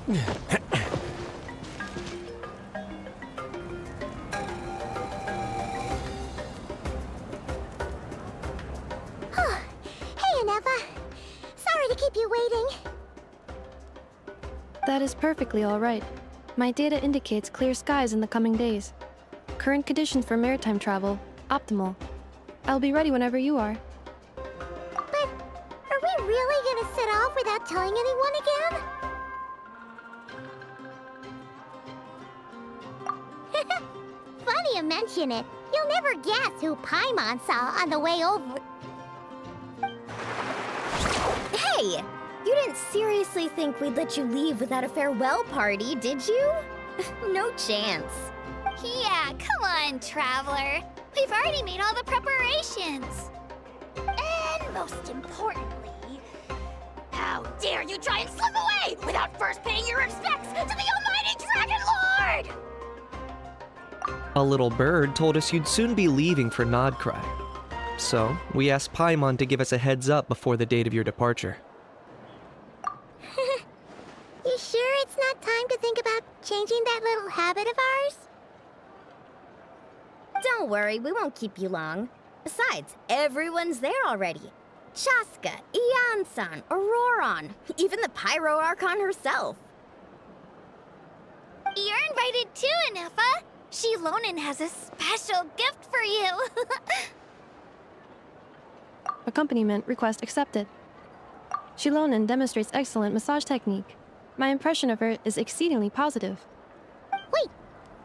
Hey, Aneva. Sorry to keep you waiting. That is perfectly all right. My data indicates clear skies in the coming days. Current conditions for maritime travel, optimal. I'll be ready whenever you are. But are we really gonna set off without telling anyone again? Funny you mention it. You'll never guess who Paimon saw on the way over. Hey! You didn't seriously think we'd let you leave without a farewell party, did you? No chance. Yeah, come on, Traveler. We've already made all the preparations. And most importantly, how dare you try and slip away without first paying your respects to the Almighty Dragon Lord! A little bird told us you'd soon be leaving for Nodcry. So, we asked Paimon to give us a heads up before the date of your departure. You sure it's not time to think about changing that little habit of ours? Don't worry, we won't keep you long. Besides, everyone's there already. Chaska, Ian-san, Auroron, even the Pyro Archon herself. You're invited too, Anefa. Shilonen has a special gift for you. Accompaniment request accepted. Shilonen demonstrates excellent massage technique. My impression of her is exceedingly positive. Wait,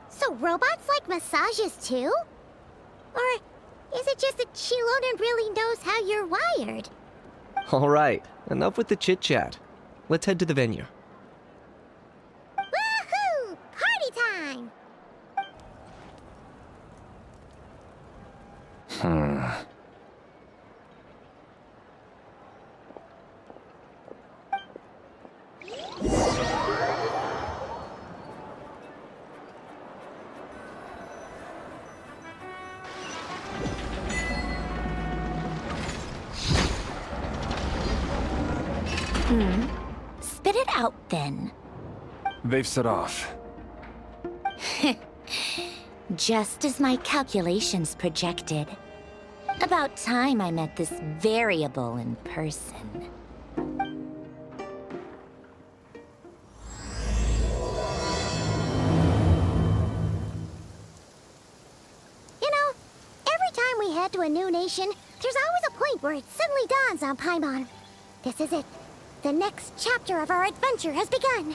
so robots like massages too? Or is it just that Shilonen really knows how you're wired? Alright, enough with the chit-chat. Let's head to the venue. Woohoo! Party time! Spit it out, then. They've set off. Just as my calculations projected. About time I met this variable in person. You know, every time we head to a new nation, there's always a point where it suddenly dawns on Paimon. This is it. The next chapter of our adventure has begun.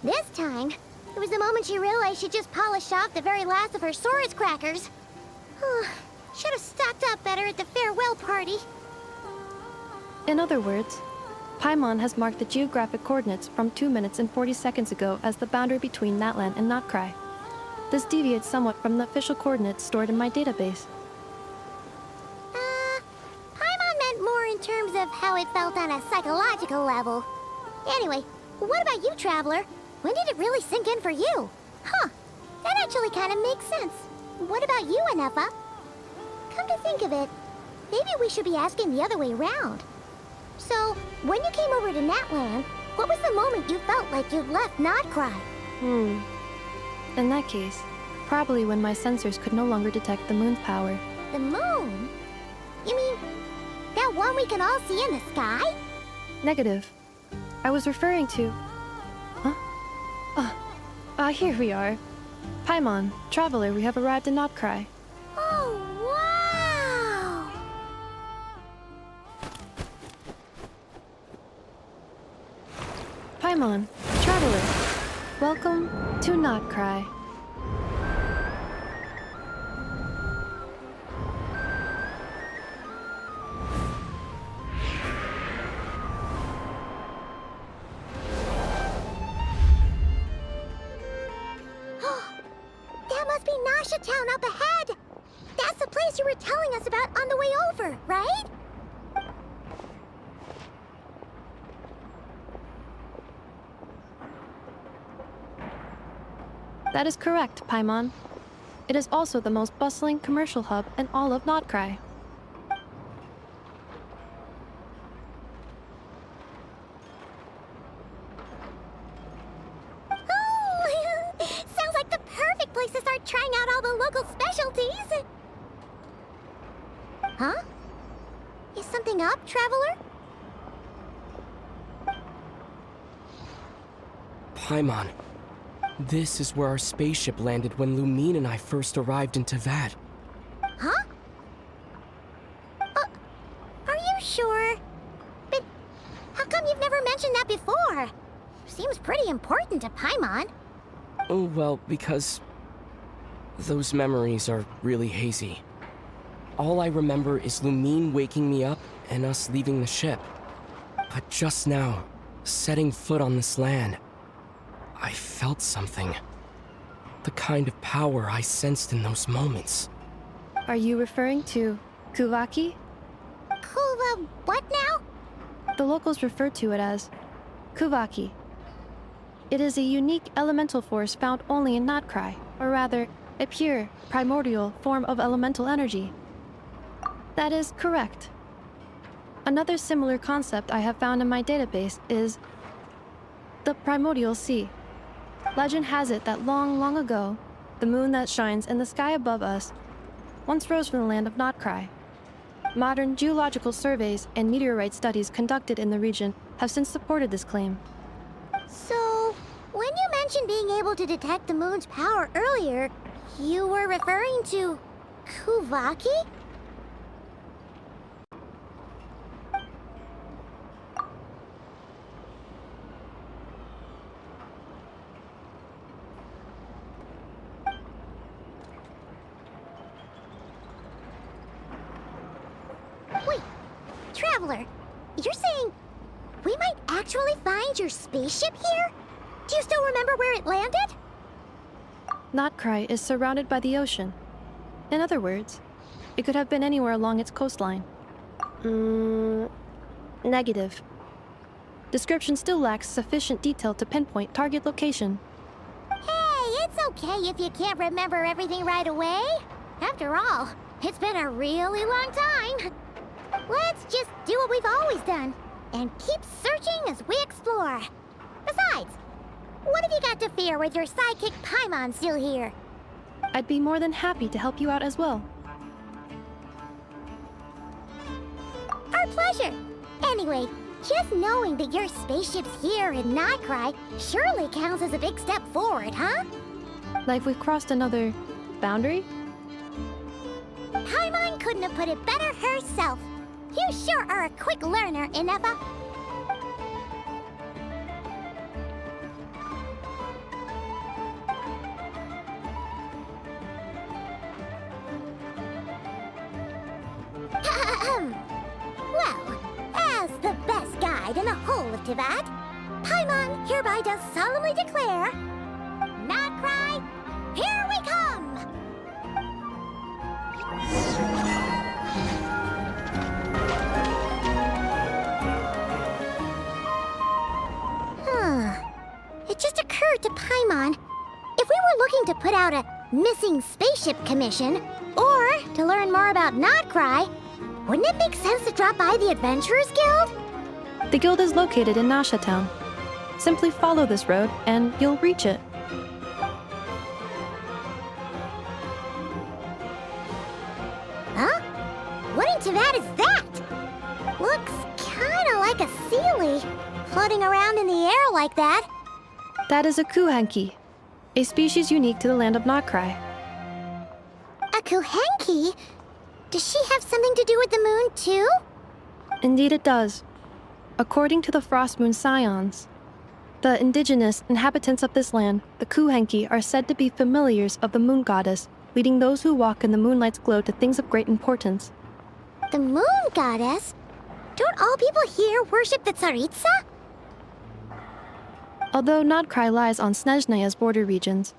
This time, it was the moment she realized she just polished off the very last of her Saurus crackers. Should have stocked up better at the farewell party. In other words, Paimon has marked the geographic coordinates from 2 minutes and 40 seconds ago as the boundary between Natlan and Notcry. This deviates somewhat from the official coordinates stored in my database. Paimon meant more in terms of how it felt on a psychological level. Anyway, what about you, Traveler? When did it really sink in for you? Huh, that actually kind of makes sense. What about you, Anefa? Come to think of it, maybe we should be asking the other way around. So, when you came over to Natlan, what was the moment you felt like you'd left Notcry? In that case, probably when my sensors could no longer detect the moon's power. The moon? You mean, that one we can all see in the sky? Negative. I was referring to... Here we are. Paimon, Traveler, we have arrived in Notcry. Oh, wow! Paimon, Traveler, welcome to Notcry. That must be Nasha Town up ahead! That's the place you were telling us about on the way over, right? That is correct, Paimon. It is also the most bustling commercial hub in all of Notcry. the local specialties. Huh? Is something up, traveler? Paimon, this is where our spaceship landed when Lumine and I first arrived in Teyvat. Huh? Are you sure? But how come you've never mentioned that before? Seems pretty important to Paimon. Oh, well, because those memories are really hazy. All I remember is Lumine waking me up and us leaving the ship. But just now, setting foot on this land, I felt something. The kind of power I sensed in those moments. Are you referring to Kuvaki? Kuva, what now? The locals refer to it as Kuvaki. It is a unique elemental force found only in Notcry, or rather, a pure, primordial form of elemental energy. That is correct. Another similar concept I have found in my database is the primordial sea. Legend has it that long, long ago, the moon that shines in the sky above us once rose from the land of Notcry. Modern geological surveys and meteorite studies conducted in the region have since supported this claim. So, when you mentioned being able to detect the moon's power earlier, you were referring to Kuvaki? Wait, Traveler, you're saying we might actually find your spaceship here? Do you still remember where it landed? Notcry is surrounded by the ocean. In other words, it could have been anywhere along its coastline. Negative. Description still lacks sufficient detail to pinpoint target location. Hey, it's okay if you can't remember everything right away. After all, it's been a really long time. Let's just do what we've always done and keep searching as we explore. Besides, what have you got to fear with your sidekick Paimon still here? I'd be more than happy to help you out as well. Our pleasure. Anyway, just knowing that your spaceship's here in Notcry surely counts as a big step forward, huh? Like we've crossed another boundary? Paimon couldn't have put it better herself. You sure are a quick learner, Inefa. Well, as the best guide in the whole of Teyvat, Paimon hereby does solemnly declare, Notcry, here we come! It just occurred to Paimon, if we were looking to put out a missing spaceship commission, or to learn more about Notcry, wouldn't it make sense to drop by the Adventurers Guild? The guild is located in Nasha Town. Simply follow this road and you'll reach it. Huh? What in Teyvat is that? Looks kinda like a Sealy, floating around in the air like that. That is a Kuhanki, a species unique to the land of Notcry. A Kuhenki? Does she have something to do with the moon, too? Indeed it does. According to the Frost Moon Scions, the indigenous inhabitants of this land, the Kuhenki, are said to be familiars of the moon goddess, leading those who walk in the moonlight's glow to things of great importance. The moon goddess? Don't all people here worship the Tsaritsa? Although Notcry lies on Snezhnaya's border regions,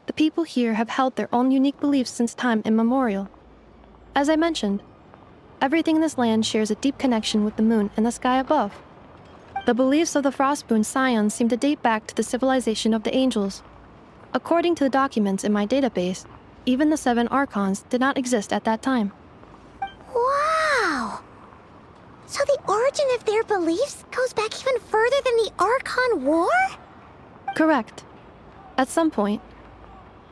the people here have held their own unique beliefs since time immemorial. As I mentioned, everything in this land shares a deep connection with the moon and the sky above. The beliefs of the Frostmoon Scions seem to date back to the civilization of the angels. According to the documents in my database, even the 7 Archons did not exist at that time. Wow! So the origin of their beliefs goes back even further than the Archon War? Correct. At some point,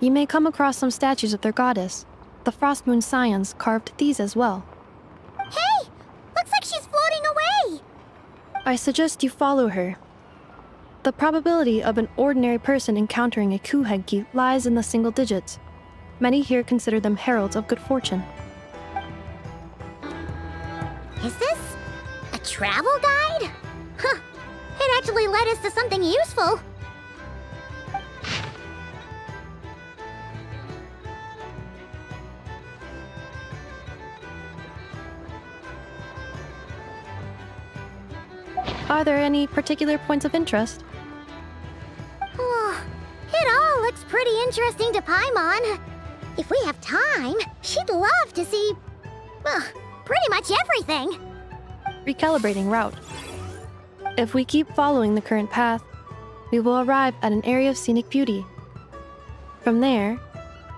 You may come across some statues of their goddess. The Frost Moon Scions carved these as well. Hey! Looks like she's floating away! I suggest you follow her. The probability of an ordinary person encountering a Kuhenki lies in the single digits. Many here consider them heralds of good fortune. Is this a travel guide? Huh. It actually led us to something useful. Are there any particular points of interest? Oh, it all looks pretty interesting to Paimon. If we have time, she'd love to see, well, pretty much everything. Recalibrating route. If we keep following the current path, we will arrive at an area of scenic beauty. From there,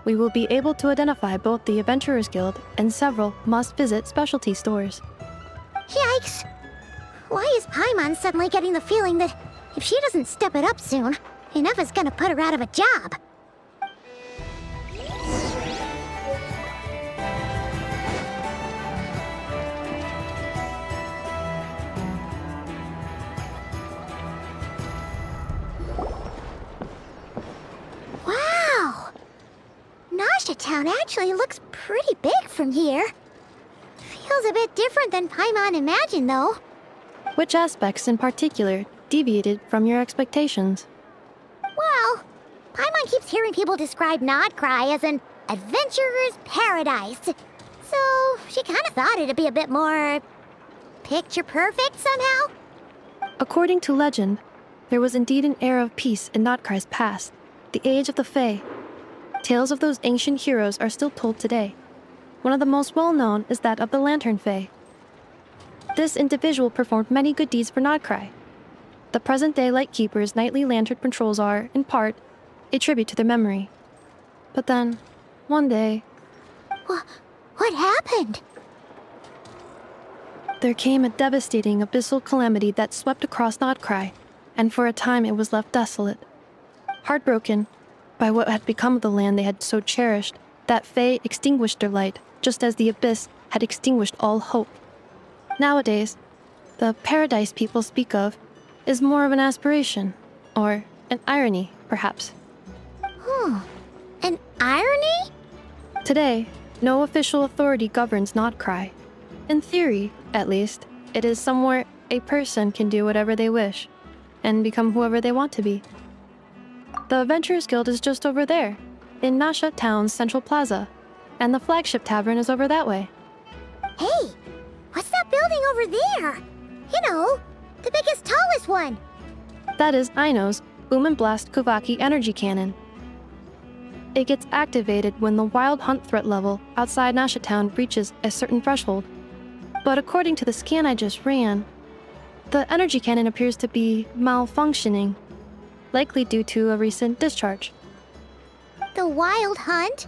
we will be able to identify both the Adventurers Guild and several must-visit specialty stores. Yikes! Why is Paimon suddenly getting the feeling that if she doesn't step it up soon, enough is gonna put her out of a job? Wow! Nasha Town actually looks pretty big from here. Feels a bit different than Paimon imagined, though. Which aspects in particular deviated from your expectations? Well, Paimon keeps hearing people describe Nodcry as an adventurer's paradise. So she kind of thought it'd be a bit more picture perfect somehow. According to legend, there was indeed an era of peace in Nodcry's past, the age of the Fae. Tales of those ancient heroes are still told today. One of the most well-known is that of the Lantern Fae. This individual performed many good deeds for Nodcry. The present-day Lightkeeper's nightly lantern patrols are, in part, a tribute to their memory. But then, one day... What happened? There came a devastating abyssal calamity that swept across Nodcry, and for a time it was left desolate. Heartbroken by what had become of the land they had so cherished, that Fae extinguished their light, just as the abyss had extinguished all hope. Nowadays, the paradise people speak of is more of an aspiration, or an irony, perhaps. An irony? Today, no official authority governs Nodcry. In theory, at least, it is somewhere a person can do whatever they wish, and become whoever they want to be. The Adventurers Guild is just over there, in Nasha Town's Central Plaza, and the flagship tavern is over that way. Hey, what's that building over there? You know, the biggest, tallest one. That is Aino's Boom and Blast Kuvaki energy cannon. It gets activated when the wild hunt threat level outside Nasha Town reaches a certain threshold. But according to the scan I just ran, the energy cannon appears to be malfunctioning, likely due to a recent discharge. The wild hunt?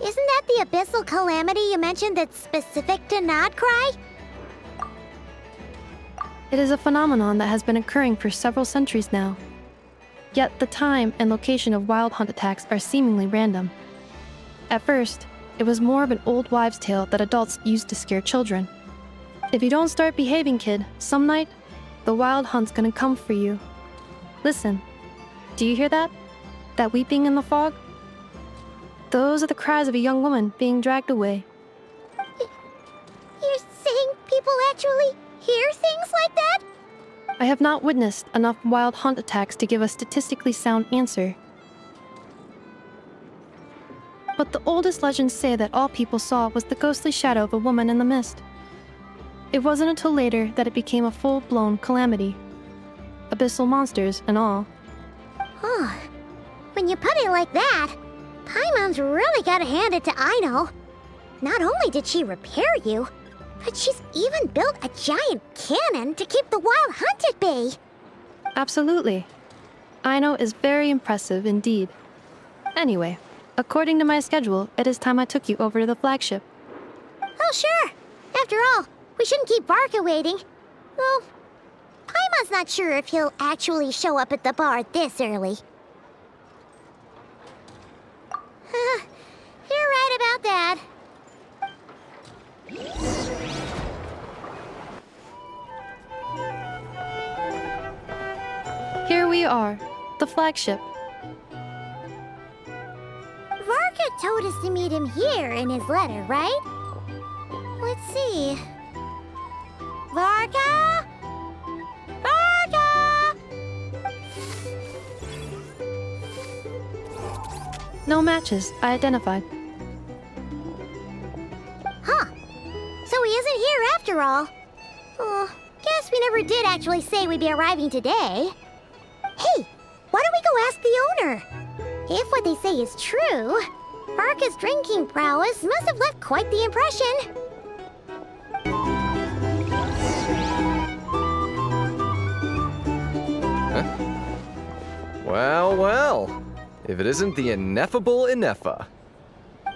Isn't that the abyssal calamity you mentioned that's specific to Nodcry? It is a phenomenon that has been occurring for several centuries now. Yet the time and location of wild hunt attacks are seemingly random. At first, it was more of an old wives' tale that adults used to scare children. If you don't start behaving, kid, some night, the wild hunt's gonna come for you. Listen, do you hear that? That weeping in the fog? Those are the cries of a young woman being dragged away. You're saying people actually hear things like that? I have not witnessed enough wild hunt attacks to give a statistically sound answer. But the oldest legends say that all people saw was the ghostly shadow of a woman in the mist. It wasn't until later that it became a full-blown calamity. Abyssal monsters and all. Oh, when you put it like that, Paimon's really gotta hand it to Aino. Not only did she repair you, but she's even built a giant cannon to keep the wild hunt at bay. Absolutely. Aino is very impressive indeed. Anyway, according to my schedule, it is time I took you over to the flagship. Oh, sure. After all, we shouldn't keep Barca waiting. Well, Paimon's not sure if he'll actually show up at the bar this early. You're right about that. Here we are, the flagship. Varka told us to meet him here in his letter, right? Let's see. Varka? Varka! No matches, I identified. Huh. So he isn't here after all. Oh, guess we never did actually say we'd be arriving today. Hey, why don't we go ask the owner? If what they say is true, Varka's drinking prowess must have left quite the impression. Well, well. If it isn't the ineffable Ineffa.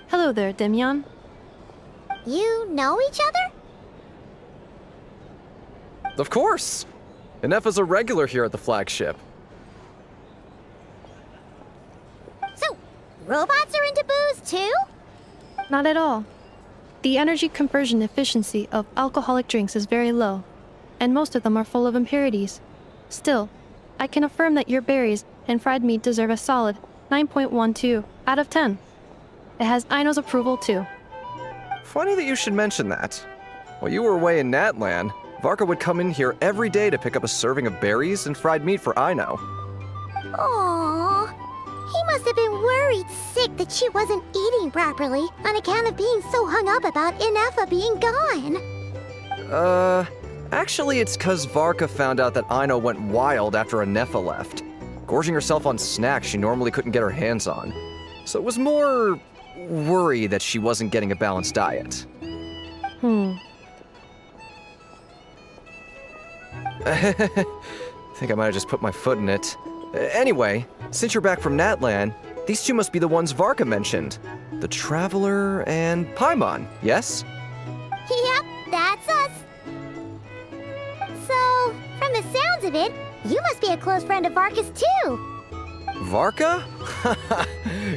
Hello there, Demyon. You know each other? Of course! Ineffa's a regular here at the flagship. So, robots are into booze too? Not at all. The energy conversion efficiency of alcoholic drinks is very low, and most of them are full of impurities. Still, I can affirm that your berries and fried meat deserve a solid 9.12 out of 10. It has Aino's approval too. Funny that you should mention that. While you were away in Natlan, Varka would come in here every day to pick up a serving of berries and fried meat for Aino. Aww. He must have been worried sick that she wasn't eating properly on account of being so hung up about Ineffa being gone. Actually it's 'cause Varka found out that Aino went wild after Ineffa left, gorging herself on snacks she normally couldn't get her hands on. So it was more worry that she wasn't getting a balanced diet. Think I might have just put my foot in it. Anyway, since you're back from Natlan, these two must be the ones Varka mentioned. The Traveler and Paimon, yes? Yep, that's us. So, from the sounds of it, you must be a close friend of Varka's too. Varka?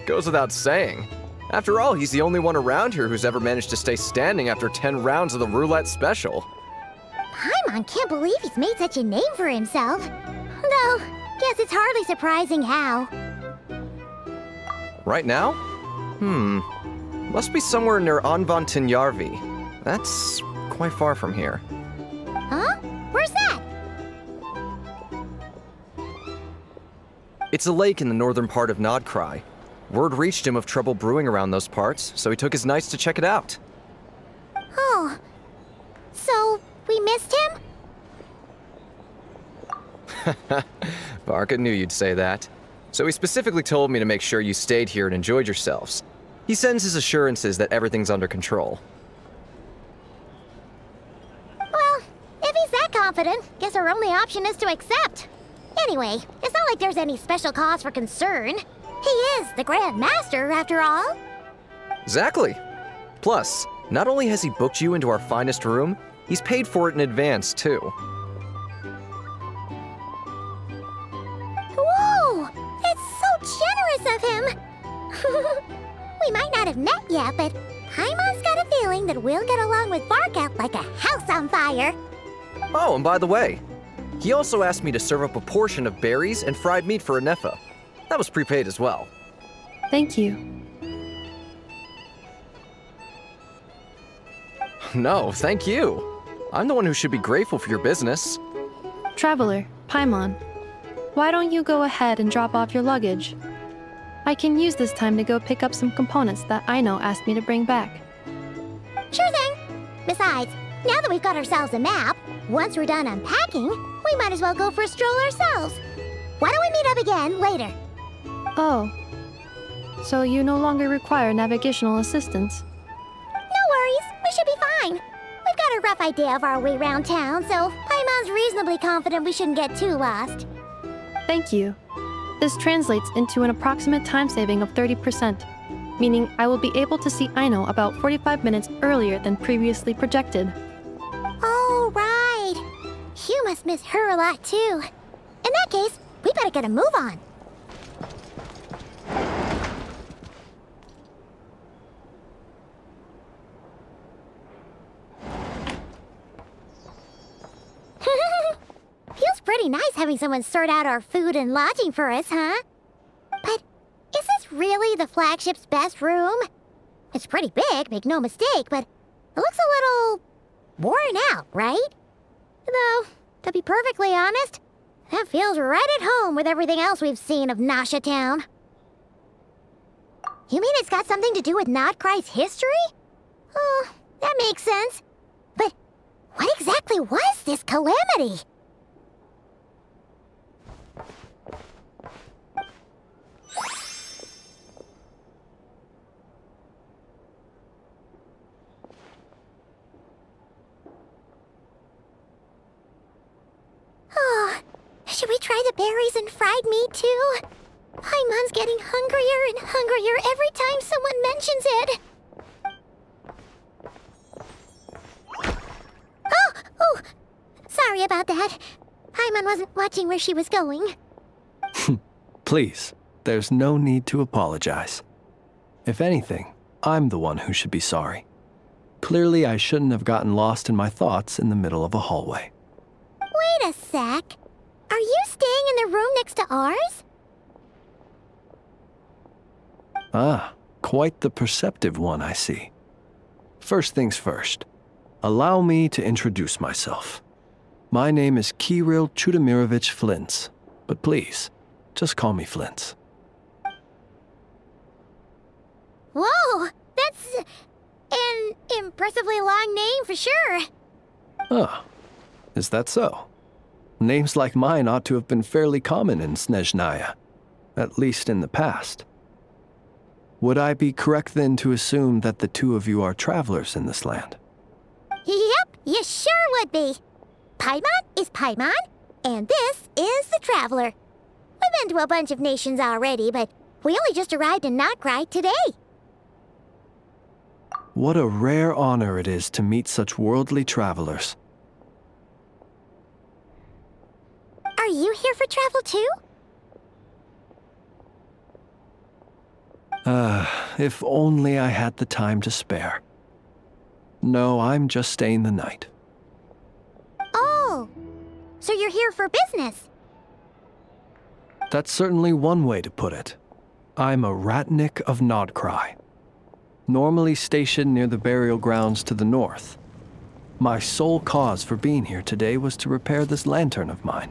Goes without saying. After all, he's the only one around here who's ever managed to stay standing after 10 rounds of the roulette special. Paimon can't believe he's made such a name for himself. Though, guess it's hardly surprising how. Right now? Must be somewhere near Anvantinjarvi. That's quite far from here. Huh? Where's that? It's a lake in the northern part of Nodcry. Word reached him of trouble brewing around those parts, so he took his knights to check it out. Oh. So, we missed him? Varka knew you'd say that. So he specifically told me to make sure you stayed here and enjoyed yourselves. He sends his assurances that everything's under control. Well, if he's that confident, guess our only option is to accept. Anyway, it's not like there's any special cause for concern. He is the Grand Master, after all. Exactly. Plus, not only has he booked you into our finest room, he's paid for it in advance, too. Whoa! It's so generous of him! We might not have met yet, but Paimon's got a feeling that we'll get along with Varka like a house on fire. Oh, and by the way, he also asked me to serve up a portion of berries and fried meat for Ineffa. That was prepaid as well. Thank you. No, thank you. I'm the one who should be grateful for your business. Traveler, Paimon, why don't you go ahead and drop off your luggage? I can use this time to go pick up some components that Aino asked me to bring back. Sure thing. Besides, now that we've got ourselves a map, once we're done unpacking, we might as well go for a stroll ourselves. Why don't we meet up again later? Oh. So you no longer require navigational assistance? No worries, we should be fine. We've got a rough idea of our way around town, so Paimon's reasonably confident we shouldn't get too lost. Thank you. This translates into an approximate time saving of 30%, meaning I will be able to see Aino about 45 minutes earlier than previously projected. Oh, right. You must miss her a lot, too. In that case, we better get a move on. having someone sort out our food and lodging for us, huh? But is this really the flagship's best room? It's pretty big, make no mistake, but it looks a little worn out, right? Though, to be perfectly honest, that feels right at home with everything else we've seen of Nasha Town. You mean it's got something to do with Nodcry's history? Oh, that makes sense. But what exactly was this calamity? Oh, should we try the berries and fried meat too? Paimon's getting hungrier and hungrier every time someone mentions it. Oh, sorry about that. Paimon wasn't watching where she was going. Please, there's no need to apologize. If anything, I'm the one who should be sorry. Clearly, I shouldn't have gotten lost in my thoughts in the middle of a hallway. Wait a sec. Are you staying in the room next to ours? Ah, quite the perceptive one, I see. First things first, allow me to introduce myself. My name is Kirill Chudamirovich Flintz, but please, just call me Flintz. Whoa, that's an impressively long name for sure. Ah, is that so? Names like mine ought to have been fairly common in Snezhnaya, at least in the past. Would I be correct then to assume that the two of you are travelers in this land? Yep, you sure would be. Paimon is Paimon, and this is the Traveler. We've been to a bunch of nations already, but we only just arrived in Nodcry today. What a rare honor it is to meet such worldly travelers. Are you here for travel too? If only I had the time to spare. No, I'm just staying the night. Oh, so you're here for business? That's certainly one way to put it. I'm a Ratnik of Nodcry, normally stationed near the burial grounds to the north. My sole cause for being here today was to repair this lantern of mine.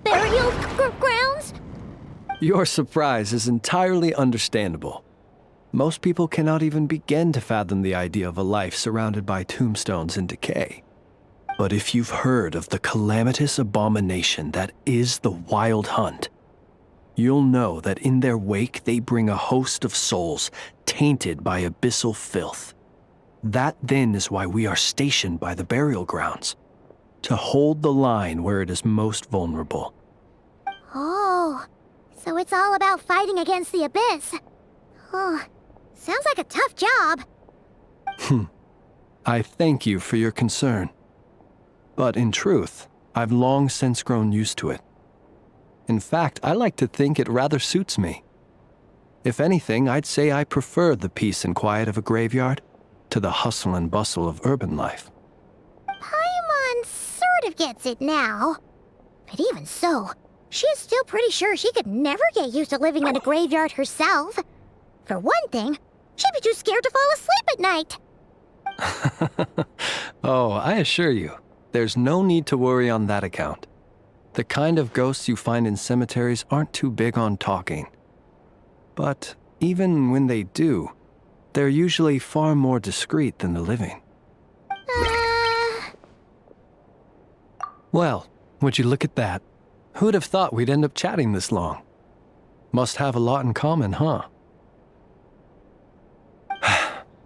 Burial grounds? Your surprise is entirely understandable. Most people cannot even begin to fathom the idea of a life surrounded by tombstones and decay. But if you've heard of the calamitous abomination that is the Wild Hunt, you'll know that in their wake they bring a host of souls tainted by abyssal filth. That then is why we are stationed by the burial grounds, to hold the line where it is most vulnerable. Oh, so it's all about fighting against the abyss. Oh, sounds like a tough job. I thank you for your concern. But in truth, I've long since grown used to it. In fact, I like to think it rather suits me. If anything, I'd say I prefer the peace and quiet of a graveyard to the hustle and bustle of urban life. Paimon sort of gets it now. But even so, she's still pretty sure she could never get used to living in a graveyard herself. For one thing, she'd be too scared to fall asleep at night. Oh, I assure you, there's no need to worry on that account. The kind of ghosts you find in cemeteries aren't too big on talking. But even when they do, they're usually far more discreet than the living. Well, would you look at that? Who'd have thought we'd end up chatting this long? Must have a lot in common, huh?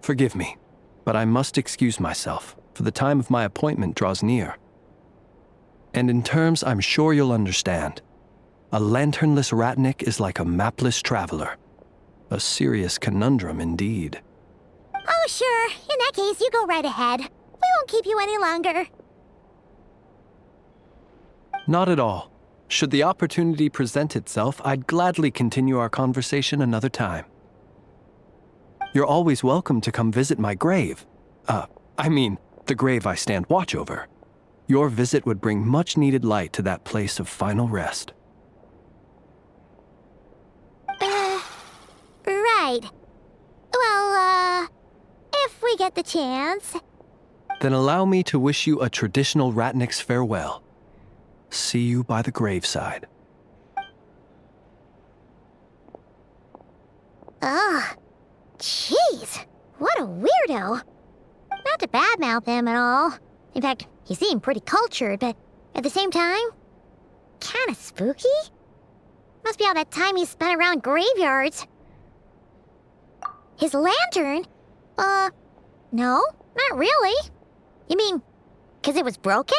Forgive me, but I must excuse myself, for the time of my appointment draws near. And in terms I'm sure you'll understand, a lanternless Ratnik is like a mapless traveler. A serious conundrum indeed. Oh, sure. In that case, you go right ahead. We won't keep you any longer. Not at all. Should the opportunity present itself, I'd gladly continue our conversation another time. You're always welcome to come visit my grave. The grave I stand watch over. Your visit would bring much-needed light to that place of final rest. Right. Well, if we get the chance. Then allow me to wish you a traditional Ratnik's farewell. See you by the graveside. Ugh. Jeez. What a weirdo. Not to badmouth him at all. In fact, he seemed pretty cultured, but at the same time, kinda spooky? Must be all that time he spent around graveyards. His lantern? No, not really. You mean, 'cause it was broken?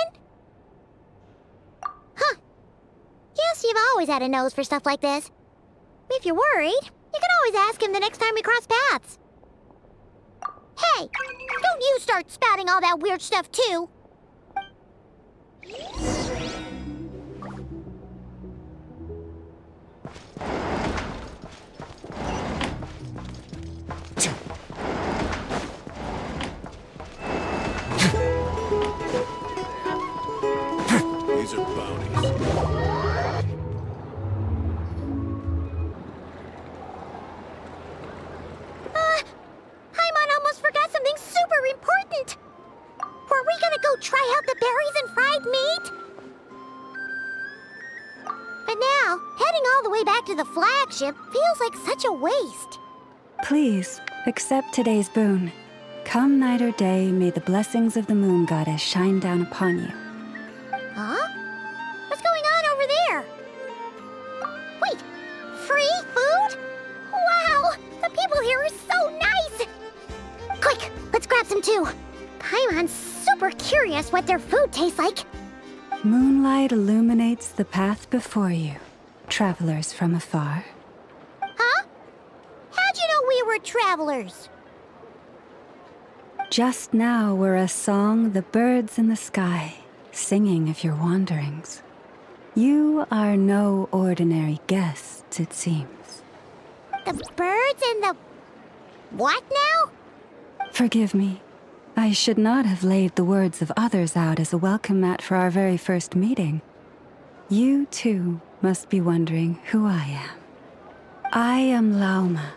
Huh. Guess you've always had a nose for stuff like this. If you're worried, you can always ask him the next time we cross paths. Hey, don't you start spouting all that weird stuff too. These are bounties. Paimon almost forgot something super important. Were we gonna go try out the berries and fried meat? But now, heading all the way back to the flagship feels like such a waste. Please, accept today's boon. Come night or day, may the blessings of the moon goddess shine down upon you. Huh? What's going on over there? Wait, free food? Wow, the people here are so nice! Quick, let's grab some too. Paimon's super curious what their food tastes like. Moonlight illuminates the path before you, travelers from afar. Huh? How'd you know we were travelers? Just now were a song the birds in the sky, singing of your wanderings. You are no ordinary guests, it seems. The birds and the... what now? Forgive me. I should not have laid the words of others out as a welcome mat for our very first meeting. You, too, must be wondering who I am. I am Lauma,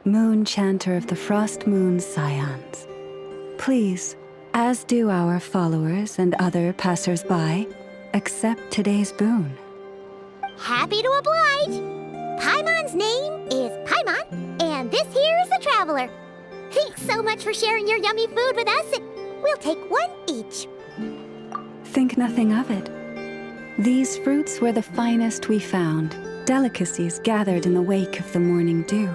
moon chanter of the Frost Moon's Scions. Please, as do our followers and other passers-by, accept today's boon. Happy to oblige. Paimon's name is Paimon, and this here is the Traveler. Thanks so much for sharing your yummy food with us. We'll take one each. Think nothing of it. These fruits were the finest we found, delicacies gathered in the wake of the morning dew.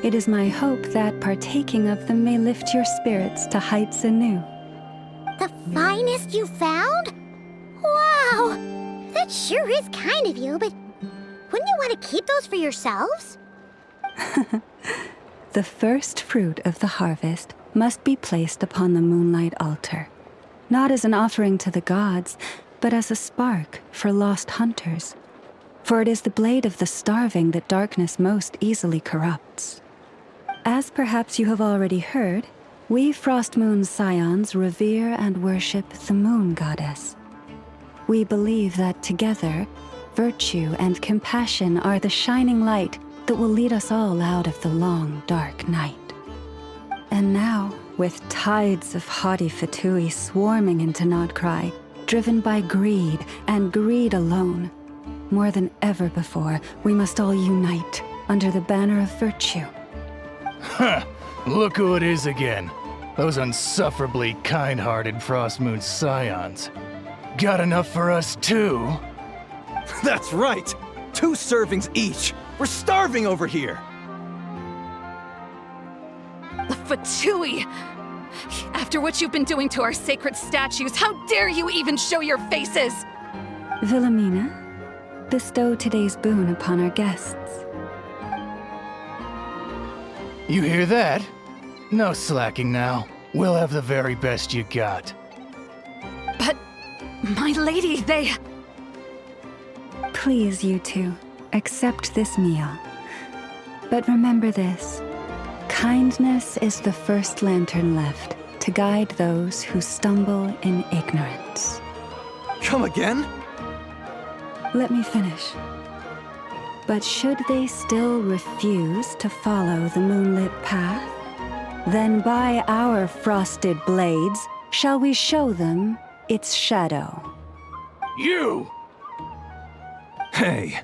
It is my hope that partaking of them may lift your spirits to heights anew. The finest you found? Wow! That sure is kind of you, but wouldn't you want to keep those for yourselves? The first fruit of the harvest must be placed upon the Moonlight altar, not as an offering to the gods, but as a spark for lost hunters. For it is the blade of the starving that darkness most easily corrupts. As perhaps you have already heard, we Frost Moon's Scions revere and worship the moon goddess. We believe that together, virtue and compassion are the shining light that will lead us all out of the long, dark night. And now, with tides of haughty Fatui swarming into Nodcry, driven by greed and greed alone, more than ever before, we must all unite under the banner of virtue. Huh, look who it is again. Those unsufferably kind-hearted Frost Moon Scions. Got enough for us too? That's right! 2 servings each! We're starving over here! Fatui! After what you've been doing to our sacred statues, how dare you even show your faces? Wilhelmina, bestow today's boon upon our guests. You hear that? No slacking now. We'll have the very best you got. But, my lady, they... Please, you two, accept this meal. But remember this. Kindness is the first lantern left to guide those who stumble in ignorance. Come again? Let me finish. But should they still refuse to follow the moonlit path, then by our frosted blades shall we show them its shadow. You! Hey,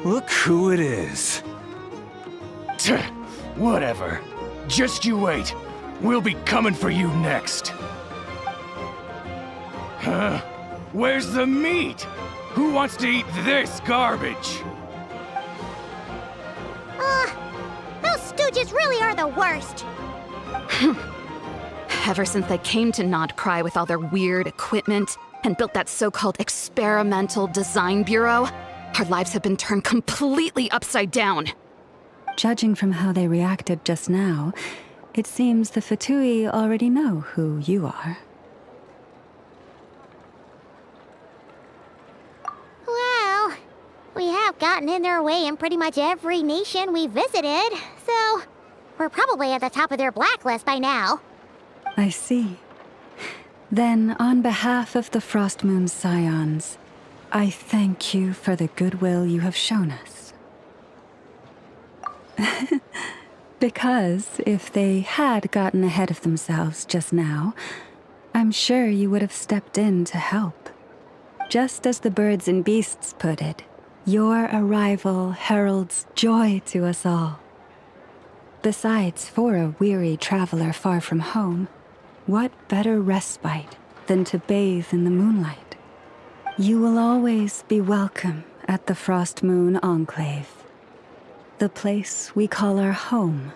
look who it is. Tch, whatever. Just you wait. We'll be coming for you next. Huh? Where's the meat? Who wants to eat this garbage? Those stooges really are the worst. Ever since they came to Nodcry with all their weird equipment and built that so-called experimental design bureau, our lives have been turned completely upside down. Judging from how they reacted just now, it seems the Fatui already know who you are. Well, we have gotten in their way in pretty much every nation we visited, so we're probably at the top of their blacklist by now. I see. Then, on behalf of the Frostmoon Scions, I thank you for the goodwill you have shown us. Because if they had gotten ahead of themselves just now, I'm sure you would have stepped in to help. Just as the birds and beasts put it, your arrival heralds joy to us all. Besides, for a weary traveler far from home, what better respite than to bathe in the moonlight? You will always be welcome at the Frostmoon Enclave, the place we call our home.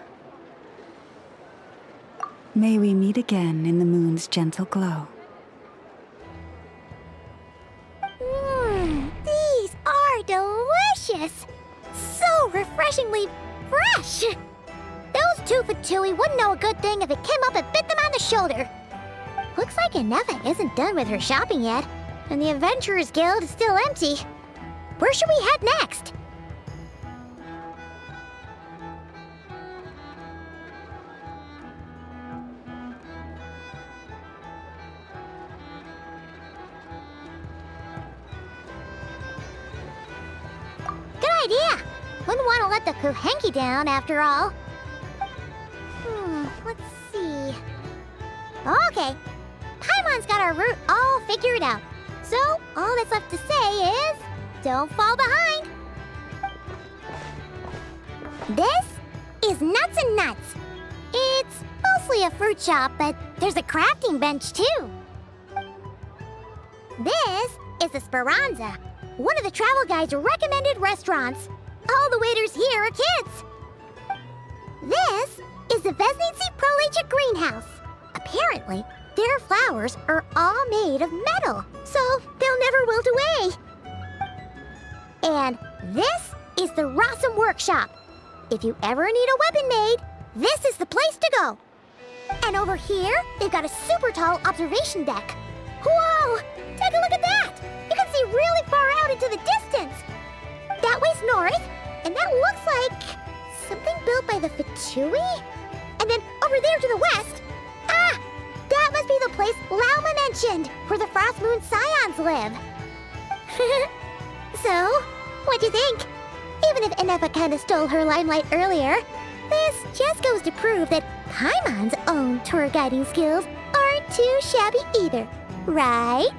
May we meet again in the moon's gentle glow. These are delicious! So refreshingly fresh! Those two Fatui wouldn't know a good thing if it came up and bit them on the shoulder. Looks like Inefa isn't done with her shopping yet, and the Adventurers Guild is still empty. Where should we head next? Good idea! Wouldn't want to let the Kuhenki down after all. Let's see. Okay, Paimon's got our route all figured out. So, all that's left to say is, don't fall behind. This is Nuts and Nuts. It's mostly a fruit shop, but there's a crafting bench too. This is the Speranza, one of the travel guide's recommended restaurants. All the waiters here are kids. This is the Vesnitsi Prolegia greenhouse. Apparently, their flowers are all made of metal, so they'll never wilt away. And this is the Rossum Workshop. If you ever need a weapon made, this is the place to go. And over here, they've got a super tall observation deck. Whoa! Take a look at that! You can see really far out into the distance. That way's north, and that looks like something built by the Fatui? And then over there to the west, that must be the place Lauma mentioned, where the Frostmoon Scions live. So, what'd you think? Even if Inefa kinda stole her limelight earlier, this just goes to prove that Paimon's own tour guiding skills aren't too shabby either, right?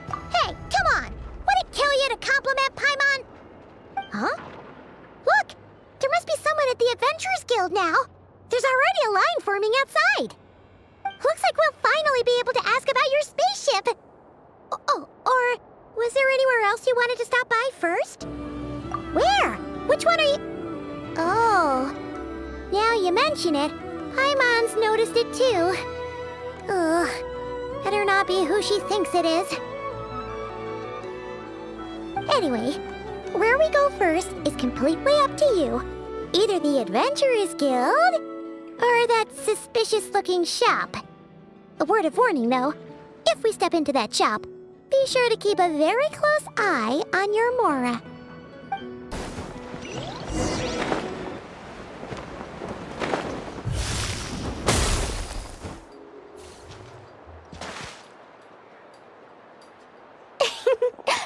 Hey, come on! Would it kill you to compliment Paimon? Huh? Look! There must be someone at the Adventurers Guild now. There's already a line forming outside. Looks like we'll finally be able to ask about your spaceship. Oh, or was there anywhere else you wanted to stop by first? Where? Which one are you... Oh, now you mention it, Paimon's noticed it too. Ugh, better not be who she thinks it is. Anyway, where we go first is completely up to you. Either the Adventurers Guild, or that suspicious-looking shop. A word of warning, though. If we step into that shop, Be sure to keep a very close eye on your Mora.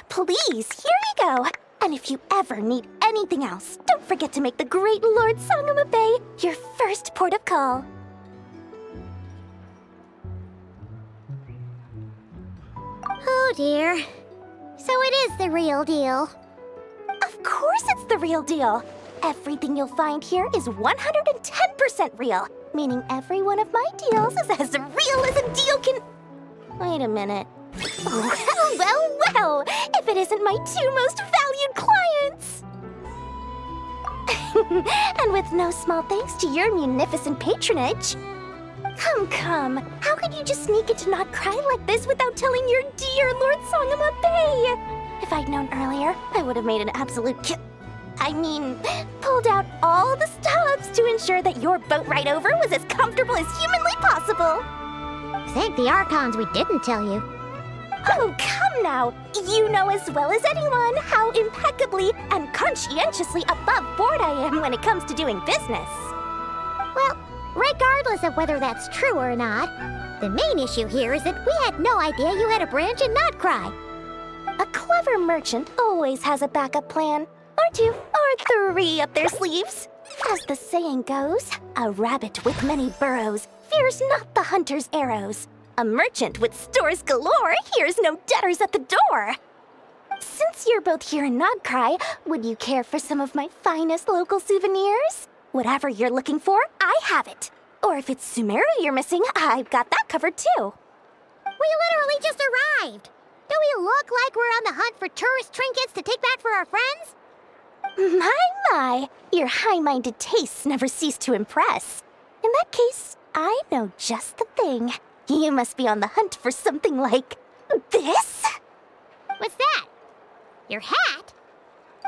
Please, here we go. And if you ever need anything else, don't forget to make the great Lord Sangama Bay your first port of call. Oh dear. So it is the real deal. Of course it's the real deal. Everything you'll find here is 110% real, meaning every one of my deals is as real as a deal can... Wait a minute. Well, if it isn't my two most valued clients! And with no small thanks to your munificent patronage. Come, how could you just sneak into Not Cry like this without telling your dear Lord Sangama Bay? If I'd known earlier, I would have made an absolute pulled out all the stops to ensure that your boat ride over was as comfortable as humanly possible. Thank the Archons we didn't tell you. Oh, come now! You know as well as anyone how impeccably and conscientiously above board I am when it comes to doing business. Well, regardless of whether that's true or not, the main issue here is that we had no idea you had a branch in Not Cry. A clever merchant always has a backup plan, or two, or three up their sleeves. As the saying goes, a rabbit with many burrows fears not the hunter's arrows. A merchant with stores galore hears no debtors at the door. Since you're both here in Not Cry, would you care for some of my finest local souvenirs? Whatever you're looking for, I have it. Or if it's Sumeru you're missing, I've got that covered too. We literally just arrived. Do we look like we're on the hunt for tourist trinkets to take back for our friends? My, your high-minded tastes never cease to impress. In that case, I know just the thing. You must be on the hunt for something like this? What's that? Your hat?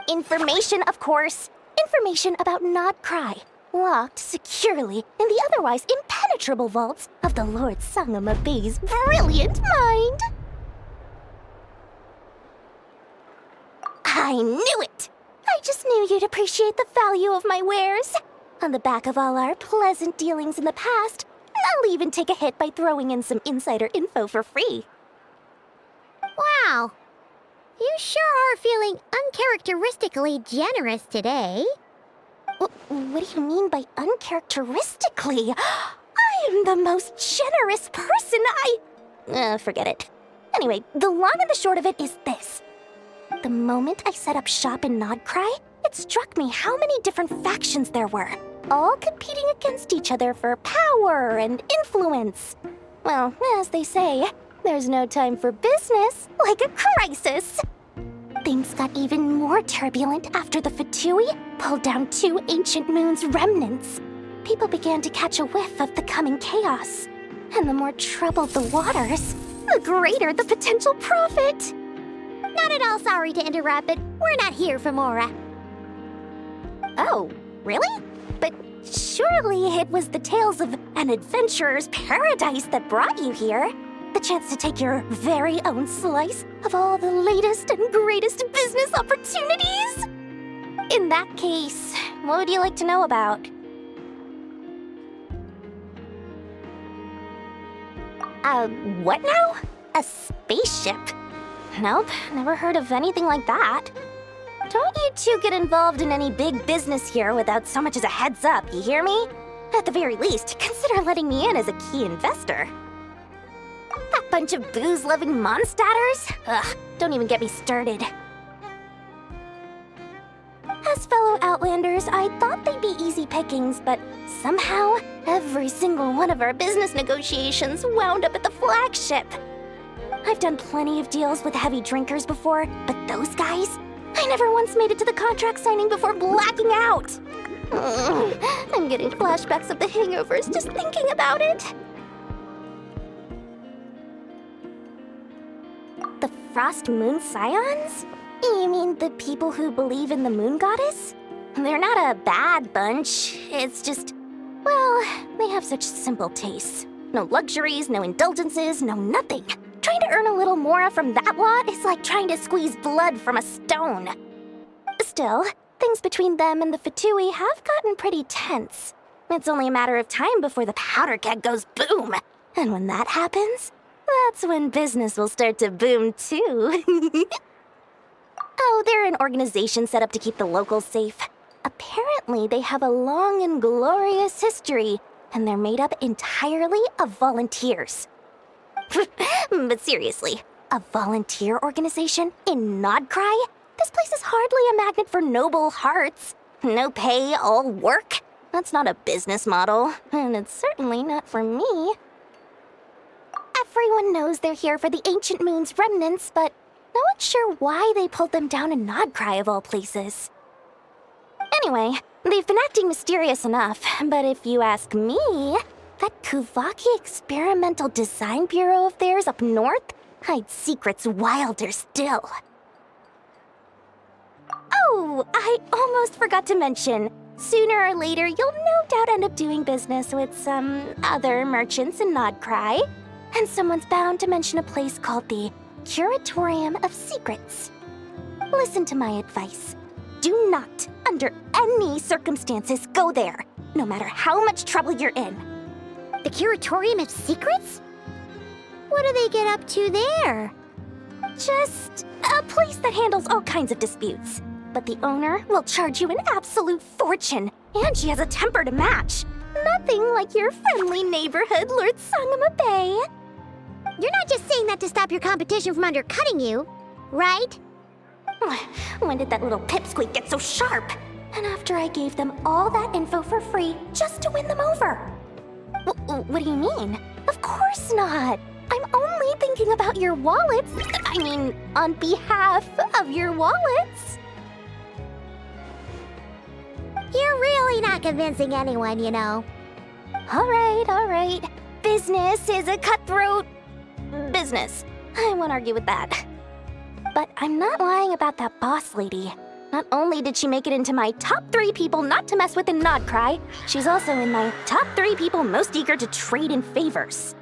Information, of course. Information about Not Cry, locked securely in the otherwise impenetrable vaults of the Lord Sangama Bay's brilliant mind. I knew it! I just knew you'd appreciate the value of my wares. On the back of all our pleasant dealings in the past, I'll even take a hit by throwing in some insider info for free. Wow. You sure are feeling uncharacteristically generous today. What do you mean by uncharacteristically? I am the most generous person forget it. Anyway, the long and the short of it is this. The moment I set up shop in Not Cry, it struck me how many different factions there were, all competing against each other for power and influence. Well, as they say, there's no time for business like a crisis. Things got even more turbulent after the Fatui pulled down 2 ancient moon's remnants. People began to catch a whiff of the coming chaos. And the more troubled the waters, the greater the potential profit. Not at all sorry to interrupt, but we're not here for Mora. Oh, really? But surely it was the tales of an adventurer's paradise that brought you here. The chance to take your very own slice of all the latest and greatest business opportunities? In that case, what would you like to know about? What now? A spaceship? Nope, never heard of anything like that. Don't you two get involved in any big business here without so much as a heads up, you hear me? At the very least, consider letting me in as a key investor. That bunch of booze-loving monstaters? Ugh, don't even get me started. As fellow Outlanders, I thought they'd be easy pickings, but somehow, every single one of our business negotiations wound up at the flagship. I've done plenty of deals with heavy drinkers before, but those guys? I never once made it to the contract signing before blacking out. I'm getting flashbacks of the hangovers just thinking about it. The Frost Moon Scions? You mean the people who believe in the moon goddess? They're not a bad bunch. It's just, well, they have such simple tastes. No luxuries, no indulgences, no nothing. Trying to earn a little more from that lot is like trying to squeeze blood from a stone. Still, things between them and the Fatui have gotten pretty tense. It's only a matter of time before the powder keg goes boom. And when that happens, that's when business will start to boom too. Oh, they're an organization set up to keep the locals safe. Apparently, they have a long and glorious history, and they're made up entirely of volunteers. But seriously, a volunteer organization in Nodcry? This place is hardly a magnet for noble hearts. No pay, all work. That's not a business model, and it's certainly not for me. Everyone knows they're here for the Ancient Moon's remnants, but no one's sure why they pulled them down in Nodcry of all places. Anyway, they've been acting mysterious enough, but if you ask me, that Kuvaki Experimental Design Bureau of theirs up north hides secrets wilder still. Oh, I almost forgot to mention. Sooner or later, you'll no doubt end up doing business with some other merchants in Nodcry, and someone's bound to mention a place called the Curatorium of Secrets. Listen to my advice. Do not, under any circumstances, go there, no matter how much trouble you're in. The Curatorium of Secrets? What do they get up to there? Just a place that handles all kinds of disputes. But the owner will charge you an absolute fortune, and she has a temper to match. Nothing like your friendly neighborhood, Lord Sangama Bay. You're not just saying that to stop your competition from undercutting you, right? When did that little pipsqueak get so sharp? And after I gave them all that info for free just to win them over. What do you mean? Of course not. I'm only thinking about your wallets. I mean, on behalf of your wallets. You're really not convincing anyone, you know. All right. Business is a cutthroat business. I won't argue with that. But I'm not lying about that boss lady. Not only did she make it into my top 3 people not to mess with in Nodcry, she's also in my top 3 people most eager to trade in favors.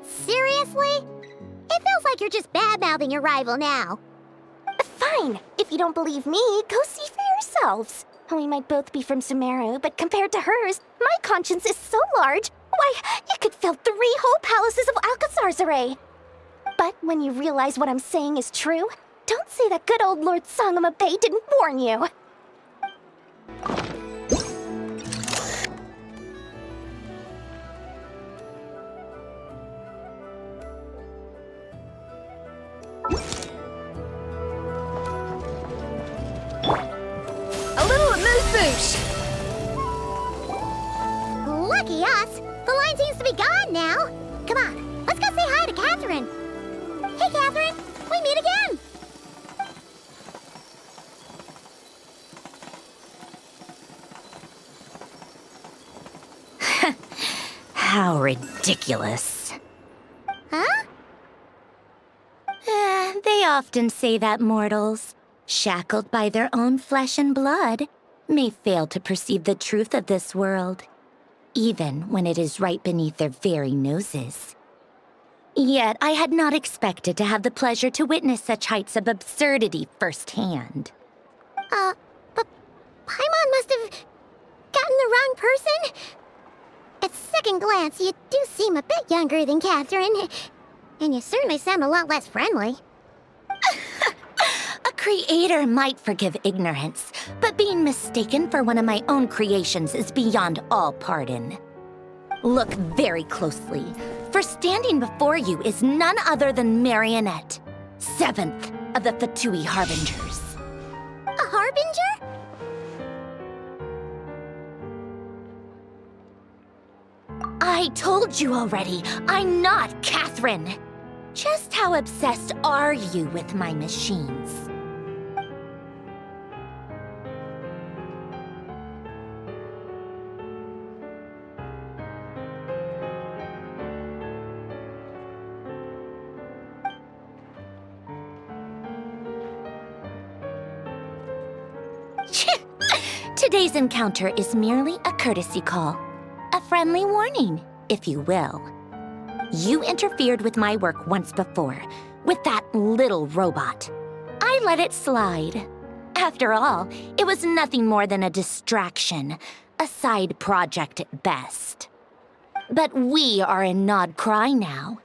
Seriously? It feels like you're just bad-mouthing your rival now. Fine. If you don't believe me, go see for yourselves. We might both be from Sumeru, but compared to hers, my conscience is so large, why, it could fill 3 whole palaces of Alcazar's array. But when you realize what I'm saying is true, don't say that good old Lord Sangama Bay didn't warn you. A little amuse-bouche! Lucky us! The line seems to be gone now. Come on, let's go say hi to Catherine. Hey, Catherine, we meet again. How ridiculous. Huh? They often say that mortals, shackled by their own flesh and blood, may fail to perceive the truth of this world, even when it is right beneath their very noses. Yet I had not expected to have the pleasure to witness such heights of absurdity firsthand. But Paimon must have gotten the wrong person? At second glance, you do seem a bit younger than Catherine, and you certainly sound a lot less friendly. A creator might forgive ignorance, but being mistaken for one of my own creations is beyond all pardon. Look very closely, for standing before you is none other than Marionette, 7th of the Fatui Harbingers. A Harbinger? I told you already, I'm not Catherine. Just how obsessed are you with my machines? Today's encounter is merely a courtesy call. A friendly warning, if you will. You interfered with my work once before, with that little robot. I let it slide. After all, it was nothing more than a distraction, a side project at best. But we are in Nod Cry now,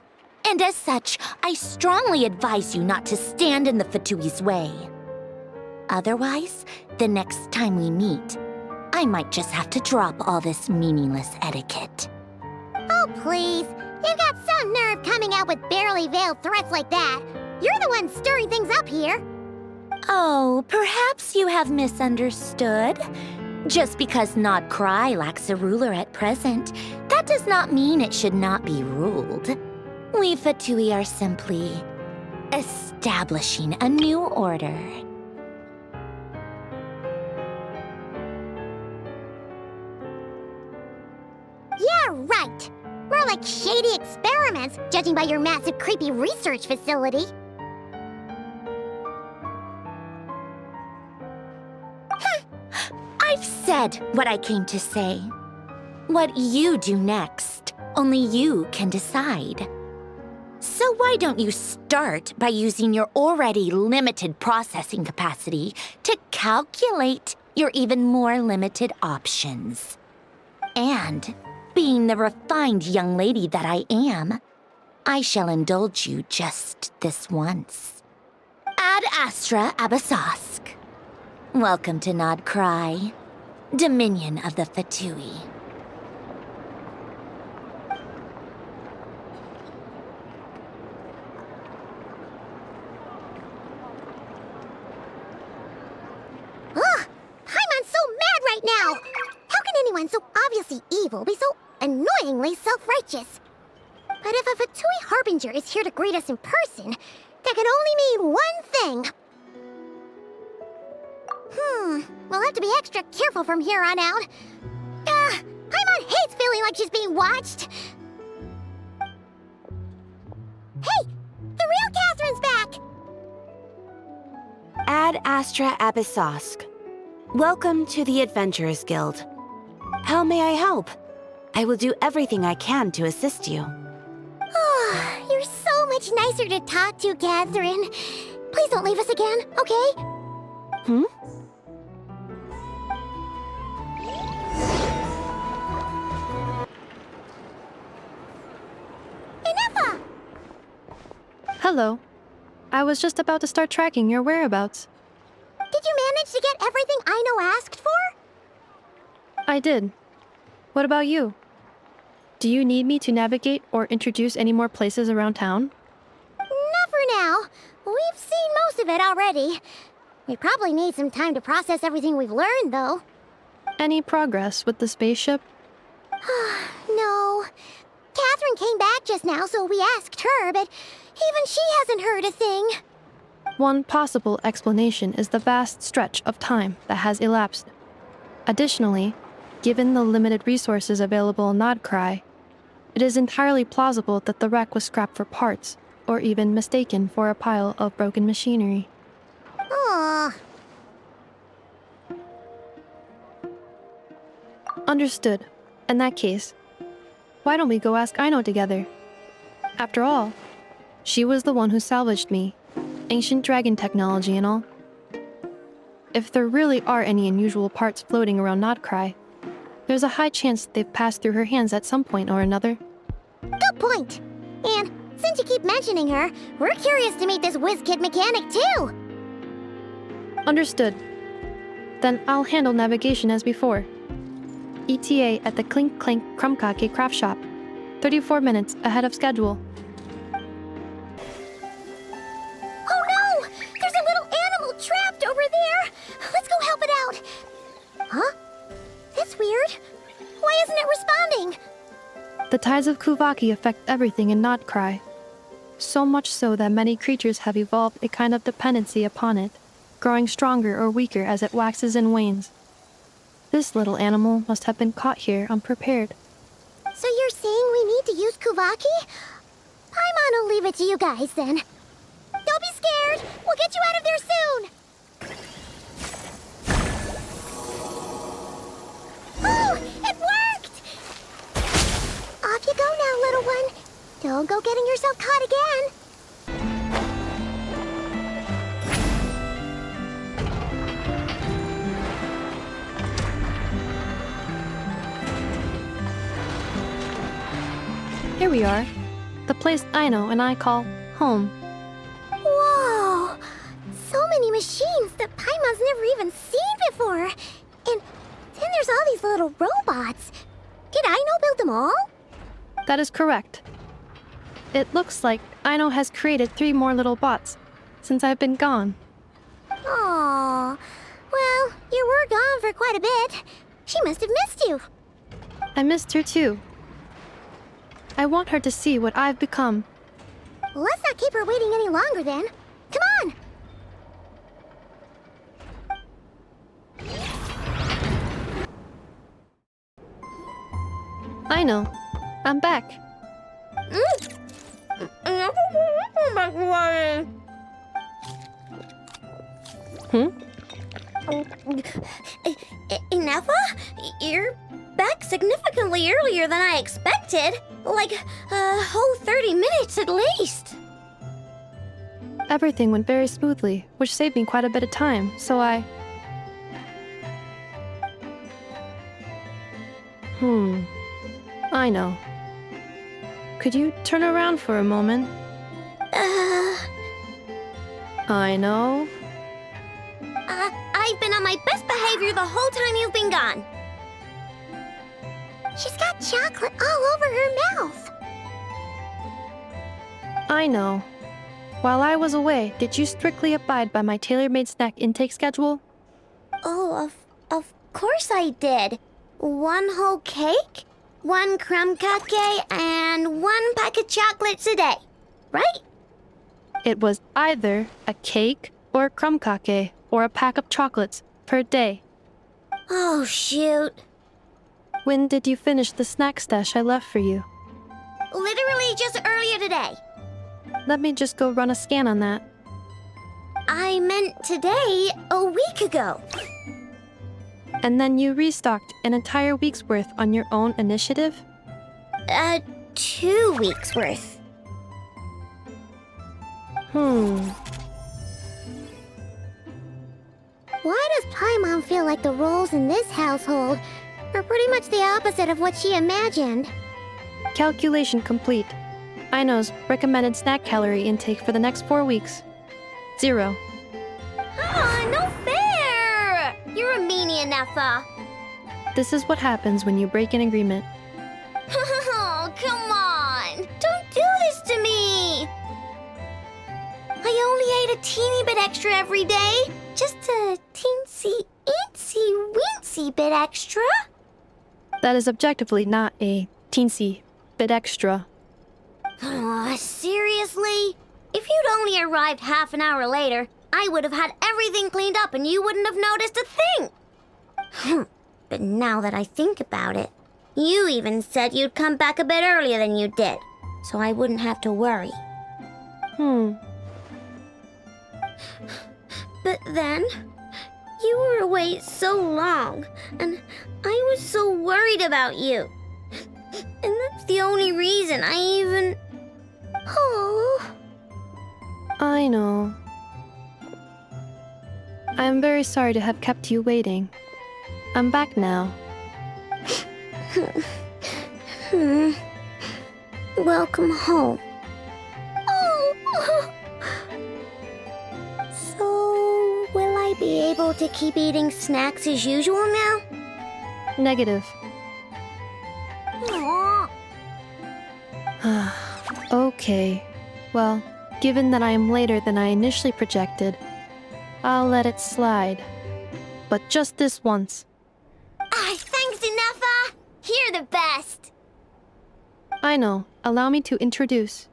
and as such, I strongly advise you not to stand in the Fatui's way. Otherwise, the next time we meet, I might just have to drop all this meaningless etiquette. Oh, please. You've got some nerve coming out with barely veiled threats like that. You're the one stirring things up here. Oh, perhaps you have misunderstood. Just because Nod Cry lacks a ruler at present, that does not mean it should not be ruled. We Fatui are simply establishing a new order. Yeah, right. More like shady experiments, judging by your massive creepy research facility. I've said what I came to say. What you do next, only you can decide. So why don't you start by using your already limited processing capacity to calculate your even more limited options? And, being the refined young lady that I am, I shall indulge you just this once. Ad Astra Abyssosque. Welcome to Nod Cry, Dominion of the Fatui. Ugh! Paimon's so mad right now! How can anyone so obviously evil be so annoyingly self-righteous? But if a Fatui Harbinger is here to greet us in person, that can only mean one thing. We'll have to be extra careful from here on out. Paimon hates feeling like she's being watched. Hey! The real Catherine's back! Ad Astra Abyssosque. Welcome to the Adventurers Guild. How may I help? I will do everything I can to assist you. Oh, you're so much nicer to talk to, Catherine. Please don't leave us again, okay? Hmm? Hello. I was just about to start tracking your whereabouts. Did you manage to get everything Aino asked for? I did. What about you? Do you need me to navigate or introduce any more places around town? Not for now. We've seen most of it already. We probably need some time to process everything we've learned, though. Any progress with the spaceship? No. Catherine came back just now, so we asked her, but even she hasn't heard a thing. One possible explanation is the vast stretch of time that has elapsed. Additionally, given the limited resources available in Nod Cry, it is entirely plausible that the wreck was scrapped for parts, or even mistaken for a pile of broken machinery. Aww. Understood. In that case, why don't we go ask Aino together? After all, she was the one who salvaged me, ancient dragon technology and all. If there really are any unusual parts floating around Nod Cry, there's a high chance they've passed through her hands at some point or another. Good point. And since you keep mentioning her, we're curious to meet this whiz-kid mechanic too. Understood. Then I'll handle navigation as before. ETA at the Clink Clank Krumkake craft shop. 34 minutes ahead of schedule. Oh no! There's a little animal trapped over there! Let's go help it out! Huh? That's weird. Why isn't it responding? The tides of Kuvaki affect everything in Nod Cry. So much so that many creatures have evolved a kind of dependency upon it, growing stronger or weaker as it waxes and wanes. This little animal must have been caught here unprepared. So you're saying we need to use Kuvaki? Paimon will leave it to you guys then. Don't be scared! We'll get you out of there soon! Oh! It worked! Off you go now, little one. Don't go getting yourself caught again. Here we are. The place Aino and I call home. Whoa! So many machines that Paimon's never even seen before. And then there's all these little robots. Did Aino build them all? That is correct. It looks like Aino has created 3 more little bots since I've been gone. Aww. Well, you were gone for quite a bit. She must have missed you. I missed her too. I want her to see what I've become. Let's not keep her waiting any longer then. Come on! Aino, I'm back. Ineffa? You're back significantly earlier than I expected. Like a whole 30 minutes at least. Everything went very smoothly, which saved me quite a bit of time, so I know. Could you turn around for a moment? I know. I've been on my best behavior the whole time you've been gone. She's got chocolate all over her mouth. I know. While I was away, did you strictly abide by my tailor-made snack intake schedule? Oh, of course I did. 1 whole cake, 1 crumb cake, and 1 pack of chocolates a day, right? It was either a cake or a crumb cake or a pack of chocolates per day. Oh, shoot. When did you finish the snack stash I left for you? Literally just earlier today. Let me just go run a scan on that. I meant today, a week ago. And then you restocked an entire week's worth on your own initiative? 2 weeks worth. Why does Paimon feel like the roles in this household are pretty much the opposite of what she imagined? Calculation complete. Aino's recommended snack calorie intake for the next 4 weeks. 0. No fair! You're a meanie, Ineffa. This is what happens when you break an agreement. Oh, come on! Don't do this to me! I only ate a teeny bit extra every day. Just a teensy-weensy bit extra. That is objectively not a teensy bit extra. Seriously? If you'd only arrived half an hour later, I would have had everything cleaned up and you wouldn't have noticed a thing. But now that I think about it, you even said you'd come back a bit earlier than you did, so I wouldn't have to worry. But then, you were away so long, and I was so worried about you. And that's the only reason I even... Oh. I know. I am very sorry to have kept you waiting. I'm back now. Welcome home. Oh. So, will I be able to keep eating snacks as usual now? Negative. Aww. Okay. Well, given that I am later than I initially projected, I'll let it slide. But just this once. Thanks, Ineffa! You're the best! I know. Allow me to introduce.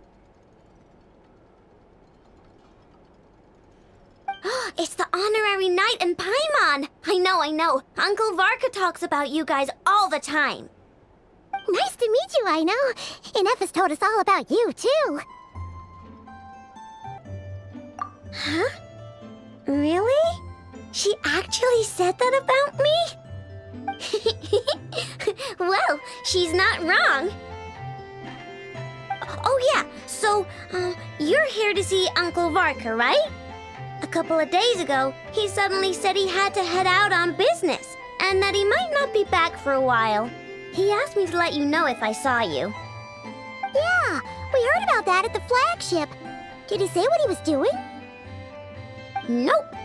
It's the honorary knight and Paimon! I know. Uncle Varka talks about you guys all the time. Nice to meet you, Aino. Ineffa's told us all about you, too. Huh? Really? She actually said that about me? Well, she's not wrong. Oh yeah, so, you're here to see Uncle Varka, right? A couple of days ago, he suddenly said he had to head out on business, and that he might not be back for a while. He asked me to let you know if I saw you. Yeah, we heard about that at the flagship. Did he say what he was doing? Nope.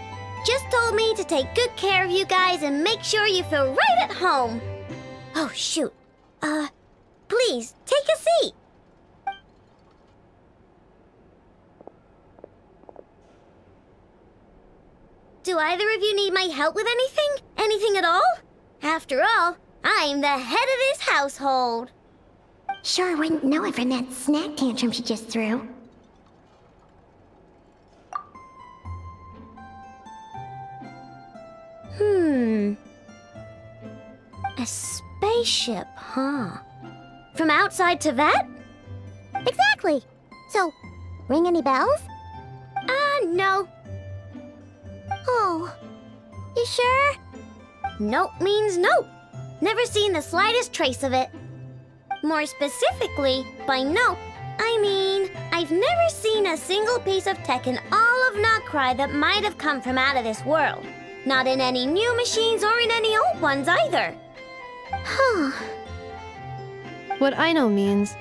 Just told me to take good care of you guys and make sure you feel right at home. Oh, shoot. Please, take a seat. Do either of you need my help with anything? Anything at all? After all, I'm the head of this household. Sure wouldn't know it from that snack tantrum she just threw. A spaceship, huh? From outside to that? Exactly. So, ring any bells? No. Oh, you sure? Nope means nope. Never seen the slightest trace of it. More specifically, by nope, I mean, I've never seen a single piece of tech in all of Notcry that might have come from out of this world. Not in any new machines or in any old ones either. Huh. What I know means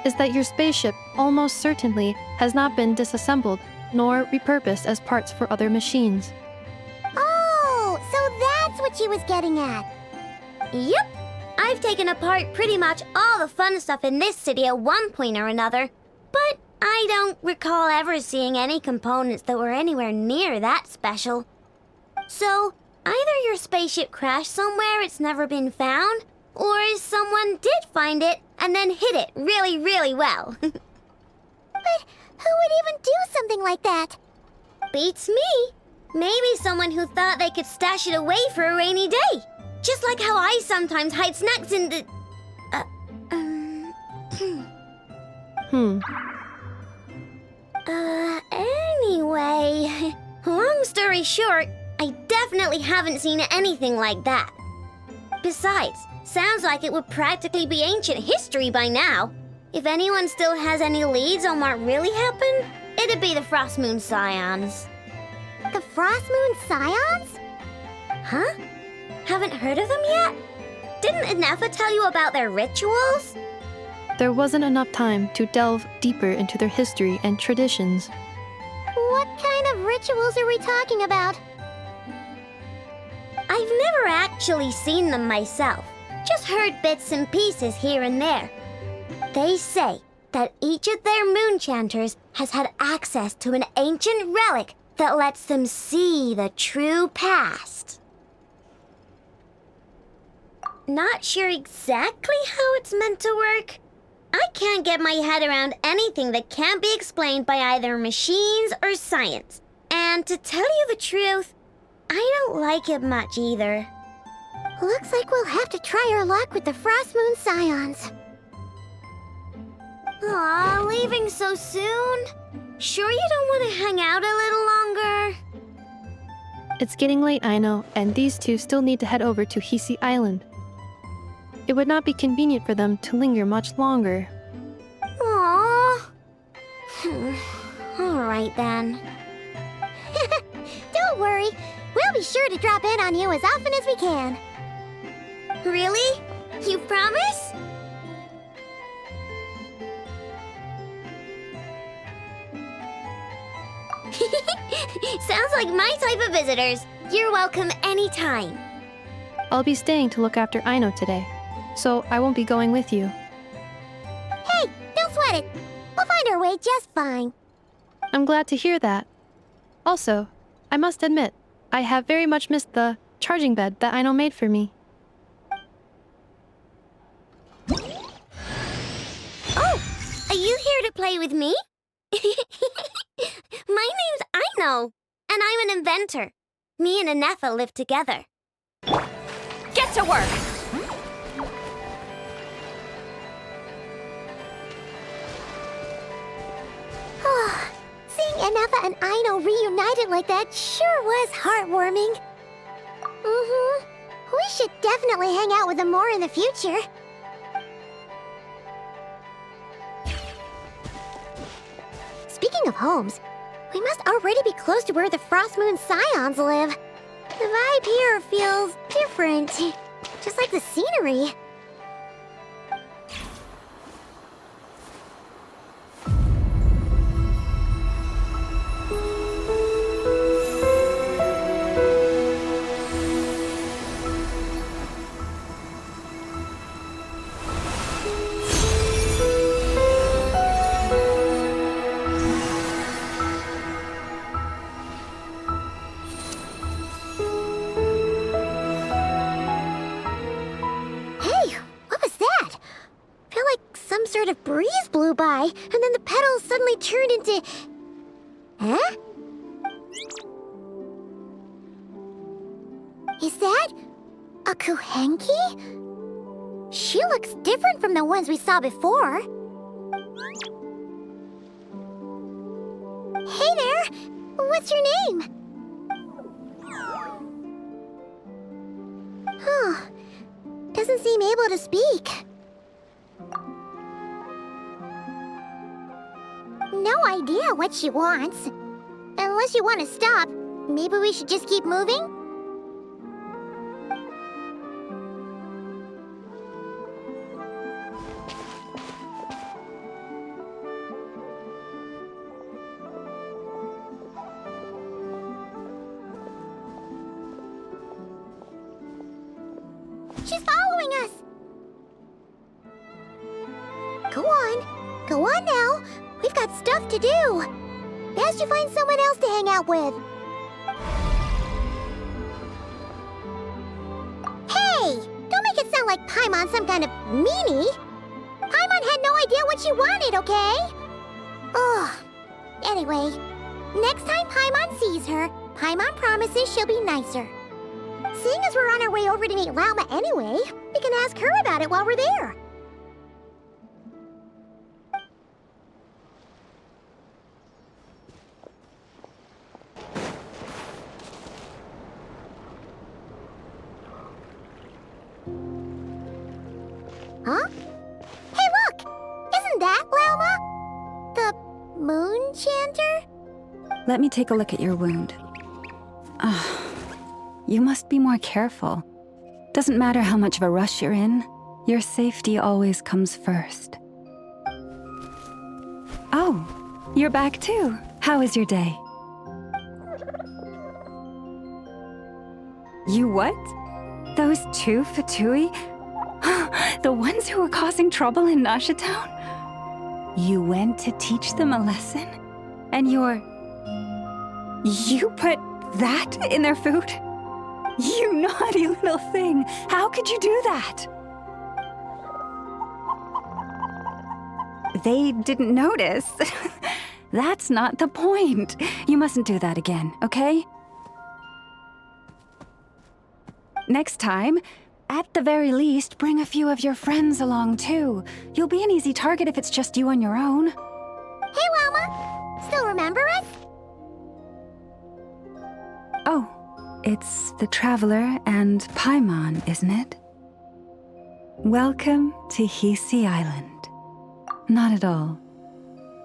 is that your spaceship almost certainly has not been disassembled nor repurposed as parts for other machines. Oh, so that's what she was getting at. Yep. I've taken apart pretty much all the fun stuff in this city at one point or another, but I don't recall ever seeing any components that were anywhere near that special. So, either your spaceship crashed somewhere it's never been found, or someone did find it and then hid it really, really well. But who would even do something like that? Beats me. Maybe someone who thought they could stash it away for a rainy day. Just like how I sometimes hide snacks in the... Anyway, long story short, I definitely haven't seen anything like that. Besides, sounds like it would practically be ancient history by now. If anyone still has any leads on what really happened, it'd be the Frost Moon Scions. The Frost Moon Scions? Huh? Haven't heard of them yet? Didn't Inefa tell you about their rituals? There wasn't enough time to delve deeper into their history and traditions. What kind of rituals are we talking about? I've never actually seen them myself, just heard bits and pieces here and there. They say that each of their moon chanters has had access to an ancient relic that lets them see the true past. Not sure exactly how it's meant to work. I can't get my head around anything that can't be explained by either machines or science. And to tell you the truth, I don't like it much either. Looks like we'll have to try our luck with the Frost Moon Scions. Aw, leaving so soon? Sure you don't want to hang out a little longer? It's getting late, I know, and these two still need to head over to Hisi Island. It would not be convenient for them to linger much longer. Aww. Alright then. Don't worry. We'll be sure to drop in on you as often as we can. Really? You promise? Sounds like my type of visitors. You're welcome anytime. I'll be staying to look after Aino today, so I won't be going with you. Hey, don't sweat it. We'll find our way just fine. I'm glad to hear that. Also, I must admit, I have very much missed the charging bed that Aino made for me. Oh, are you here to play with me? My name's Aino, and I'm an inventor. Me and Inefa live together. Get to work! Seeing Inefa and Aino reunited like that sure was heartwarming. We should definitely hang out with them more in the future. of homes, we must already be close to where the Frost Moon Scions live. The vibe here feels different, just like the scenery. Sort of breeze blew by, and then the petals suddenly turned into... Huh? Is that a Kuhenki? She looks different from the ones we saw before. Hey there! What's your name? Huh. Doesn't seem able to speak. No idea what she wants. Unless you want to stop, maybe we should just keep moving? She's following us! Go on. Go on now. We've got stuff to do. Best you find someone else to hang out with. Hey! Don't make it sound like Paimon's some kind of meanie. Paimon had no idea what she wanted, okay? Ugh. Anyway, next time Paimon sees her, Paimon promises she'll be nicer. Seeing as we're on our way over to meet Lauma anyway, we can ask her about it while we're there. Huh? Hey, look! Isn't that Lauma? The Moon Chanter? Let me take a look at your wound. You must be more careful. Doesn't matter how much of a rush you're in, your safety always comes first. Oh, you're back too. How was your day? You what? Those two Fatui? The ones who were causing trouble in Nasha Town? You went to teach them a lesson? And you put that in their food? You naughty little thing! How could you do that? They didn't notice. That's not the point. You mustn't do that again, okay? Next time, at the very least, bring a few of your friends along too. You'll be an easy target if it's just you on your own. Hey, Lauma! Still remember us? Oh, it's the Traveler and Paimon, isn't it? Welcome to Hisi Island. Not at all.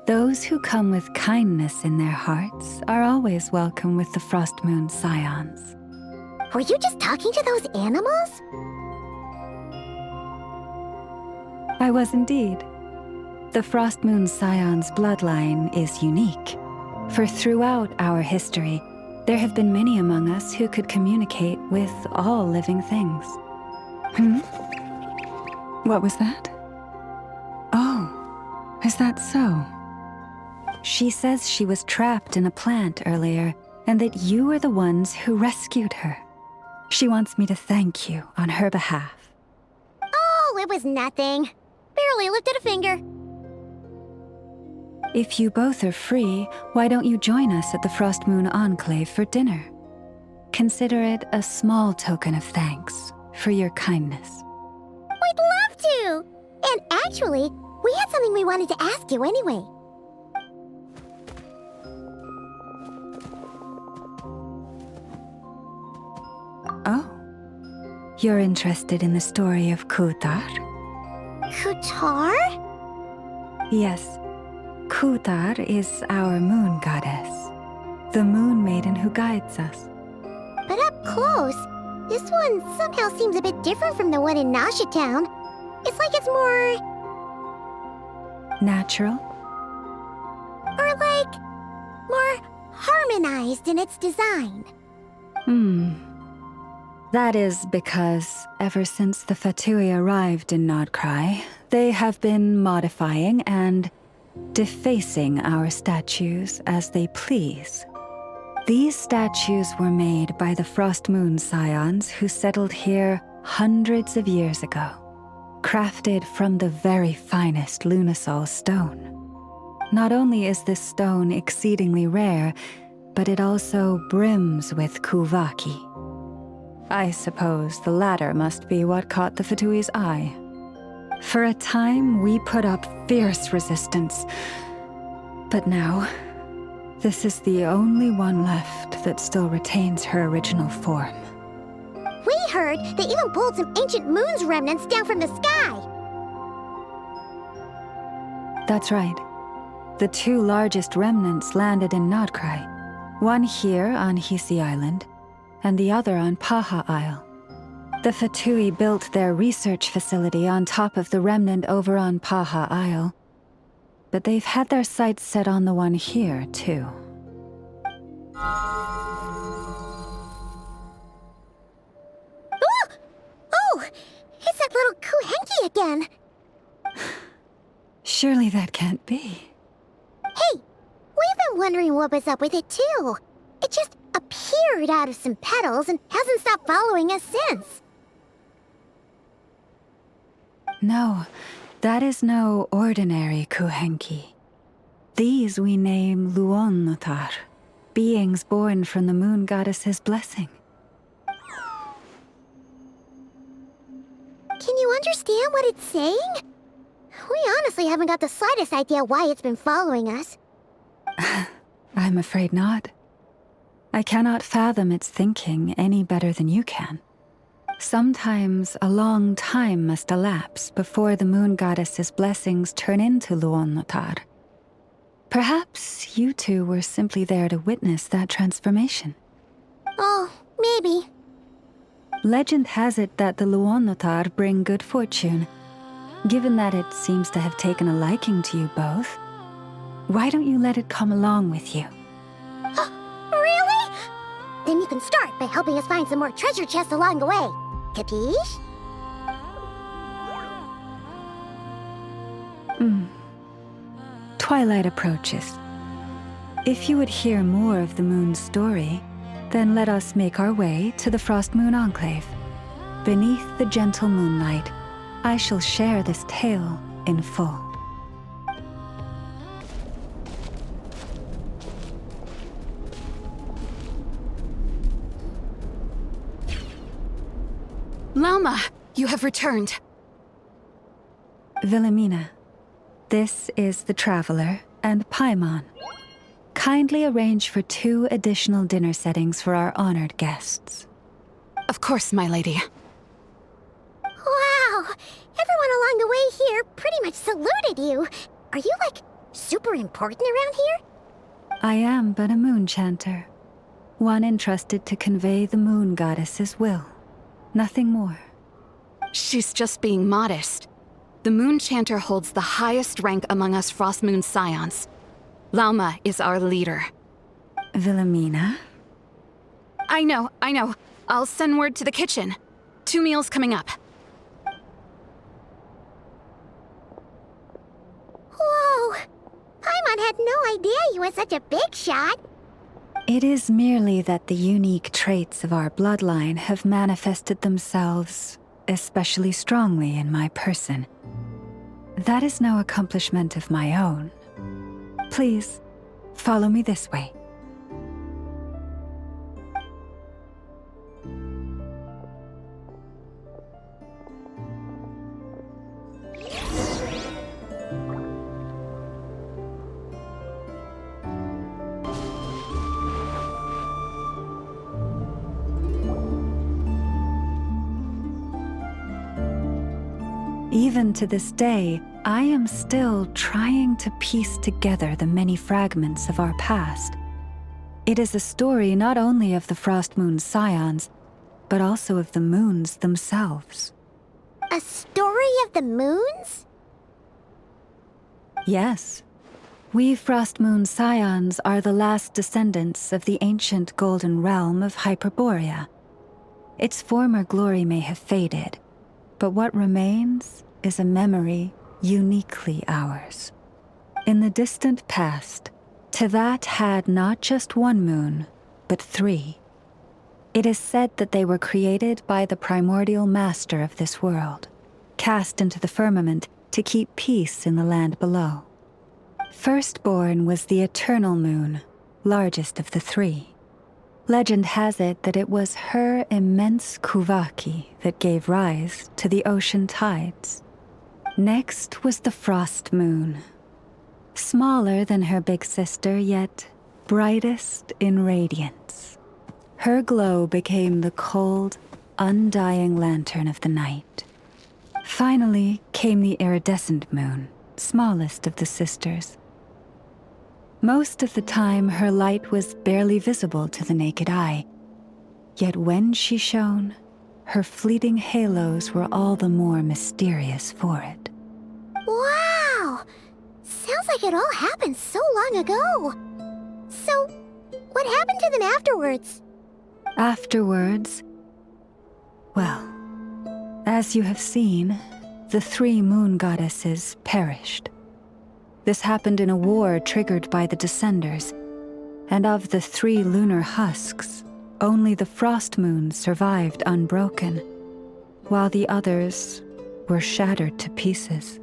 Those who come with kindness in their hearts are always welcome with the Frost Moon Scions. Were you just talking to those animals? I was indeed. The Frost Moon Scion's bloodline is unique, for throughout our history, there have been many among us who could communicate with all living things. What was that? Oh, is that so? She says she was trapped in a plant earlier, and that you are the ones who rescued her. She wants me to thank you on her behalf. Oh, it was nothing. Barely lifted a finger. If you both are free, why don't you join us at the Frost Moon Enclave for dinner? Consider it a small token of thanks for your kindness. We'd love to! And actually, we had something we wanted to ask you anyway. Oh? You're interested in the story of Kutar? Kutar? Yes. Kutar is our moon goddess, the moon maiden who guides us. But up close, this one somehow seems a bit different from the one in Nasha Town. It's like it's more... Natural? or like... more harmonized in its design. That is because ever since the Fatui arrived in Nodcry, they have been modifying and defacing our statues as they please. These statues were made by the Frost Moon Scions who settled here hundreds of years ago, crafted from the very finest Lunasol stone. Not only is this stone exceedingly rare, but it also brims with Kuvaki. I suppose the latter must be what caught the Fatui's eye. For a time, we put up fierce resistance. But now, this is the only one left that still retains her original form. We heard they even pulled some ancient moon's remnants down from the sky. That's right. The two largest remnants landed in Nodcry. One here on Hisi Island, and the other on Paha Isle. The Fatui built their research facility on top of the remnant over on Paha Isle, but they've had their sights set on the one here, too. Oh! It's that little Kuhenki again! Surely that can't be. Hey! We've been wondering what was up with it, too. It just appeared out of some petals and hasn't stopped following us since. No, that is no ordinary Kuhenki. These we name Luonnotar, beings born from the moon goddess's blessing. Can you understand what it's saying? We honestly haven't got the slightest idea why it's been following us. I'm afraid not. I cannot fathom its thinking any better than you can. Sometimes a long time must elapse before the moon goddess's blessings turn into Luonnotar. Perhaps you two were simply there to witness that transformation. Oh, maybe. Legend has it that the Luonnotar bring good fortune. Given that it seems to have taken a liking to you both, why don't you let it come along with you? Really? Then you can start by helping us find some more treasure chests along the way. Capiche? Twilight approaches. If you would hear more of the moon's story, then let us make our way to the Frost Moon Enclave. Beneath the gentle moonlight, I shall share this tale in full. Lauma, you have returned. Wilhelmina, this is the Traveler and Paimon. Kindly arrange for 2 additional dinner settings for our honored guests. Of course, my lady. Wow! Everyone along the way here pretty much saluted you. Are you, like, super important around here? I am but a moon chanter, one entrusted to convey the moon goddess's will. Nothing more. She's just being modest. The Moon Chanter holds the highest rank among us Frost Moon Scions. Lauma is our leader. Wilhelmina? I know. I'll send word to the kitchen. 2 meals coming up. Whoa! Paimon had no idea you were such a big shot. It is merely that the unique traits of our bloodline have manifested themselves especially strongly in my person. That is no accomplishment of my own. Please, follow me this way. Even to this day, I am still trying to piece together the many fragments of our past. It is a story not only of the Frost Moon Scions, but also of the moons themselves. A story of the moons? Yes. We Frost Moon Scions are the last descendants of the ancient golden realm of Hyperborea. Its former glory may have faded, but what remains is a memory uniquely ours. In the distant past, Teyvat had not just one moon, but 3. It is said that they were created by the primordial master of this world, cast into the firmament to keep peace in the land below. Firstborn was the eternal moon, largest of the 3. Legend has it that it was her immense Kuvaki that gave rise to the ocean tides. Next was the Frost Moon. Smaller than her big sister, yet brightest in radiance. Her glow became the cold, undying lantern of the night. Finally came the iridescent moon, smallest of the sisters. Most of the time, her light was barely visible to the naked eye. Yet when she shone, her fleeting halos were all the more mysterious for it. Wow! Sounds like it all happened so long ago. So, what happened to them afterwards? Afterwards, well, as you have seen, the 3 moon goddesses perished. This happened in a war triggered by the Descenders, and of the 3 lunar husks, only the Frost Moon survived unbroken, while the others were shattered to pieces.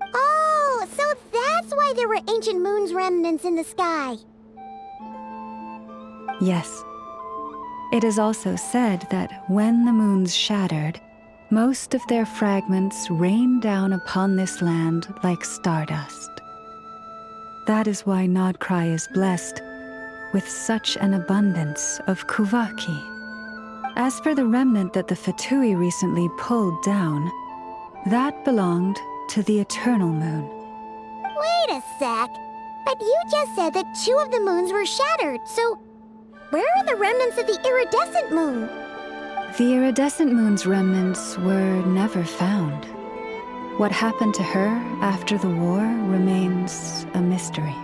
Oh, so that's why there were ancient moon's remnants in the sky. Yes. It is also said that when the moons shattered, most of their fragments rained down upon this land like stardust. That is why Nodcry is blessed with such an abundance of Kuvaki. As for the remnant that the Fatui recently pulled down, that belonged to the Eternal Moon. Wait a sec. But you just said that 2 of the moons were shattered, so where are the remnants of the iridescent moon? The iridescent moon's remnants were never found. What happened to her after the war remains a mystery.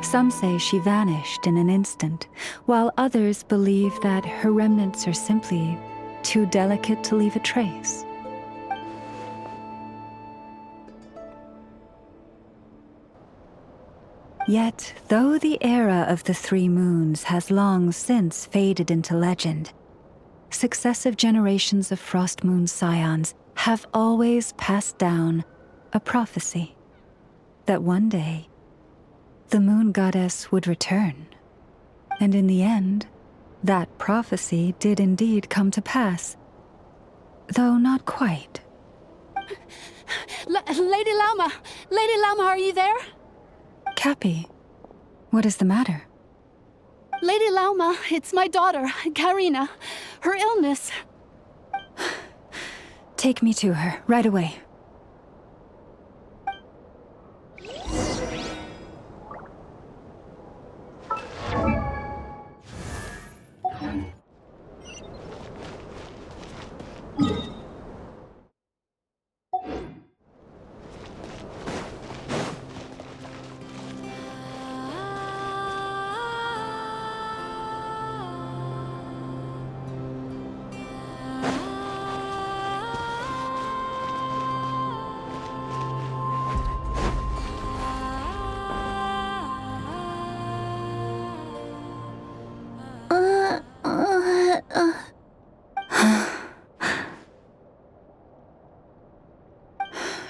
Some say she vanished in an instant, while others believe that her remnants are simply too delicate to leave a trace. Yet, though the era of the 3 moons has long since faded into legend, successive generations of Frost Moon Scions have always passed down a prophecy that one day the moon goddess would return. And in the end, that prophecy did indeed come to pass, though not quite. Lady Lama! Lady Lama, are you there? Cappy, what is the matter? Lady Lauma, it's my daughter, Karina. Her illness. Take me to her, right away.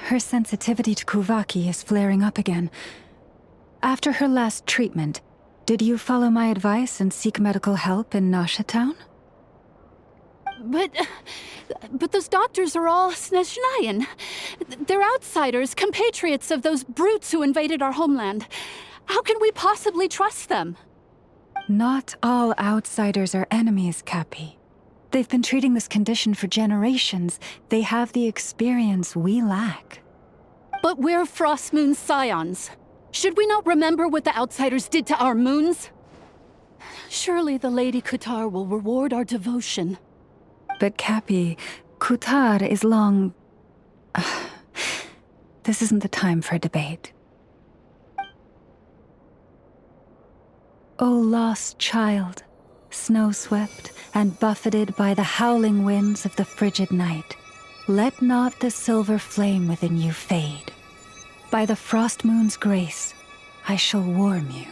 Her sensitivity to Kuvaki is flaring up again. After her last treatment, did you follow my advice and seek medical help in Nasha Town? But those doctors are all Snezhnayan. They're outsiders, compatriots of those brutes who invaded our homeland. How can we possibly trust them? Not all outsiders are enemies, Cappy. They've been treating this condition for generations. They have the experience we lack. But we're Frost Moon Scions. Should we not remember what the outsiders did to our moons? Surely the Lady Kutar will reward our devotion. But Cappy, Kutar is long... This isn't the time for debate. O lost child, snow-swept and buffeted by the howling winds of the frigid night, let not the silver flame within you fade. By the frost moon's grace, I shall warm you,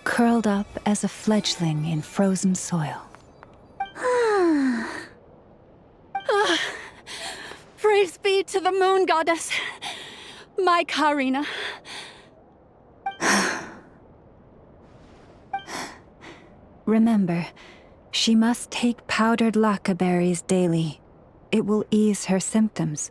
curled up as a fledgling in frozen soil. Praise be to the moon goddess, my Karina. Remember, she must take powdered laka berries daily. It will ease her symptoms.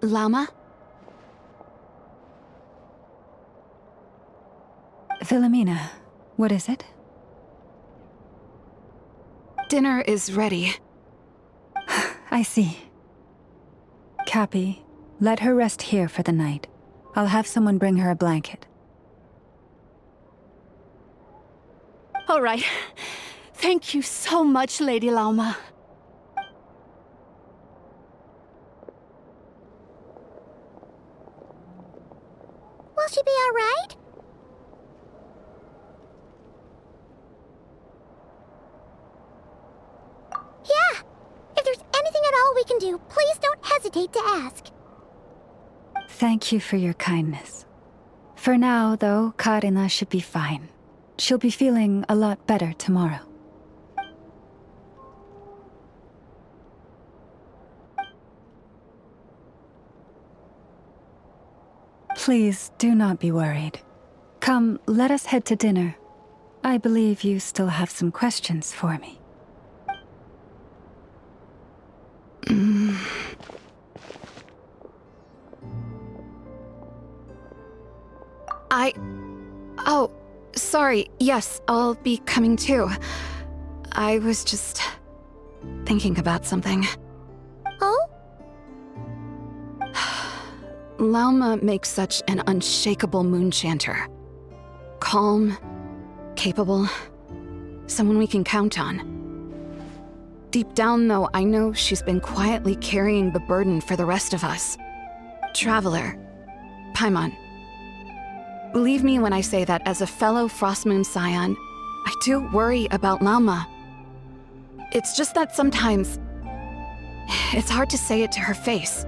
Llama? Philomena, what is it? Dinner is ready. I see. Cappy, let her rest here for the night. I'll have someone bring her a blanket. All right. Thank you so much, Lady Llama. Will she be all right? Yeah. If there's anything at all we can do, please don't hesitate to ask. Thank you for your kindness. For now, though, Karina should be fine. She'll be feeling a lot better tomorrow. Please do not be worried. Come, let us head to dinner. I believe you still have some questions for me. Oh, sorry. Yes, I'll be coming too. I was just thinking about something. Oh? Llama makes such an unshakable moon chanter. Calm, capable, someone we can count on. Deep down, though, I know she's been quietly carrying the burden for the rest of us. Traveler, Paimon. Believe me when I say that as a fellow Frost Moon Scion, I do worry about Llama. It's just that sometimes it's hard to say it to her face.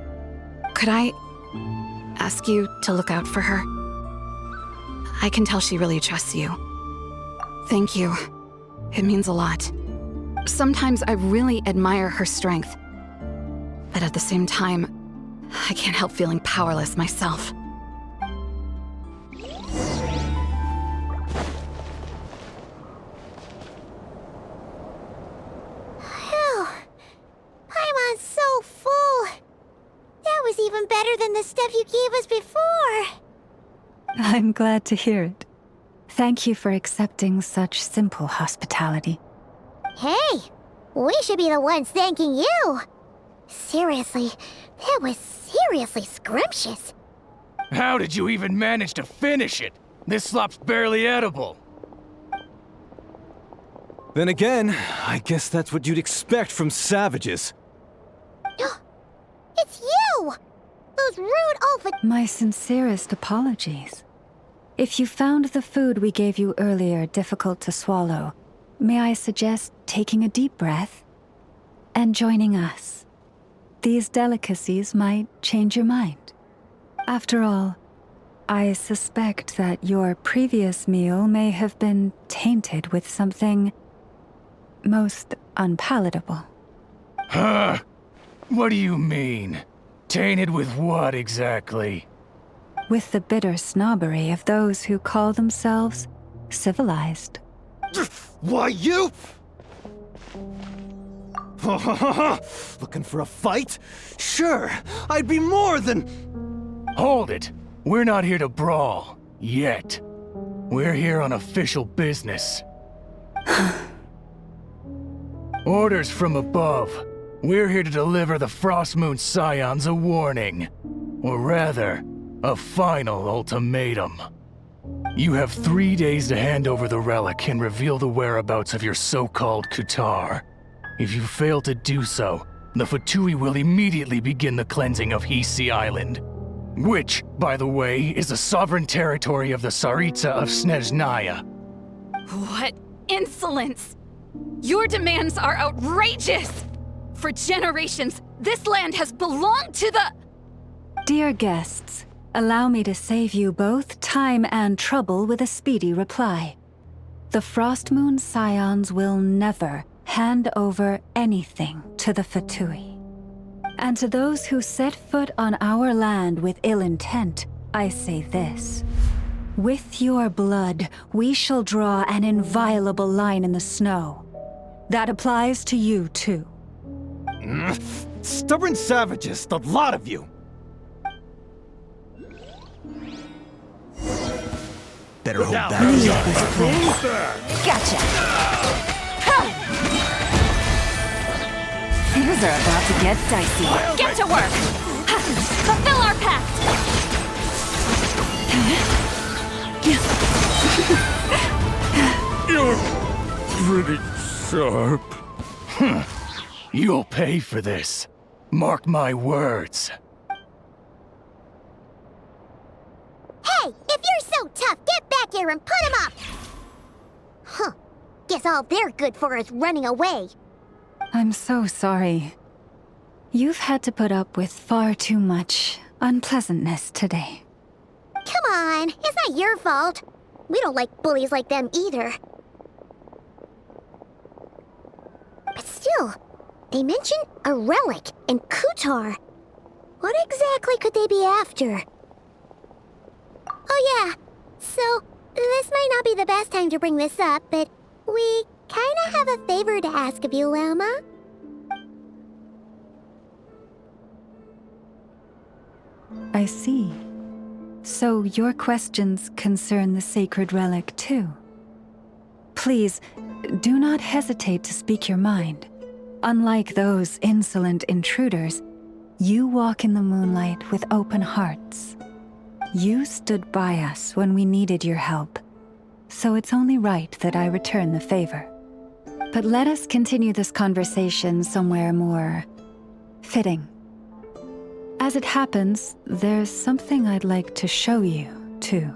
Could I ask you to look out for her? I can tell she really trusts you. Thank you. It means a lot. Sometimes I really admire her strength, but at the same time, I can't help feeling powerless myself. Phew. Paimon's so full. That was even better than the stuff you gave us before. I'm glad to hear it. Thank you for accepting such simple hospitality. Hey, we should be the ones thanking you. Seriously, that was seriously scrumptious. How did you even manage to finish it? This slop's barely edible. Then again, I guess that's what you'd expect from savages. It's you! Those rude Alpha... My sincerest apologies. If you found the food we gave you earlier difficult to swallow, may I suggest taking a deep breath and joining us? These delicacies might change your mind. After all, I suspect that your previous meal may have been tainted with something most unpalatable. Huh? What do you mean? Tainted with what exactly? With the bitter snobbery of those who call themselves civilized. Why, you... Looking for a fight? Sure, I'd be more than... Hold it. We're not here to brawl. Yet. We're here on official business. Orders from above. We're here to deliver the Frostmoon Scions a warning. Or rather, a final ultimatum. You have 3 days to hand over the relic and reveal the whereabouts of your so-called Kutar. If you fail to do so, the Fatui will immediately begin the cleansing of Hisi Island. Which, by the way, is the sovereign territory of the Tsaritsa of Snezhnaya. What insolence! Your demands are outrageous! For generations, this land has belonged to the— Dear guests, allow me to save you both time and trouble with a speedy reply. The Frostmoon Scions will never hand over anything to the Fatui. And to those who set foot on our land with ill intent, I say this. With your blood, we shall draw an inviolable line in the snow. That applies to you, too. Stubborn savages, the lot of you! Better hold Now, that. Gotcha! Things are about to get dicey. Get to work! Fulfill our pact! You're pretty sharp. You'll pay for this. Mark my words. Hey, if you're so tough, get back here and put him up! Huh. Guess all they're good for is running away. I'm so sorry. You've had to put up with far too much unpleasantness today. Come on, it's not your fault. We don't like bullies like them either. But still, they mention a relic in Kutar. What exactly could they be after? Oh yeah, so this might not be the best time to bring this up, but we kinda have a favor to ask of you, Lalma. I see. So your questions concern the sacred relic too. Please, do not hesitate to speak your mind. Unlike those insolent intruders, you walk in the moonlight with open hearts. You stood by us when we needed your help, so it's only right that I return the favor. But let us continue this conversation somewhere more fitting. As it happens, there's something I'd like to show you, too.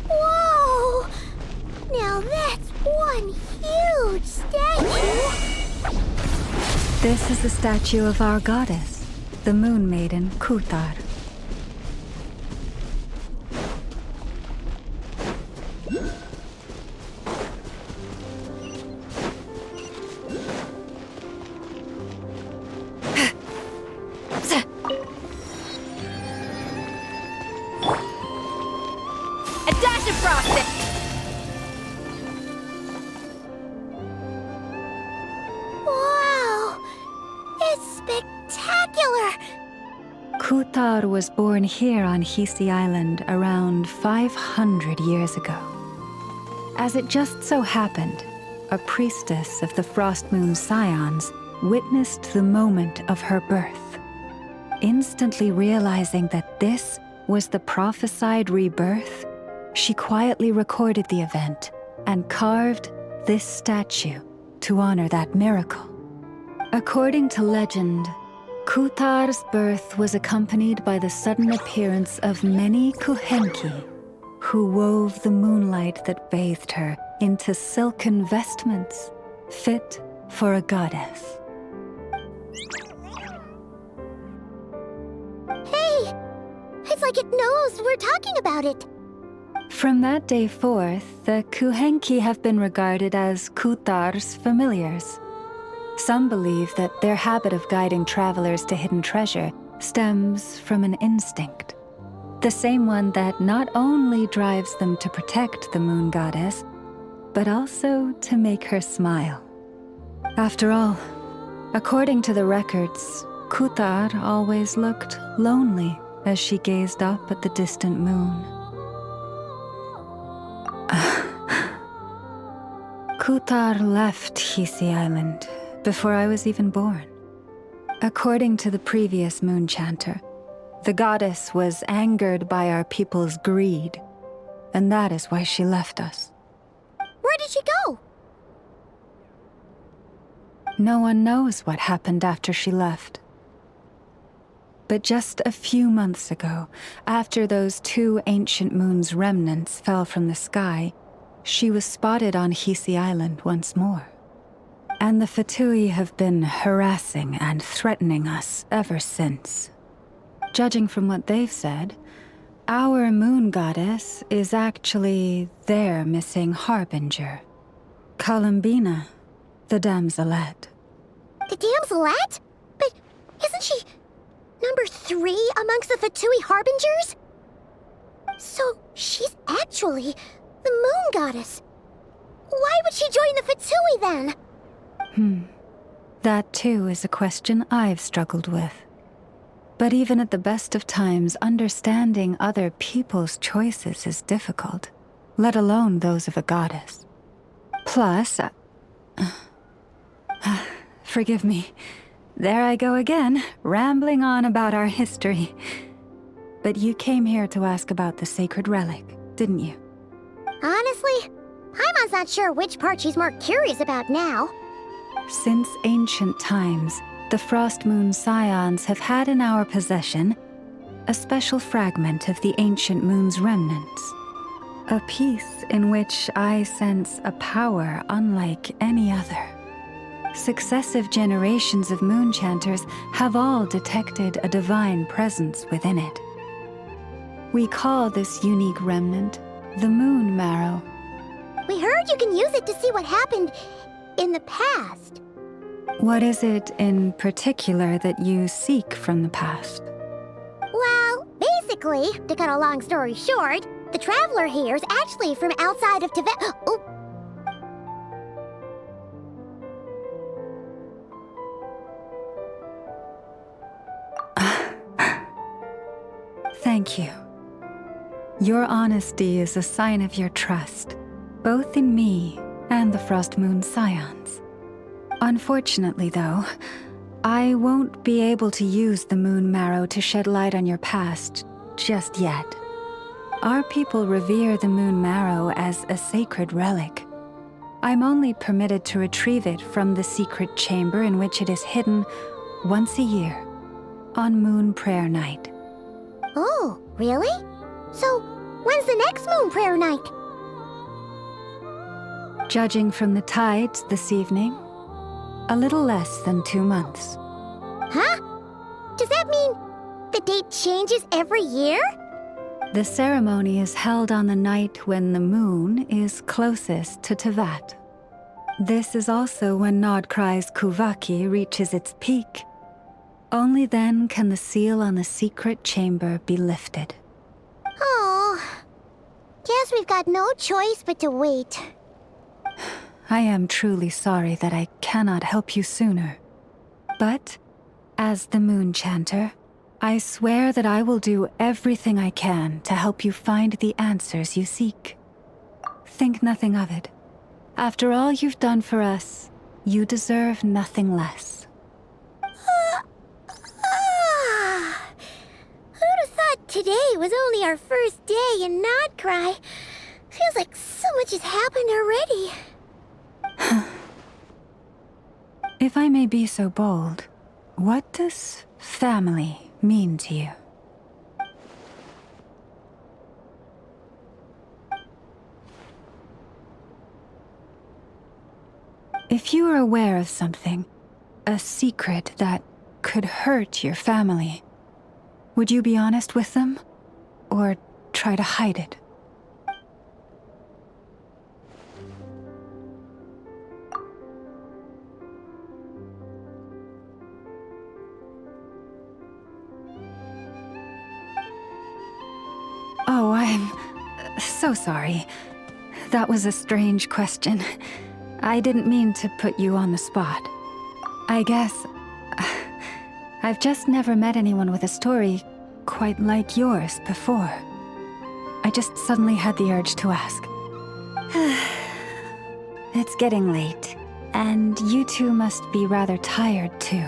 Whoa! Now that's one huge statue! This is the statue of our goddess, the Moon Maiden Kutar. Kutar was born here on Hisi Island around 500 years ago. As it just so happened, a priestess of the Frostmoon Scions witnessed the moment of her birth. Instantly realizing that this was the prophesied rebirth, she quietly recorded the event and carved this statue to honor that miracle. According to legend, Kutar's birth was accompanied by the sudden appearance of many Kuhenki, who wove the moonlight that bathed her into silken vestments fit for a goddess. Hey! It's like it knows we're talking about it! From that day forth, the Kuhenki have been regarded as Kutar's familiars. Some believe that their habit of guiding travelers to hidden treasure stems from an instinct. The same one that not only drives them to protect the moon goddess, but also to make her smile. After all, according to the records, Kutar always looked lonely as she gazed up at the distant moon. Kutar left Hisi Island before I was even born. According to the previous moon chanter, the goddess was angered by our people's greed, and that is why she left us. Where did she go? No one knows what happened after she left. But just a few months ago, after those 2 ancient moon's remnants fell from the sky, she was spotted on Hisi Island once more. And the Fatui have been harassing and threatening us ever since. Judging from what they've said, our moon goddess is actually their missing harbinger, Columbina, the damselette. The damselette? But isn't she number 3 amongst the Fatui harbingers? So she's actually the moon goddess. Why would she join the Fatui then? That too is a question I've struggled with. But even at the best of times, understanding other people's choices is difficult, let alone those of a goddess. Plus, forgive me, there I go again, rambling on about our history. But you came here to ask about the sacred relic, didn't you? Honestly, Paimon's not sure which part she's more curious about now. Since ancient times, the Frost Moon Scions have had in our possession a special fragment of the ancient moon's remnants. A piece in which I sense a power unlike any other. Successive generations of moon chanters have all detected a divine presence within it. We call this unique remnant the Moon Marrow. We heard you can use it to see what happened in the past. What is it in particular that you seek from the past? Well, basically, to cut a long story short, the traveler here is actually from outside of Tibet. Oh. Thank you. Your honesty is a sign of your trust, both in me and the Frost Moon Scions. Unfortunately, though, I won't be able to use the Moon Marrow to shed light on your past just yet. Our people revere the Moon Marrow as a sacred relic. I'm only permitted to retrieve it from the secret chamber in which it is hidden once a year, on Moon Prayer Night. Oh, really? So, when's the next Moon Prayer Night? Judging from the tides this evening, a little less than 2 months. Huh? Does that mean the date changes every year? The ceremony is held on the night when the moon is closest to Tevat. This is also when Nodkrai's Kuvaki reaches its peak. Only then can the seal on the secret chamber be lifted. Oh, guess we've got no choice but to wait. I am truly sorry that I cannot help you sooner. But, as the Moon Chanter, I swear that I will do everything I can to help you find the answers you seek. Think nothing of it. After all you've done for us, you deserve nothing less. Who'd have thought today was only our first day in Nodcry? Feels like so much has happened already. If I may be so bold, what does family mean to you? If you are aware of something, a secret that could hurt your family, would you be honest with them? Or try to hide it? Oh, I'm so sorry. That was a strange question. I didn't mean to put you on the spot. I guess I've just never met anyone with a story quite like yours before. I just suddenly had the urge to ask. It's getting late, and you two must be rather tired too.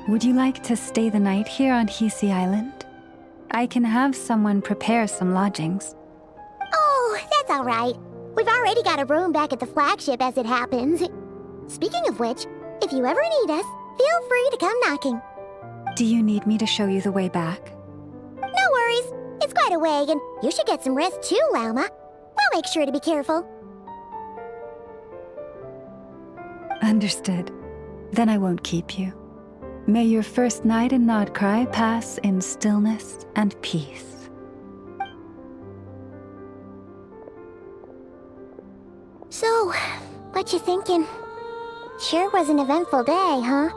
Would you like to stay the night here on Hisi Island? I can have someone prepare some lodgings. Oh, that's all right. We've already got a room back at the flagship as it happens. Speaking of which, if you ever need us, feel free to come knocking. Do you need me to show you the way back? No worries. It's quite a way, and you should get some rest too, Lauma. I'll make sure to be careful. Understood. Then I won't keep you. May your first night in Nodcry pass in stillness and peace. So, what you thinking? Sure was an eventful day, huh?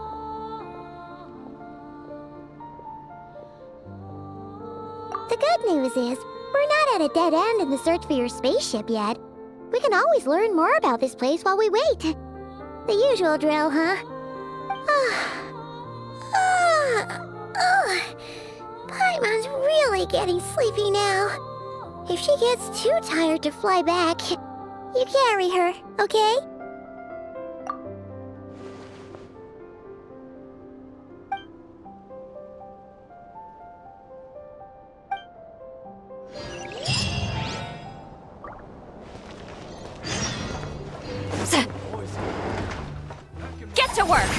The good news is, we're not at a dead end in the search for your spaceship yet. We can always learn more about this place while we wait. The usual drill, huh? Paimon's really getting sleepy now. If she gets too tired to fly back, you carry her, okay? Get to work!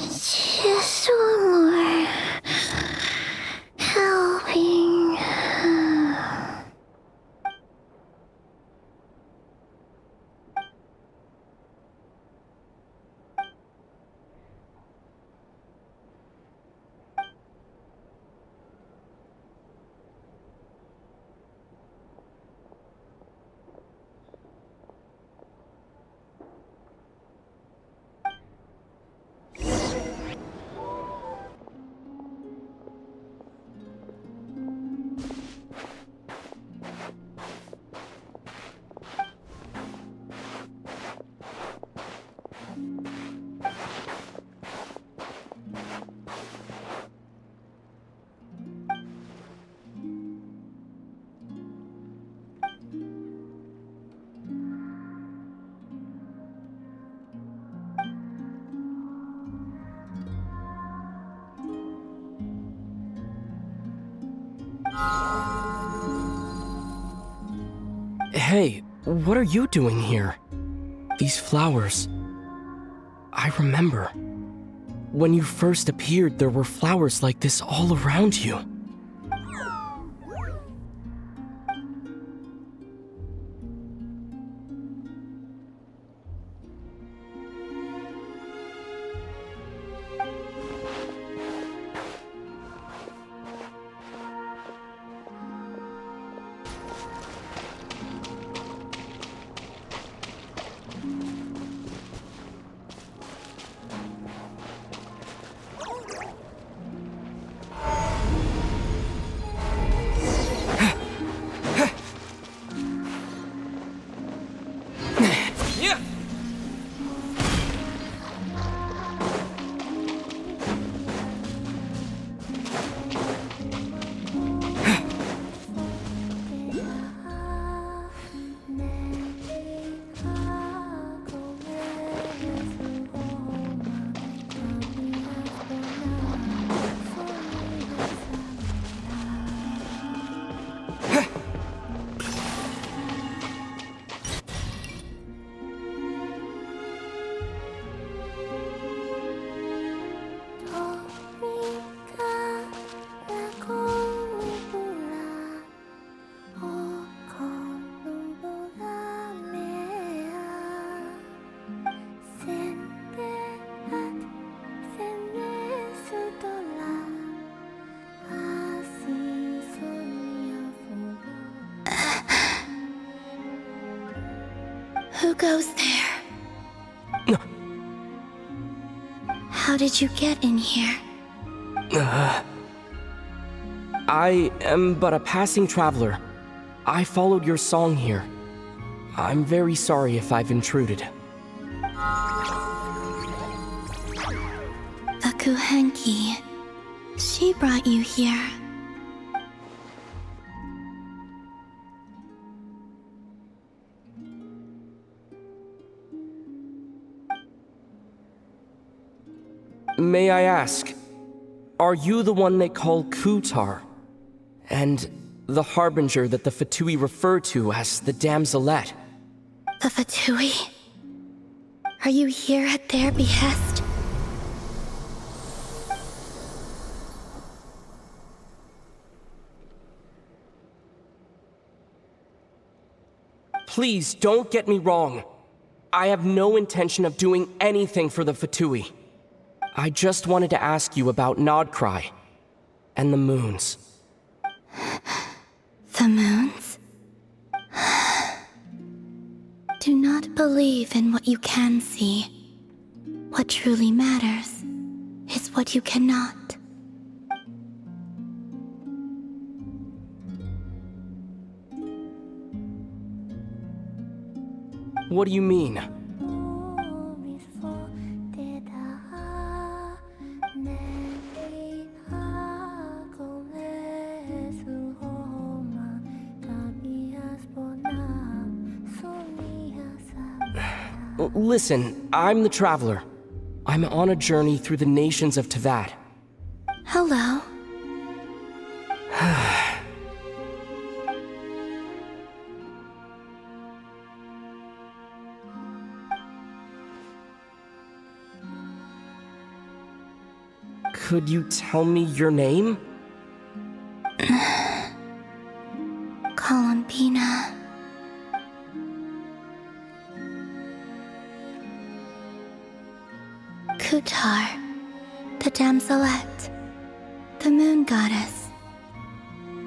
Just one more helping. Hey, what are you doing here? These flowers. I remember. When you first appeared, there were flowers like this all around you. Who goes there? How did you get in here? I am but a passing traveler. I followed your song here. I'm very sorry if I've intruded. The Kuhenki. She brought you here. May I ask, are you the one they call Kutar? And the harbinger that the Fatui refer to as the Damselette? The Fatui? Are you here at their behest? Please don't get me wrong. I have no intention of doing anything for the Fatui. I just wanted to ask you about Nodcry and the moons. The moons? Do not believe in what you can see. What truly matters is what you cannot. What do you mean? Listen, I'm the Traveler. I'm on a journey through the nations of Teyvat. Hello. Could you tell me your name? Columbina. Kutar, the Damselette, the Moon Goddess.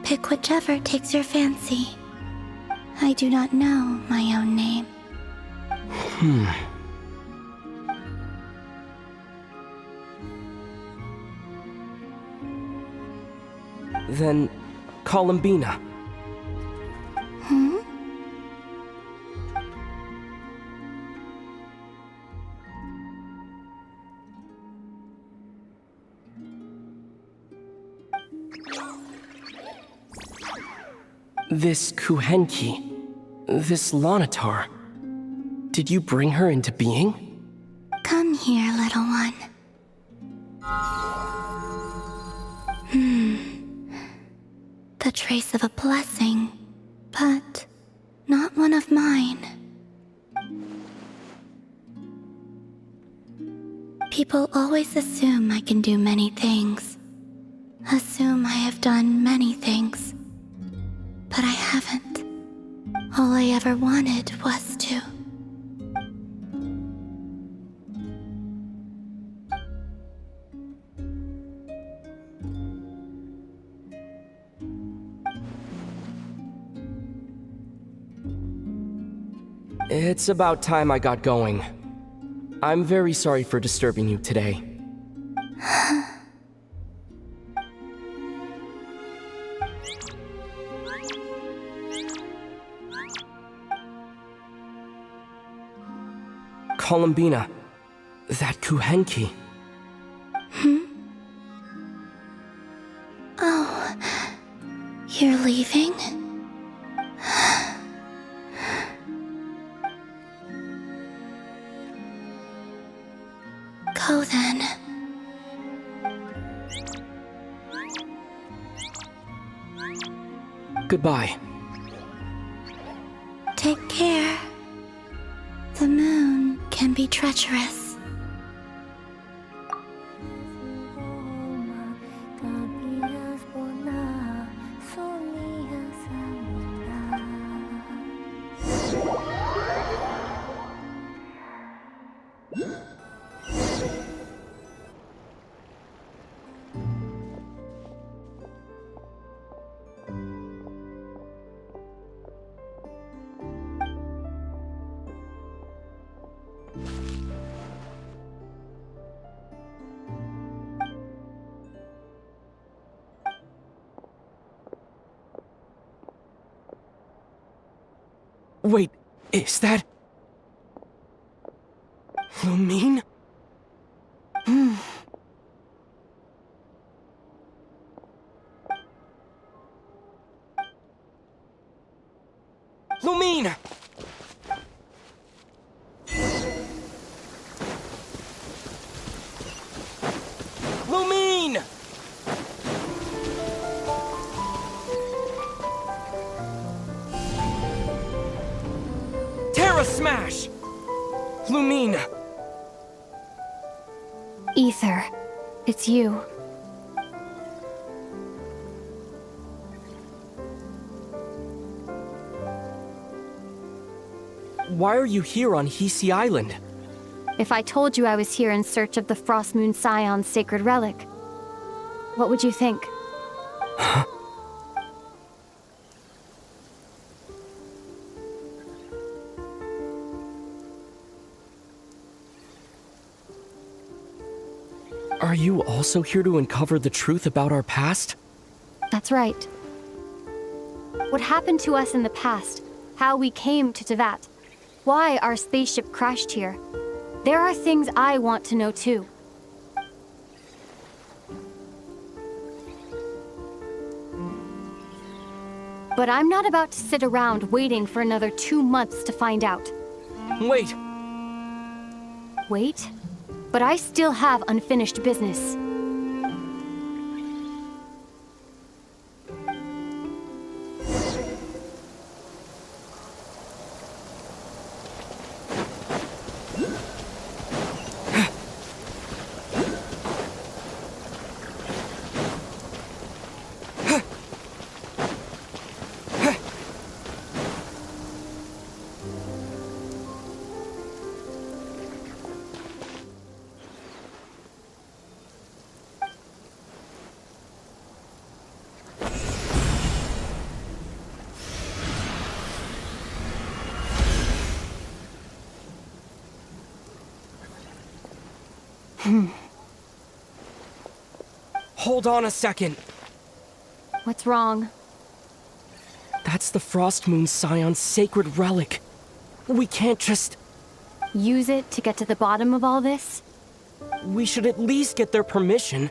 Pick whichever takes your fancy. I do not know my own name. Then, Columbina. This Kuhenki, this Lanatar, did you bring her into being? Come here, little one. The trace of a blessing, but not one of mine. People always assume I can do many things. Assume I have done many things. But I haven't. All I ever wanted was to. It's about time I got going. I'm very sorry for disturbing you today. Columbina, that Kuhenki. Oh, you're leaving? Go then. Goodbye. Take care. The moon can be treacherous. Wait, is that... Lumine? Lumine! Lumine! Terra Smash! Lumine! Ether, it's you. Why are you here on Hisi Island? If I told you I was here in search of the Frost Moon Scion's sacred relic, what would you think? Are you also here to uncover the truth about our past? That's right. What happened to us in the past, how we came to Tevat, why our spaceship crashed here. There are things I want to know too. But I'm not about to sit around waiting for another 2 months to find out. Wait! Wait? But I still have unfinished business. Hold on a second. What's wrong? That's the Frost Moon Scion's sacred relic. We can't just... Use it to get to the bottom of all this? We should at least get their permission.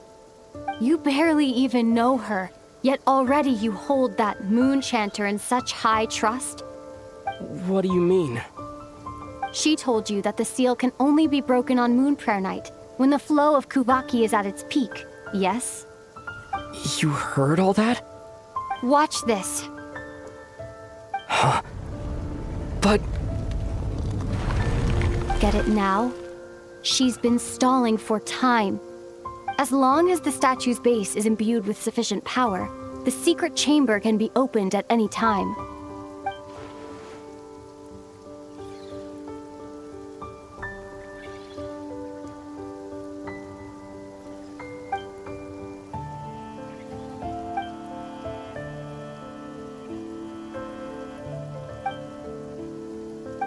You barely even know her, yet already you hold that moon chanter in such high trust? What do you mean? She told you that the seal can only be broken on Moon Prayer Night, when the flow of Kuvaki is at its peak, yes? You heard all that? Watch this. Huh? But... Get it now? She's been stalling for time. As long as the statue's base is imbued with sufficient power, the secret chamber can be opened at any time.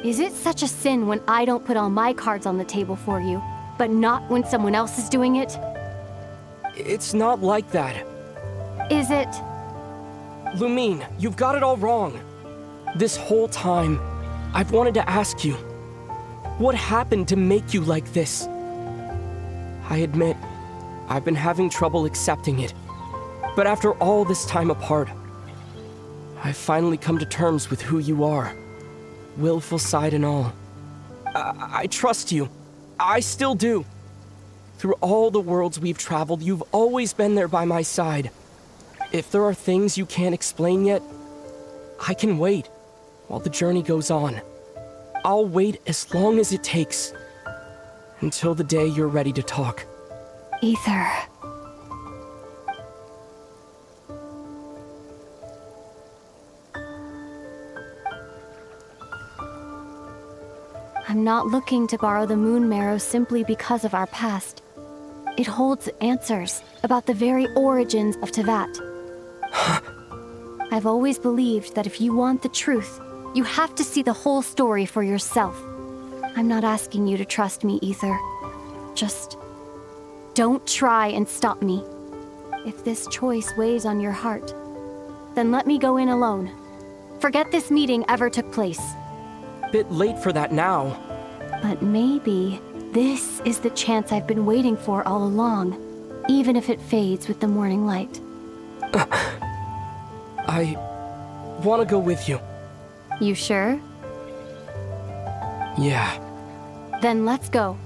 Is it such a sin when I don't put all my cards on the table for you, but not when someone else is doing it? It's not like that. Is it? Lumine, you've got it all wrong. This whole time, I've wanted to ask you, what happened to make you like this? I admit, I've been having trouble accepting it. But after all this time apart, I've finally come to terms with who you are. Willful side and all. I trust you. I still do. Through all the worlds we've traveled, you've always been there by my side. If there are things you can't explain yet, I can wait while the journey goes on. I'll wait as long as it takes. Until the day you're ready to talk. Ether. I'm not looking to borrow the Moon Marrow simply because of our past. It holds answers about the very origins of Tevat. I've always believed that if you want the truth, you have to see the whole story for yourself. I'm not asking you to trust me, Ether. Just don't try and stop me. If this choice weighs on your heart, then let me go in alone. Forget this meeting ever took place. bit late for that now. But maybe this is the chance I've been waiting for all along, even if it fades with the morning light. I want to go with you. You sure? Yeah. Then let's go.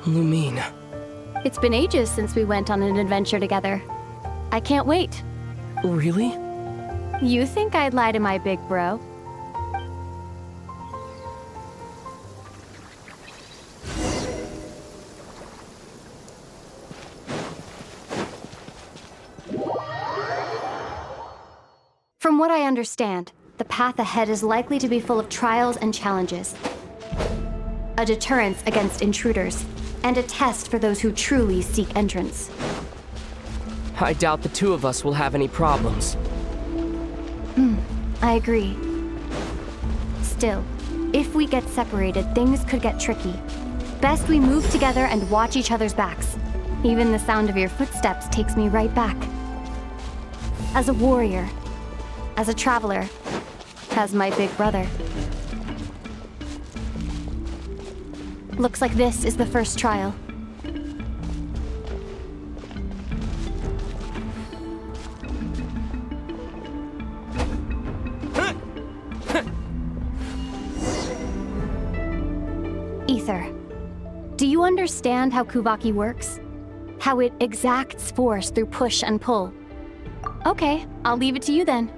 Lumine. It's been ages since we went on an adventure together. I can't wait. Really? You think I'd lie to my big bro? From what I understand, the path ahead is likely to be full of trials and challenges. A deterrence against intruders, and a test for those who truly seek entrance. I doubt the two of us will have any problems. I agree. Still, if we get separated, things could get tricky. Best we move together and watch each other's backs. Even the sound of your footsteps takes me right back. As a warrior, as a traveler, as my big brother. Looks like this is the first trial. Ether, do you understand how Kuvaki works? How it exacts force through push and pull? Okay, I'll leave it to you then.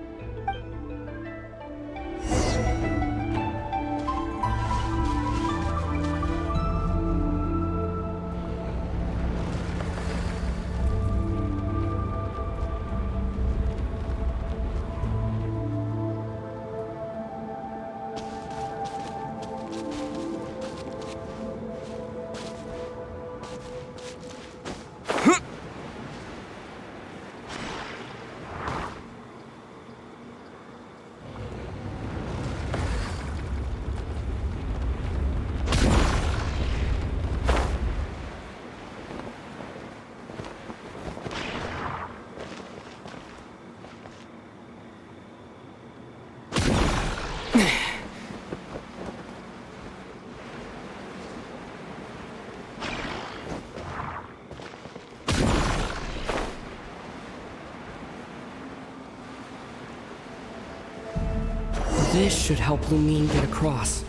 This should help Lumine get across.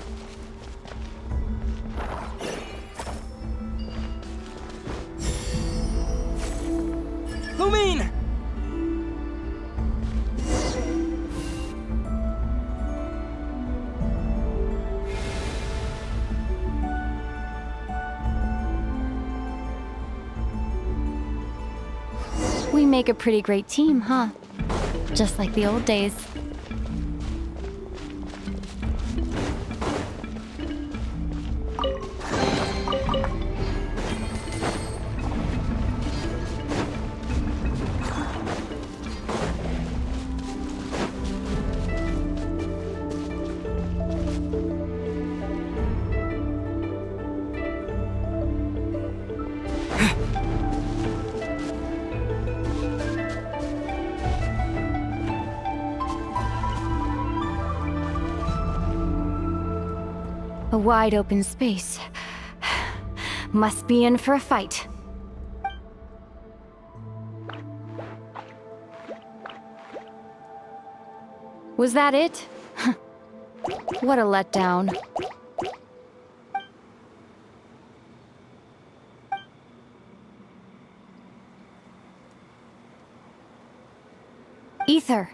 Lumine! We make a pretty great team, huh? Just like the old days. A wide open space. Must be in for a fight. Was that it? What a letdown. Ether.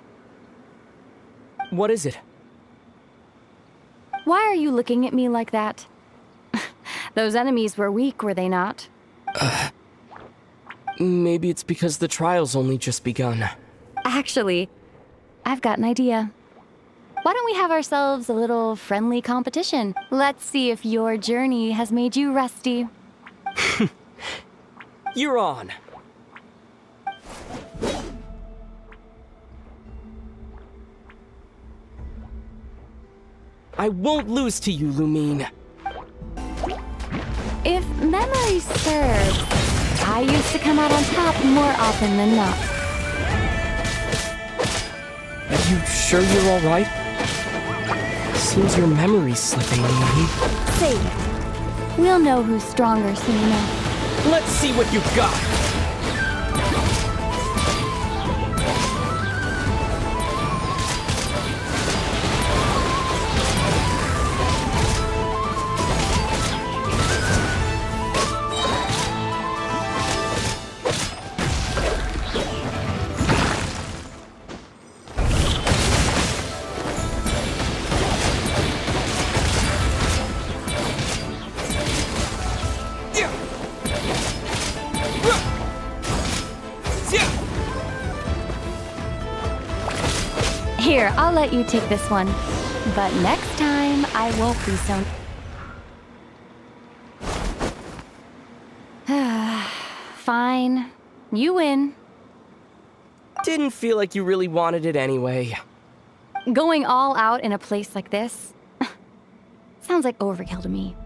What is it? Why are you looking at me like that? Those enemies were weak, were they not? Maybe it's because the trial's only just begun. Actually, I've got an idea. Why don't we have ourselves a little friendly competition? Let's see if your journey has made you rusty. You're on. I won't lose to you, Lumine. If memory serves, I used to come out on top more often than not. Are you sure you're all right? Seems your memory's slipping, Lee. Save it. We'll know who's stronger soon enough. Let's see what you've got! Here, I'll let you take this one. But next time, I won't be so... Fine. You win. Didn't feel like you really wanted it anyway. Going all out in a place like this? Sounds like overkill to me.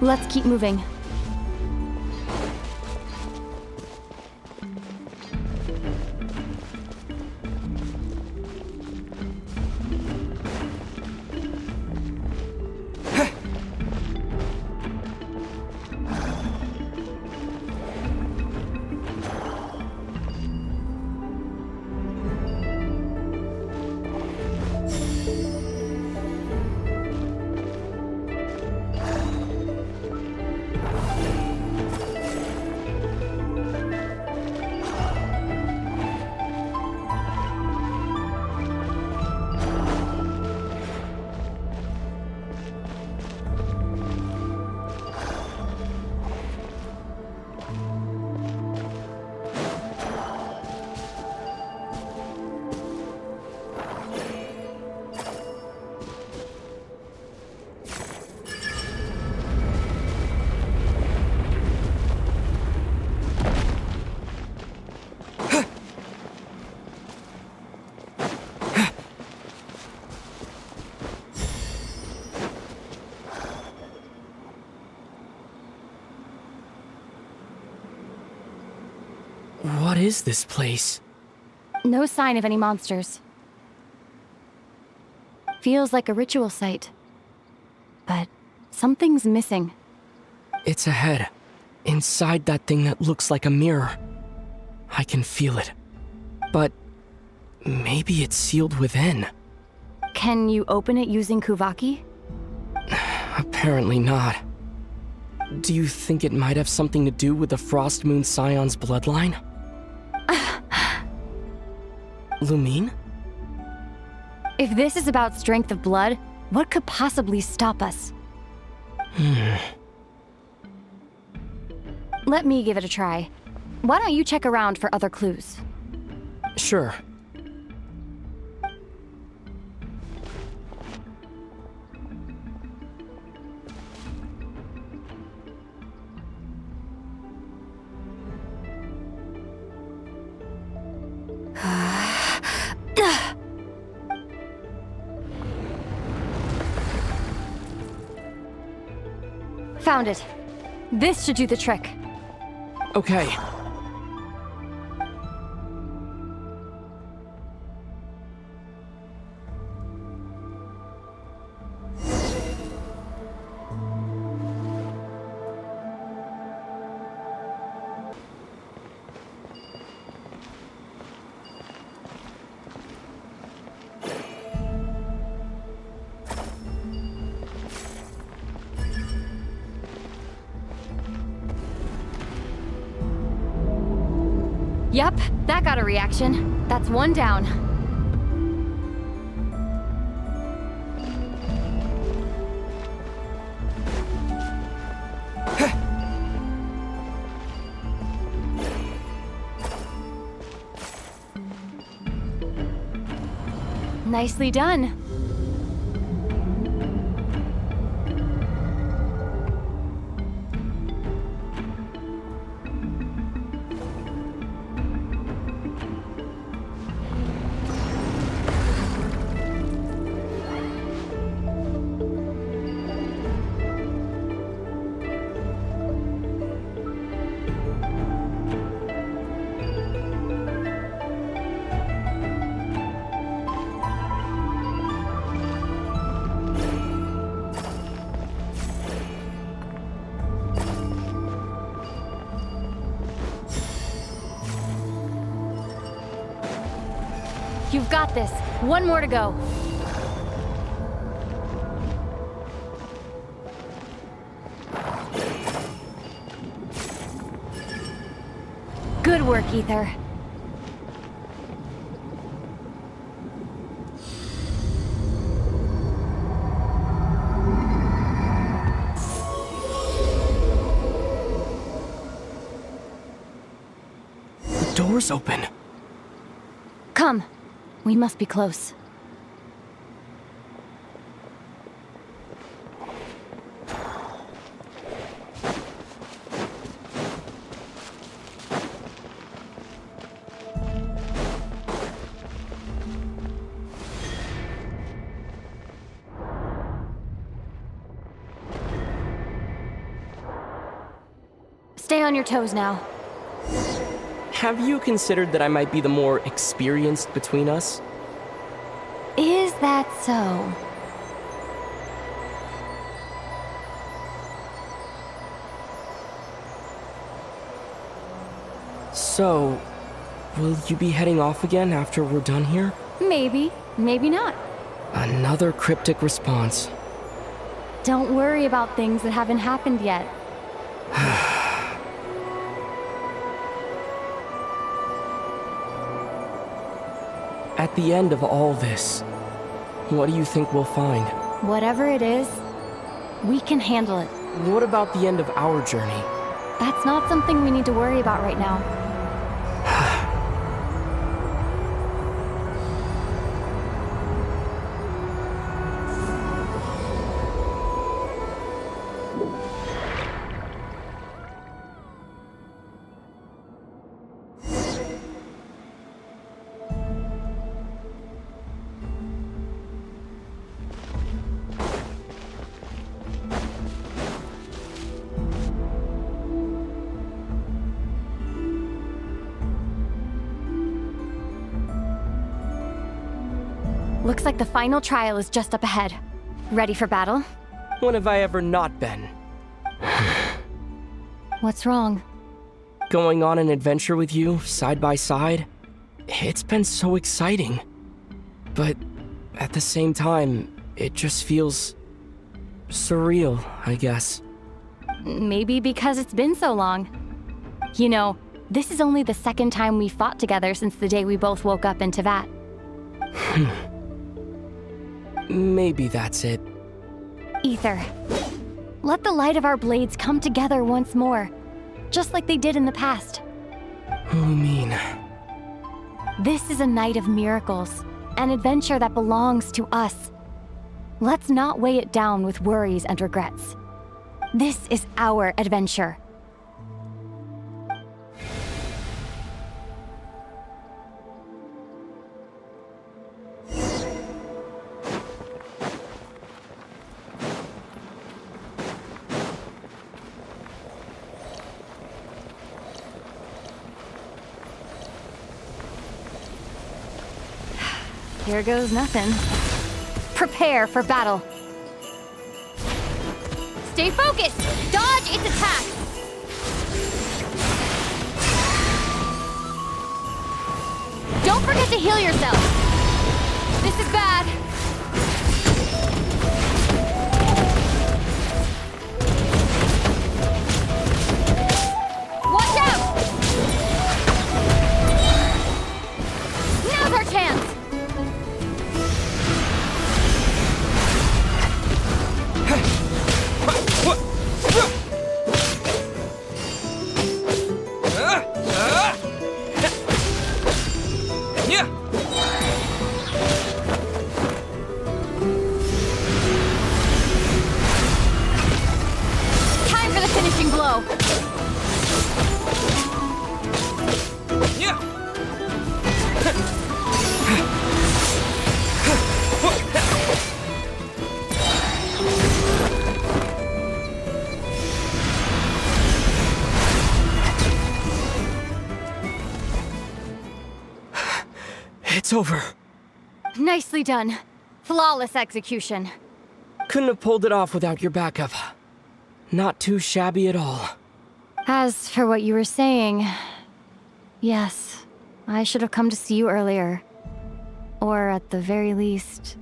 Let's keep moving. What is this place? No sign of any monsters. Feels like a ritual site. But something's missing. It's ahead. Inside that thing that looks like a mirror. I can feel it. But maybe it's sealed within. Can you open it using Kuvaki? Apparently not. Do you think it might have something to do with the Frost Moon Scion's bloodline? Lumine? If this is about strength of blood, what could possibly stop us? Let me give it a try. Why don't you check around for other clues? Sure. Found it. This should do the trick. Okay. Yep, that got a reaction. That's one down. Nicely done. You've got this. One more to go. Good work, Ether. The door's open. Come. We must be close. Stay on your toes now. Have you considered that I might be the more experienced between us? Is that so? So, will you be heading off again after we're done here? Maybe, maybe not. Another cryptic response. Don't worry about things that haven't happened yet. At the end of all this, what do you think we'll find? Whatever it is, we can handle it. What about the end of our journey? That's not something we need to worry about right now. Looks like the final trial is just up ahead. Ready for battle? When have I ever not been? What's wrong? Going on an adventure with you, side by side, it's been so exciting. But at the same time, it just feels surreal, I guess. Maybe because it's been so long. You know, this is only the second time we fought together since the day we both woke up in Tevat. Maybe that's it. Ether, let the light of our blades come together once more, just like they did in the past. Lumine. This is a night of miracles, an adventure that belongs to us. Let's not weigh it down with worries and regrets. This is our adventure. Here goes nothing. Prepare for battle. Stay focused! Dodge its attack! Don't forget to heal yourself! This is bad! Watch out! Now's our chance! Time for the finishing blow. It's over. Nicely done. Flawless execution. Couldn't have pulled it off without your backup. Not too shabby at all. As for what you were saying, yes, I should have come to see you earlier. Or at the very least...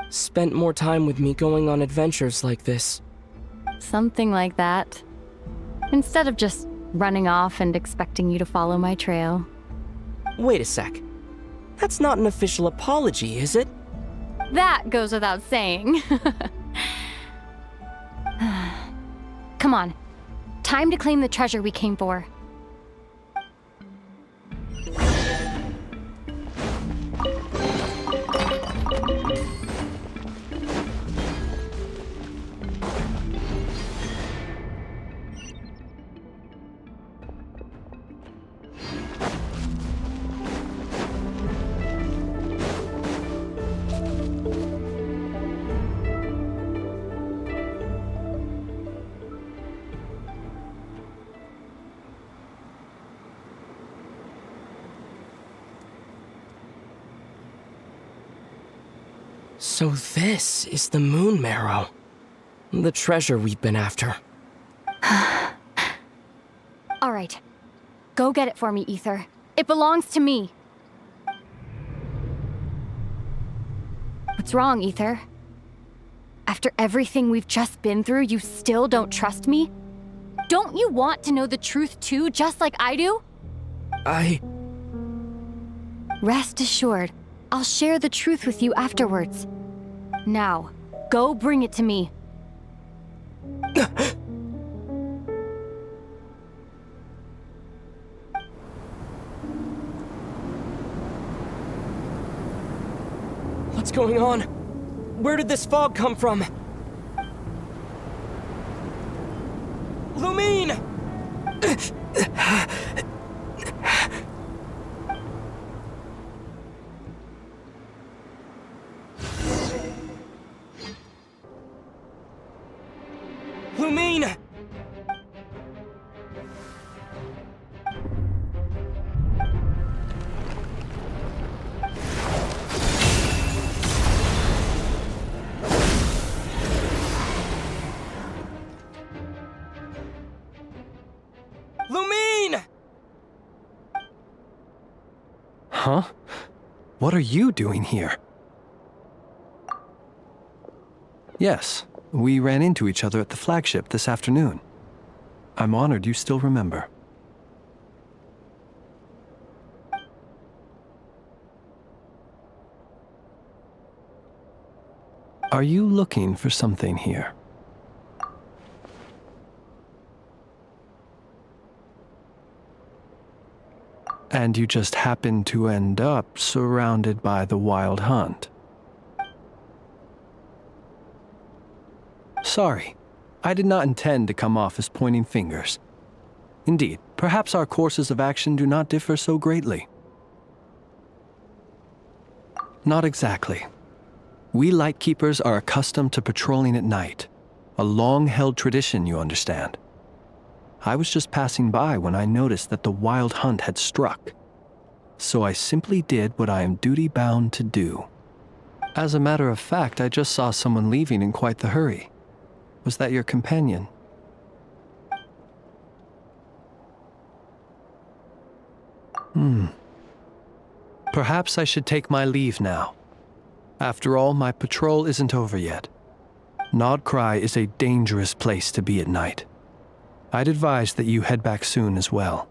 Spent more time with me going on adventures like this. something like that. Instead of just running off and expecting you to follow my trail. Wait a sec. That's not an official apology, is it? That goes without saying. Come on. Time to claim the treasure we came for. So this is the Moon Marrow. The treasure we've been after. All right. Go get it for me, Ether. It belongs to me. What's wrong, Ether? After everything we've just been through, you still don't trust me? Don't you want to know the truth too, just like I do? Rest assured, I'll share the truth with you afterwards. Now, go bring it to me. What's going on? Where did this fog come from? Lumine! Lumine! Lumine! Huh? What are you doing here? Yes, we ran into each other at the flagship this afternoon. I'm honored you still remember. Are you looking for something here? And you just happened to end up surrounded by the Wild Hunt. Sorry, I did not intend to come off as pointing fingers. Indeed, perhaps our courses of action do not differ so greatly. Not exactly. We Lightkeepers are accustomed to patrolling at night. A long-held tradition, you understand. I was just passing by when I noticed that the Wild Hunt had struck. So I simply did what I am duty-bound to do. As a matter of fact, I just saw someone leaving in quite the hurry. Was that your companion? Perhaps I should take my leave now. After all, my patrol isn't over yet. Nodcry is a dangerous place to be at night. I'd advise that you head back soon as well.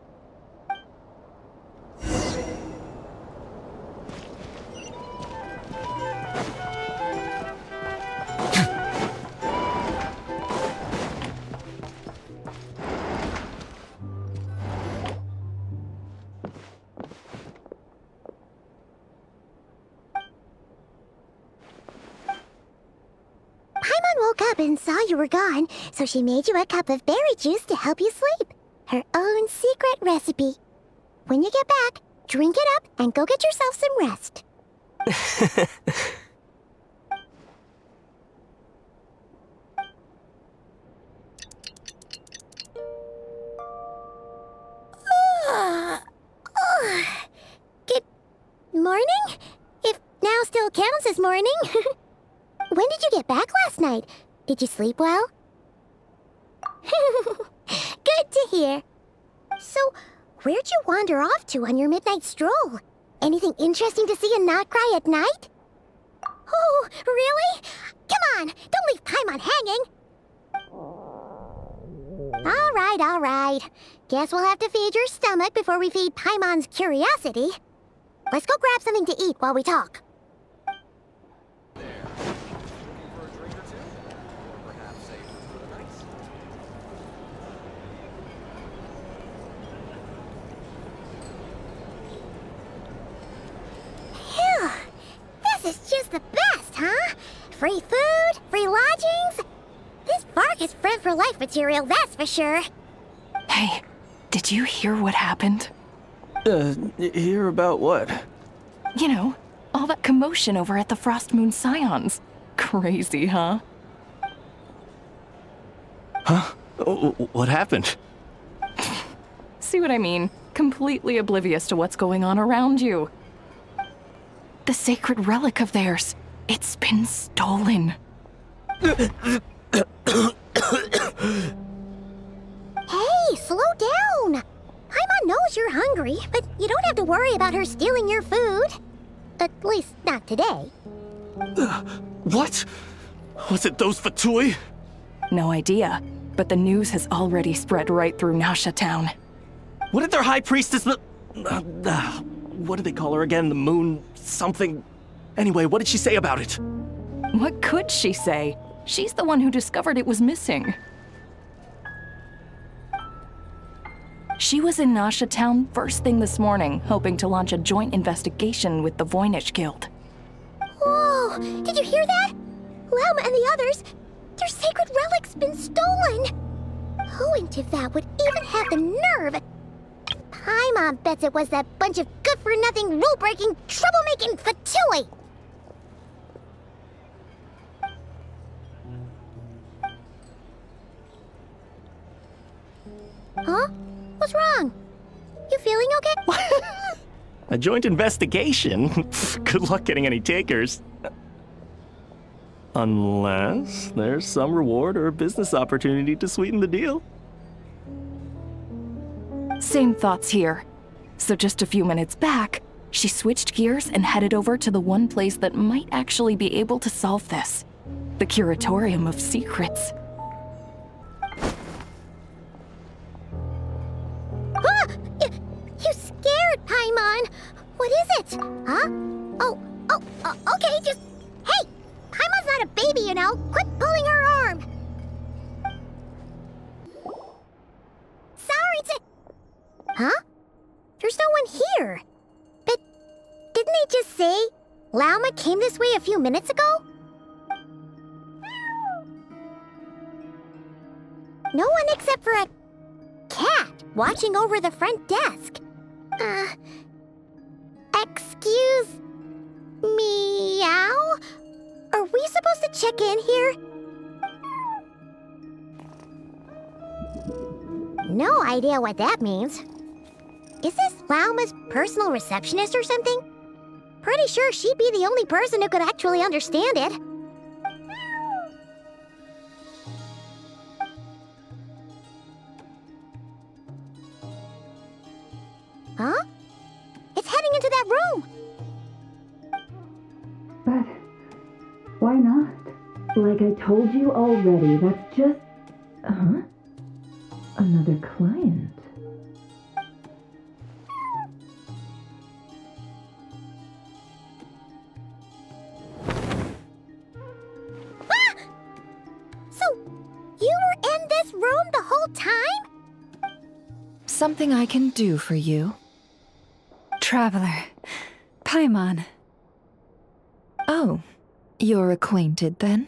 And saw you were gone, so she made you a cup of berry juice to help you sleep. Her own secret recipe. When you get back, drink it up and go get yourself some rest. Good morning? If now still counts as morning. When did you get back last night? Did you sleep well? Good to hear. So, where'd you wander off to on your midnight stroll? Anything interesting to see in Notcry at night? Oh, really? Come on, don't leave Paimon hanging. All right. Guess we'll have to feed your stomach before we feed Paimon's curiosity. Let's go grab something to eat while we talk. Phew! This is just the best, huh? Free food, free lodgings. This bark is friend for life material, that's for sure. Hey, did you hear what happened? Hear about what? You know, all that commotion over at the Frost Moon Scions. Crazy, huh? Huh? What happened? See what I mean? Completely oblivious to what's going on around you. The sacred relic of theirs, it's been stolen. Hey, slow down! Paimon knows you're hungry, but you don't have to worry about her stealing your food. At least, not today. What? Was it those Fatui? No idea, but the news has already spread right through Nasha Town. What did their high priestess what do they call her again? The moon something? Anyway, what did she say about it? What could she say? She's the one who discovered it was missing. She was in Nasha Town first thing this morning, hoping to launch a joint investigation with the Voynich Guild. Whoa! Did you hear that? Lauma and the others, their sacred relic's been stolen! Who in Tivat would even have the nerve? Paimon bets it was that bunch of good-for-nothing, rule-breaking, troublemaking Fatui! Huh? What's wrong? You feeling okay? A joint investigation? Good luck getting any takers. Unless there's some reward or business opportunity to sweeten the deal. Same thoughts here. So just a few minutes back, she switched gears and headed over to the one place that might actually be able to solve this. The Curatorium of Secrets. You scared, Paimon! What is it? Huh? Okay, just... Hey! Paimon's not a baby, you know! Quit pulling her arm! Sorry to... Huh? There's no one here. But didn't they just say Lauma came this way a few minutes ago? No one except for a cat watching over the front desk. Excuse... meow? Are we supposed to check in here? No idea what that means. Is this Lauma's personal receptionist or something? Pretty sure she'd be the only person who could actually understand it. Huh? It's heading into that room! But why not? Like I told you already, that's just... Huh? Another client. Ah! So, you were in this room the whole time? Something I can do for you. Traveler. Paimon. Oh, you're acquainted then?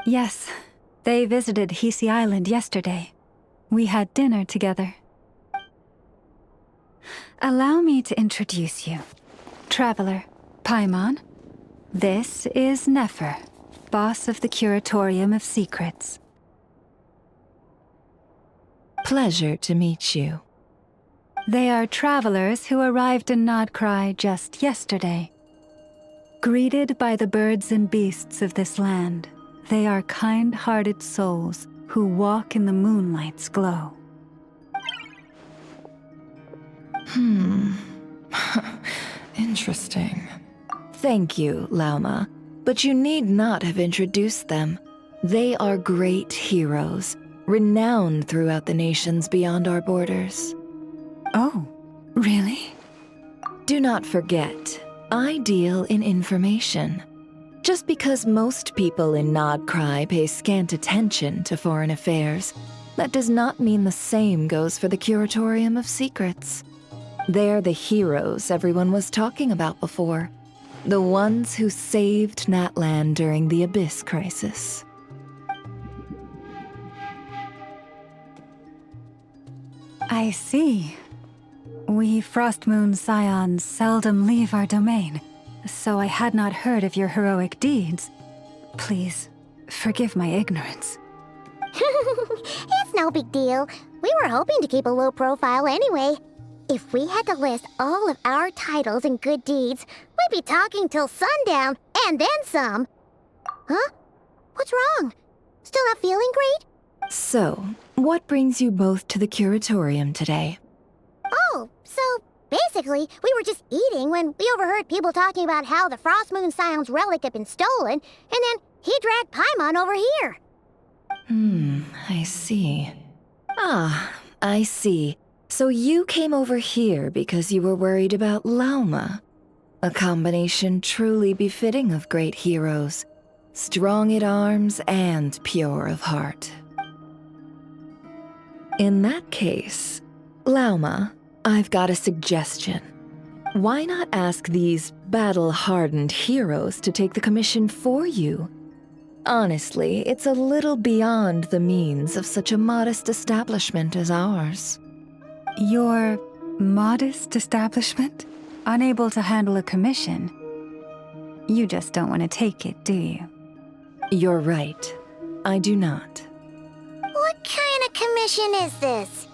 Yes. They visited Hisi Island yesterday. We had dinner together. Allow me to introduce you. Traveler, Paimon. This is Nefer, boss of the Curatorium of Secrets. Pleasure to meet you. They are travelers who arrived in Nodcry just yesterday. Greeted by the birds and beasts of this land, they are kind-hearted souls who walk in the moonlight's glow. Interesting. Thank you, Lauma, but you need not have introduced them. They are great heroes, renowned throughout the nations beyond our borders. Oh, really? Do not forget, I deal in information. Just because most people in Nodcry pay scant attention to foreign affairs, that does not mean the same goes for the Curatorium of Secrets. They're the heroes everyone was talking about before. The ones who saved Natlan during the Abyss crisis. I see. We Frostmoon Scions seldom leave our domain, so I had not heard of your heroic deeds. Please, forgive my ignorance. It's no big deal. We were hoping to keep a low profile anyway. If we had to list all of our titles and good deeds, we'd be talking till sundown, and then some. Huh? What's wrong? Still not feeling great? So, what brings you both to the Curatorium today? Oh, so basically, we were just eating when we overheard people talking about how the Frostmoon Scion's relic had been stolen, and then he dragged Paimon over here. I see. Ah, I see. So you came over here because you were worried about Lauma. A combination truly befitting of great heroes. Strong at arms and pure of heart. In that case, Lauma, I've got a suggestion. Why not ask these battle-hardened heroes to take the commission for you? Honestly, it's a little beyond the means of such a modest establishment as ours. Your modest establishment? Unable to handle a commission? You just don't want to take it, do you? You're right. I do not. What kind of commission is this?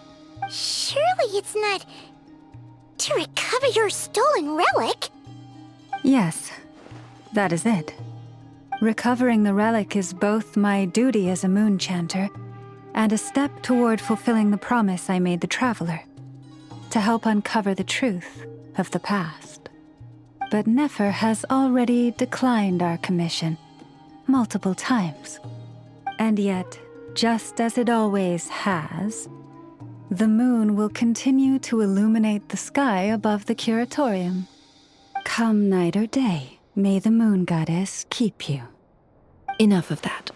Surely it's not to recover your stolen relic? Yes, that is it. Recovering the relic is both my duty as a moon chanter and a step toward fulfilling the promise I made the Traveler, to help uncover the truth of the past. But Nefer has already declined our commission multiple times. And yet, just as it always has, the moon will continue to illuminate the sky above the Curatorium. Come night or day, may the moon goddess keep you. Enough of that.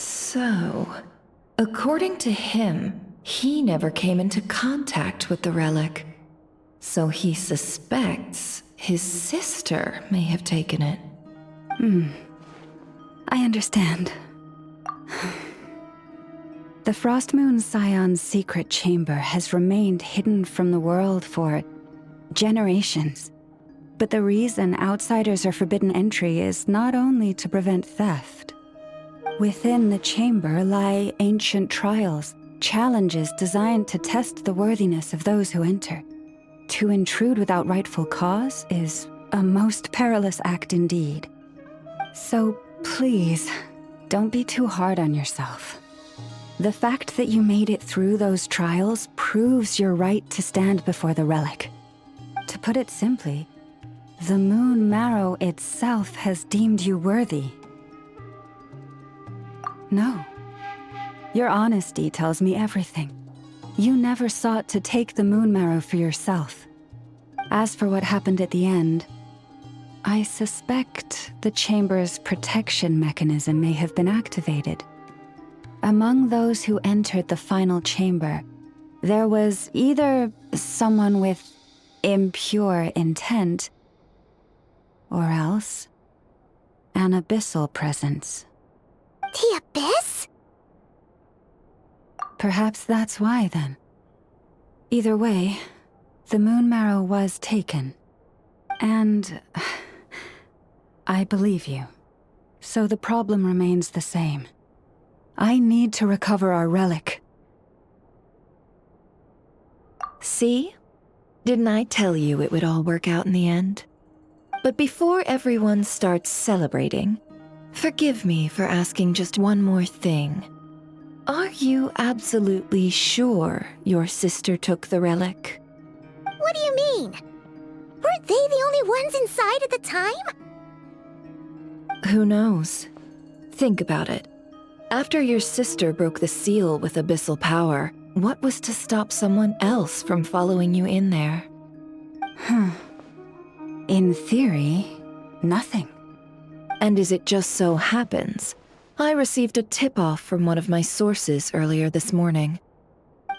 So, according to him, he never came into contact with the relic. So he suspects his sister may have taken it. I understand. The Frostmoon Scion's secret chamber has remained hidden from the world for generations. But the reason outsiders are forbidden entry is not only to prevent theft. Within the chamber lie ancient trials, challenges designed to test the worthiness of those who enter. To intrude without rightful cause is a most perilous act indeed. So please, don't be too hard on yourself. The fact that you made it through those trials proves your right to stand before the relic. To put it simply, the Moon Marrow itself has deemed you worthy. No. Your honesty tells me everything. You never sought to take the Moon Marrow for yourself. As for what happened at the end, I suspect the chamber's protection mechanism may have been activated. Among those who entered the final chamber, there was either someone with impure intent, or else an abyssal presence. The Abyss? Perhaps that's why, then. Either way, the Moon Marrow was taken. And I believe you. So the problem remains the same. I need to recover our relic. See? Didn't I tell you it would all work out in the end? But before everyone starts celebrating, forgive me for asking just one more thing. Are you absolutely sure your sister took the relic? What do you mean? Weren't they the only ones inside at the time? Who knows? Think about it. After your sister broke the seal with abyssal power, what was to stop someone else from following you in there? In theory, nothing. And as it just so happens, I received a tip-off from one of my sources earlier this morning.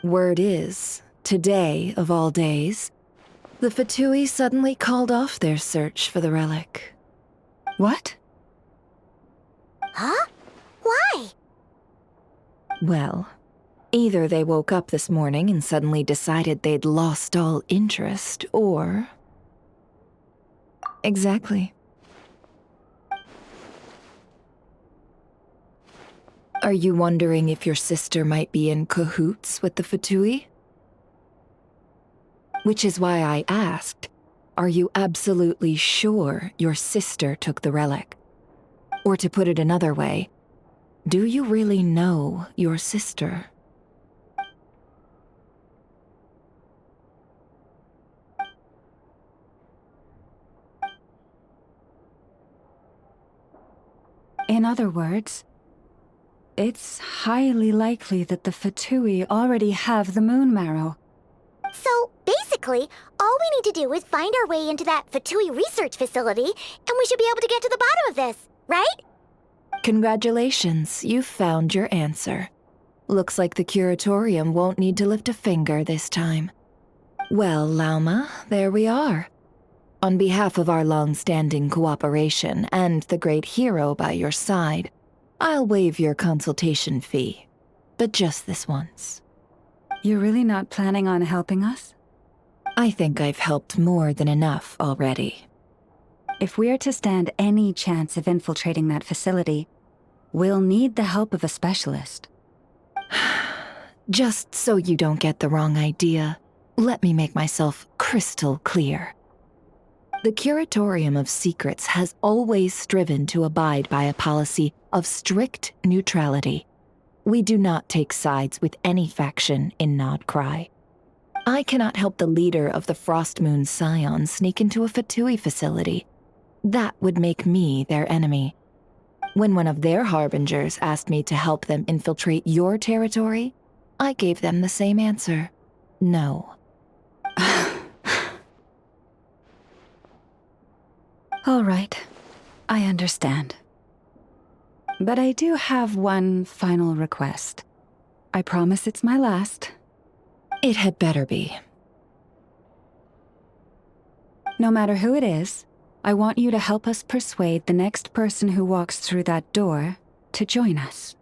Word is, today of all days, the Fatui suddenly called off their search for the relic. What? Huh? Why? Well, either they woke up this morning and suddenly decided they'd lost all interest, or... Exactly. Are you wondering if your sister might be in cahoots with the Fatui? Which is why I asked, are you absolutely sure your sister took the relic? Or to put it another way, do you really know your sister? In other words, it's highly likely that the Fatui already have the moon marrow. So, basically, all we need to do is find our way into that Fatui research facility, and we should be able to get to the bottom of this, right? Congratulations, you've found your answer. Looks like the curatorium won't need to lift a finger this time. Well, Lauma, there we are. On behalf of our long-standing cooperation and the great hero by your side, I'll waive your consultation fee, but just this once. You're really not planning on helping us? I think I've helped more than enough already. If we're to stand any chance of infiltrating that facility, we'll need the help of a specialist. Just so you don't get the wrong idea, let me make myself crystal clear. The Curatorium of Secrets has always striven to abide by a policy of strict neutrality. We do not take sides with any faction in Nodcry. I cannot help the leader of the Frostmoon Scions sneak into a Fatui facility. That would make me their enemy. When one of their harbingers asked me to help them infiltrate your territory, I gave them the same answer. No. All right, I understand. But I do have one final request. I promise it's my last. It had better be. No matter who it is, I want you to help us persuade the next person who walks through that door to join us.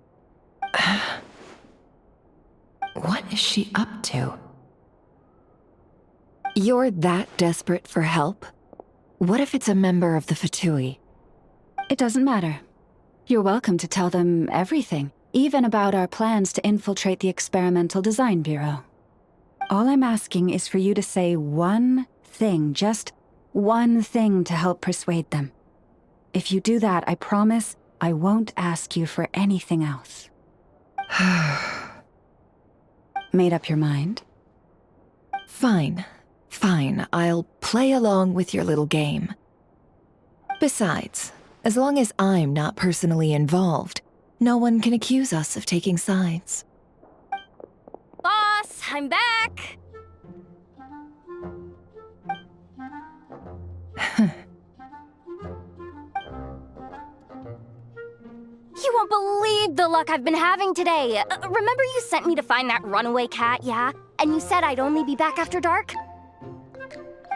What is she up to? You're that desperate for help? What if it's a member of the Fatui? It doesn't matter. You're welcome to tell them everything, even about our plans to infiltrate the Experimental Design Bureau. All I'm asking is for you to say one thing, just one thing to help persuade them. If you do that, I promise I won't ask you for anything else. Made up your mind? Fine. Fine, I'll play along with your little game. Besides, as long as I'm not personally involved, no one can accuse us of taking sides. Boss, I'm back! You won't believe the luck I've been having today. Remember you sent me to find that runaway cat, yeah? And you said I'd only be back after dark?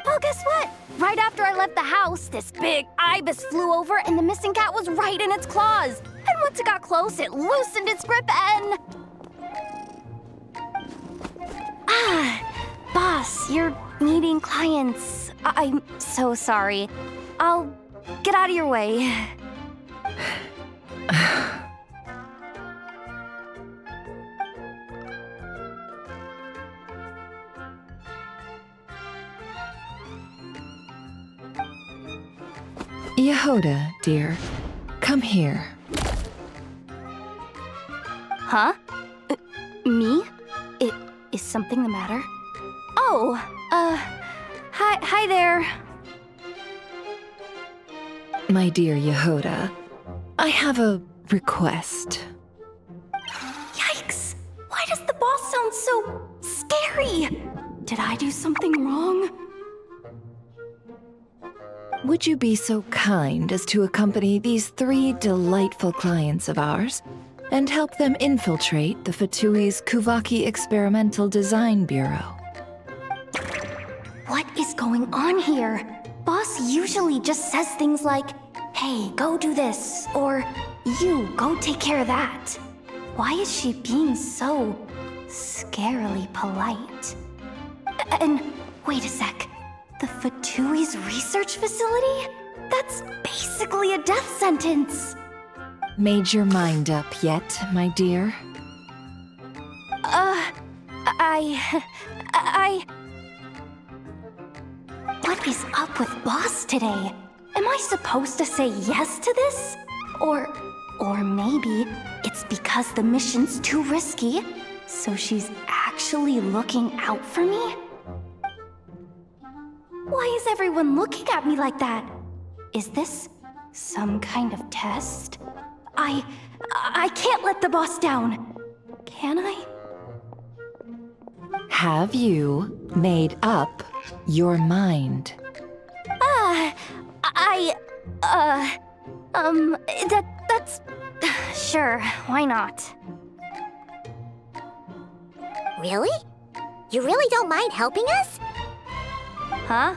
Well, guess what? Right after I left the house, this big ibis flew over and the missing cat was right in its claws. And once it got close, it loosened its grip and... Boss, you're meeting clients. I'm so sorry. I'll get out of your way. Yehoda, dear, come here. Huh? Me? Is something the matter? Oh, hi there. My dear Yehoda, I have a request. Yikes! Why does the boss sound so scary? Did I do something wrong? Would you be so kind as to accompany these 3 delightful clients of ours and help them infiltrate the Fatui's Kuvaki Experimental Design Bureau? What is going on here? Boss usually just says things like, hey, go do this, or you, go take care of that. Why is she being so scarily polite? And wait a sec, the Fatui's research facility? That's basically a death sentence. Made your mind up yet, my dear? What is up with Boss today? Am I supposed to say yes to this? Or maybe it's because the mission's too risky, so she's actually looking out for me? Why is everyone looking at me like that? Is this some kind of test? I can't let the boss down. Can I? Have you made up your mind? That's... Sure, why not? Really? You really don't mind helping us? Huh?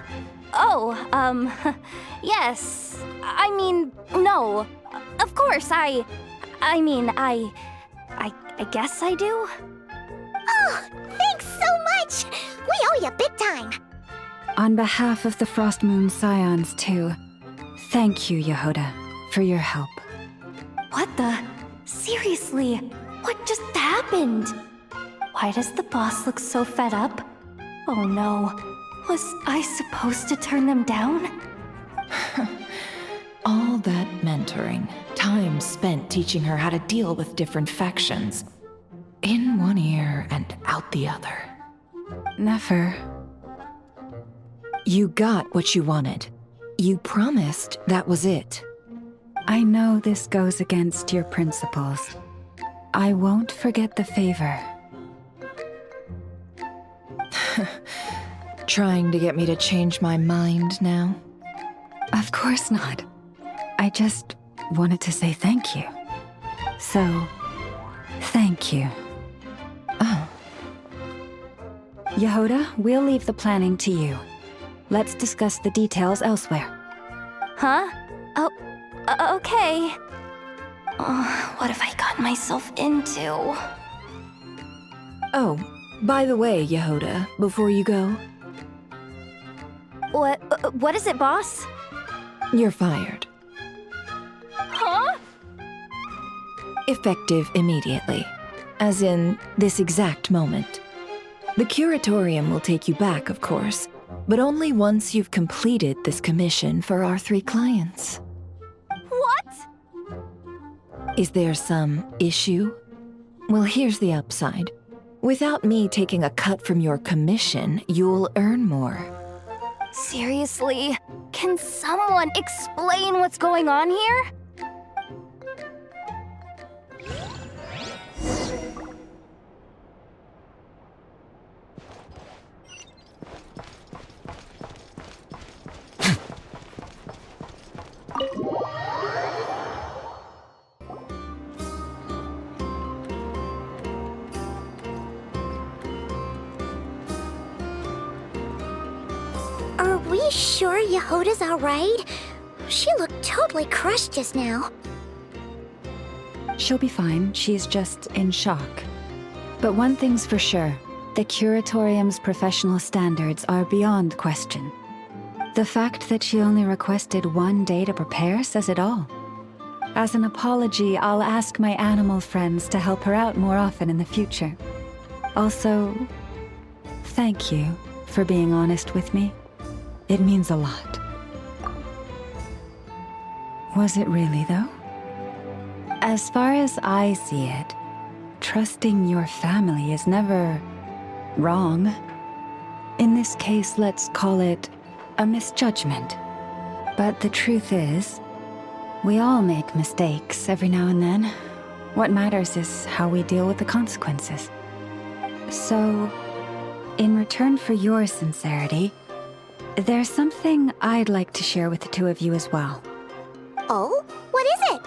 Oh, yes. I mean, no. Of course, I guess I do. Oh, thanks so much! We owe you big time! On behalf of the Frost Moon Scions, too, thank you, Yehoda, for your help. What the? Seriously, what just happened? Why does the boss look so fed up? Oh no, was I supposed to turn them down? All that mentoring, time spent teaching her how to deal with different factions. In one ear and out the other. Never. You got what you wanted. You promised that was it. I know this goes against your principles. I won't forget the favor. Trying to get me to change my mind now? Of course not. I just wanted to say thank you. So, thank you. Oh. Yehoda, we'll leave the planning to you. Let's discuss the details elsewhere. Huh? Oh, okay. Oh, what have I gotten myself into? Oh, by the way, Yehoda, before you go... What is it, boss? You're fired. Huh? Effective immediately. As in, this exact moment. The curatorium will take you back, of course, but only once you've completed this commission for our 3 clients. What? Is there some issue? Well, here's the upside. Without me taking a cut from your commission, you'll earn more. Seriously? Can someone explain what's going on here? Are we sure Yehoda's alright? She looked totally crushed just now. She'll be fine. She's just in shock. But one thing's for sure. The curatorium's professional standards are beyond question. The fact that she only requested 1 day to prepare says it all. As an apology, I'll ask my animal friends to help her out more often in the future. Also, thank you for being honest with me. It means a lot. Was it really, though? As far as I see it, trusting your family is never wrong. In this case, let's call it a misjudgment. But the truth is, we all make mistakes every now and then. What matters is how we deal with the consequences. So, in return for your sincerity, there's something I'd like to share with the two of you as well. Oh? What is it?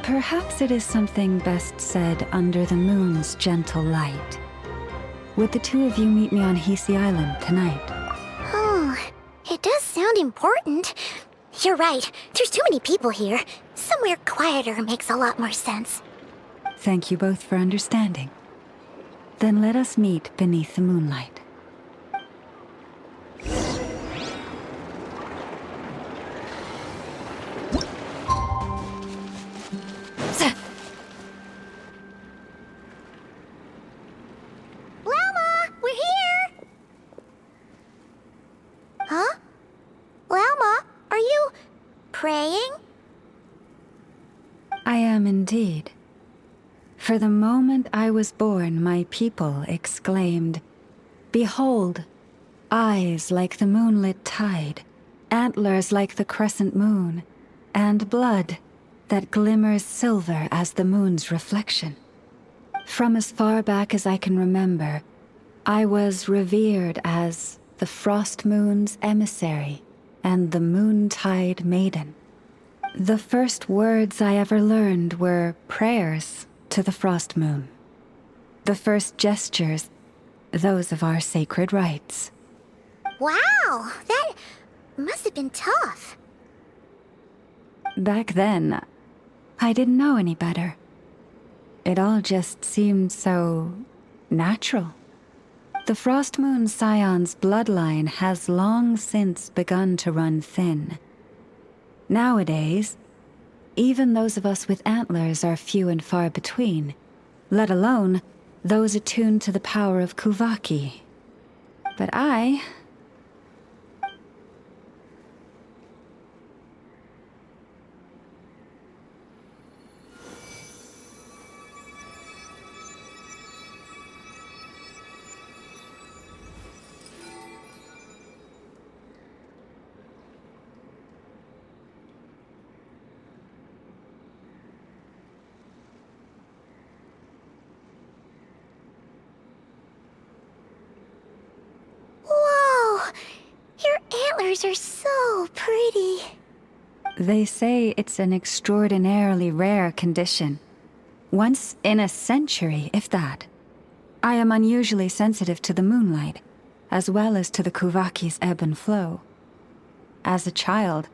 Perhaps it is something best said under the moon's gentle light. Would the two of you meet me on Hisi Island tonight? Oh, it does sound important. You're right, there's too many people here. Somewhere quieter makes a lot more sense. Thank you both for understanding. Then let us meet beneath the moonlight. Lalma, we're here! Huh? Lalma, are you praying? I am indeed. For the moment I was born, my people exclaimed, "Behold, eyes like the moonlit tide, antlers like the crescent moon, and blood that glimmers silver as the moon's reflection." From as far back as I can remember, I was revered as the Frost Moon's emissary and the Moontide Maiden. The first words I ever learned were prayers to the Frost Moon. The first gestures, those of our sacred rites. Wow, that must have been tough. Back then, I didn't know any better. It all just seemed so natural. The Frost Moon Scion's bloodline has long since begun to run thin. Nowadays, even those of us with antlers are few and far between, let alone those attuned to the power of Kuvaki. But I... Whoa! Your antlers are so pretty. They say it's an extraordinarily rare condition. Once in a century, if that. I am unusually sensitive to the moonlight, as well as to the Kuvaki's ebb and flow. As a child,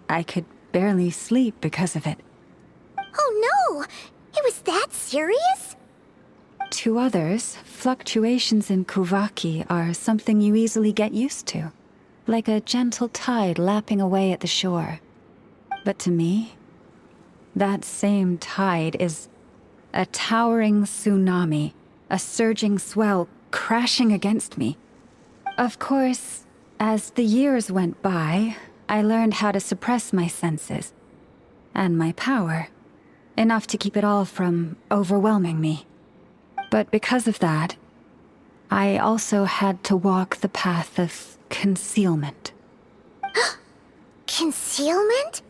I could barely sleep because of it. Oh no! It was that serious? To others, fluctuations in Kuvaki are something you easily get used to, like a gentle tide lapping away at the shore. But to me, that same tide is a towering tsunami, a surging swell crashing against me. Of course, as the years went by, I learned how to suppress my senses and my power, enough to keep it all from overwhelming me. But because of that, I also had to walk the path of concealment. Concealment?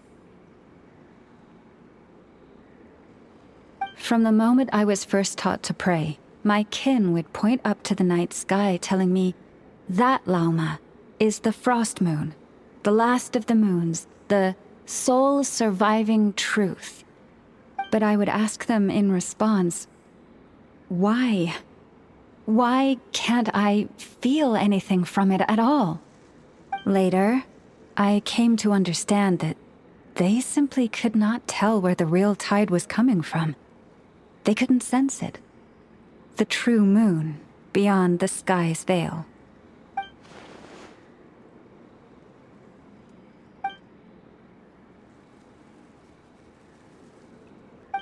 From the moment I was first taught to pray, my kin would point up to the night sky telling me, "That, Lauma, is the Frost Moon, the last of the moons, the sole surviving truth." But I would ask them in response, why? Why can't I feel anything from it at all? Later, I came to understand that they simply could not tell where the real tide was coming from. They couldn't sense it. The true moon beyond the sky's veil.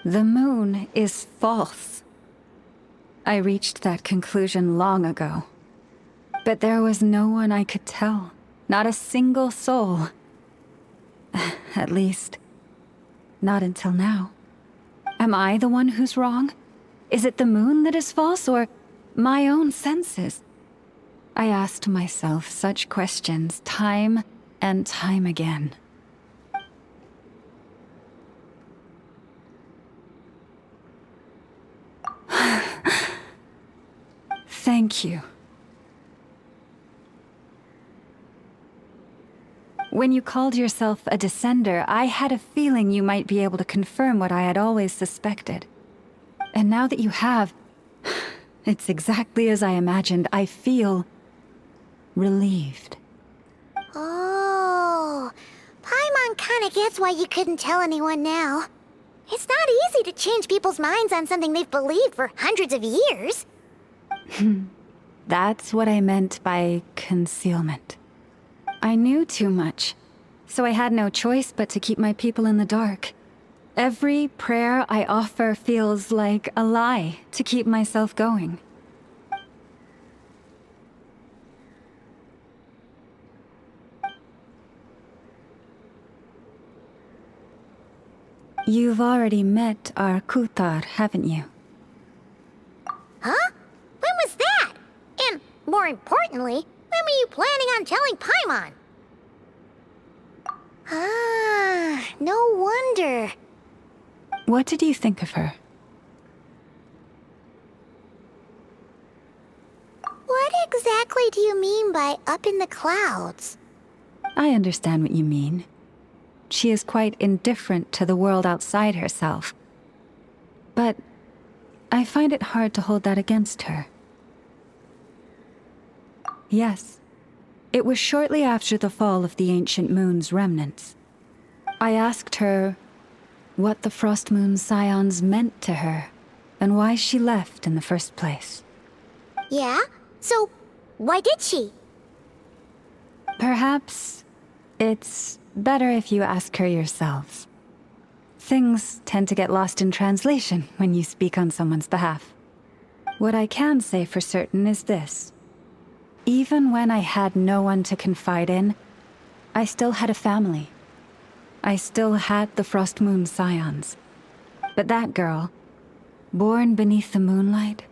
The moon is false. I reached that conclusion long ago. But there was no one I could tell. Not a single soul. At least, not until now. Am I the one who's wrong? Is it the moon that is false, or my own senses? I asked myself such questions time and time again. Thank you. When you called yourself a descender, I had a feeling you might be able to confirm what I had always suspected. And now that you have, it's exactly as I imagined. I feel relieved. Oh, Paimon kinda gets why you couldn't tell anyone now. It's not easy to change people's minds on something they've believed for hundreds of years. That's what I meant by concealment. I knew too much, so I had no choice but to keep my people in the dark. Every prayer I offer feels like a lie to keep myself going. You've already met our Kutar, haven't you? Huh? When was that? And, more importantly, when were you planning on telling Paimon? Ah, no wonder. What did you think of her? What exactly do you mean by up in the clouds? I understand what you mean. She is quite indifferent to the world outside herself. But I find it hard to hold that against her. Yes, it was shortly after the fall of the ancient moon's remnants. I asked her what the Frost Moon Scions meant to her, and why she left in the first place. Yeah? So, why did she? Perhaps it's better if you ask her yourselves. Things tend to get lost in translation when you speak on someone's behalf. What I can say for certain is this. Even when I had no one to confide in, I still had a family. I still had the Frost Moon Scions. But that girl, born beneath the moonlight,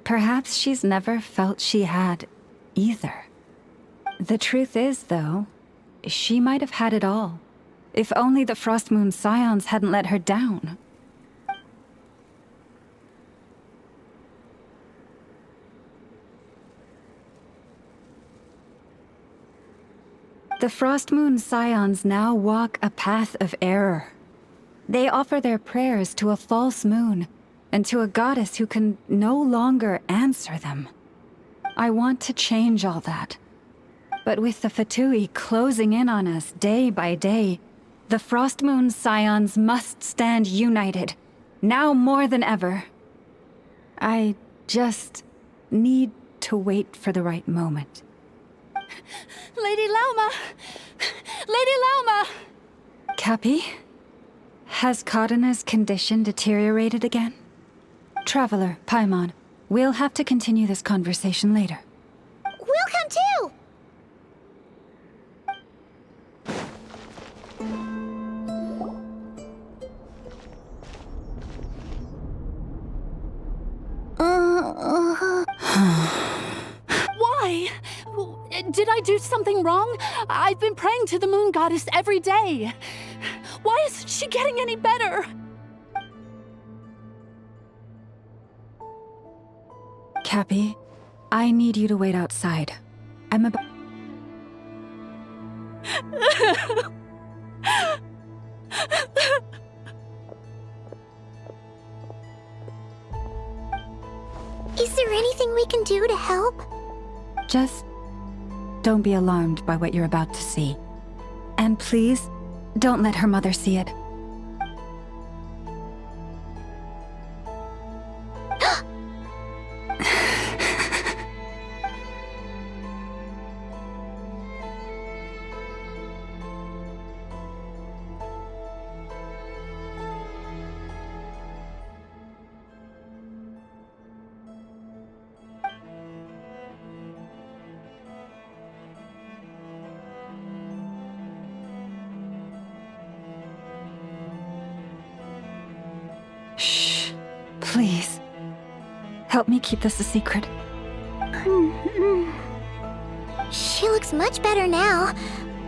perhaps she's never felt she had either. The truth is, though, she might have had it all, if only the Frost Moon Scions hadn't let her down. The Frost Moon Scions now walk a path of error. They offer their prayers to a false moon, and to a goddess who can no longer answer them. I want to change all that. But with the Fatui closing in on us day by day, the Frost Moon Scions must stand united, now more than ever. I just need to wait for the right moment. Lady Lauma! Lady Lauma! Cappy? Has Kadena's condition deteriorated again? Traveler, Paimon, we'll have to continue this conversation later. We'll come too! Why? Did I do something wrong? I've been praying to the moon goddess every day. Why isn't she getting any better? Cappy, I need you to wait outside. I'm about... Is there anything we can do to help? Just don't be alarmed by what you're about to see. And please, don't let her mother see it. Shh. Please. Help me keep this a secret. She looks much better now.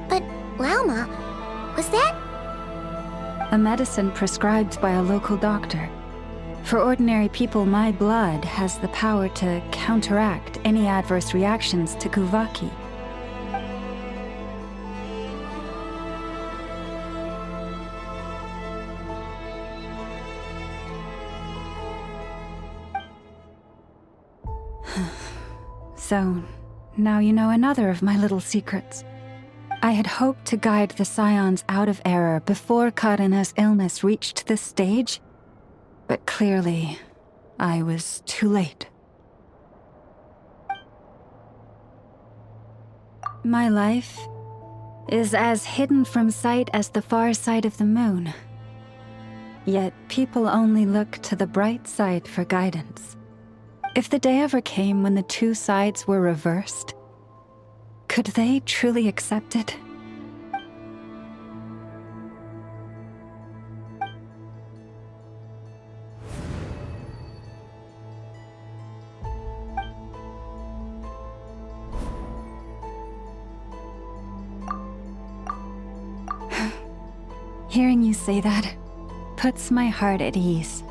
But, Lauma, was that? A medicine prescribed by a local doctor. For ordinary people, my blood has the power to counteract any adverse reactions to Kuvaki. So, now you know another of my little secrets. I had hoped to guide the Scions out of error before Karina's illness reached this stage, but clearly, I was too late. My life is as hidden from sight as the far side of the moon. Yet people only look to the bright side for guidance. If the day ever came when the two sides were reversed, could they truly accept it? Hearing you say that puts my heart at ease.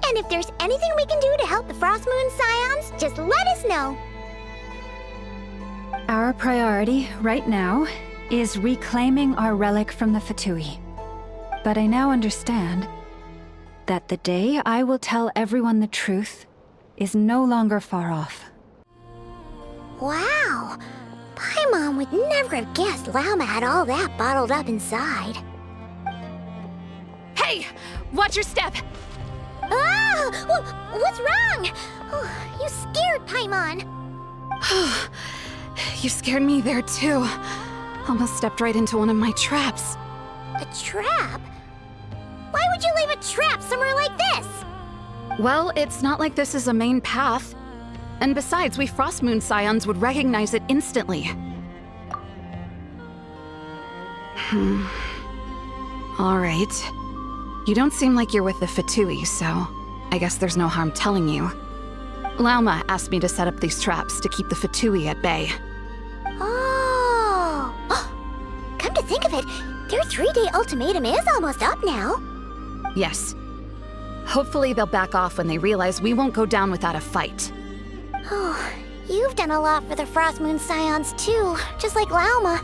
And if there's anything we can do to help the Frost Moon Scions, just let us know. Our priority, right now, is reclaiming our relic from the Fatui. But I now understand that the day I will tell everyone the truth is no longer far off. Wow! Paimon would never have guessed Lauma had all that bottled up inside. Hey! Watch your step! Ah! What's wrong? Oh, you scared Paimon. You scared me there too. Almost stepped right into one of my traps. A trap? Why would you leave a trap somewhere like this? Well, it's not like this is a main path. And besides, we Frost Moon Scions would recognize it instantly. Alright. You don't seem like you're with the Fatui, so I guess there's no harm telling you. Lauma asked me to set up these traps to keep the Fatui at bay. Oh! Come to think of it, their 3-day ultimatum is almost up now. Yes. Hopefully they'll back off when they realize we won't go down without a fight. Oh, you've done a lot for the Frost Moon Scions too, just like Lauma.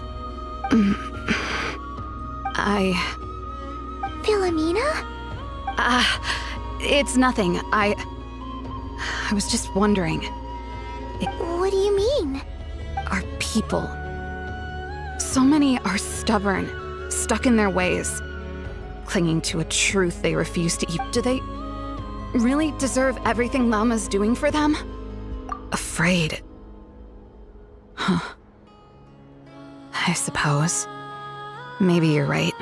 Philomena? It's nothing. I was just wondering. What do you mean? Our people. So many are stubborn, stuck in their ways, clinging to a truth they refuse to eat. Do they really deserve everything Lauma's doing for them? Afraid. Huh. I suppose. Maybe you're right.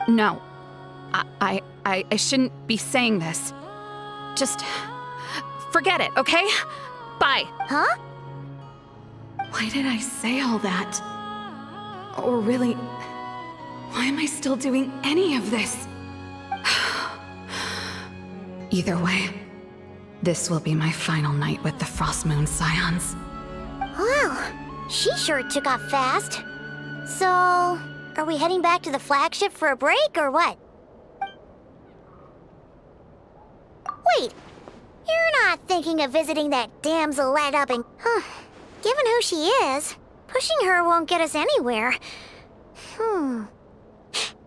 No. I shouldn't be saying this. Just forget it, okay? Bye. Huh? Why did I say all that? Or really, why am I still doing any of this? Either way, this will be my final night with the Frost Moon Scions. Wow, she sure took off fast. So, are we heading back to the flagship for a break, or what? Wait, you're not thinking of visiting that damsel let up and... Given who she is, pushing her won't get us anywhere.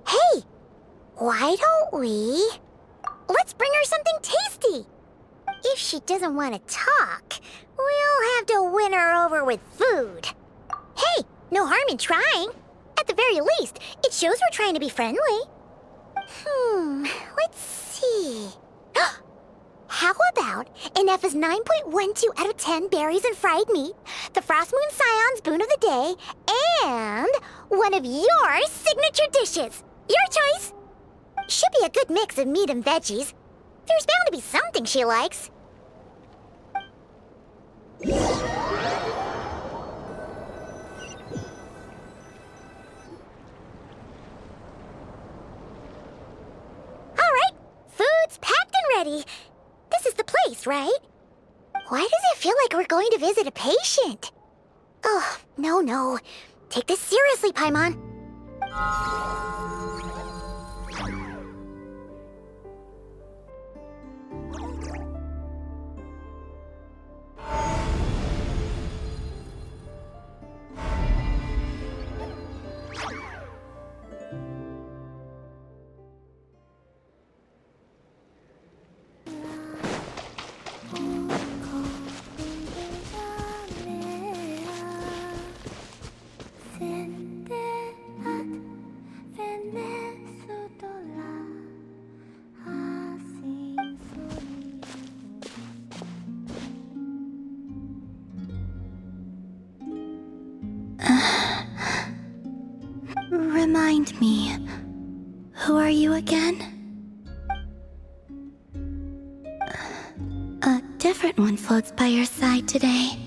Hey, why don't we... Let's bring her something tasty. If she doesn't want to talk, we'll have to win her over with food. Hey, no harm in trying. At the very least, it shows we're trying to be friendly. Let's see. How about an F's 9.12 out of 10 berries and fried meat, the Frost Moon Scion's boon of the day, and one of your signature dishes. Your choice. Should be a good mix of meat and veggies. There's bound to be something she likes. already. This is the place, right? Why does it feel like we're going to visit a patient? Oh, no. Take this seriously, Paimon. Remind me, who are you again? A different one floats by your side today.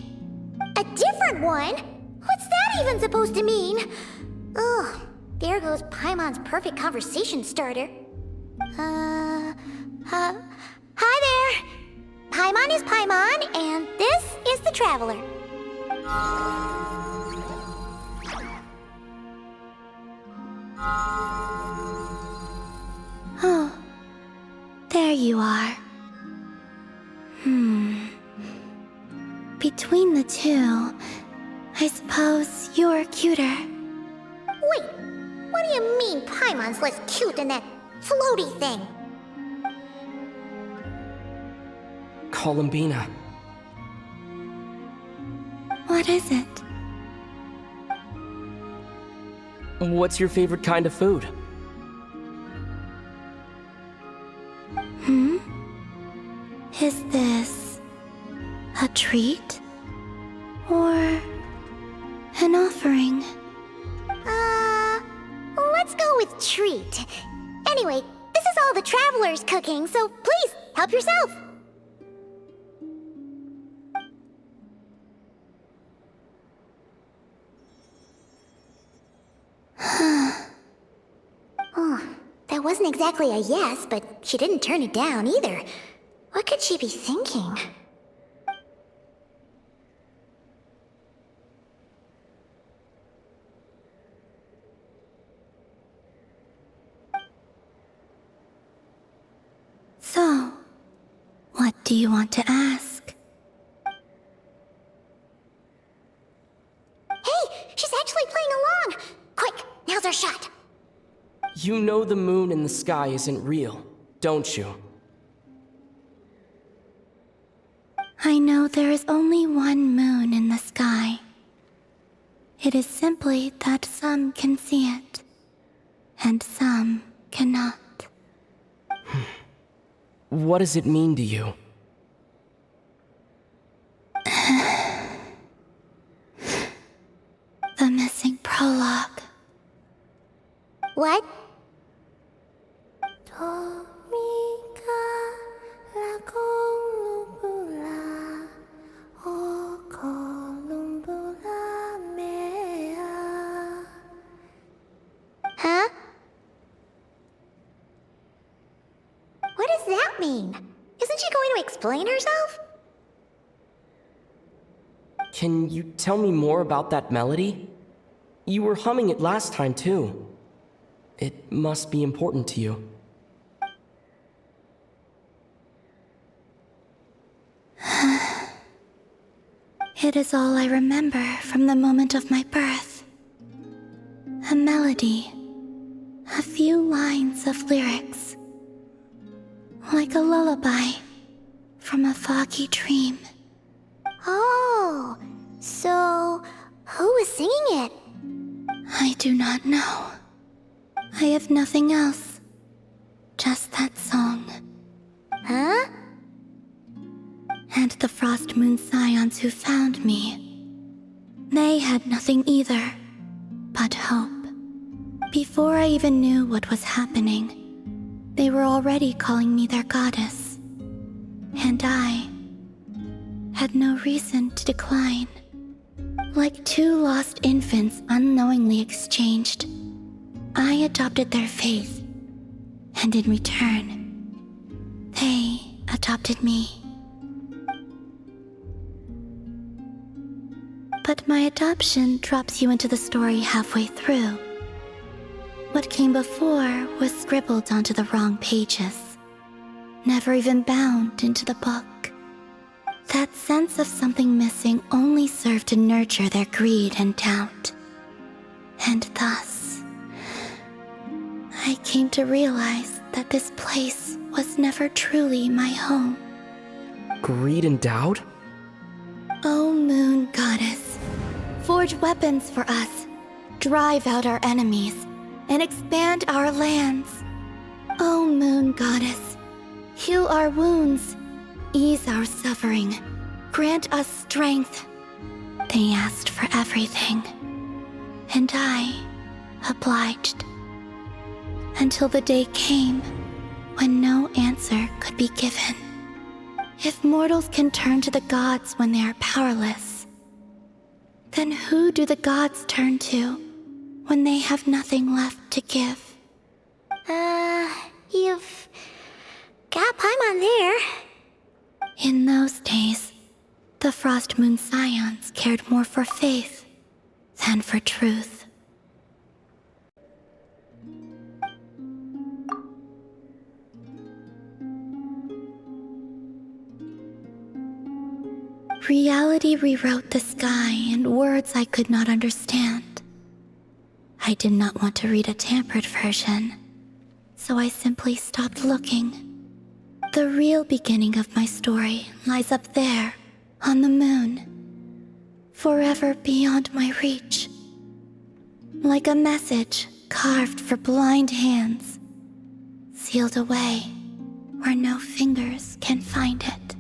A different one? What's that even supposed to mean? Ugh, there goes Paimon's perfect conversation starter. Hi there! Paimon is Paimon, and this is the Traveler. Oh, there you are. Between the two, I suppose you're cuter. Wait, what do you mean Paimon's less cute than that floaty thing? Columbina. What is it? What's your favorite kind of food? Is this a treat? Or an offering? Let's go with treat. Anyway, this is all the Traveler's cooking, so please, help yourself. Oh, that wasn't exactly a yes, but she didn't turn it down either. What could she be thinking? So, what do you want to ask? Hey, she's actually playing along! Quick, now's our shot! You know the moon in the sky isn't real, don't you? I know there is only one moon in the sky. It is simply that some can see it, and some cannot. What does it mean to you? The missing prologue. What? Huh? What does that mean? Isn't she going to explain herself? Can you tell me more about that melody? You were humming it last time, too. It must be important to you. It is all I remember from the moment of my birth. A melody. A few lines of lyrics. Like a lullaby from a foggy dream. Oh, so who was singing it? I do not know. I have nothing else. Just that song. Huh? And the Frost Moon Scions who found me. They had nothing either, but hope. Before I even knew what was happening, they were already calling me their goddess. And I had no reason to decline. Like two lost infants unknowingly exchanged, I adopted their faith, and in return, they adopted me. But my adoption drops you into the story halfway through. What came before was scribbled onto the wrong pages, never even bound into the book. That sense of something missing only served to nurture their greed and doubt. And thus, I came to realize that this place was never truly my home. Greed and doubt? O Moon Goddess, forge weapons for us, drive out our enemies, and expand our lands. O Moon Goddess, heal our wounds, ease our suffering, grant us strength. They asked for everything, and I obliged. Until the day came when no answer could be given. If mortals can turn to the gods when they are powerless, then who do the gods turn to when they have nothing left to give? You've got Paimon there. In those days, the Frost Moon Scions cared more for faith than for truth. Reality rewrote the sky in words I could not understand. I did not want to read a tampered version, so I simply stopped looking. The real beginning of my story lies up there, on the moon, forever beyond my reach. Like a message carved for blind hands, sealed away where no fingers can find it.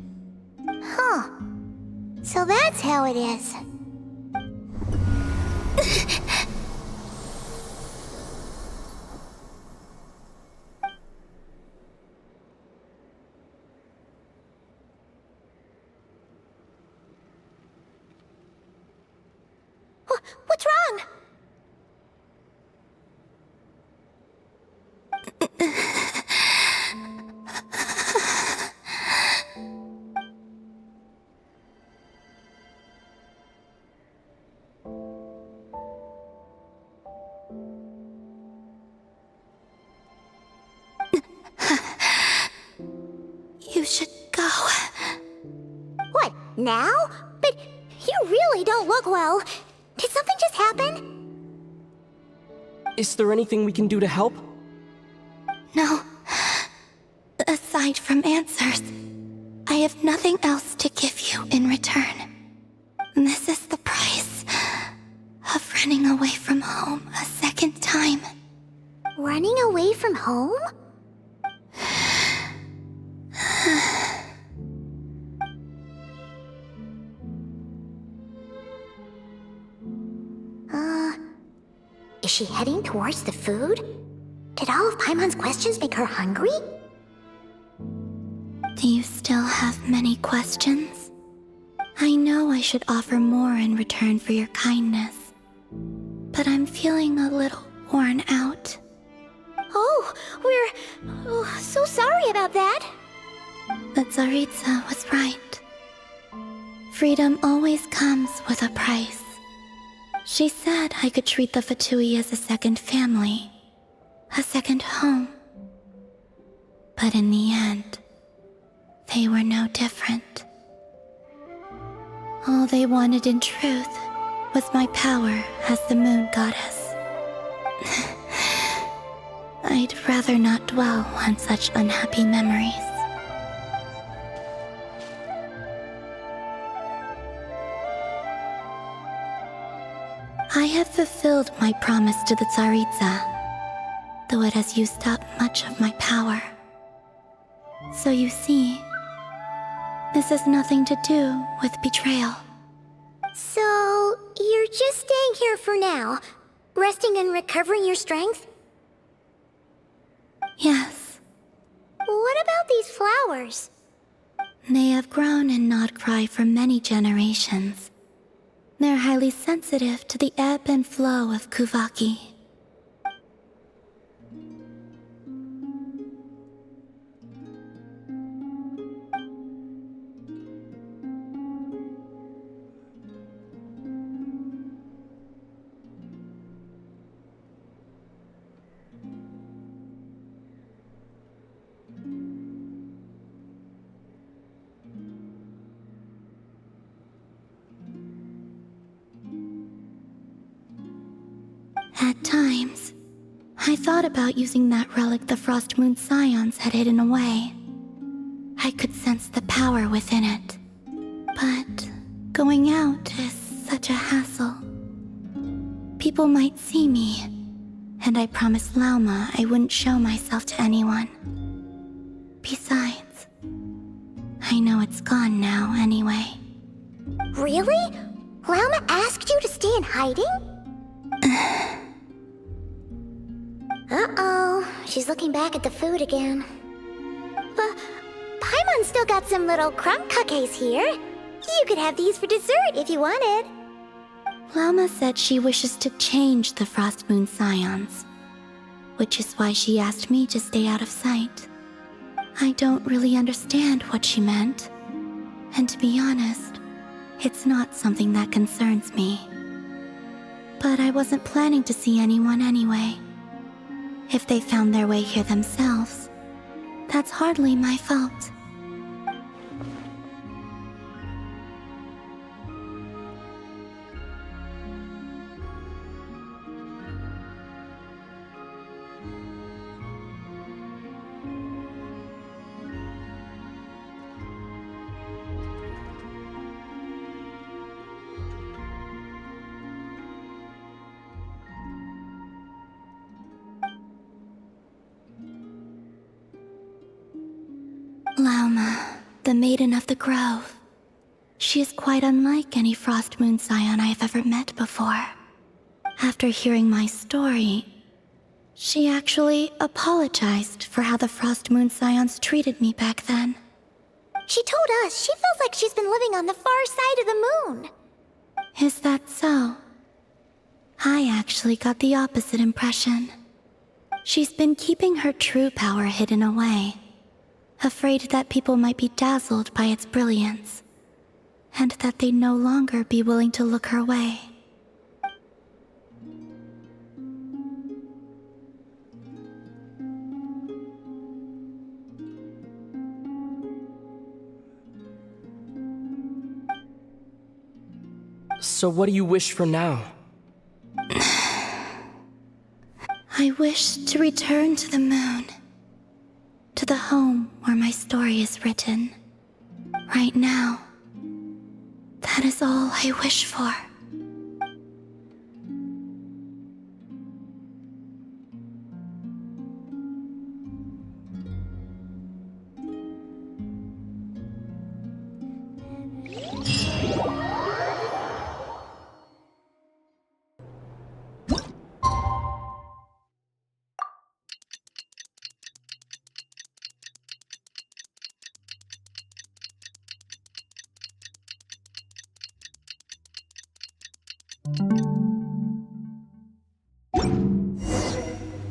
Huh. So that's how it is. What's wrong? You should go. What, now? But you really don't look well. Did something just happen? Is there anything we can do to help? No. Aside from answers, I have nothing else to give you in return. This is the price of running away from home a second time. Running away from home? Is she heading towards the food? Did all of Paimon's questions make her hungry? Do you still have many questions? I know I should offer more in return for your kindness, but I'm feeling a little worn out. Oh, we're so sorry about that. The Tsaritsa was right. Freedom always comes with a price. She said I could treat the Fatui as a second family, a second home. But in the end, they were no different. All they wanted in truth was my power as the Moon Goddess. I'd rather not dwell on such unhappy memories. I have fulfilled my promise to the Tsaritsa, though it has used up much of my power. So you see, this has nothing to do with betrayal. So, you're just staying here for now, resting and recovering your strength? Yes. What about these flowers? They have grown in Nodcry for many generations. They're highly sensitive to the ebb and flow of Kuvaki. At times, I thought about using that relic the Frost Moon Scions had hidden away. I could sense the power within it. But going out is such a hassle. People might see me, and I promised Lauma I wouldn't show myself to anyone. Besides, I know it's gone now anyway. Really? Lauma asked you to stay in hiding? Uh-oh, she's looking back at the food again. But Paimon's still got some little crumb cookies here. You could have these for dessert if you wanted. Lauma said she wishes to change the Frost Moon Scions, which is why she asked me to stay out of sight. I don't really understand what she meant, and to be honest, it's not something that concerns me. But I wasn't planning to see anyone anyway. If they found their way here themselves, that's hardly my fault. Lauma, the Maiden of the Grove. She is quite unlike any Frost Moon Scion I have ever met before. After hearing my story, she actually apologized for how the Frost Moon Scions treated me back then. She told us she feels like she's been living on the far side of the moon. Is that so? I actually got the opposite impression. She's been keeping her true power hidden away, afraid that people might be dazzled by its brilliance, and that they'd no longer be willing to look her way. So what do you wish for now? I wish to return to the moon. To the home where my story is written. Right now. That is all I wish for.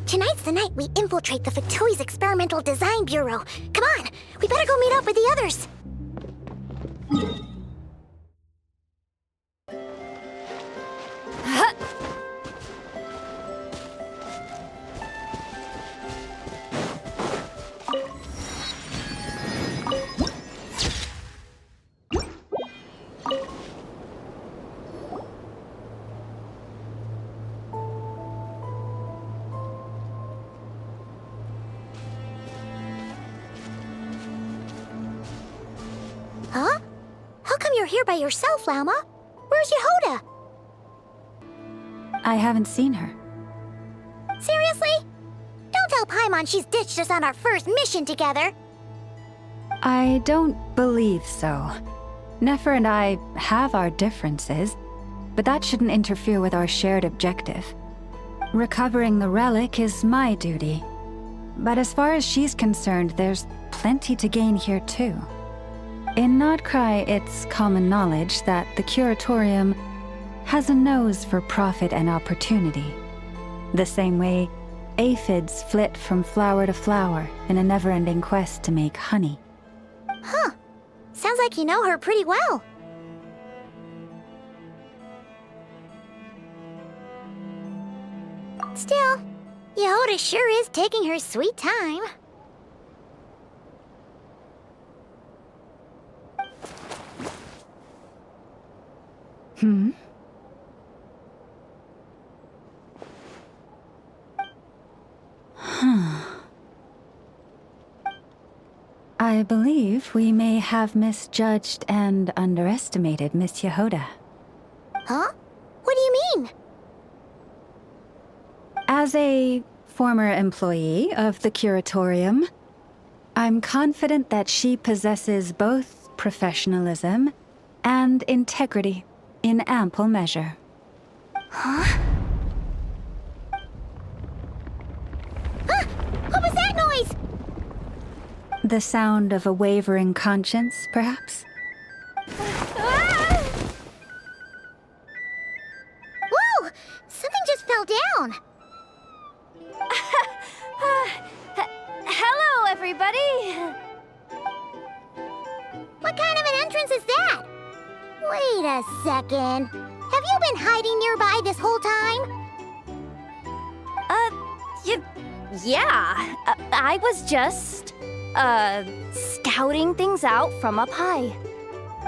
Tonight's the night we infiltrate the Fatoy's Experimental Design Bureau. Come on, we better go meet up with the others. Huh? How come you're here by yourself, Lauma? Where's Yehoda? I haven't seen her. Seriously? Don't tell Paimon she's ditched us on our first mission together. I don't believe so. Nefer and I have our differences, but that shouldn't interfere with our shared objective. Recovering the relic is my duty. But as far as she's concerned, there's plenty to gain here too. In Nodcry, it's common knowledge that the Curatorium has a nose for profit and opportunity. The same way aphids flit from flower to flower in a never-ending quest to make honey. Huh. Sounds like you know her pretty well. Still, Yehoda sure is taking her sweet time. I believe we may have misjudged and underestimated Miss Yehoda. Huh? What do you mean? As a former employee of the Curatorium, I'm confident that she possesses both professionalism and integrity in ample measure. Huh? Ah! What was that noise? The sound of a wavering conscience, perhaps? Ah! Whoa! Something just fell down. Hello, everybody! What kind of an entrance is that? Wait a second. Have you been hiding nearby this whole time? Yeah. I was just, scouting things out from up high.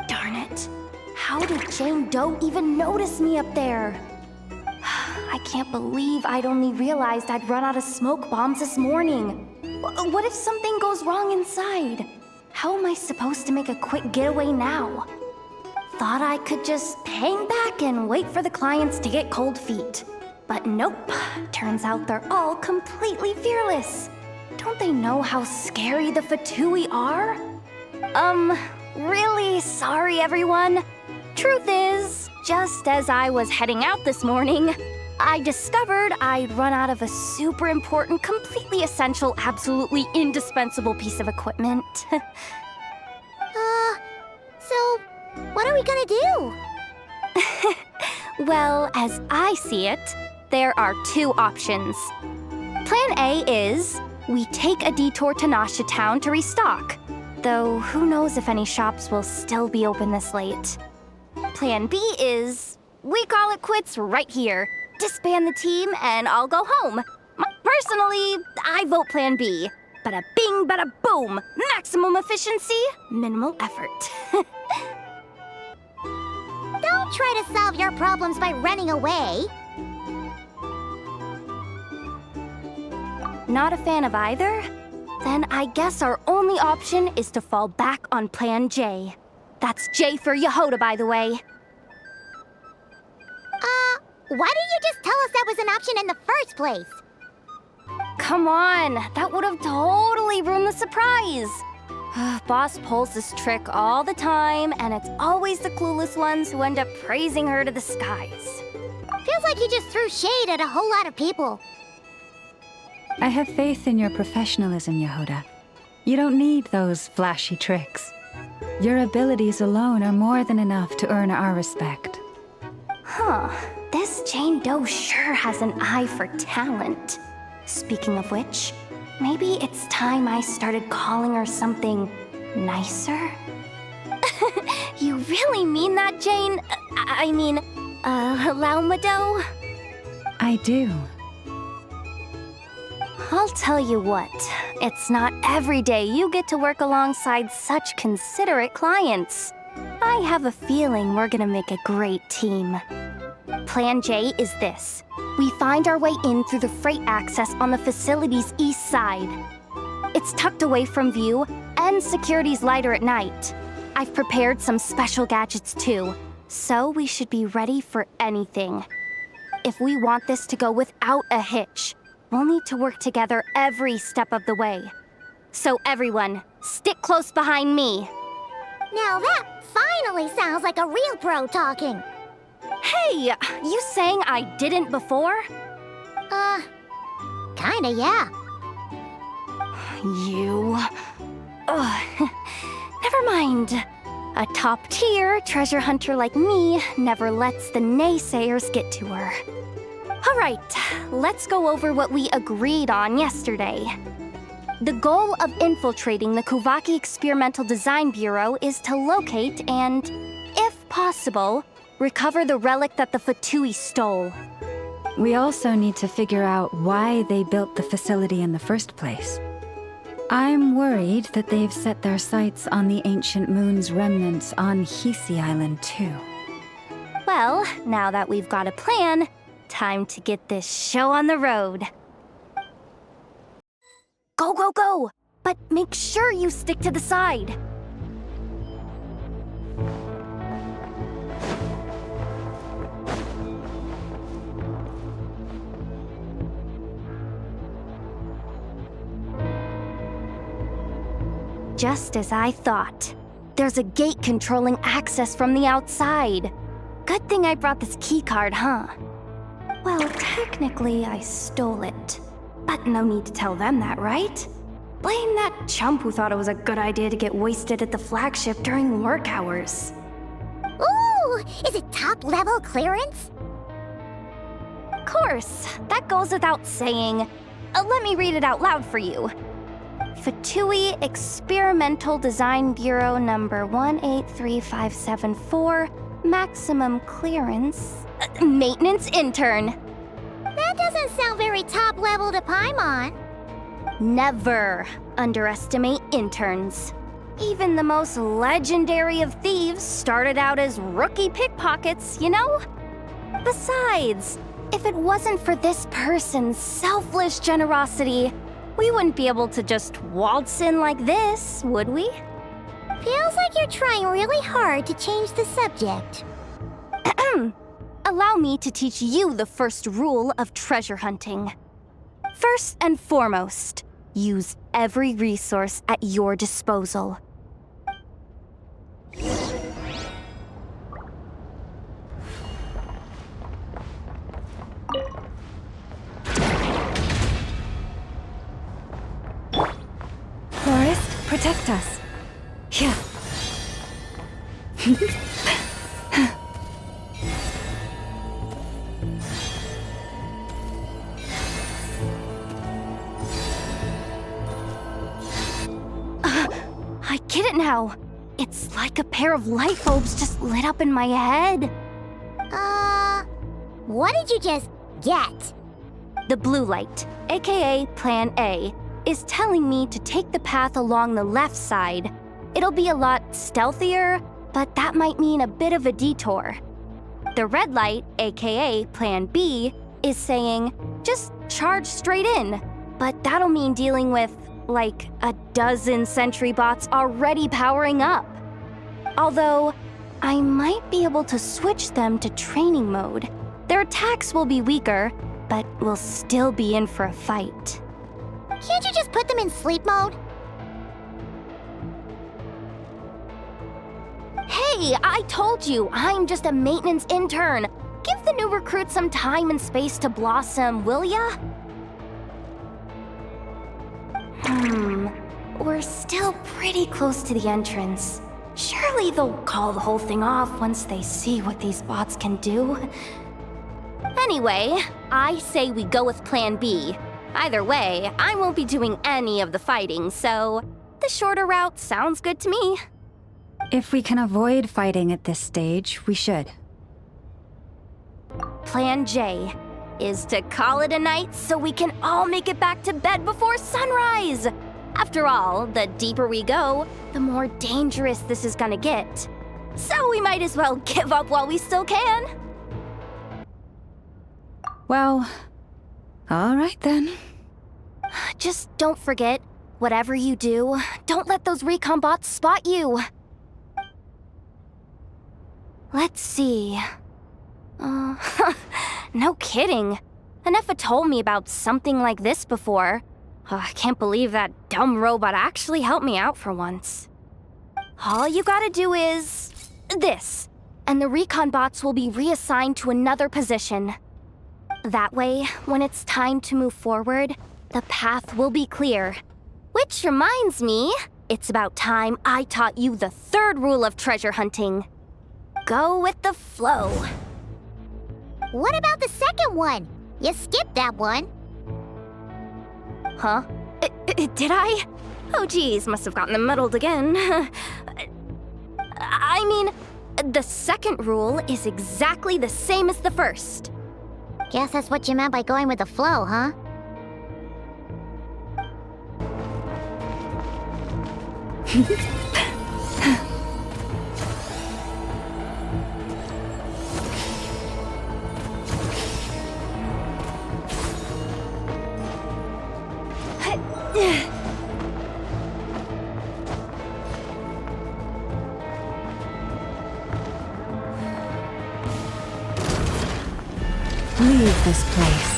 Darn it. How did Jane Doe even notice me up there? I can't believe I'd only realized I'd run out of smoke bombs this morning. What if something goes wrong inside? How am I supposed to make a quick getaway now? Thought I could just hang back and wait for the clients to get cold feet. But nope, turns out they're all completely fearless. Don't they know how scary the Fatui are? Really sorry everyone. Truth is, just as I was heading out this morning, I discovered I'd run out of a super important, completely essential, absolutely indispensable piece of equipment. So, what are we gonna do? Well, as I see it, there are two options. Plan A is we take a detour to Nasha Town to restock, though who knows if any shops will still be open this late. Plan B is we call it quits right here, disband the team, and I'll go home. Personally, I vote Plan B. Bada bing, bada boom. Maximum efficiency, minimal effort. Don't try to solve your problems by running away. Not a fan of either? Then I guess our only option is to fall back on Plan J. That's J for Yehoda, by the way. Why didn't you just tell us that was an option in the first place? Come on, that would have totally ruined the surprise. Boss pulls this trick all the time, and it's always the clueless ones who end up praising her to the skies. Feels like you just threw shade at a whole lot of people. I have faith in your professionalism, Yehoda. You don't need those flashy tricks. Your abilities alone are more than enough to earn our respect. Huh. This Jane Doe sure has an eye for talent. Speaking of which, maybe it's time I started calling her something nicer? You really mean that, Jane? I mean, Laumado? I do. I'll tell you what, it's not every day you get to work alongside such considerate clients. I have a feeling we're gonna make a great team. Plan J is this. We find our way in through the freight access on the facility's east side. It's tucked away from view, and security's lighter at night. I've prepared some special gadgets too, so we should be ready for anything. If we want this to go without a hitch, we'll need to work together every step of the way. So everyone, stick close behind me. Now that finally sounds like a real pro talking. Hey, you saying I didn't before? Kinda, yeah. You... Ugh. Never mind. A top-tier treasure hunter like me never lets the naysayers get to her. All right, let's go over what we agreed on yesterday. The goal of infiltrating the Kuvaki Experimental Design Bureau is to locate and, if possible, recover the relic that the Fatui stole. We also need to figure out why they built the facility in the first place. I'm worried that they've set their sights on the ancient moon's remnants on Hisi Island too. Well, now that we've got a plan, time to get this show on the road. Go, go, go! but make sure you stick to the side. Just as I thought. There's a gate controlling access from the outside. Good thing I brought this keycard, huh? Well, technically I stole it. But no need to tell them that, right? Blame that chump who thought it was a good idea to get wasted at the flagship during work hours. Ooh, is it top-level clearance? Of course, that goes without saying. Let me read it out loud for you. Fatui Experimental Design Bureau number 183574, maximum clearance, maintenance intern. That doesn't sound very top-level to Paimon. Never underestimate interns. Even the most legendary of thieves started out as rookie pickpockets, you know? Besides, if it wasn't for this person's selfless generosity, we wouldn't be able to just waltz in like this, would we? Feels like you're trying really hard to change the subject. Allow me to teach you the first rule of treasure hunting. First and foremost, use every resource at your disposal. Forest, protect us. Yeah. I get it now. It's like a pair of light bulbs just lit up in my head. What did you just get? The blue light, aka Plan A, is telling me to take the path along the left side. It'll be a lot stealthier, but that might mean a bit of a detour. The red light, aka Plan B, is saying, just charge straight in. But that'll mean dealing with, like, a dozen sentry bots already powering up. Although, I might be able to switch them to training mode. Their attacks will be weaker, but we'll still be in for a fight. Can't you just put them in sleep mode? Hey, I told you, I'm just a maintenance intern. Give the new recruit some time and space to blossom, will ya? We're still pretty close to the entrance. Surely they'll call the whole thing off once they see what these bots can do. Anyway, I say we go with Plan B. Either way, I won't be doing any of the fighting, so the shorter route sounds good to me. If we can avoid fighting at this stage, we should. Plan J is to call it a night so we can all make it back to bed before sunrise. After all, the deeper we go, the more dangerous this is gonna get. So we might as well give up while we still can. Well, all right then. Just don't forget, whatever you do, don't let those recon bots spot you. Let's see. No kidding. Anefa told me about something like this before. I can't believe that dumb robot actually helped me out for once. All you gotta do is this, and the recon bots will be reassigned to another position. That way, when it's time to move forward, the path will be clear. Which reminds me, it's about time I taught you the third rule of treasure hunting. Go with the flow. What about the second one? You skipped that one. Huh? Did I? Oh geez, must have gotten them muddled again. I mean, the second rule is exactly the same as the first. Guess that's what you meant by going with the flow, huh? Leave this place.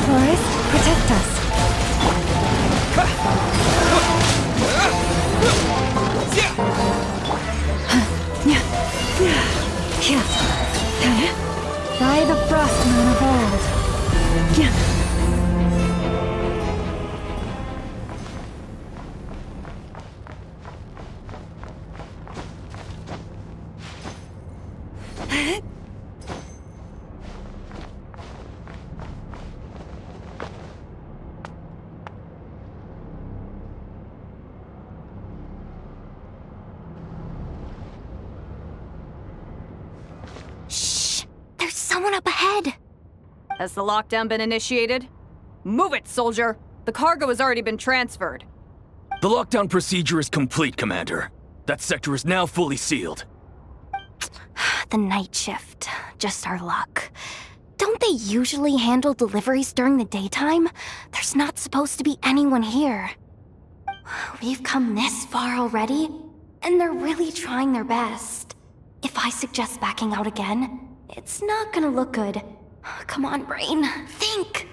Forest, protect us. By the frost moon of old. There's someone up ahead. Has the lockdown been initiated? Move it, soldier! The cargo has already been transferred. The lockdown procedure is complete, Commander. That sector is now fully sealed. The night shift. Just our luck. Don't they usually handle deliveries during the daytime? There's not supposed to be anyone here. We've come this far already, and they're really trying their best. If I suggest backing out again, it's not gonna look good. Come on, brain. Think!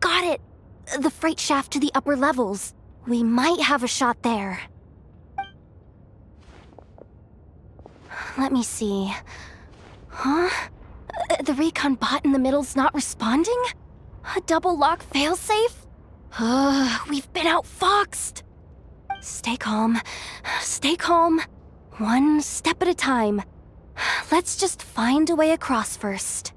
Got it! The freight shaft to the upper levels. We might have a shot there. Let me see. Huh? The recon bot in the middle's not responding? A double lock failsafe? We've been outfoxed! Stay calm. Stay calm. One step at a time. Let's just find a way across first.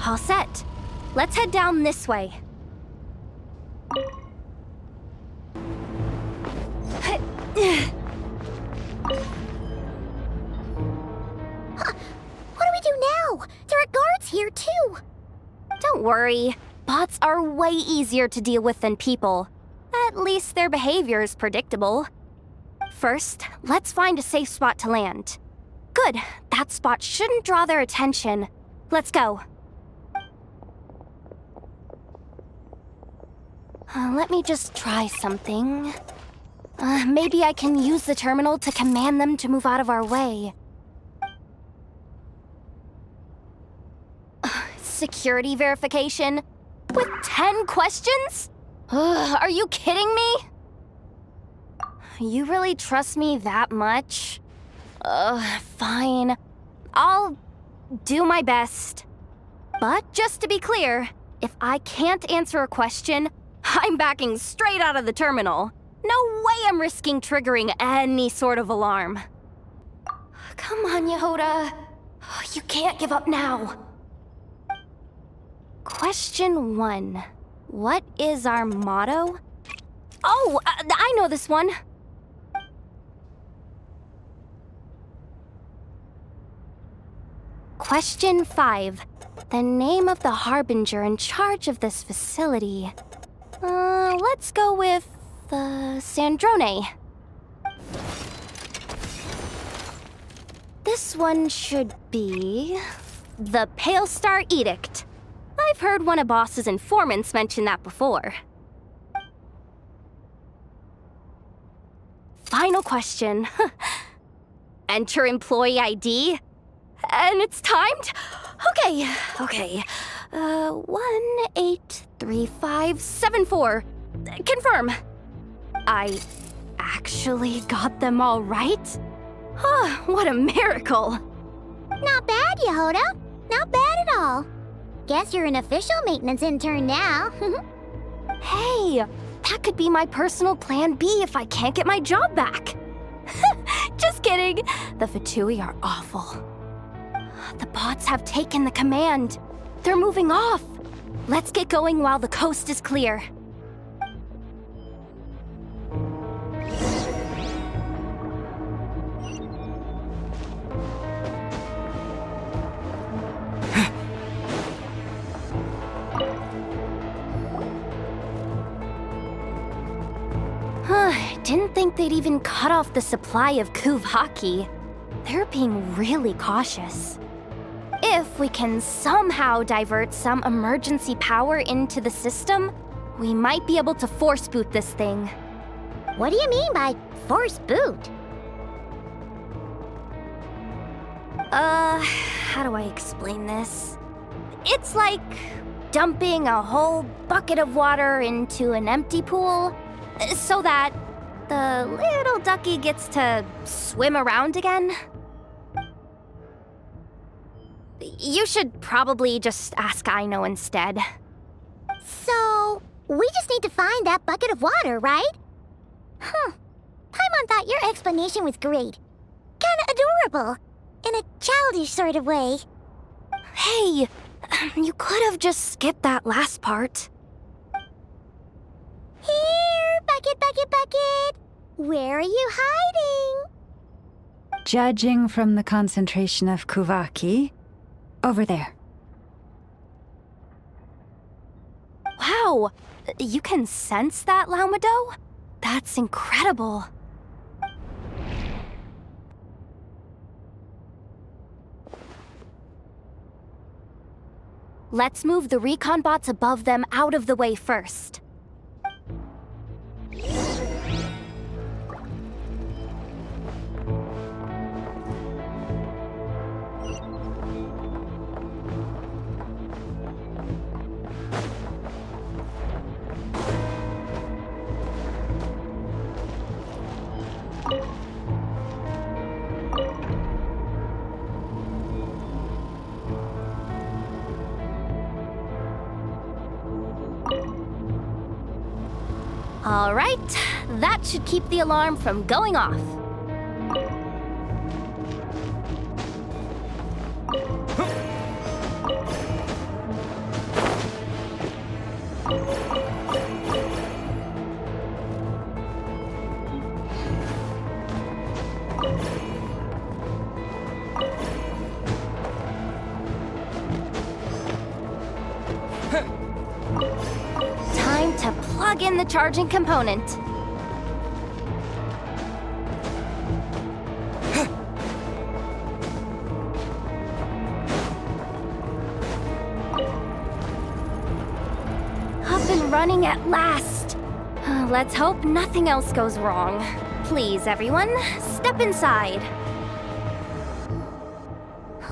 All set. Let's head down this way. What do we do now? There are guards here too. Don't worry. Bots are way easier to deal with than people. At least their behavior is predictable. First, let's find a safe spot to land. Good. That spot shouldn't draw their attention. Let's go. Let me just try something. Maybe I can use the terminal to command them to move out of our way. Security verification? With 10 questions? Are you kidding me? You really trust me that much? Fine. I'll do my best. But just to be clear, if I can't answer a question, I'm backing straight out of the terminal. No way I'm risking triggering any sort of alarm. Come on, Yehoda. You can't give up now. Question 1. What is our motto? Oh, I know this one. Question 5. The name of the harbinger in charge of this facility. Let's go with, Sandrone. This one should be... the Pale Star Edict. I've heard one of Boss's informants mention that before. Final question. Enter employee ID. And it's timed? Okay. 183574. Confirm. I actually got them all right? What a miracle. Not bad, Yehoda. Not bad at all. Guess you're an official maintenance intern now. Hey, That could be my personal plan B if I can't get my job back. Just kidding. The Fatui are awful. The bots have taken the command. They're moving off. Let's get going while the coast is clear. Didn't think they'd even cut off the supply of Kuvaki. They're being really cautious. If we can somehow divert some emergency power into the system, we might be able to force boot this thing. What do you mean by force boot? How do I explain this? It's like dumping a whole bucket of water into an empty pool so that the little ducky gets to swim around again. You should probably just ask Aino instead. So, we just need to find that bucket of water, right? Huh. Paimon thought your explanation was great. Kinda adorable. In a childish sort of way. Hey, you could have just skipped that last part. Here, bucket, bucket, bucket. Where are you hiding? Judging from the concentration of Kuvaki, over there. Wow, you can sense that, Laumado? That's incredible. Let's move the recon bots above them out of the way first. All right, that should keep the alarm from going off. Time to plug in the charging component. Up and running at last. Let's hope nothing else goes wrong. Please, everyone, step inside.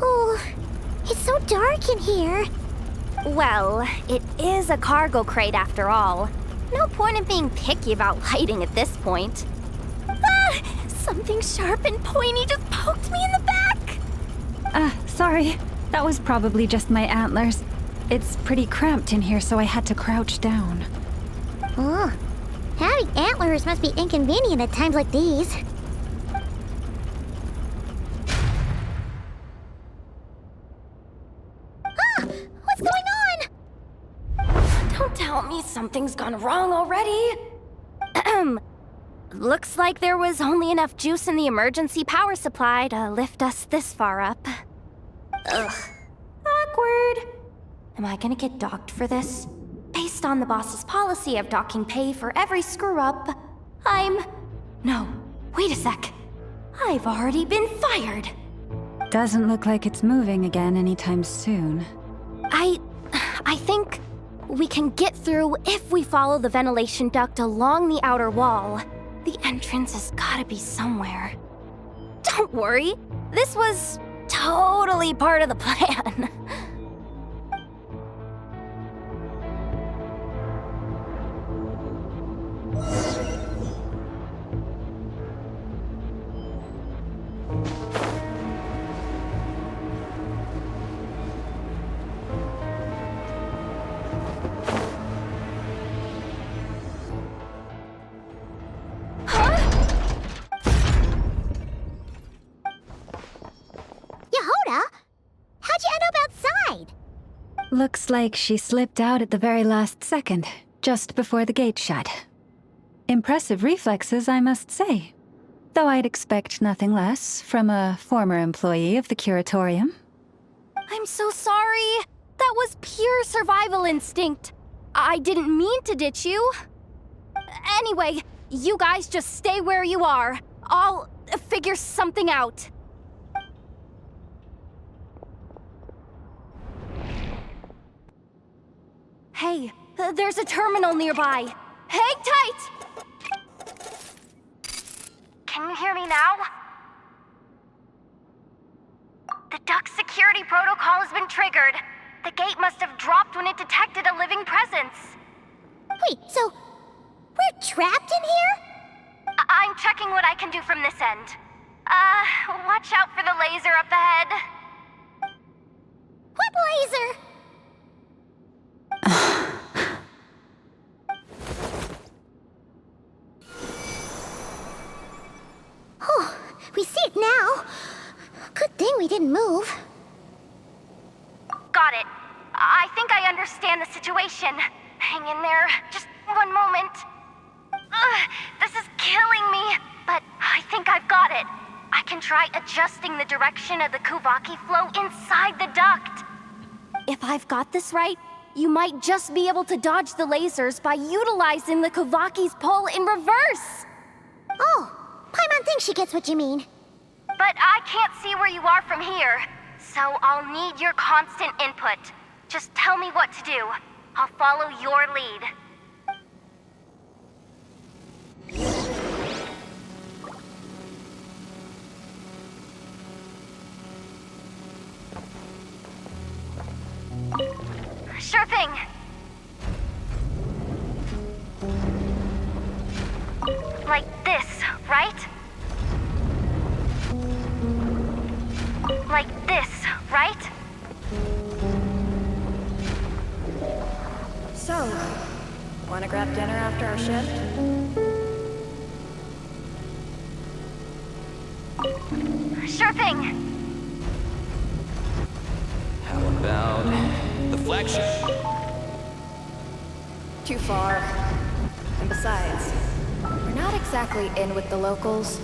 Oh, it's so dark in here. Well, it is a cargo crate after all. No point in being picky about lighting at this point. Ah! Something sharp and pointy just poked me in the back! Sorry. That was probably just my antlers. It's pretty cramped in here, so I had to crouch down. Oh, having antlers must be inconvenient at times like these. What's going on? Don't tell me something's gone wrong already. Looks like there was only enough juice in the emergency power supply to lift us this far up. Ugh. Awkward. Am I gonna get docked for this? Based on the boss's policy of docking pay for every screw-up, No, wait a sec. I've already been fired. Doesn't look like it's moving again anytime soon. I think we can get through if we follow the ventilation duct along the outer wall. The entrance has gotta be somewhere. Don't worry, this was totally part of the plan. hide? Looks like she slipped out at the very last second, just before the gate shut. Impressive reflexes, I must say. Though I'd expect nothing less from a former employee of the Curatorium. I'm so sorry. That was pure survival instinct. I didn't mean to ditch you. Anyway, you guys just stay where you are. I'll figure something out. Hey, there's a terminal nearby. Hang tight! Can you hear me now? The duck security protocol has been triggered. The gate must have dropped when it detected a living presence. Wait, so we're trapped in here? I'm checking what I can do from this end. Watch out for the laser up ahead. What laser? Oh, we see it now. Good thing we didn't move. Got it. I think I understand the situation. Hang in there. Just one moment. This is killing me, but I think I've got it. I can try adjusting the direction of the Kuvaki flow inside the duct. If I've got this right, you might just be able to dodge the lasers by utilizing the Kuvaki's pull in reverse. Oh, Paimon thinks she gets what you mean. But I can't see where you are from here, so I'll need your constant input. Just tell me what to do. I'll follow your lead. Sure thing. Like this, right? Like this, right? So, wanna grab dinner after our shift? Sure thing. How about the flagship? Too far. And besides, we're not exactly in with the locals.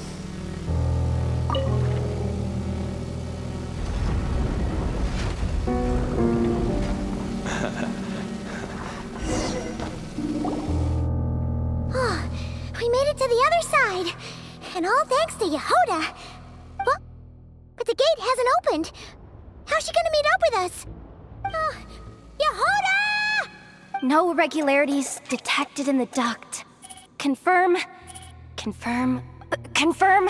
Oh, we made it to the other side. And all thanks to Yehoda. But the gate hasn't opened. How's she gonna meet up with us? Yehoda! No irregularities detected in the duct. Confirm. Confirm. Confirm.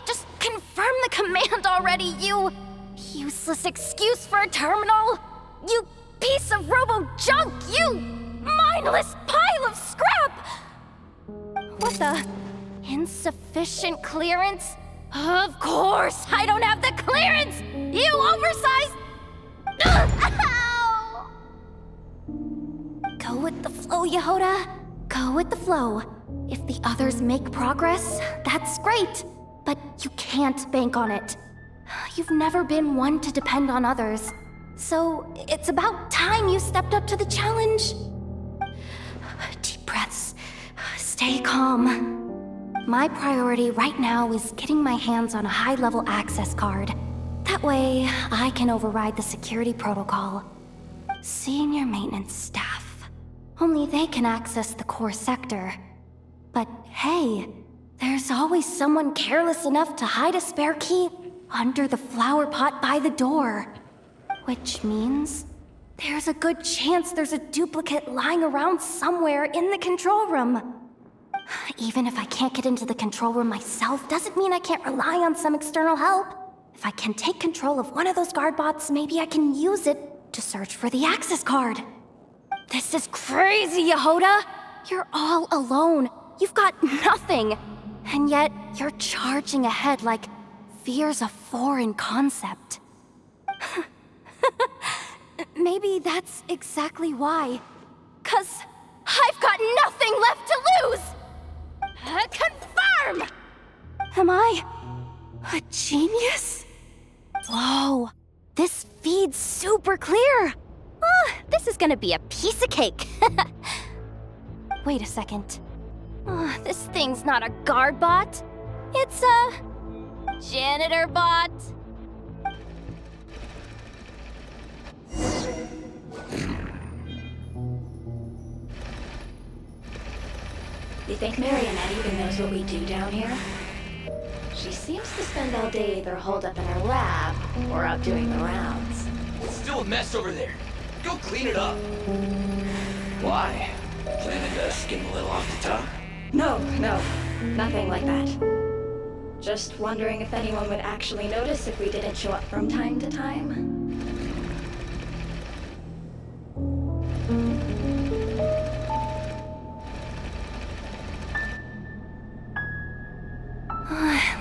Just confirm the command already, you useless excuse for a terminal. You piece of robo-junk, you mindless pile of scrap! What the? Insufficient clearance? Of course, I don't have the clearance! You oversized... Ow! Go with the flow, Yehoda. Go with the flow. If the others make progress, that's great. But you can't bank on it. You've never been one to depend on others. So it's about time you stepped up to the challenge. Deep breaths. Stay calm. My priority right now is getting my hands on a high-level access card. That way, I can override the security protocol. Senior maintenance staff. Only they can access the core sector. But hey, there's always someone careless enough to hide a spare key under the flower pot by the door. Which means there's a good chance there's a duplicate lying around somewhere in the control room. Even if I can't get into the control room myself, doesn't mean I can't rely on some external help. If I can take control of one of those guard bots, maybe I can use it to search for the access card. This is crazy, Yehoda! You're all alone. You've got nothing. And yet, you're charging ahead like fear's a foreign concept. Maybe that's exactly why. 'Cause I've got nothing left to lose! Confirm! Am I a genius? Whoa, This feed's super clear. Oh, this is gonna be a piece of cake. Wait a second. Oh, this thing's not a guard bot. It's a janitor bot. You think Marionette even knows what we do down here? She seems to spend all day either holed up in her lab or out doing the rounds. It's still a mess over there. Go clean it up. Why? Planning to skim a little off the top? No, nothing like that. Just wondering if anyone would actually notice if we didn't show up from time to time.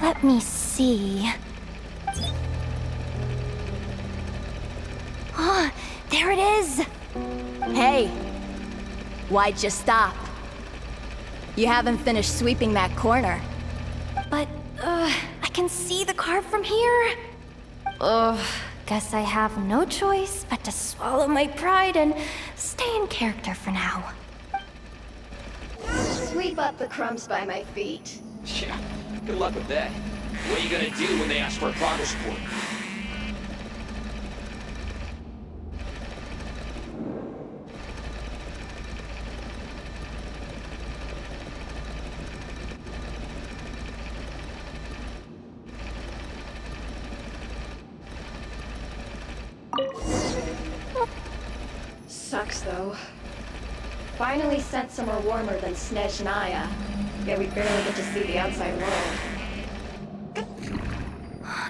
Let me see. Oh, there it is! Hey! Why'd you stop? You haven't finished sweeping that corner. But, I can see the car from here. Guess I have no choice but to swallow my pride and stay in character for now. Sweep up the crumbs by my feet. Yeah, good luck with that. What are you gonna do when they ask for a progress report? Sucks though. Finally sent somewhere warmer than Snezhnaya. Yet we barely get to see the outside world.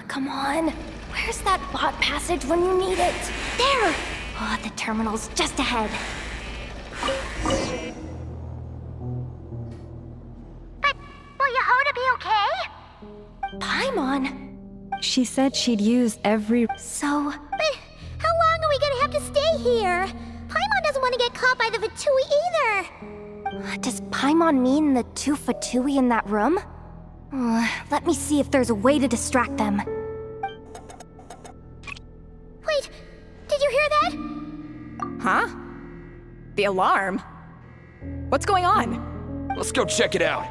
Come on. Where's that bot passage when you need it? There! Oh, the terminal's just ahead. But will Yehoda be okay? Paimon? She said she'd use every... So... But how long are we gonna have to stay here? Paimon doesn't want to get caught by the Fatui either. Does Paimon mean the two Fatui in that room? Let me see if there's a way to distract them. Wait, did you hear that? Huh? The alarm? What's going on? Let's go check it out.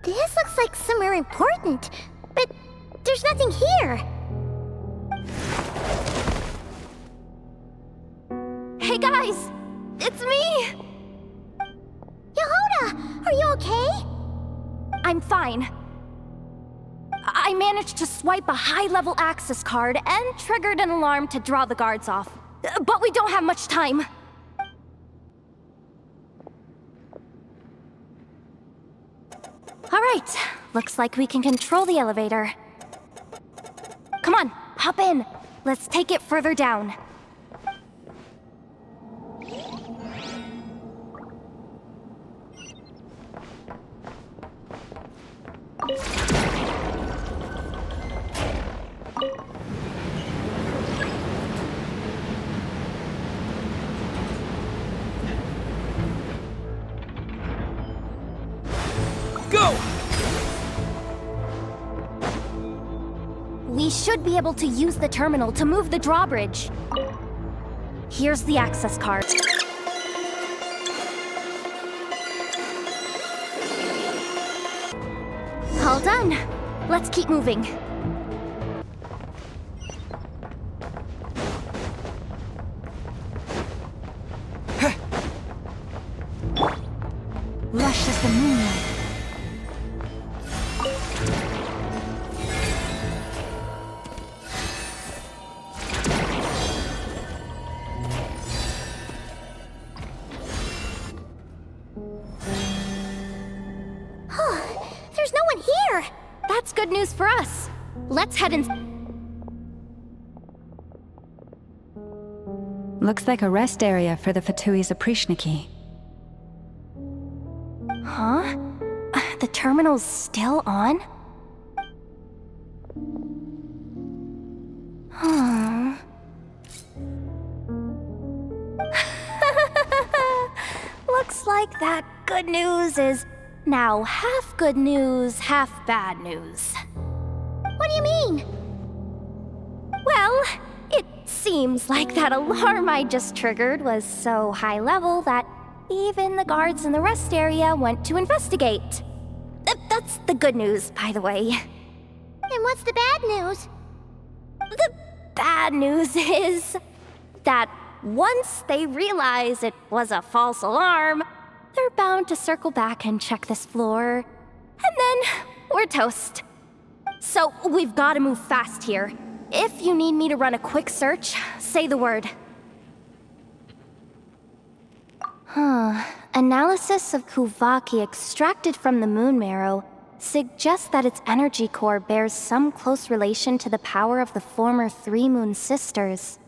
This looks like somewhere important, but there's nothing here. Hey guys! It's me! Yehoda, are you okay? I'm fine. I managed to swipe a high-level access card and triggered an alarm to draw the guards off. But we don't have much time. All right, looks like we can control the elevator. Come on, hop in. Let's take it further down. Go! We should be able to use the terminal to move the drawbridge. Here's the access card. All done. Let's keep moving. Lush as the moonlight. There's no one here! That's good news for us. Let's head in. Looks like a rest area for the Fatui's Oprishniki. Huh? The terminal's still on? Huh. Looks like that good news is now half good news, half bad news. do you mean? Well, it seems like that alarm I just triggered was so high level that even the guards in the rest area went to investigate. That's the good news, by the way. And what's the bad news? The bad news is that once they realize it was a false alarm, they're bound to circle back and check this floor. And then we're toast. So we've got to move fast here. If you need me to run a quick search, say the word. Analysis of Kuvaki extracted from the moon marrow suggests that its energy core bears some close relation to the power of the former Three Moon Sisters.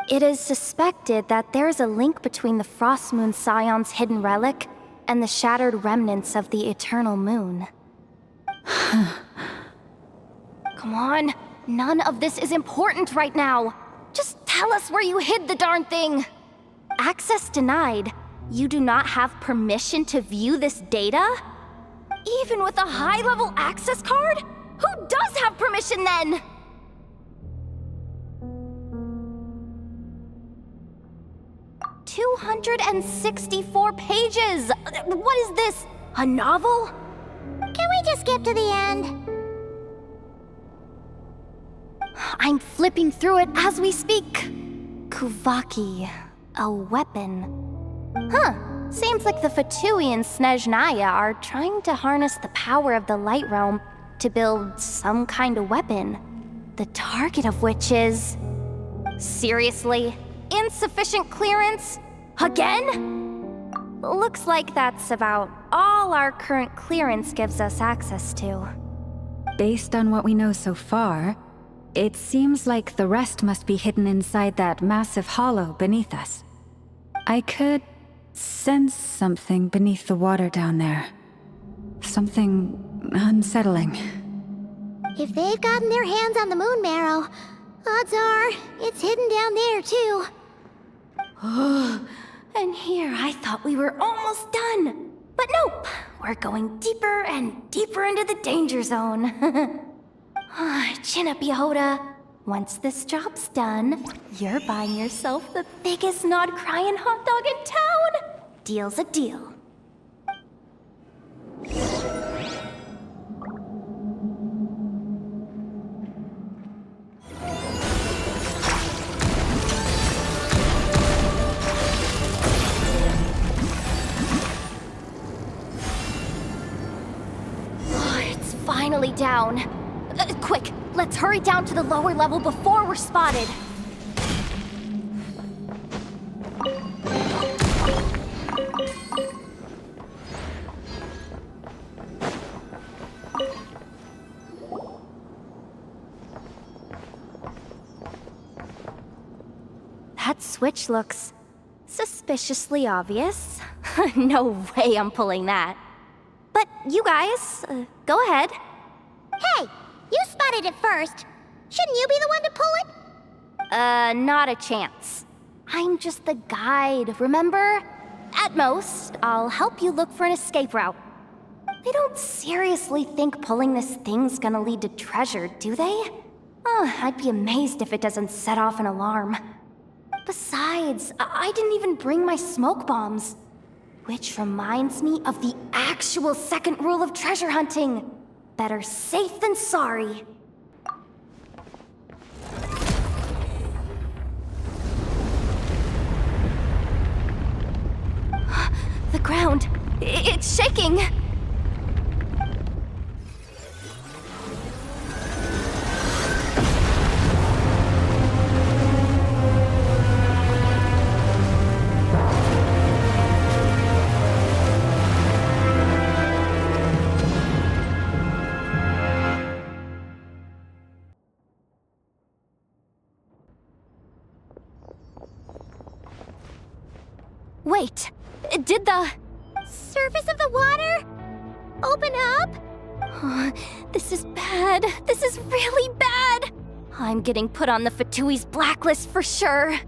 It is suspected that there is a link between the Frost Moon Scion's hidden relic and the shattered remnants of the Eternal Moon. Come on, none of this is important right now. Just tell us where you hid the darn thing. Access denied. You do not have permission to view this data? Even with a high-level access card? Who does have permission then? "264 pages! What is this? A novel? Can we just skip to the end? I'm flipping through it as we speak. Kuvaki, a weapon. Huh, seems like the Fatui and Snezhnaya are trying to harness the power of the Light Realm to build some kind of weapon. The target of which is... Seriously? Insufficient clearance? Again? Looks like that's about all our current clearance gives us access to. Based on what we know so far, it seems like the rest must be hidden inside that massive hollow beneath us. I could sense something beneath the water down there. Something unsettling. If they've gotten their hands on the moon marrow, odds are it's hidden down there too. And here I thought we were almost done. But nope, we're going deeper and deeper into the danger zone. Chin up, Yehoda. Once this job's done, you're buying yourself the biggest nod-crying hot dog in town. Deal's a deal. It's finally down. Quick, let's hurry down to the lower level before we're spotted. That switch looks suspiciously obvious. No way I'm pulling that. But you guys, go ahead. Hey, you spotted it first. Shouldn't you be the one to pull it? Not a chance. I'm just the guide, remember? At most, I'll help you look for an escape route. They don't seriously think pulling this thing's gonna lead to treasure, do they? I'd be amazed if it doesn't set off an alarm. Besides, I didn't even bring my smoke bombs. Which reminds me of the actual second rule of treasure hunting. Better safe than sorry. The ground, it's shaking. Wait, did the surface of the water open up? This is bad. This is really bad. I'm getting put on the Fatui's blacklist for sure.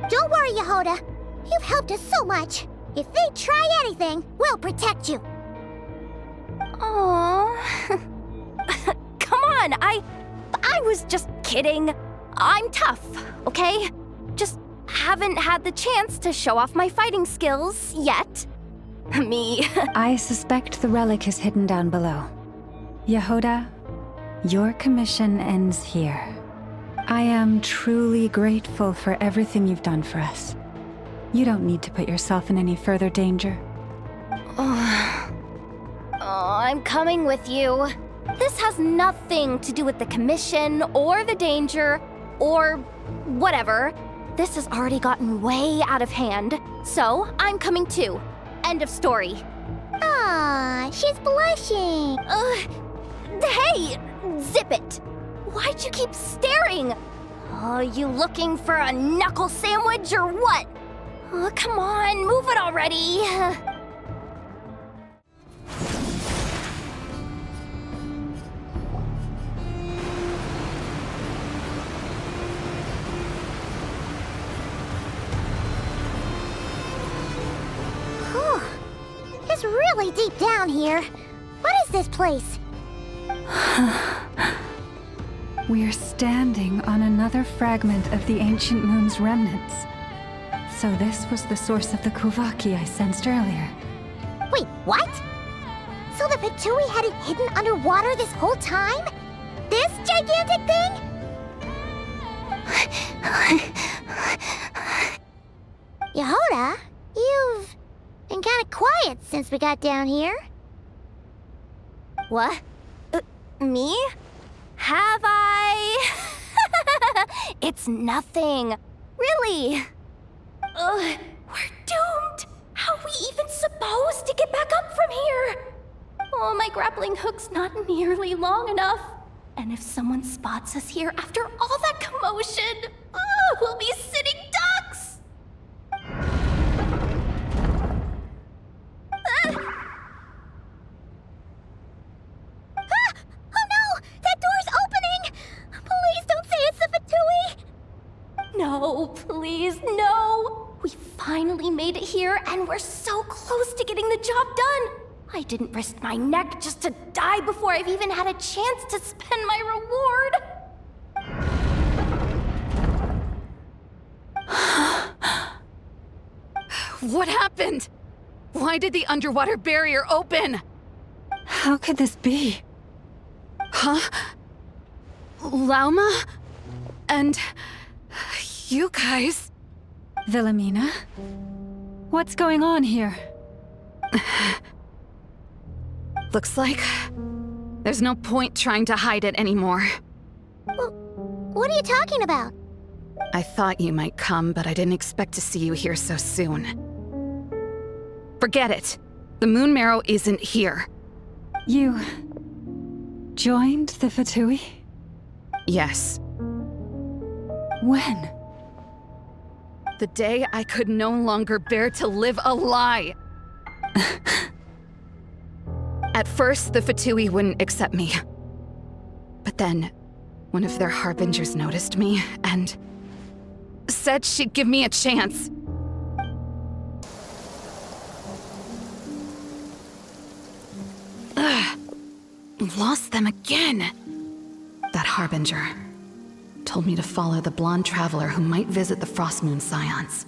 Don't worry, Yehoda. You've helped us so much. If they try anything, we'll protect you. Aww. Come on, I was just kidding. I'm tough, okay? Just haven't had the chance to show off my fighting skills yet. Me. I suspect the relic is hidden down below. Yehoda, your commission ends here. I am truly grateful for everything you've done for us. You don't need to put yourself in any further danger. I'm coming with you. This has nothing to do with the commission or the danger or whatever. This has already gotten way out of hand, so I'm coming too. End of story. Aw, she's blushing. Hey, zip it. Why'd you keep staring? You looking for a knuckle sandwich or what? Come on, move it already. It's really deep down here. What is this place? We're standing on another fragment of the ancient moon's remnants. So this was the source of the Kuvaki I sensed earlier. Wait, what? So the Fatui had it hidden underwater this whole time? This gigantic thing? Yehoda, you've been kind of quiet since we got down here. What? Me? Have I? It's nothing. Really. We're doomed. How are we even supposed to get back up from here? Oh, my grappling hook's not nearly long enough. And if someone spots us here after all that commotion, we'll be sitting ducks. Oh no! That door's opening! Please don't say it's the Fatui! No, please, no! We finally made it here, and we're so close to getting the job done! I didn't risk my neck just to die before I've even had a chance to spend my reward! What happened? Why did the underwater barrier open? How could this be? Huh? Lauma? And... you guys? Wilhelmina? What's going on here? Looks like there's no point trying to hide it anymore. What are you talking about? I thought you might come, but I didn't expect to see you here so soon. Forget it. The Moon Marrow isn't here. You... joined the Fatui? Yes. When? The day I could no longer bear to live a lie. At first, the Fatui wouldn't accept me. But then, one of their harbingers noticed me and said she'd give me a chance. Ugh. Lost them again. That harbinger told me to follow the blonde traveler who might visit the Frostmoon Scions.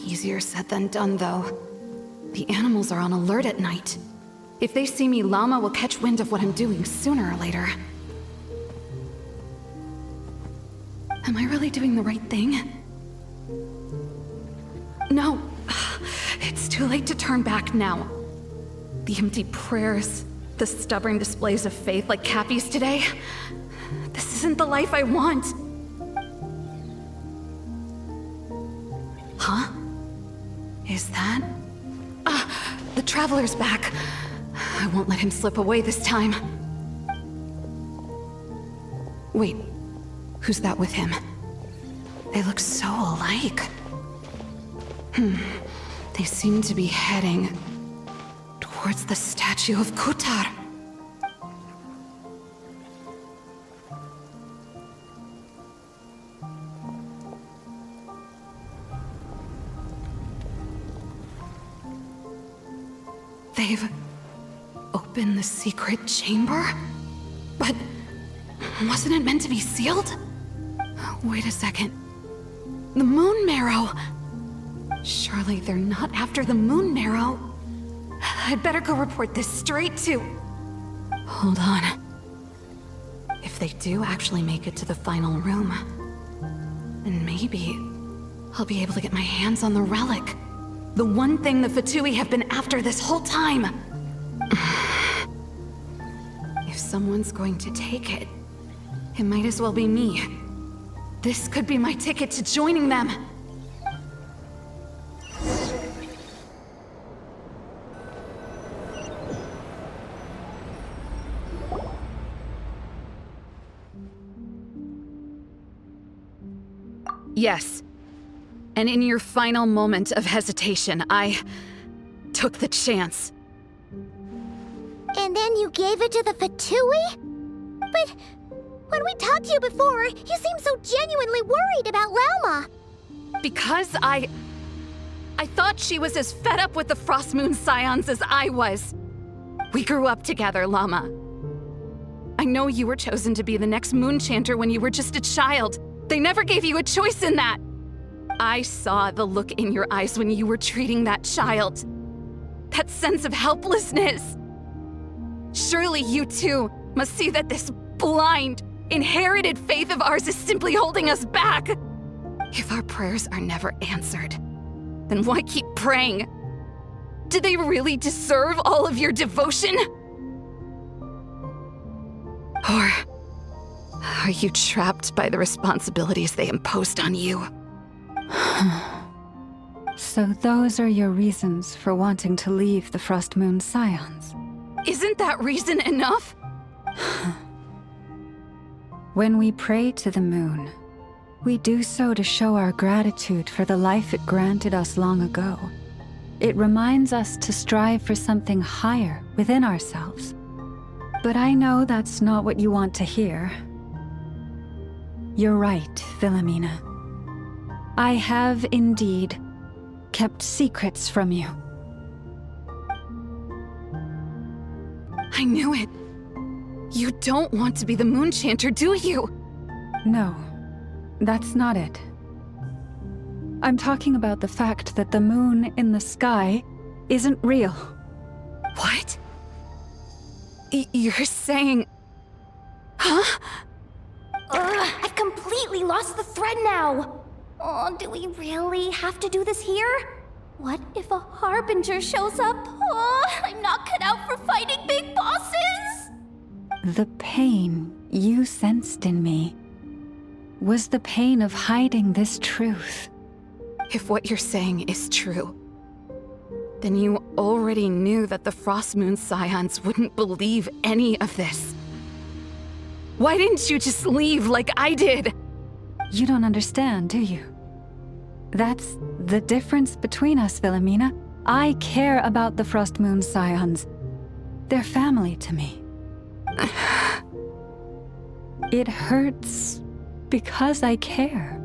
Easier said than done, though. The animals are on alert at night. If they see me, Llama will catch wind of what I'm doing sooner or later. Am I really doing the right thing? No. It's too late to turn back now. The empty prayers, the stubborn displays of faith like Cappy's today. This isn't the life I want. Huh? Is that? The Traveler's back. I won't let him slip away this time. Wait, who's that with him? They look so alike. They seem to be heading towards the statue of Kutar. They've opened the secret chamber? But Wasn't it meant to be sealed? Wait a second. The Moon Marrow! Surely they're not after the Moon Marrow. I'd better go report this straight to... Hold on. If they do actually make it to the final room, then maybe I'll be able to get my hands on the relic. The one thing the Fatui have been after this whole time. If someone's going to take it, it might as well be me. This could be my ticket to joining them. Yes. And in your final moment of hesitation, I took the chance. And then you gave it to the Fatui? But when we talked to you before, you seemed so genuinely worried about Lauma. Because I thought she was as fed up with the Frost Moon Scions as I was. We grew up together, Llama. I know you were chosen to be the next Moon Chanter when you were just a child. They never gave you a choice in that. I saw the look in your eyes when you were treating that child. That sense of helplessness. Surely you too must see that this blind, inherited faith of ours is simply holding us back. If our prayers are never answered, then why keep praying? Do they really deserve all of your devotion? Or are you trapped by the responsibilities they imposed on you? So those are your reasons for wanting to leave the Frost Moon Scions? Isn't that reason enough? When we pray to the moon, we do so to show our gratitude for the life it granted us long ago. It reminds us to strive for something higher within ourselves. But I know that's not what you want to hear. You're right, Philomena. I have indeed kept secrets from you. I knew it. You don't want to be the Moon Chanter, do you? No, that's not it. I'm talking about the fact that the moon in the sky isn't real. What? You're saying... Huh? I've completely lost the thread now. Oh, do we really have to do this here? What if a Harbinger shows up? Oh, I'm not cut out for fighting big bosses! The pain you sensed in me was the pain of hiding this truth. If what you're saying is true, then you already knew that the Frost Moon Scions wouldn't believe any of this. Why didn't you just leave like I did? You don't understand, do you? That's the difference between us, Philomena. I care about the Frost Moon Scions. They're family to me. It hurts because I care.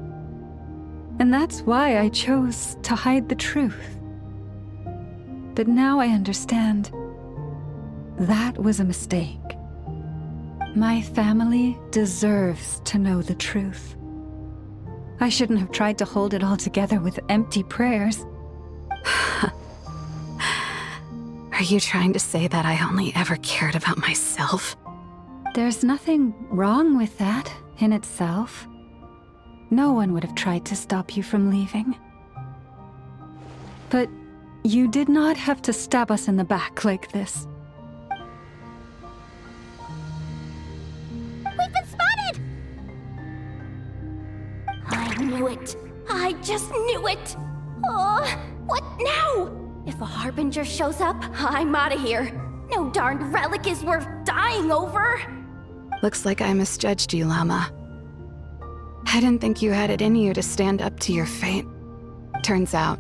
And that's why I chose to hide the truth. But now I understand that was a mistake. My family deserves to know the truth. I shouldn't have tried to hold it all together with empty prayers. Are you trying to say that I only ever cared about myself? There's nothing wrong with that in itself. No one would have tried to stop you from leaving. But you did not have to stab us in the back like this. We've been spotted! I knew it. I just knew it. Oh, what now? If a Harbinger shows up, I'm out of here. No darned relic is worth dying over. Looks like I misjudged you, Llama. I didn't think you had it in you to stand up to your fate. Turns out,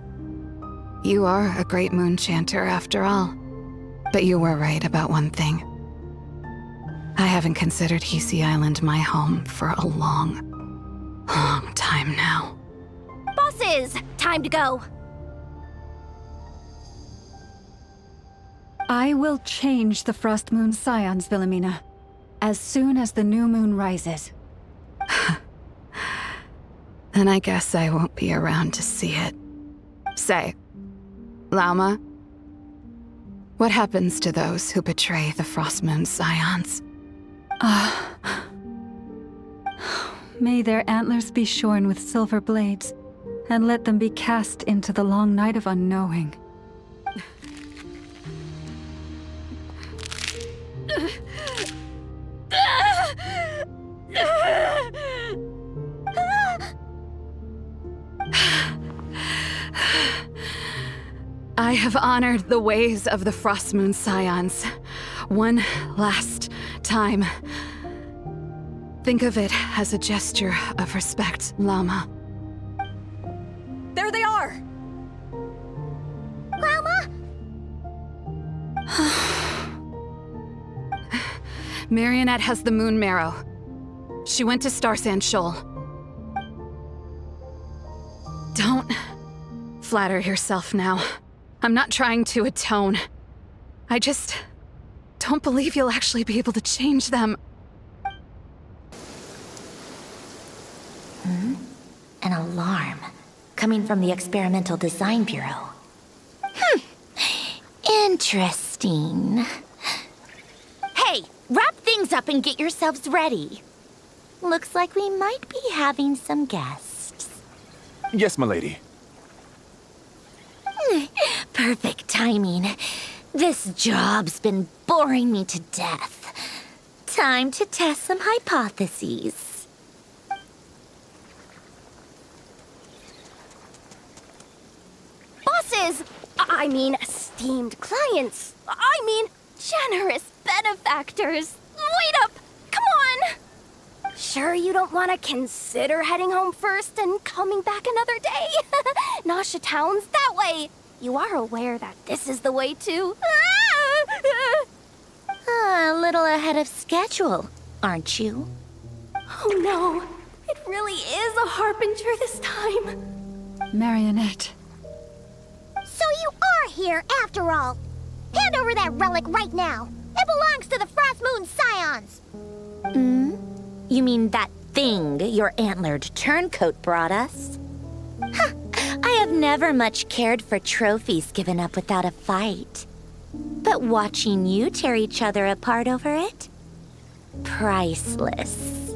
you are a great Moon Chanter after all. But you were right about one thing. I haven't considered Hisi Island my home for a long, long time now. Bosses, time to go. I will change the Frost Moon Scions, Philomena. as soon as the new moon rises. Then I guess I won't be around to see it. Say, Lauma, what happens to those who betray the Frostmoon Scions? May their antlers be shorn with silver blades, and let them be cast into the long night of unknowing. I have honored the ways of the Frostmoon Scions one last time. Think of it as a gesture of respect, Llama. There they are! Grandma? Marionette has the moon marrow. She went to Starsand Shoal. Don't flatter yourself now. I'm not trying to atone. I just don't believe you'll actually be able to change them. An alarm coming from the Experimental Design Bureau. Interesting. Hey, wrap things up and get yourselves ready. Looks like we might be having some guests. Yes, milady. Perfect timing. This job's been boring me to death. Time to test some hypotheses. Bosses! I mean, esteemed clients. I mean, generous benefactors. Wait up! Come on! Sure you don't want to consider heading home first and coming back another day? Nasha Town's that way. You are aware that this is the way to... A little ahead of schedule, aren't you? Oh no, it really is a harbinger this time. Marionette. So you are here after all. Hand over that relic right now. It belongs to the Frostmoon Scions. You mean that thing your antlered turncoat brought us? Huh. I have never much cared for trophies given up without a fight. But watching you tear each other apart over it? Priceless.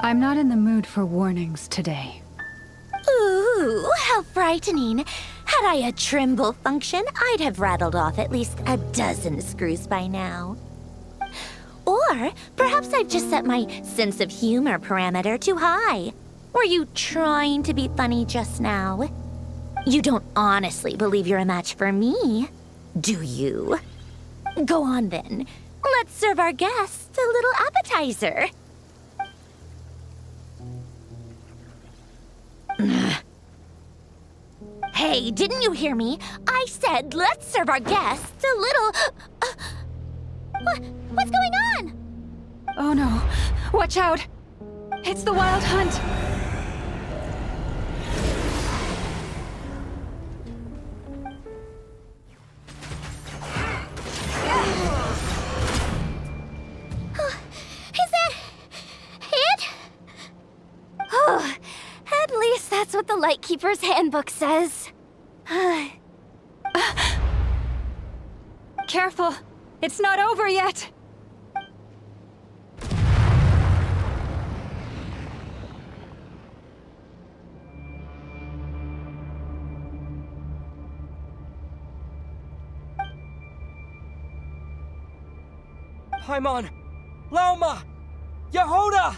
I'm not in the mood for warnings today. Ooh, how frightening. Had I a Trimble function, I'd have rattled off at least a dozen screws by now. Or perhaps I've just set my sense of humor parameter too high. Were you trying to be funny just now? You don't honestly believe you're a match for me, do you? Go on then. Let's serve our guests a little appetizer. Hey, didn't you hear me? I said let's serve our guests a little... What's going on? Oh no, watch out! It's the Wild Hunt! Is that it? Oh, at least that's what the Lightkeeper's handbook says. Careful! It's not over yet! Paimon! Lauma! Yehoda!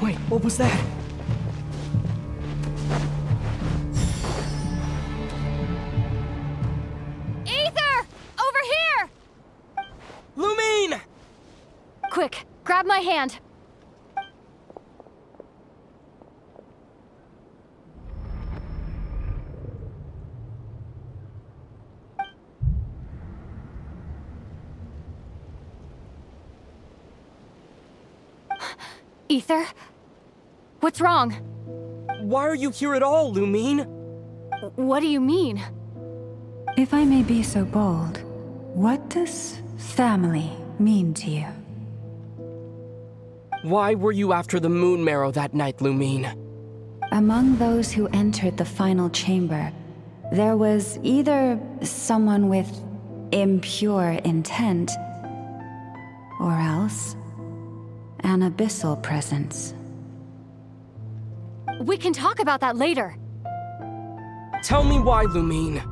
Wait, what was that? Aether! Over here! Lumine! Quick, grab my hand. Ether? What's wrong? Why are you here at all, Lumine? What do you mean? If I may be so bold, what does family mean to you? Why were you after the Moon Marrow that night, Lumine? Among those who entered the final chamber, there was either someone with impure intent, or else an abyssal presence. We can talk about that later. Tell me why, Lumine.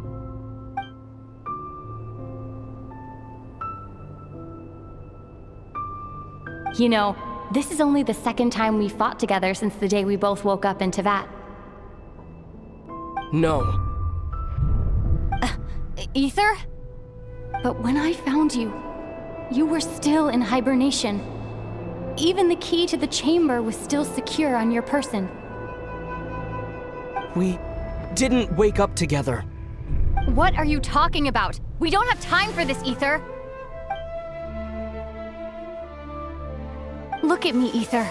You know, this is only the second time we fought together since the day we both woke up in Teyvat. No. Ether? But when I found you, you were still in hibernation. Even the key to the chamber was still secure on your person. We didn't wake up together. What are you talking about? We don't have time for this, Ether. Look at me, Ether.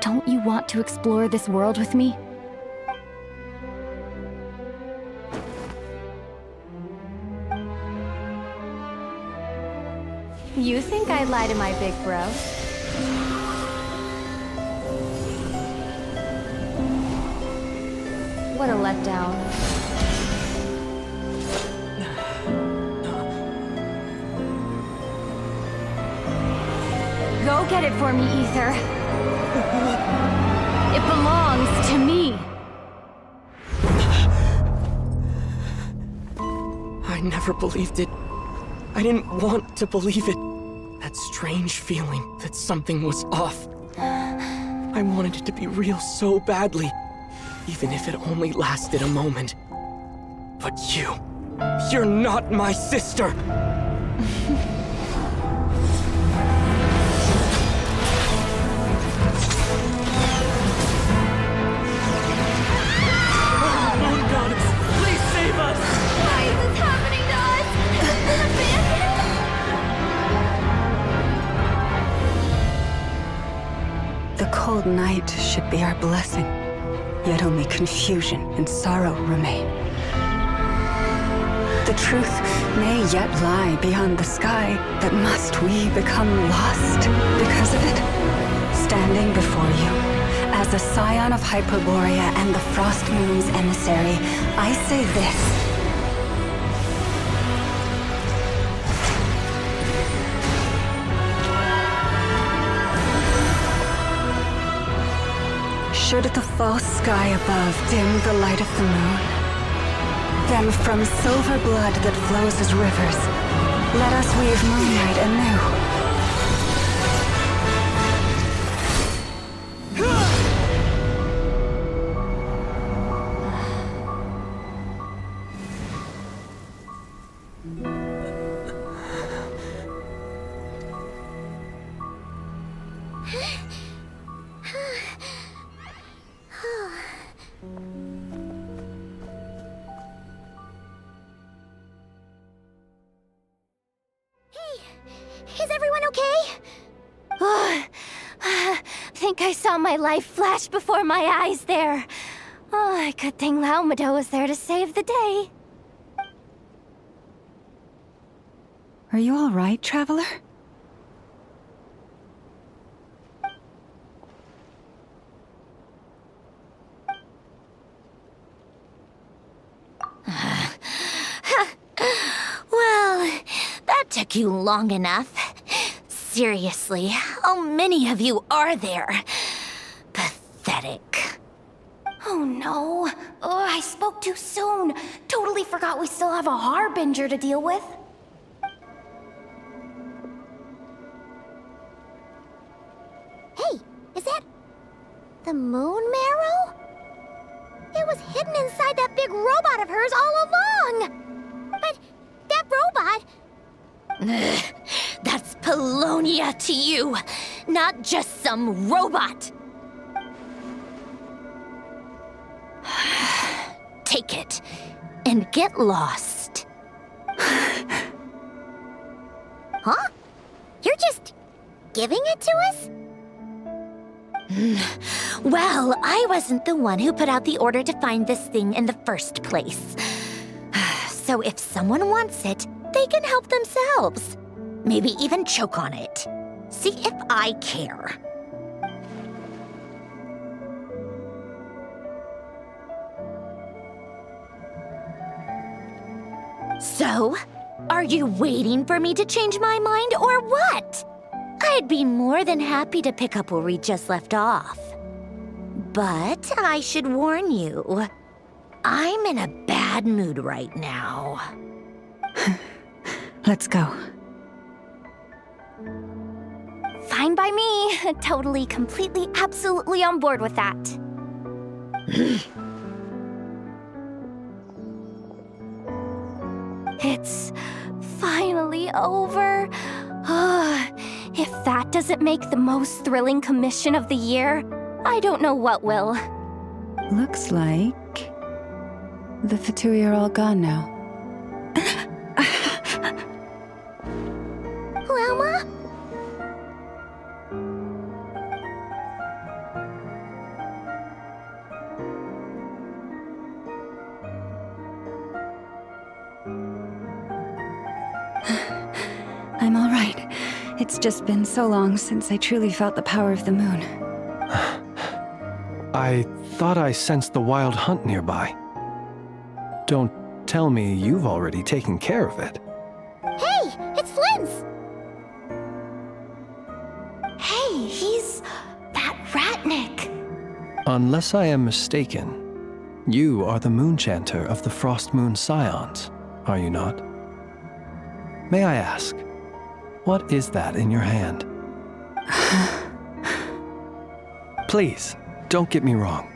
Don't you want to explore this world with me? You think I lie to my big bro? What a letdown. Go get it for me, Ether. It belongs to me. I never believed it. I didn't want to believe it. That strange feeling that something was off. I wanted it to be real so badly, even if it only lasted a moment. But you're not my sister! The cold night should be our blessing, yet only confusion and sorrow remain. The truth may yet lie beyond the sky, but must we become lost because of it? Standing before you, as a scion of Hyperborea and the Frost Moon's emissary, I say this. Should the false sky above dim the light of the moon, then from silver blood that flows as rivers, let us weave moonlight anew. Is everyone okay? Think I saw my life flash before my eyes there. Oh, good thing Laumado was there to save the day. Are you all right, traveler? Well, that took you long enough. Seriously, how many of you are there? Pathetic. Oh no. Oh, I spoke too soon. Totally forgot we still have a Harbinger to deal with. Hey, is that the Moon Marrow? It was hidden inside that big robot of hers all along! But that robot... That's Polonia to you, not just some robot. Take it and get lost. Huh? You're just giving it to us? Well, I wasn't the one who put out the order to find this thing in the first place. So if someone wants it, they can help themselves. Maybe even choke on it. See if I care. So, are you waiting for me to change my mind or what? I'd be more than happy to pick up where we just left off. But I should warn you, I'm in a bad mood right now. Let's go. Fine by me. Totally, completely, absolutely on board with that. It's finally over. If that doesn't make the most thrilling commission of the year, I don't know what will. Looks like the Fatui are all gone now. Lalma? I'm all right. It's just been so long since I truly felt the power of the moon. I thought I sensed the wild hunt nearby. Don't tell me you've already taken care of it. Hey, it's Flynn's! Hey, he's that Ratnik. Unless I am mistaken, you are the Moonchanter of the Frost Moon Scions, are you not? May I ask, what is that in your hand? Please, don't get me wrong.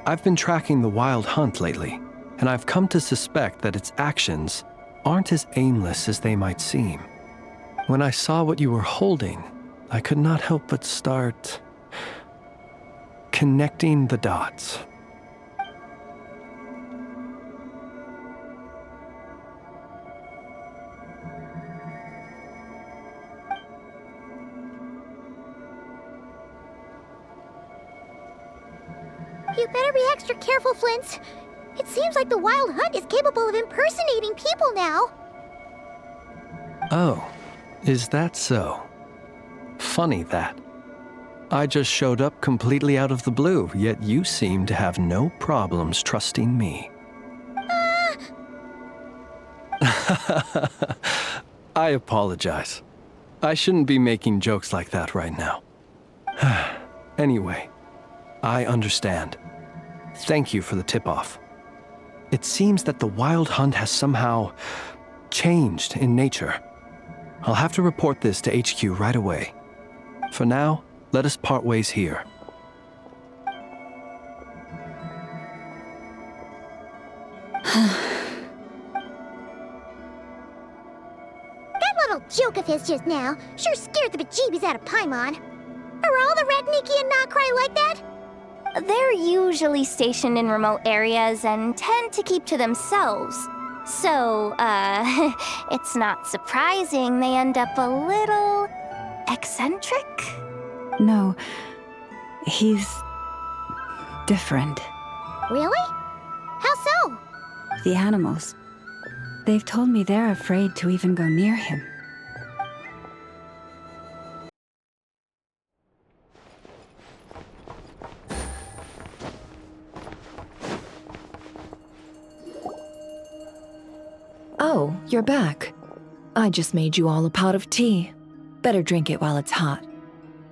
I've been tracking the wild hunt lately, and I've come to suspect that its actions aren't as aimless as they might seem. When I saw what you were holding, I could not help but start connecting the dots. You better be extra careful, Flint. It seems like the Wild Hunt is capable of impersonating people now. Oh, is that so? Funny that. I just showed up completely out of the blue, yet you seem to have no problems trusting me. I apologize. I shouldn't be making jokes like that right now. Anyway, I understand. Thank you for the tip-off. It seems that the Wild Hunt has somehow changed in nature. I'll have to report this to HQ right away. For now, let us part ways here. That little joke of his just now sure scared the bejeebies out of Paimon. Are all the Ratniki and Nokrai like that? They're usually stationed in remote areas and tend to keep to themselves. So, it's not surprising they end up a little eccentric? No, he's different. Really? How so? The animals. They've told me they're afraid to even go near him. Oh, you're back. I just made you all a pot of tea. Better drink it while it's hot.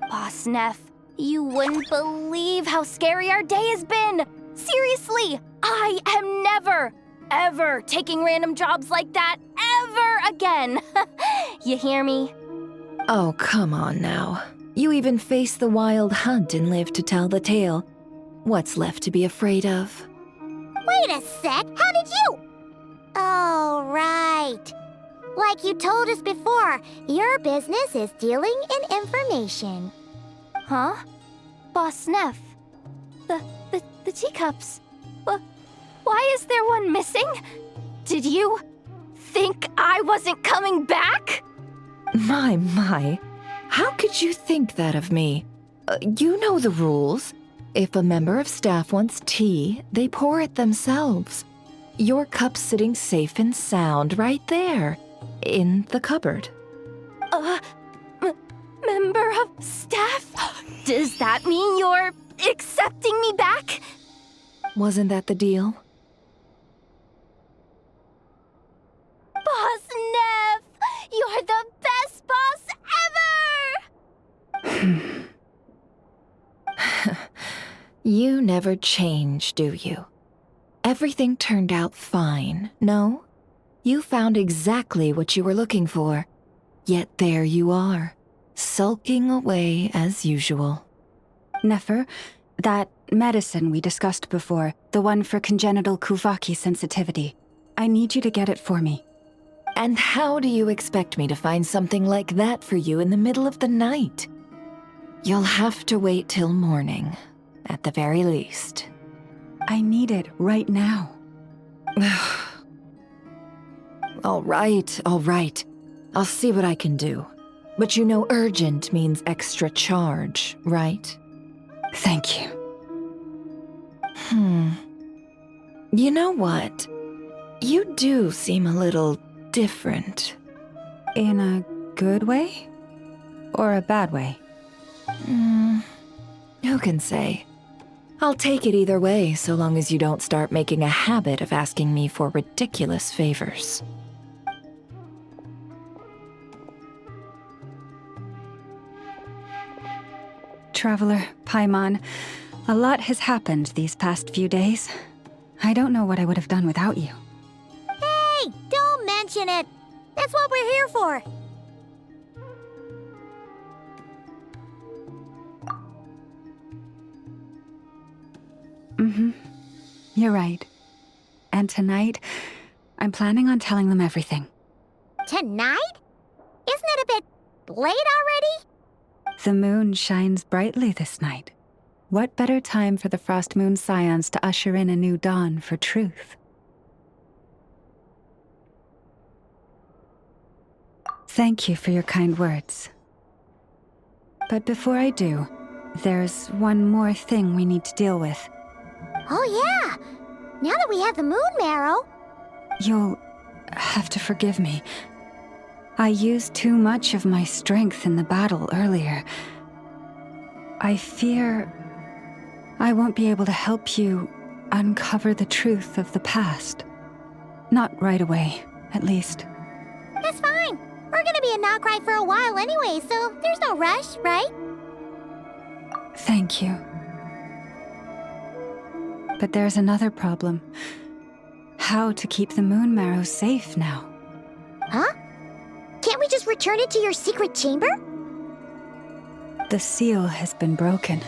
Boss Neff, you wouldn't believe how scary our day has been! Seriously, I am never, ever taking random jobs like that ever again! You hear me? Oh, come on now. You even faced the Wild Hunt and lived to tell the tale. What's left to be afraid of? Wait a sec, how did you? Oh, right. Like you told us before, your business is dealing in information. Huh? Boss Neff, the teacups. Why is there one missing? Did you think I wasn't coming back? My. How could you think that of me? You know the rules. If a member of staff wants tea, they pour it themselves. Your cup's sitting safe and sound right there, in the cupboard. Member of staff? Does that mean you're accepting me back? Wasn't that the deal? Boss Neff! You're the best boss ever! You never change, do you? Everything turned out fine, no? You found exactly what you were looking for. Yet there you are, sulking away as usual. Nefer, that medicine we discussed before, the one for congenital Kuvaki sensitivity, I need you to get it for me. And how do you expect me to find something like that for you in the middle of the night? You'll have to wait till morning, at the very least. I need it right now. All right. I'll see what I can do. But you know urgent means extra charge, right? Thank you. You know what? You do seem a little different. In a good way? Or a bad way? Who can say? I'll take it either way, so long as you don't start making a habit of asking me for ridiculous favors. Traveler, Paimon, a lot has happened these past few days. I don't know what I would have done without you. Hey, don't mention it. That's what we're here for. You're right. And tonight, I'm planning on telling them everything. Tonight? Isn't it a bit late already? The moon shines brightly this night. What better time for the Frost Moon Scions to usher in a new dawn for truth? Thank you for your kind words. But before I do, there's one more thing we need to deal with. Oh yeah! Now that we have the moon marrow... You'll have to forgive me. I used too much of my strength in the battle earlier. I fear I won't be able to help you uncover the truth of the past. Not right away, at least. That's fine. We're gonna be in Notcry for a while anyway, so there's no rush, right? Thank you. But there's another problem. How to keep the moon marrow safe now? Huh? Can't we just return it to your secret chamber? The seal has been broken.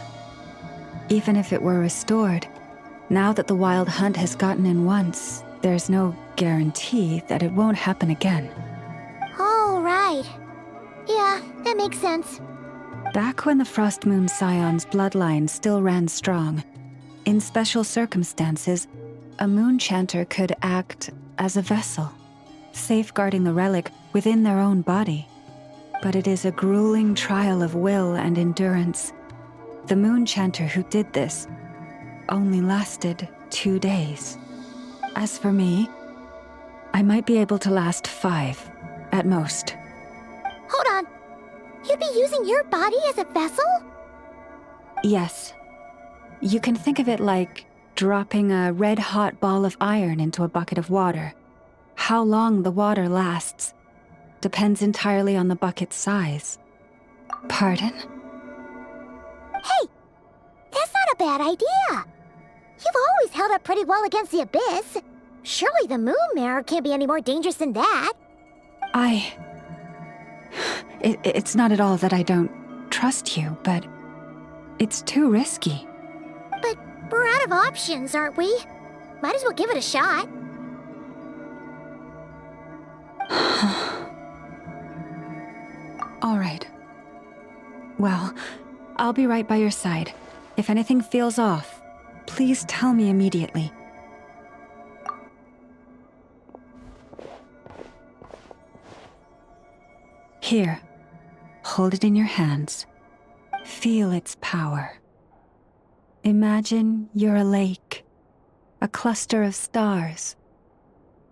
Even if it were restored, now that the wild hunt has gotten in once, there's no guarantee that it won't happen again. Oh, right. Yeah, that makes sense. Back when the Frost Moon Scion's bloodline still ran strong, in special circumstances, a moon chanter could act as a vessel, safeguarding the relic within their own body. But it is a grueling trial of will and endurance. The moon chanter who did this only lasted 2 days. As for me, I might be able to last 5, at most. Hold on. You'd be using your body as a vessel? Yes. You can think of it like dropping a red-hot ball of iron into a bucket of water. How long the water lasts depends entirely on the bucket's size. Pardon? Hey! That's not a bad idea! You've always held up pretty well against the abyss. Surely the moon mirror can't be any more dangerous than that. It's not at all that I don't trust you, but it's too risky. But we're out of options, aren't we? Might as well give it a shot. All right. Well, I'll be right by your side. If anything feels off, please tell me immediately. Here. Hold it in your hands. Feel its power. Imagine you're a lake, a cluster of stars.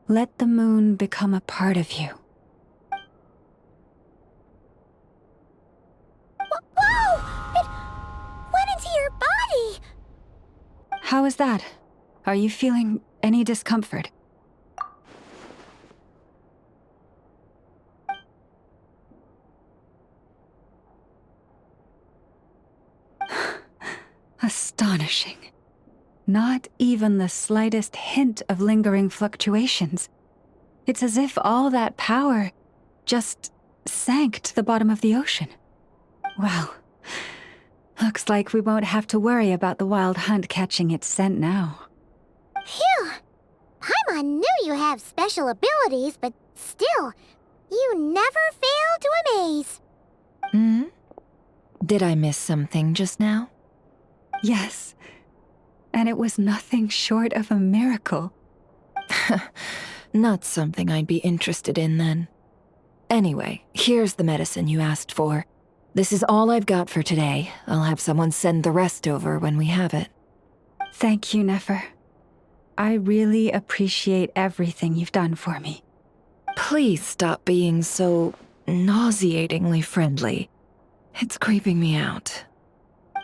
Let the moon become a part of you. Whoa! It went into your body! How is that? Are you feeling any discomfort? Astonishing. Not even the slightest hint of lingering fluctuations. It's as if all that power just sank to the bottom of the ocean. Well, looks like we won't have to worry about the wild hunt catching its scent now. Phew! Paimon knew you have special abilities, but still, you never fail to amaze. Hmm? Did I miss something just now? Yes. And it was nothing short of a miracle. Not something I'd be interested in then. Anyway, here's the medicine you asked for. This is all I've got for today. I'll have someone send the rest over when we have it. Thank you, Nefer. I really appreciate everything you've done for me. Please stop being so nauseatingly friendly. It's creeping me out.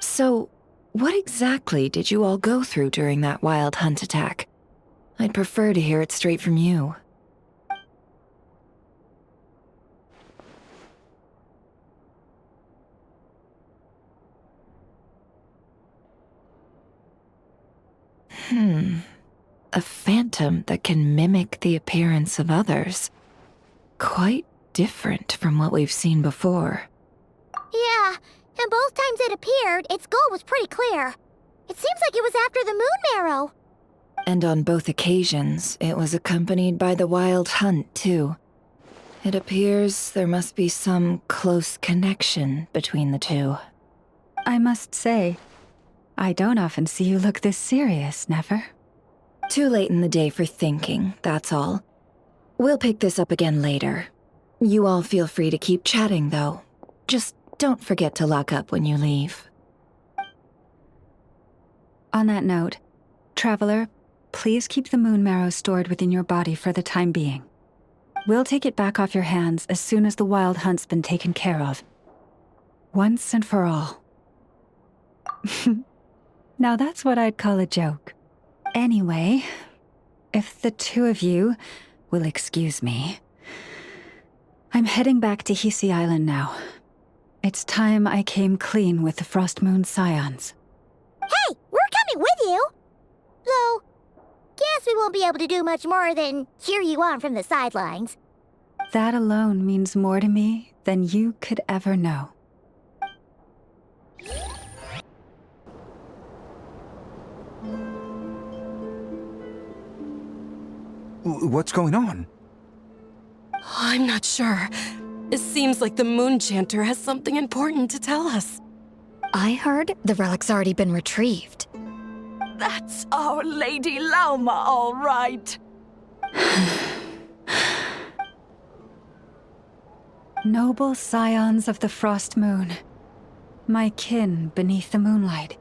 So, what exactly did you all go through during that wild hunt attack? I'd prefer to hear it straight from you. A phantom that can mimic the appearance of others. Quite different from what we've seen before. Yeah, and both times it appeared, its goal was pretty clear. It seems like it was after the moon marrow. And on both occasions, it was accompanied by the wild hunt, too. It appears there must be some close connection between the two. I must say, I don't often see you look this serious, Nefer. Too late in the day for thinking, that's all. We'll pick this up again later. You all feel free to keep chatting, though. Just don't forget to lock up when you leave. On that note, Traveler, please keep the moon marrow stored within your body for the time being. We'll take it back off your hands as soon as the wild hunt's been taken care of. Once and for all. Now that's what I'd call a joke. Anyway, if the two of you will excuse me, I'm heading back to Hisi Island now. It's time I came clean with the Frost Moon Scions. Hey, we're coming with you! Though, guess we won't be able to do much more than cheer you on from the sidelines. That alone means more to me than you could ever know. What's going on? I'm not sure. It seems like the Moon Chanter has something important to tell us. I heard the relic's already been retrieved. That's our Lady Lauma, all right. Noble scions of the Frost Moon, my kin beneath the moonlight,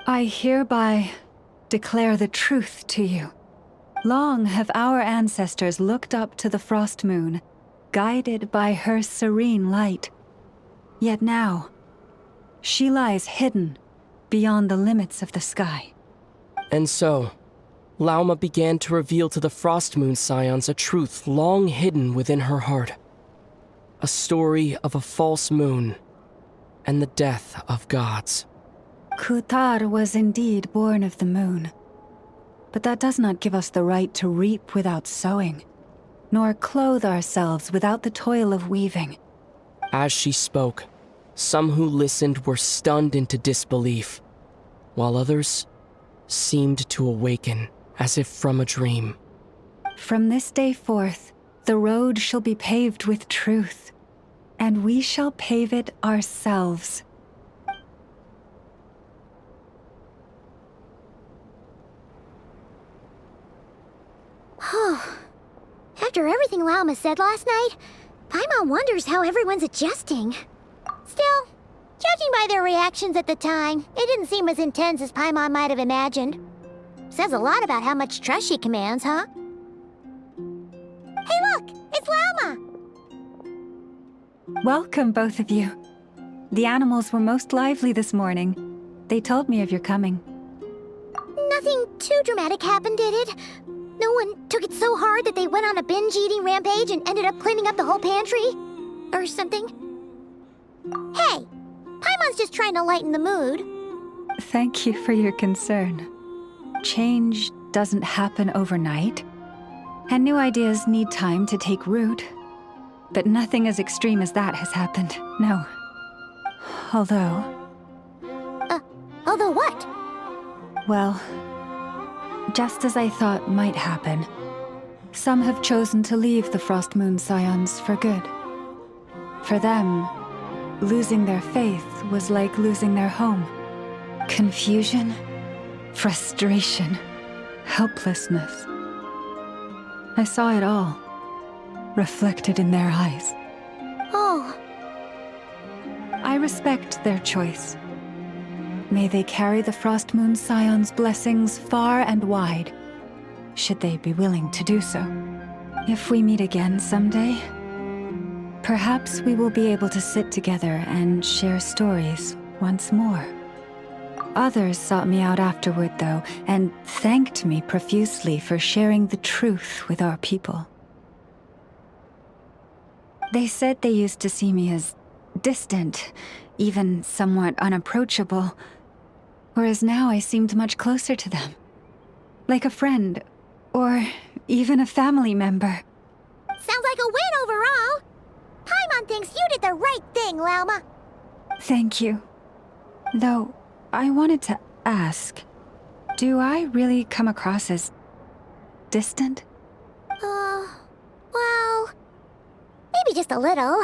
I hereby declare the truth to you. Long have our ancestors looked up to the Frost Moon, guided by her serene light. Yet now, she lies hidden beyond the limits of the sky. And so, Lauma began to reveal to the Frost Moon Scions a truth long hidden within her heart. A story of a false moon and the death of gods. Kutar was indeed born of the moon. But that does not give us the right to reap without sowing, nor clothe ourselves without the toil of weaving. As she spoke, some who listened were stunned into disbelief, while others seemed to awaken as if from a dream. From this day forth, the road shall be paved with truth, and we shall pave it ourselves. After everything Lauma said last night, Paimon wonders how everyone's adjusting. Still, judging Judging by their reactions at the time, it didn't seem as intense as Paimon might have imagined. Says a lot about how much trust she commands, huh? Hey look! It's Lauma! Welcome, both of you. The animals were most lively this morning. They told me of your coming. Nothing too dramatic happened, did it? No one took it so hard that they went on a binge-eating rampage and ended up cleaning up the whole pantry? Or something? Hey! Paimon's just trying to lighten the mood. Thank you for your concern. Change doesn't happen overnight, and new ideas need time to take root. But nothing as extreme as that has happened, no. Although... although what? Well, just as I thought might happen, some have chosen to leave the Frost Moon Scions for good. For them, losing their faith was like losing their home. Confusion, frustration, helplessness. I saw it all, reflected in their eyes. Oh. I respect their choice. May they carry the Frost Moon Scion's blessings far and wide, should they be willing to do so. If we meet again someday, perhaps we will be able to sit together and share stories once more. Others sought me out afterward, though, and thanked me profusely for sharing the truth with our people. They said they used to see me as distant, even somewhat unapproachable, whereas now I seemed much closer to them. Like a friend, or even a family member. Sounds like a win overall! Paimon thinks you did the right thing, Lauma. Thank you. Though, I wanted to ask, do I really come across as distant? Well, maybe just a little.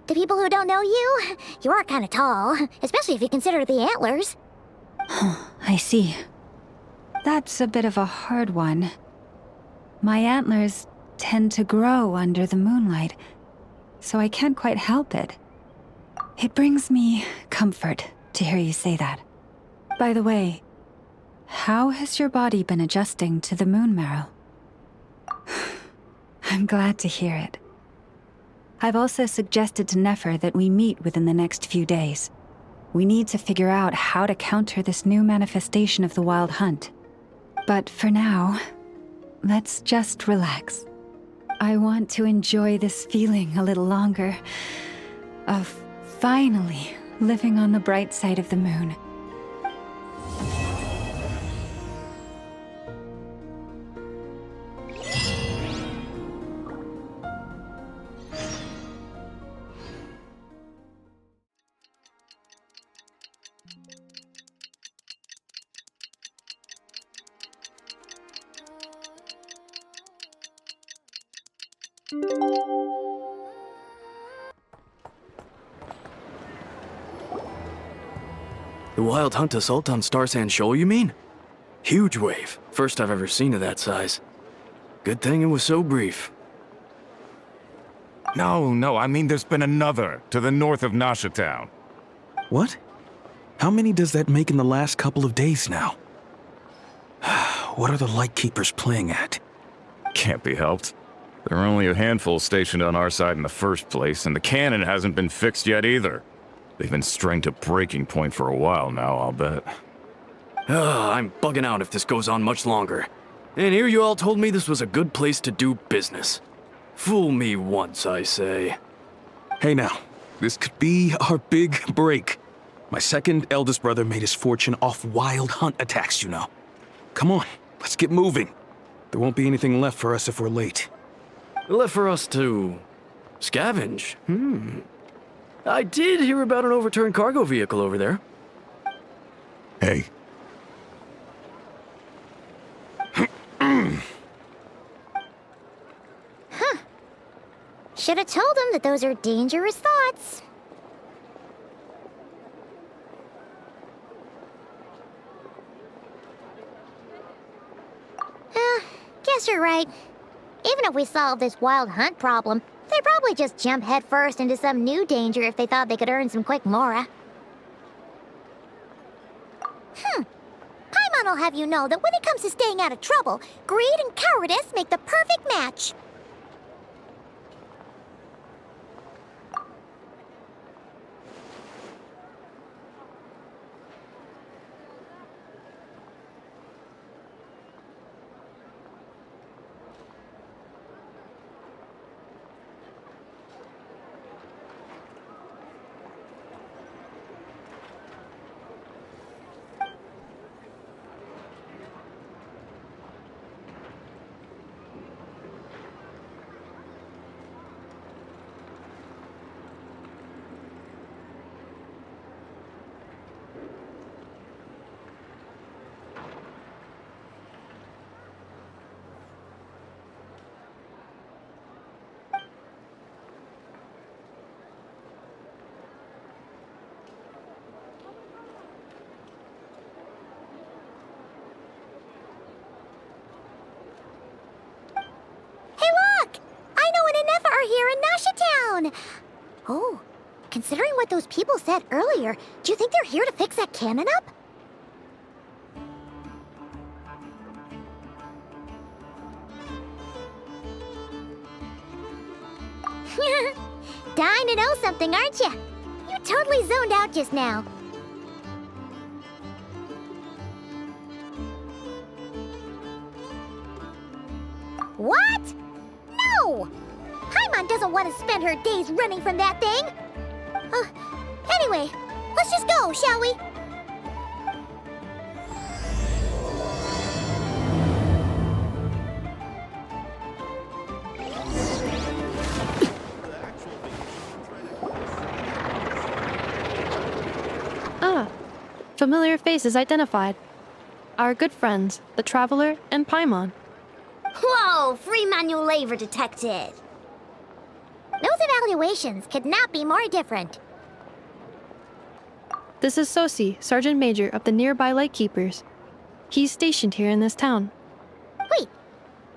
To people who don't know you, you are kind of tall, especially if you consider the antlers. I see. That's a bit of a hard one. My antlers tend to grow under the moonlight, so I can't quite help it. It brings me comfort to hear you say that. By the way, how has your body been adjusting to the moon marrow? I'm glad to hear it. I've also suggested to Nefer that we meet within the next few days. We need to figure out how to counter this new manifestation of the Wild Hunt. But for now, let's just relax. I want to enjoy this feeling a little longer of finally living on the bright side of the moon. The Wild Hunt assault on Star Sand Shoal, you mean? Huge wave. First I've ever seen of that size. Good thing it was so brief. No, I mean there's been another to the north of Nasha Town. What? How many does that make in the last couple of days now? What are the Lightkeepers playing at? Can't be helped. There are only a handful stationed on our side in the first place, and the cannon hasn't been fixed yet either. They've been strained to breaking point for a while now, I'll bet. I'm bugging out if this goes on much longer. And here you all told me this was a good place to do business. Fool me once, I say. Hey now, this could be our big break. My second eldest brother made his fortune off Wild Hunt attacks, you know. Come on, let's get moving. There won't be anything left for us if we're late. Left for us to scavenge? I did hear about an overturned cargo vehicle over there. Hey. Huh. Should have told him that those are dangerous thoughts. Guess you're right. Even if we solve this Wild Hunt problem, they'd probably just jump headfirst into some new danger if they thought they could earn some quick mora. will have you know that when it comes to staying out of trouble, greed and cowardice make the perfect match. Here in Nashatown! Oh, considering what those people said earlier, do you think they're here to fix that cannon up? Dying to know something, aren't you? You totally zoned out just now. What? No! Paimon doesn't want to spend her days running from that thing! Anyway, let's just go, shall we? Ah, familiar faces identified. Our good friends, the Traveler and Paimon. Whoa, free manual labor detected. Those evaluations could not be more different. This is Sosi, Sergeant Major of the nearby Lightkeepers. He's stationed here in this town. Wait,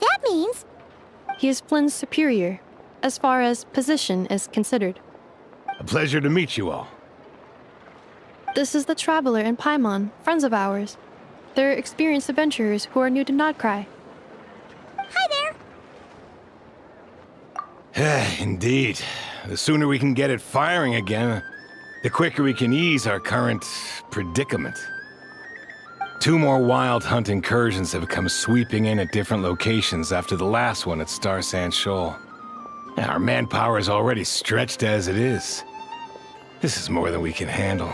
that means... He is Flynn's superior, as far as position is considered. A pleasure to meet you all. This is the Traveler and Paimon, friends of ours. They're experienced adventurers who are new to Nodcry. Hi there! Indeed. The sooner we can get it firing again, the quicker we can ease our current predicament. 2 more wild hunt incursions have come sweeping in at different locations after the last one at Star Sand Shoal. Our manpower is already stretched as it is. This is more than we can handle.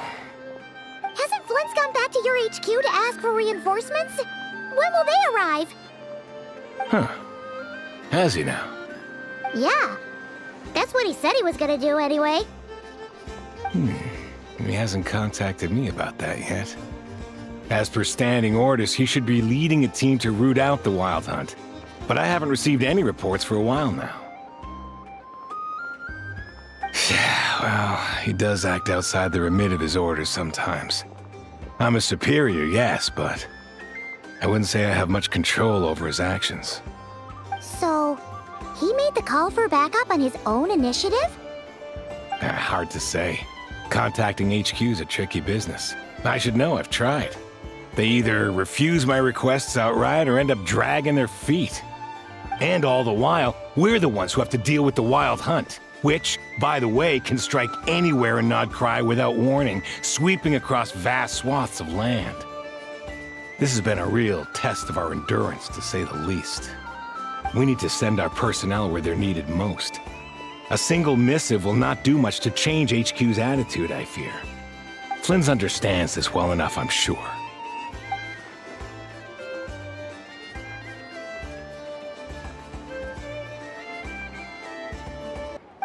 Hasn't Flint's gone back to your HQ to ask for reinforcements? When will they arrive? Huh. Has he now? Yeah. That's what he said he was gonna do anyway. He hasn't contacted me about that yet. As per standing orders, he should be leading a team to root out the wild hunt. But I haven't received any reports for a while now. Well, he does act outside the remit of his orders sometimes. I'm a superior, yes, but I wouldn't say I have much control over his actions. So, he made the call for backup on his own initiative? Hard to say. Contacting HQ is a tricky business. I should know, I've tried. They either refuse my requests outright or end up dragging their feet. And all the while, we're the ones who have to deal with the wild hunt, which, by the way, can strike anywhere in Nodcry without warning, sweeping across vast swaths of land. This has been a real test of our endurance, to say the least. We need to send our personnel where they're needed most. A single missive will not do much to change HQ's attitude, I fear. Flynn's understands this well enough, I'm sure.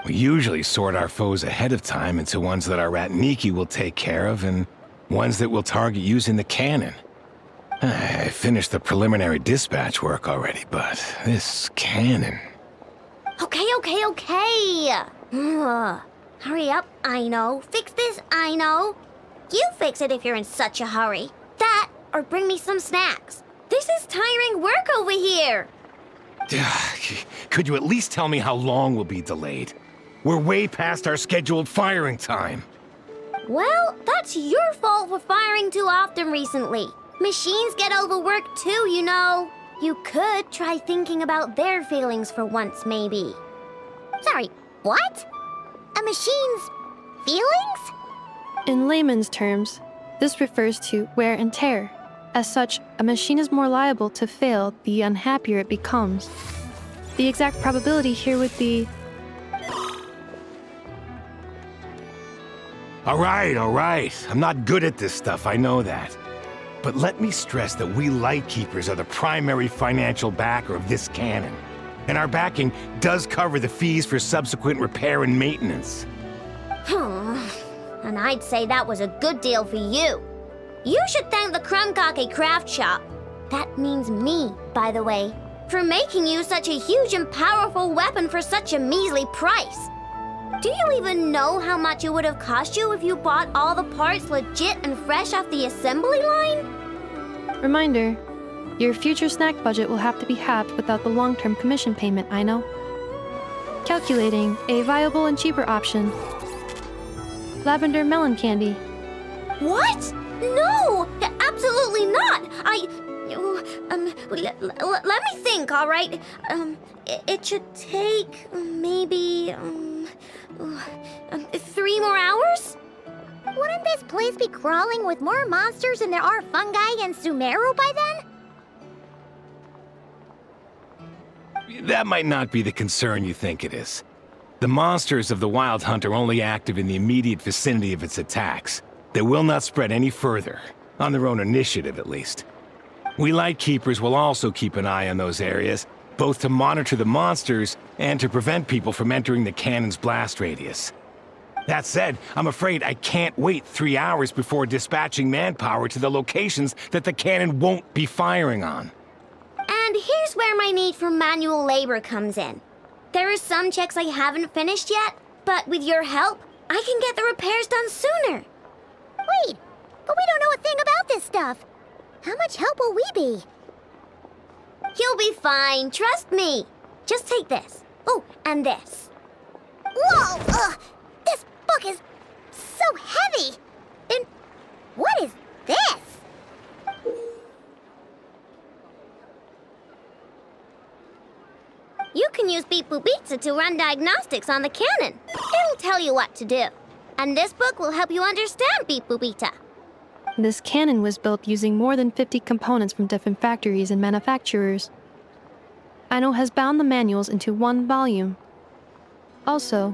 We usually sort our foes ahead of time into ones that our Ratniki will take care of and ones that we'll target using the cannon. I finished the preliminary dispatch work already, but this cannon... Okay. Hurry up, I know. Fix this, I know. You fix it if you're in such a hurry. That, or bring me some snacks. This is tiring work over here. Could you at least tell me how long we'll be delayed? We're way past our scheduled firing time. Well, that's your fault for firing too often recently. Machines get overworked too, you know. You could try thinking about their feelings for once, maybe. Sorry, what? A machine's feelings? In layman's terms, this refers to wear and tear. As such, a machine is more liable to fail the unhappier it becomes. The exact probability here would be... All right. I'm not good at this stuff, I know that. But let me stress that we Lightkeepers are the primary financial backer of this cannon. And our backing does cover the fees for subsequent repair and maintenance. And I'd say that was a good deal for you. You should thank the Krumkake Craft Shop. That means me, by the way, for making you such a huge and powerful weapon for such a measly price. Do you even know how much it would have cost you if you bought all the parts legit and fresh off the assembly line? Reminder, your future snack budget will have to be halved without the long-term commission payment, I know. Calculating a viable and cheaper option. Lavender melon candy. What? No! Absolutely not! Let me think, all right? It should take maybe 3 more hours? Wouldn't this place be crawling with more monsters than there are fungi and Sumeru by then? That might not be the concern you think it is. The monsters of the Wild Hunt are only active in the immediate vicinity of its attacks. They will not spread any further, on their own initiative at least. We Lightkeepers will also keep an eye on those areas, both to monitor the monsters and to prevent people from entering the cannon's blast radius. That said, I'm afraid I can't wait 3 hours before dispatching manpower to the locations that the cannon won't be firing on. And here's where my need for manual labor comes in. There are some checks I haven't finished yet, but with your help, I can get the repairs done sooner. Wait, but we don't know a thing about this stuff. How much help will we be? You'll be fine, trust me. Just take this. Oh, and this. Whoa! This book is so heavy! And what is this? You can use Beep Boop Pizza to run diagnostics on the cannon. It'll tell you what to do. And this book will help you understand Beep Boop Pizza. This cannon was built using more than 50 components from different factories and manufacturers. Aino has bound the manuals into one volume. Also,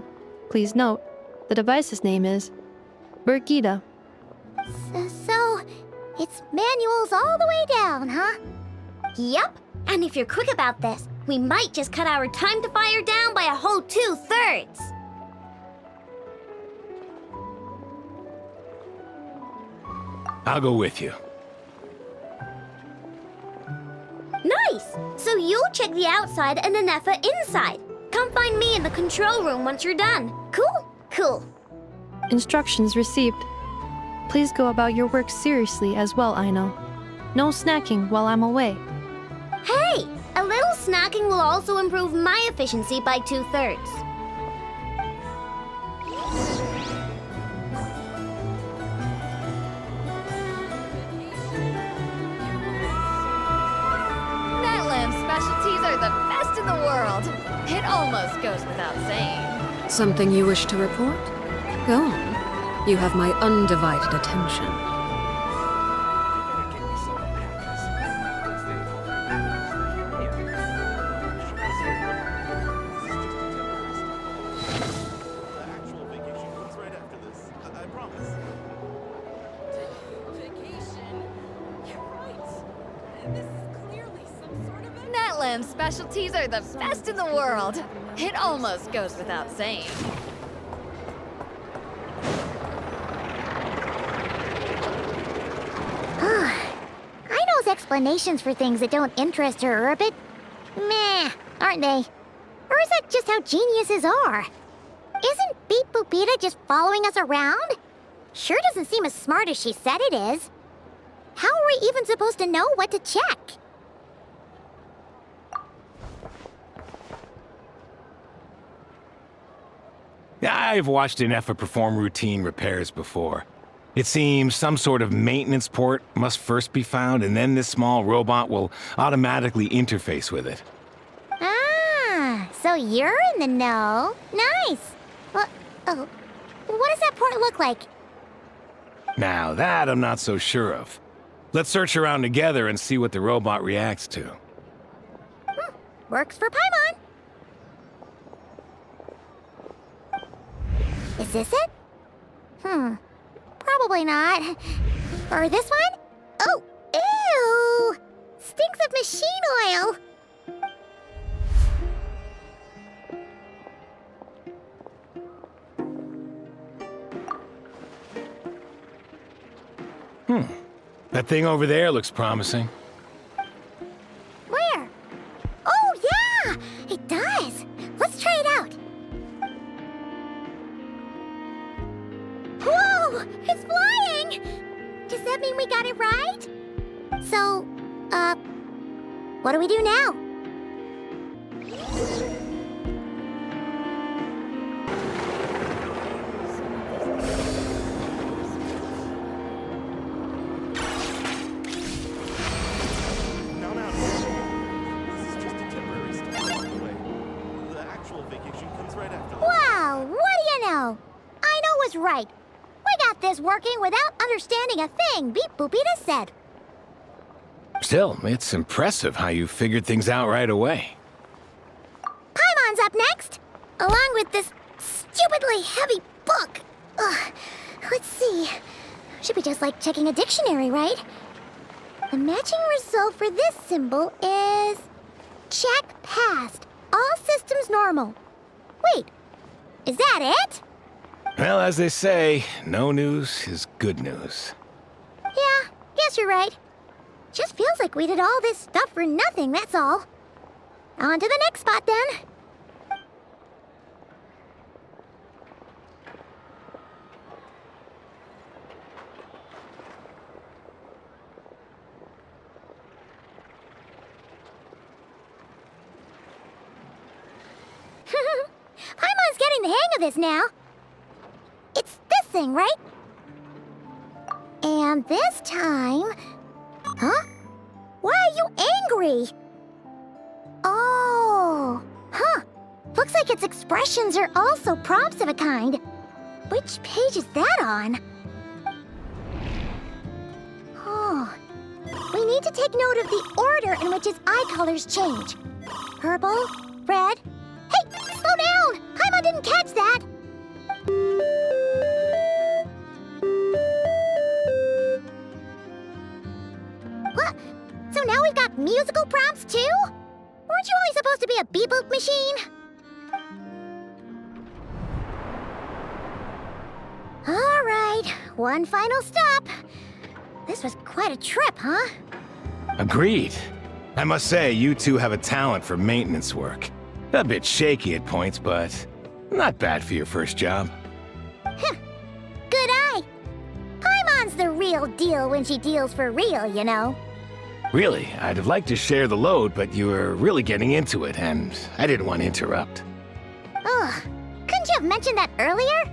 please note, the device's name is Birgitta. So, it's manuals all the way down, huh? Yup, and if you're quick about this, we might just cut our time to fire down by a whole 2/3. I'll go with you. Nice! So you'll check the outside and Anefa inside. Come find me in the control room once you're done. Cool? Cool. Instructions received. Please go about your work seriously as well, Aino. No snacking while I'm away. Hey! A little snacking will also improve my efficiency by 2/3. Specialties are the best in the world. It almost goes without saying. Something you wish to report? Go on. You have my undivided attention. Specialties are the best in the world. It almost goes without saying. Aino's explanations for things that don't interest her are a bit meh, aren't they? Or is that just how geniuses are? Isn't Beep Boopita just following us around? Sure doesn't seem as smart as she said it is. How are we even supposed to know what to check? I've watched Anefa perform routine repairs before. It seems some sort of maintenance port must first be found, and then this small robot will automatically interface with it. Ah, so you're in the know. Nice. Well, oh, what does that port look like? Now that I'm not so sure of. Let's search around together and see what the robot reacts to. Works for Paimon. Is this it? Probably not. Or this one? Oh, ew! Stinks of machine oil. That thing over there looks promising. Where? Oh, yeah! It does. Let's try it out. Whoa! It's flying! Does that mean we got it right? So, what do we do now? Wow, what do you know? I know what's right. We got this working without understanding a thing Beep Boopita said. Still, it's impressive how you figured things out right away. Paimon's up next, along with this stupidly heavy book. Ugh, let's see. Should be just like checking a dictionary, right? The matching result for this symbol is... check passed. All systems normal. Wait, is that it? Well, as they say, no news is good news. Yeah, guess you're right. Just feels like we did all this stuff for nothing, that's all. On to the next spot, then. Paimon's getting the hang of this now. It's this thing, right? And this time... Huh? Why are you angry? Oh, huh. Looks like its expressions are also prompts of a kind. Which page is that on? Oh. We need to take note of the order in which its eye colors change. Purple, red... Hey, slow down! Paimon didn't catch that! What? So now we've got musical prompts too? Weren't you only supposed to be a beep-boop machine? All right, one final stop. This was quite a trip, huh? Agreed. I must say, you two have a talent for maintenance work. A bit shaky at points, but not bad for your first job. Good eye. Paimon's the real deal when she deals for real, you know. Really, I'd have liked to share the load, but you were really getting into it, and I didn't want to interrupt. Ugh, couldn't you have mentioned that earlier?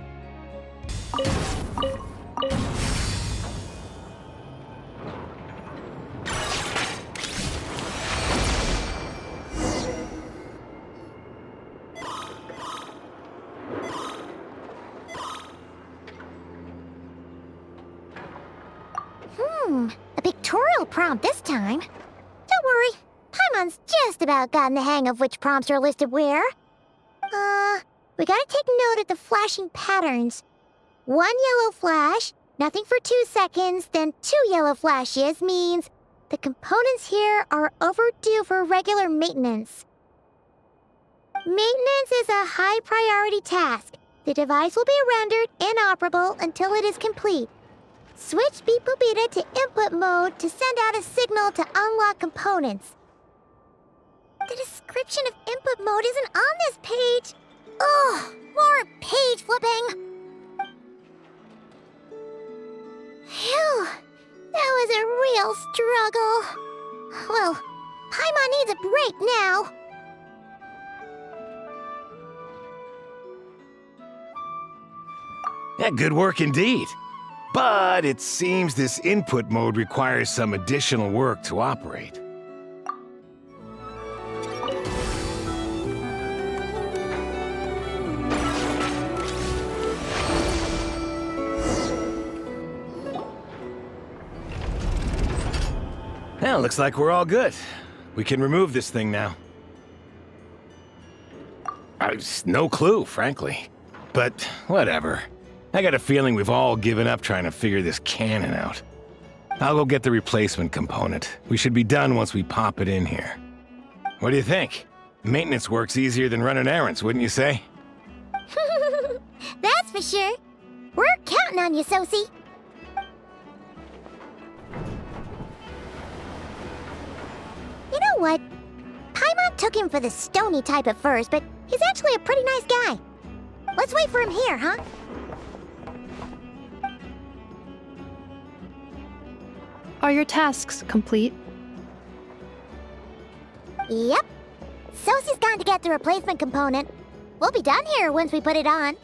A pictorial prompt this time. Don't worry, Paimon's just about gotten the hang of which prompts are listed where. We gotta take note of the flashing patterns. 1 yellow flash, nothing for 2 seconds, then 2 yellow flashes means the components here are overdue for regular maintenance. Maintenance is a high priority task. The device will be rendered inoperable until it is complete. Switch Beep Boopita to input mode to send out a signal to unlock components. The description of input mode isn't on this page. Ugh, more page flipping. Phew, that was a real struggle. Well, Paimon needs a break now. Yeah, good work indeed. But it seems this input mode requires some additional work to operate. Well, looks like we're all good. We can remove this thing now. I've no clue, frankly. But whatever. I got a feeling we've all given up trying to figure this cannon out. I'll go get the replacement component. We should be done once we pop it in here. What do you think? Maintenance work's easier than running errands, wouldn't you say? That's for sure. We're counting on you, Sosie. You know what? Paimon took him for the stony type at first, but he's actually a pretty nice guy. Let's wait for him here, huh? Are your tasks complete? Yep. Sosie's gone to get the replacement component. We'll be done here once we put it on.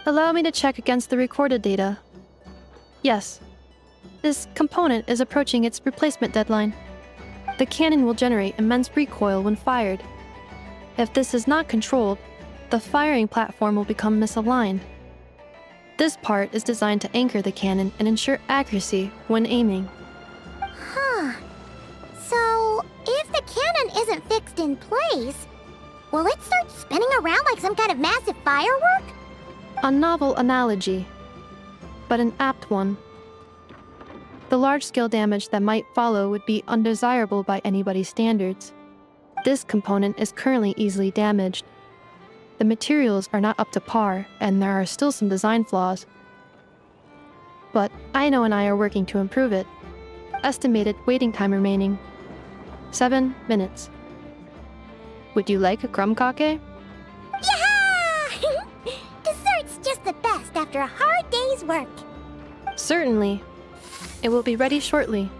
Allow me to check against the recorded data. Yes. This component is approaching its replacement deadline. The cannon will generate immense recoil when fired. If this is not controlled, the firing platform will become misaligned. This part is designed to anchor the cannon and ensure accuracy when aiming. Huh. So, if the cannon isn't fixed in place, will it start spinning around like some kind of massive firework? A novel analogy, but an apt one. The large-scale damage that might follow would be undesirable by anybody's standards. This component is currently easily damaged. The materials are not up to par, and there are still some design flaws. But Aino and I are working to improve it. Estimated waiting time remaining: 7 minutes. Would you like a crumb cake? Yeah! Dessert's just the best after a hard day's work. Certainly. It will be ready shortly.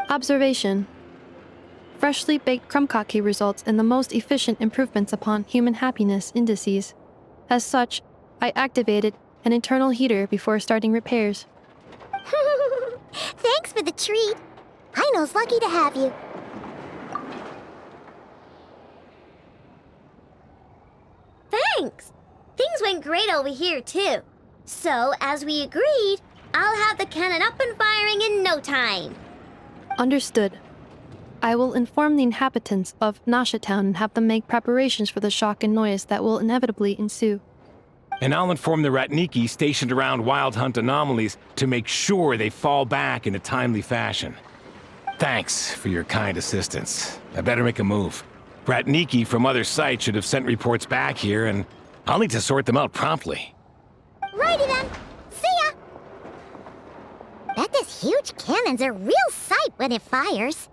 Observation. Freshly baked crumb cake results in the most efficient improvements upon human happiness indices. As such, I activated an internal heater before starting repairs. Thanks for the treat. Aino's lucky to have you. Thanks! Things went great over here, too. So, as we agreed, I'll have the cannon up and firing in no time. Understood. I will inform the inhabitants of Nasha Town and have them make preparations for the shock and noise that will inevitably ensue. And I'll inform the Ratniki stationed around Wild Hunt anomalies to make sure they fall back in a timely fashion. Thanks for your kind assistance. I better make a move. Ratniki from other sites should have sent reports back here, and I'll need to sort them out promptly. Righty then. See ya! Bet this huge cannon's a real sight when it fires.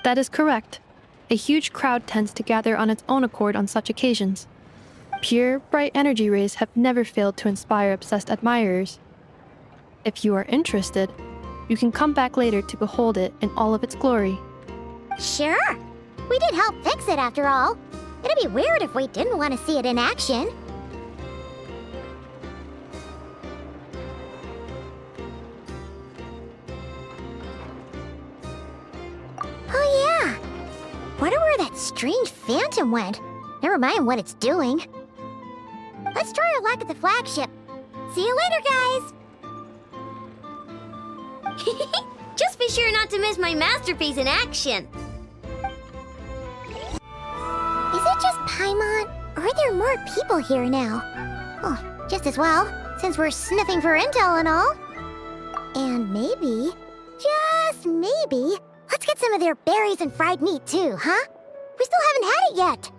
That is correct. A huge crowd tends to gather on its own accord on such occasions. Pure, bright energy rays have never failed to inspire obsessed admirers. If you are interested, you can come back later to behold it in all of its glory. Sure. We did help fix it after all. It'd be weird if we didn't want to see it in action. Oh yeah. Wonder where that strange phantom went. Never mind what it's doing. Let's try our luck at the flagship. See you later, guys! Just be sure not to miss my masterpiece in action. Is it just Paimon, or are there more people here now? Oh, just as well, since we're sniffing for intel and all. And maybe, just maybe, let's get some of their berries and fried meat too, huh? We still haven't had it yet.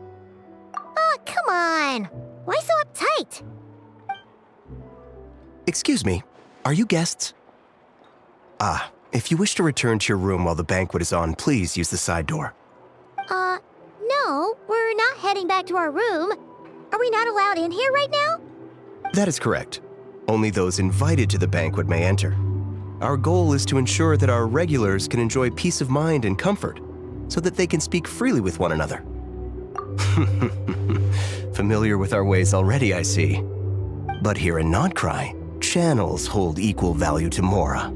Oh, come on. Why so uptight? Excuse me, are you guests? If you wish to return to your room while the banquet is on, please use the side door. No, we're not heading back to our room. Are we not allowed in here right now? That is correct. Only those invited to the banquet may enter. Our goal is to ensure that our regulars can enjoy peace of mind and comfort, so that they can speak freely with one another. familiar with our ways already, I see. But here in Notcry, channels hold equal value to Mora.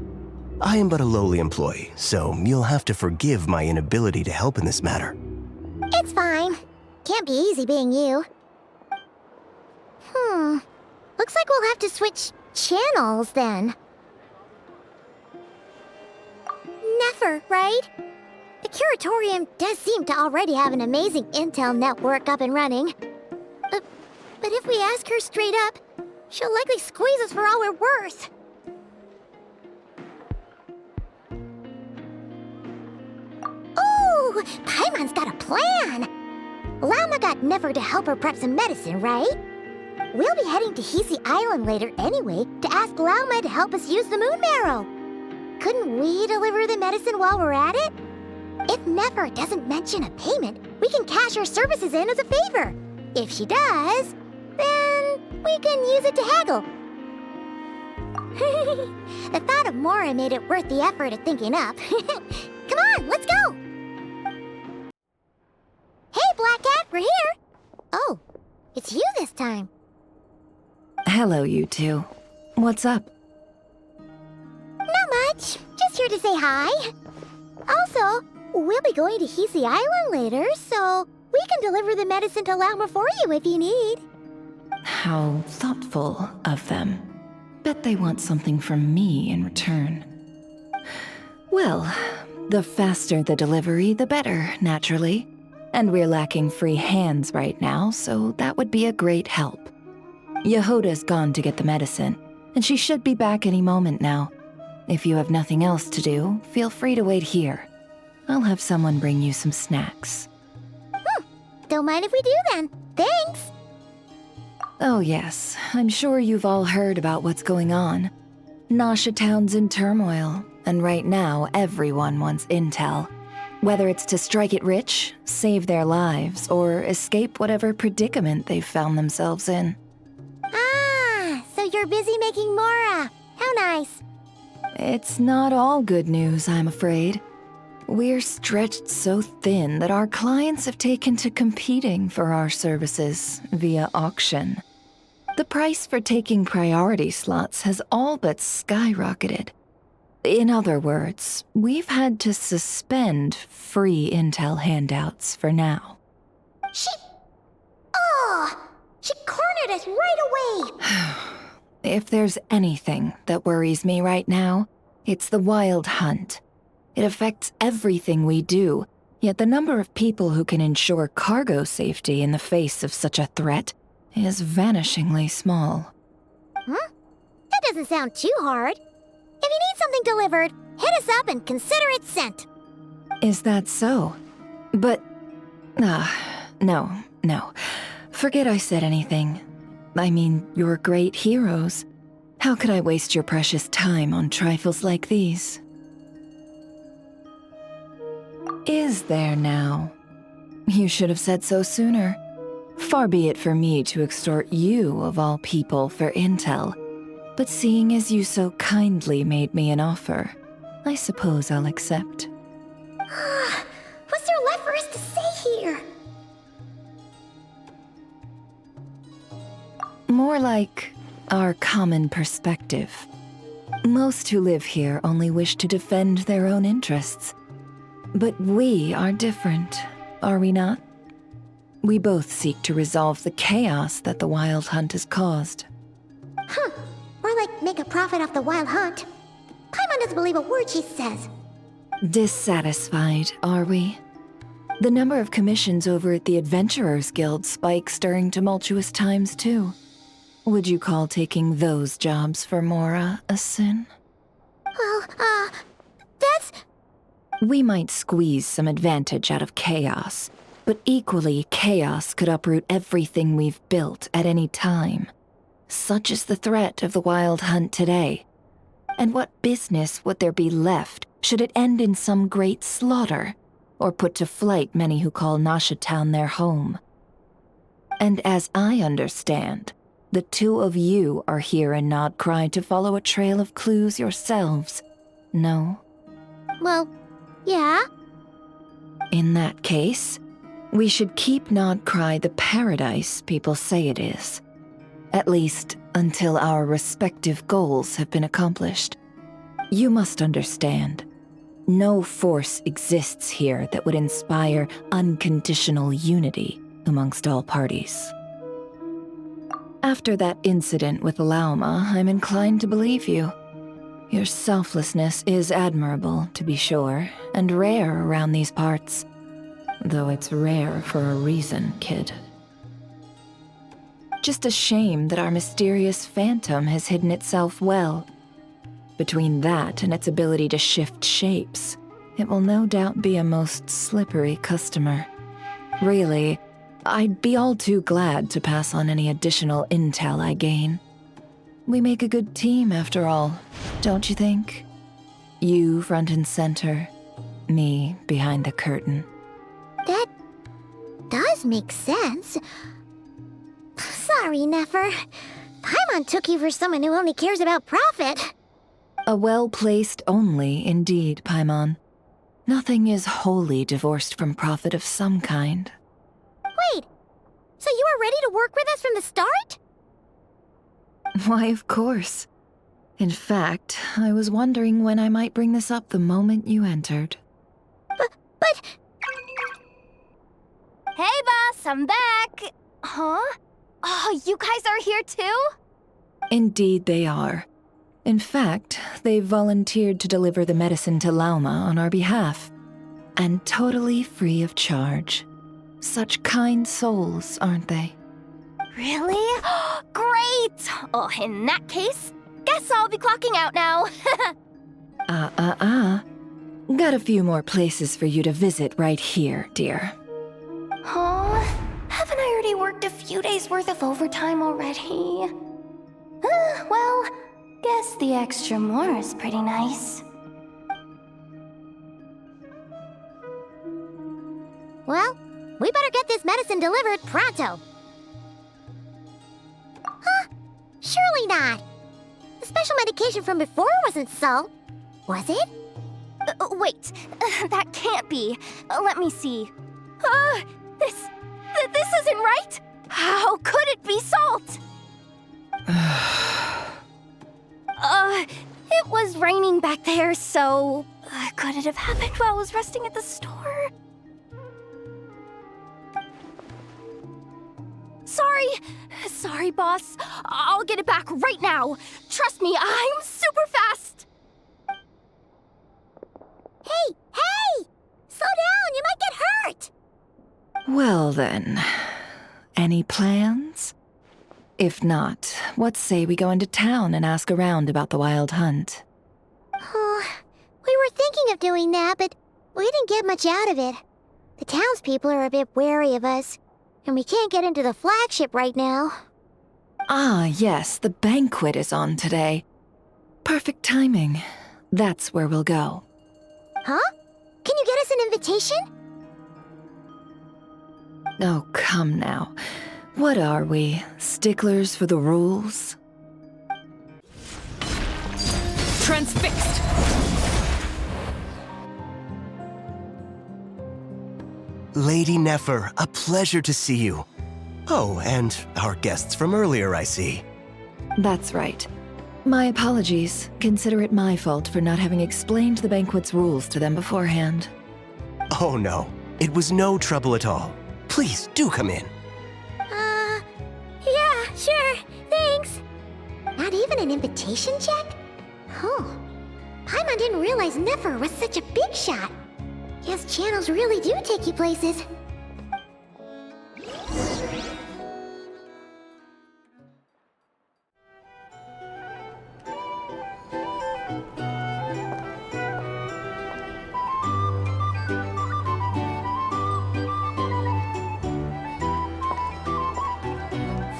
I am but a lowly employee, so you'll have to forgive my inability to help in this matter. It's fine. Can't be easy being you. Looks like we'll have to switch channels then. Never, right? The Curatorium does seem to already have an amazing intel network up and running. But if we ask her straight up, she'll likely squeeze us for all we're worth. Ooh, Paimon's got a plan! Llama got Nefer to help her prep some medicine, right? We'll be heading to Hisi Island later anyway to ask Llama to help us use the moon marrow. Couldn't we deliver the medicine while we're at it? If Nefer doesn't mention a payment, we can cash our services in as a favor. If she does, then we can use it to haggle. The thought of Mora made it worth the effort of thinking up. Come on, let's go! Hey, Black Cat, we're here! Oh, it's you this time. Hello, you two. What's up? Not much. Just here to say hi. Also, we'll be going to Hisi Island later, so we can deliver the medicine to Llama for you if you need. How thoughtful of them. Bet they want something from me in return. Well, the faster the delivery, the better, naturally. And we're lacking free hands right now, so that would be a great help. Yehoda's gone to get the medicine, and she should be back any moment now. If you have nothing else to do, feel free to wait here. I'll have someone bring you some snacks. Don't mind if we do then. Thanks! Oh yes, I'm sure you've all heard about what's going on. Nasha Town's in turmoil, and right now everyone wants intel. Whether it's to strike it rich, save their lives, or escape whatever predicament they've found themselves in. Ah, so you're busy making Mora. How nice. It's not all good news, I'm afraid. We're stretched so thin that our clients have taken to competing for our services via auction. The price for taking priority slots has all but skyrocketed. In other words, we've had to suspend free intel handouts for now. She cornered us right away! If there's anything that worries me right now, it's the Wild Hunt. It affects everything we do, yet the number of people who can ensure cargo safety in the face of such a threat is vanishingly small. That doesn't sound too hard. If you need something delivered, hit us up and consider it sent. Is that so? But... no. Forget I said anything. I mean, you're great heroes. How could I waste your precious time on trifles like these? Is there now? You should have said so sooner. Far be it for me to extort you, of all people, for intel. But seeing as you so kindly made me an offer, I suppose I'll accept. What's there left for us to say here? More like our common perspective. Most who live here only wish to defend their own interests. But we are different, are we not? We both seek to resolve the chaos that the Wild Hunt has caused. Or like make a profit off the Wild Hunt. Paimon doesn't believe a word she says. Dissatisfied, are we? The number of commissions over at the Adventurers Guild spikes during tumultuous times, too. Would you call taking those jobs for Mora a sin? Well, that's... We might squeeze some advantage out of chaos, but equally, chaos could uproot everything we've built at any time. Such is the threat of the Wild Hunt today. And what business would there be left should it end in some great slaughter, or put to flight many who call Nasha Town their home? And as I understand, the two of you are here in Nodcry to follow a trail of clues yourselves, no? Well, yeah. In that case, We should keep Nodcry the paradise people say it is. At least until our respective goals have been accomplished. You must understand, no force exists here that would inspire unconditional unity amongst all parties. After that incident with Lauma, I'm inclined to believe you. Your selflessness is admirable, to be sure, and rare around these parts. Though it's rare for a reason, kid. Just a shame that our mysterious phantom has hidden itself well. Between that and its ability to shift shapes, it will no doubt be a most slippery customer. Really, I'd be all too glad to pass on any additional intel I gain. We make a good team, after all, don't you think? You front and center, me behind the curtain. That does make sense. Sorry, Nefer. Paimon took you for someone who only cares about profit. A well-placed only, indeed, Paimon. Nothing is wholly divorced from profit of some kind. Wait, so you were ready to work with us from the start? Why, of course. In fact, I was wondering when I might bring this up the moment you entered. But... Hey, boss, I'm back! Huh? Oh, you guys are here too? Indeed they are. In fact, they've volunteered to deliver the medicine to Lauma on our behalf. And totally free of charge. Such kind souls, aren't they? Really? Great! Oh, in that case, guess I'll be clocking out now. Got a few more places for you to visit right here, dear. Huh? Haven't I already worked a few days' worth of overtime already? Well, guess the extra more is pretty nice. Well, we better get this medicine delivered pronto. Huh? Surely not. The special medication from before wasn't salt, was it? Wait, that can't be. Let me see. This isn't right! How could it be salt? It was raining back there, so... could it have happened while I was resting at the store? Sorry, boss. I'll get it back right now. Trust me, I'm super fast! Hey! Slow down, you might get hurt! Well then, any plans? If not, what say we go into town and ask around about the wild hunt? Oh, we were thinking of doing that, but we didn't get much out of it. The townspeople are a bit wary of us, and we can't get into the flagship right now. Ah, yes, the banquet is on today. Perfect timing. That's where we'll go. Huh? Can you get us an invitation? Oh, come now. What are we, sticklers for the rules? Transfixed! Lady Nefer, a pleasure to see you. Oh, and our guests from earlier, I see. That's right. My apologies. Consider it my fault for not having explained the banquet's rules to them beforehand. Oh no, it was no trouble at all. Please, do come in. Yeah, sure, thanks. Not even an invitation check? Oh, Paimon didn't realize Nefer was such a big shot. Guess channels really do take you places.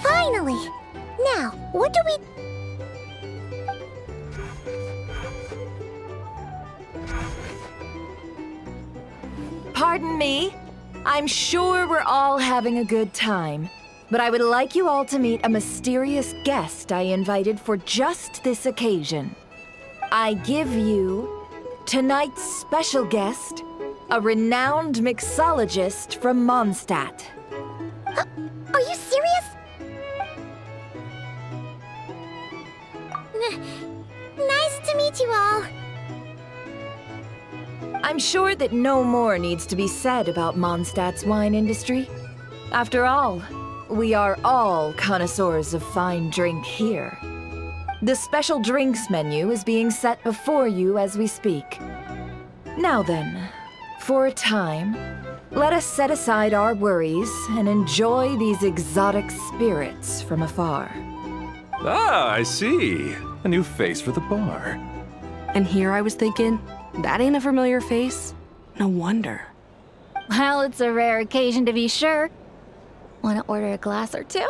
Finally! Now, what do we... Pardon me? I'm sure we're all having a good time, but I would like you all to meet a mysterious guest I invited for just this occasion. I give you tonight's special guest, a renowned mixologist from Mondstadt. Are you serious? Nice to meet you all. I'm sure that no more needs to be said about Mondstadt's wine industry. After all, we are all connoisseurs of fine drink here. The special drinks menu is being set before you as we speak. Now then, for a time, let us set aside our worries and enjoy these exotic spirits from afar. Ah, I see. A new face for the bar. And here I was thinking, that ain't a familiar face? No wonder. Well, it's a rare occasion to be sure. Want to order a glass or two?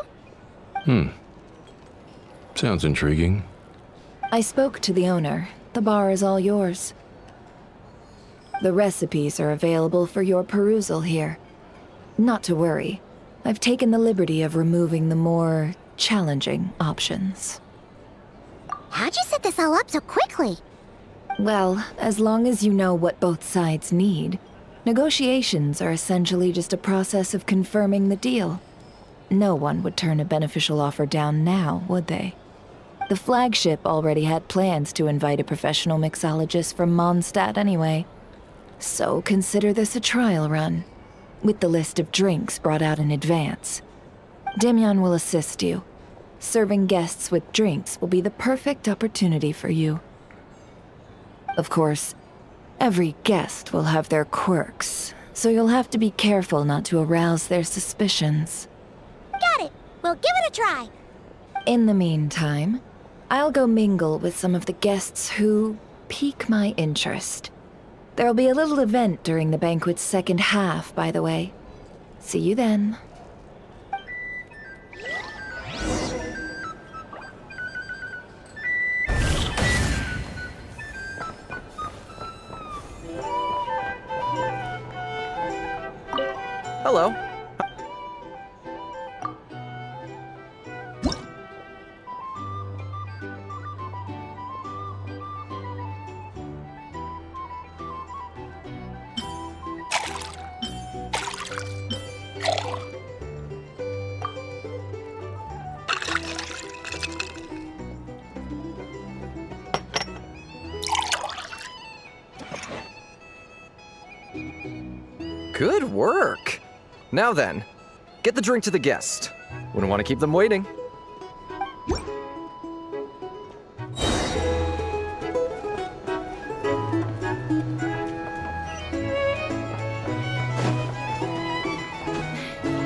Sounds intriguing. I spoke to the owner. The bar is all yours. The recipes are available for your perusal here. Not to worry. I've taken the liberty of removing the more challenging options. How'd you set this all up so quickly? Well, as long as you know what both sides need, negotiations are essentially just a process of confirming the deal. No one would turn a beneficial offer down now, would they? The flagship already had plans to invite a professional mixologist from Mondstadt anyway. So consider this a trial run, with the list of drinks brought out in advance. Demyon will assist you. Serving guests with drinks will be the perfect opportunity for you. Of course, every guest will have their quirks, so you'll have to be careful not to arouse their suspicions. Got it. We'll give it a try. In the meantime, I'll go mingle with some of the guests who pique my interest. There'll be a little event during the banquet's second half, by the way. See you then. Hello. Good work. Now then, get the drink to the guest. Wouldn't want to keep them waiting.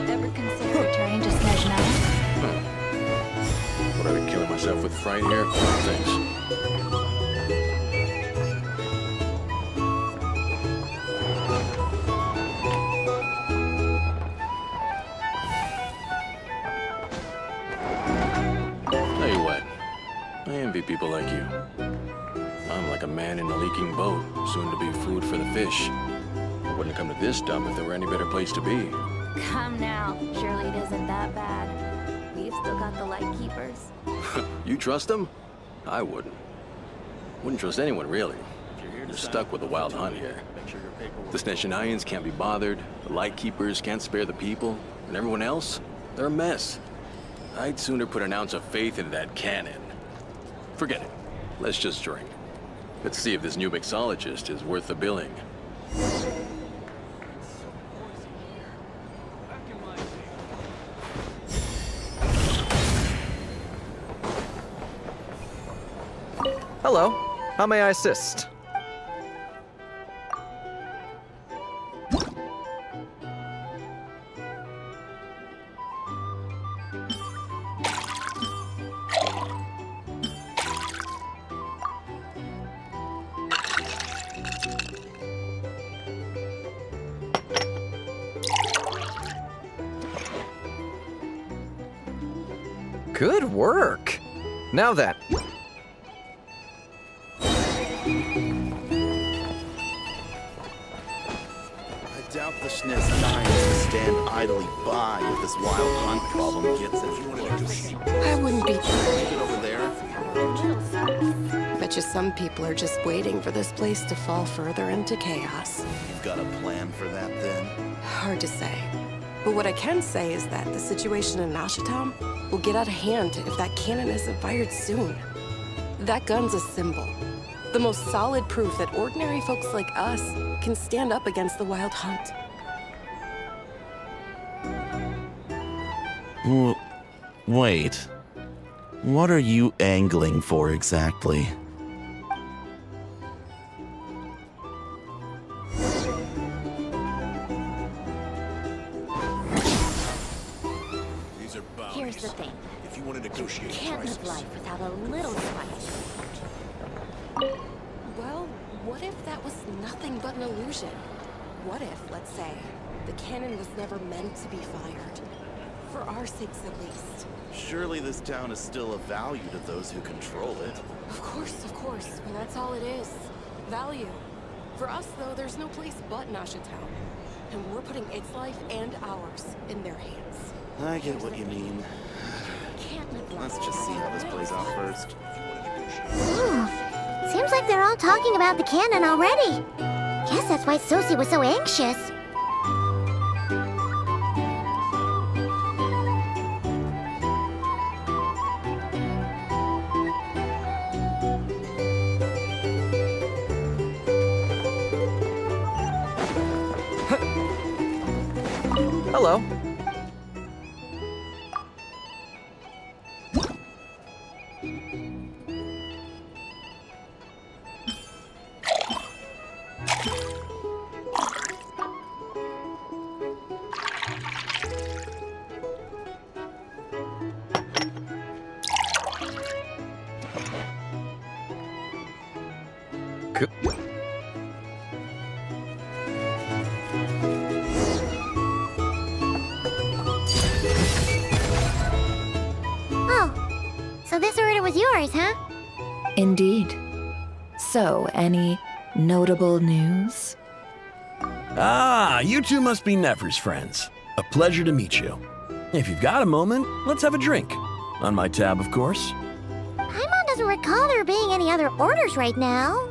Ever consider trying to smash now? Would I be killing myself with fright here? Thanks. People like you. I'm like a man in a leaking boat, soon to be food for the fish. I wouldn't come to this dump if there were any better place to be. Come now. Surely it isn't that bad. We've still got the light keepers. You trust them? I wouldn't. Wouldn't trust anyone, really. You're stuck with the wild hunt here. The Sneshanians can't be bothered, the light keepers can't spare the people, and everyone else, they're a mess. I'd sooner put an ounce of faith in that cannon. Forget it. Let's just drink. Let's see if this new mixologist is worth the billing. Hello. How may I assist? Good work. Now then. I doubt the Sneshanians will stand idly by if this wild hunt problem gets any worse. I wouldn't be... Take it over there. Bet much as some people are just waiting for this place to fall further into chaos. You've got a plan for that, then? Hard to say. But what I can say is that the situation in Ashitown will get out of hand if that cannon isn't fired soon. That gun's a symbol. The most solid proof that ordinary folks like us can stand up against the Wild Hunt. Wait. What are you angling for exactly? Here's the thing. If you want to negotiate Can't live life without a little spice. Well, what if that was nothing but an illusion? What if, let's say, the cannon was never meant to be fired? For our sakes, at least. Surely this town is still of value to those who control it. Of course, but that's all it is. Value. For us, though, there's no place but Ashitown. And we're putting its life and ours in their hands. I get what you mean. Let's just see how this plays out first. Seems like they're all talking about the cannon already. Guess that's why Sosie was so anxious. Hello. So this order was yours, huh? Indeed. So, any notable news? Ah, you two must be Nefer's friends. A pleasure to meet you. If you've got a moment, let's have a drink. On my tab, of course. Paimon doesn't recall there being any other orders right now.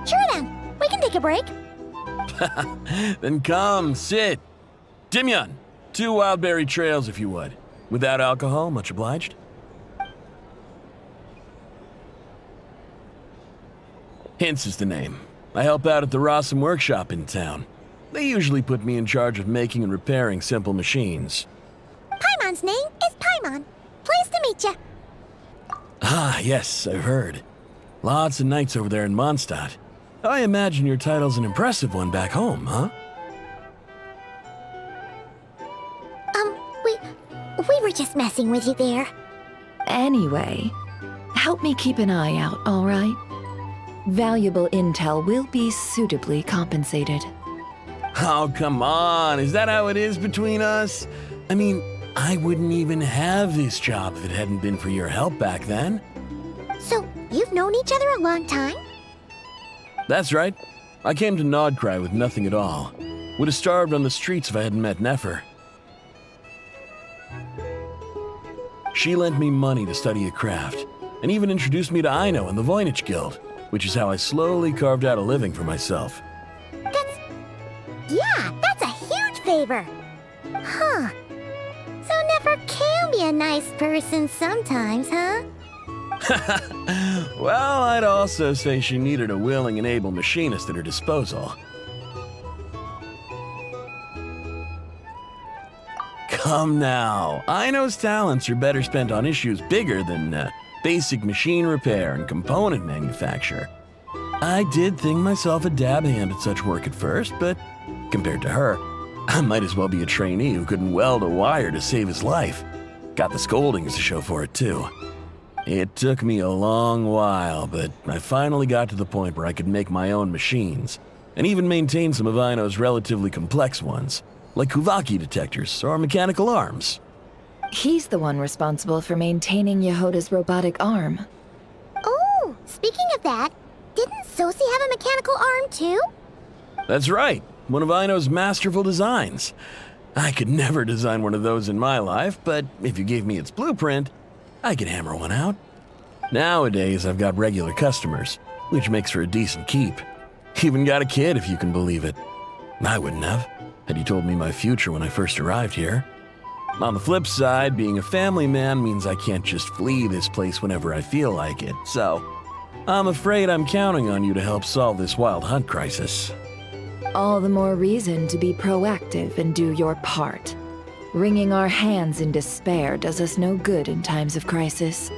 Sure then, we can take a break. Then come, sit. Dimyon, 2 wildberry trails if you would. Without alcohol, much obliged. Hints is the name. I help out at the Rossum workshop in town. They usually put me in charge of making and repairing simple machines. Paimon's name is Paimon. Pleased to meet you. Ah, yes, I've heard. Lots of nights over there in Mondstadt. I imagine your title's an impressive one back home, huh? We were just messing with you there. Anyway, help me keep an eye out, all right? Valuable intel will be suitably compensated. Oh, come on. Is that how it is between us? I mean, I wouldn't even have this job if it hadn't been for your help back then. So, you've known each other a long time? That's right. I came to Nodcry with nothing at all. Would have starved on the streets if I hadn't met Nefer. She lent me money to study a craft, and even introduced me to Aino and the Voynich Guild, which is how I slowly carved out a living for myself. That's a huge favor. Huh. So Nefer can be a nice person sometimes, huh? Well, I'd also say she needed a willing and able machinist at her disposal. Come now, Aino's talents are better spent on issues bigger than basic machine repair and component manufacture. I did think myself a dab hand at such work at first, but compared to her, I might as well be a trainee who couldn't weld a wire to save his life. Got the scoldings to show for it, too. It took me a long while, but I finally got to the point where I could make my own machines, and even maintain some of Aino's relatively complex ones, like Kuvaki detectors or mechanical arms. He's the one responsible for maintaining Yehoda's robotic arm. Oh, speaking of that, didn't Sosie have a mechanical arm too? That's right, one of Aino's masterful designs. I could never design one of those in my life, but if you gave me its blueprint, I could hammer one out. Nowadays, I've got regular customers, which makes for a decent keep. Even got a kid, if you can believe it. I wouldn't have, had you told me my future when I first arrived here. On the flip side, being a family man means I can't just flee this place whenever I feel like it, so I'm afraid I'm counting on you to help solve this wild hunt crisis. All the more reason to be proactive and do your part. Wringing our hands in despair does us no good in times of crisis.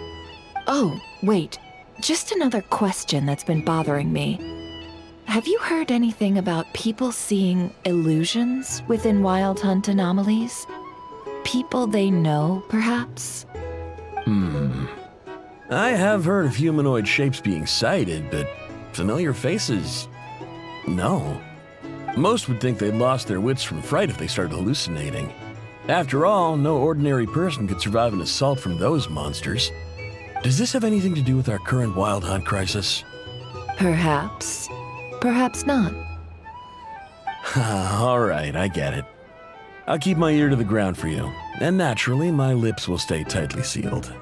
Oh, wait. Just another question that's been bothering me. Have you heard anything about people seeing illusions within Wild Hunt anomalies? People they know, perhaps? I have heard of humanoid shapes being sighted, but familiar faces? No. Most would think they'd lost their wits from fright if they started hallucinating. After all, no ordinary person could survive an assault from those monsters. Does this have anything to do with our current Wild Hunt crisis? Perhaps. Perhaps not. All right, I get it. I'll keep my ear to the ground for you, and naturally, my lips will stay tightly sealed.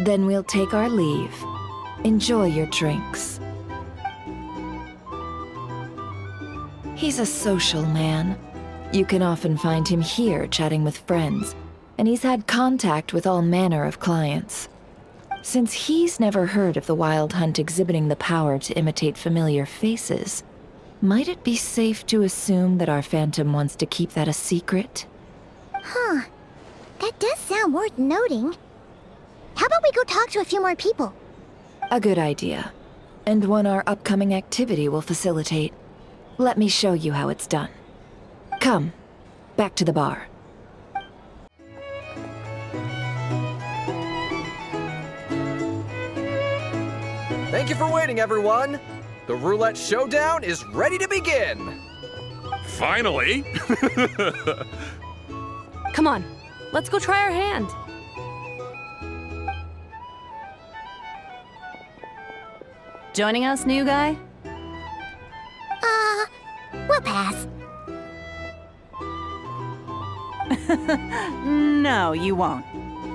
Then we'll take our leave. Enjoy your drinks. He's a social man. You can often find him here chatting with friends, and he's had contact with all manner of clients. Since he's never heard of the Wild Hunt exhibiting the power to imitate familiar faces, might it be safe to assume that our Phantom wants to keep that a secret? Huh. That does sound worth noting. How about we go talk to a few more people? A good idea. And one our upcoming activity will facilitate. Let me show you how it's done. Come, back to the bar. Thank you for waiting, everyone. The roulette showdown is ready to begin. Finally! Come on, let's go try our hand. Joining us, new guy? We'll pass. No, you won't.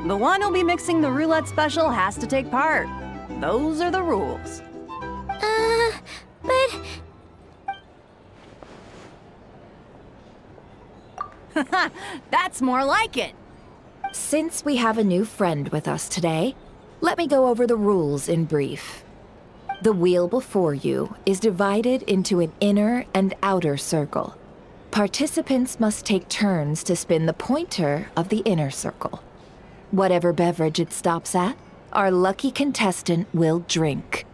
The one who'll be mixing the roulette special has to take part. Those are the rules. But... That's more like it. Since we have a new friend with us today, let me go over the rules in brief. The wheel before you is divided into an inner and outer circle. Participants must take turns to spin the pointer of the inner circle. Whatever beverage it stops at, our lucky contestant will drink.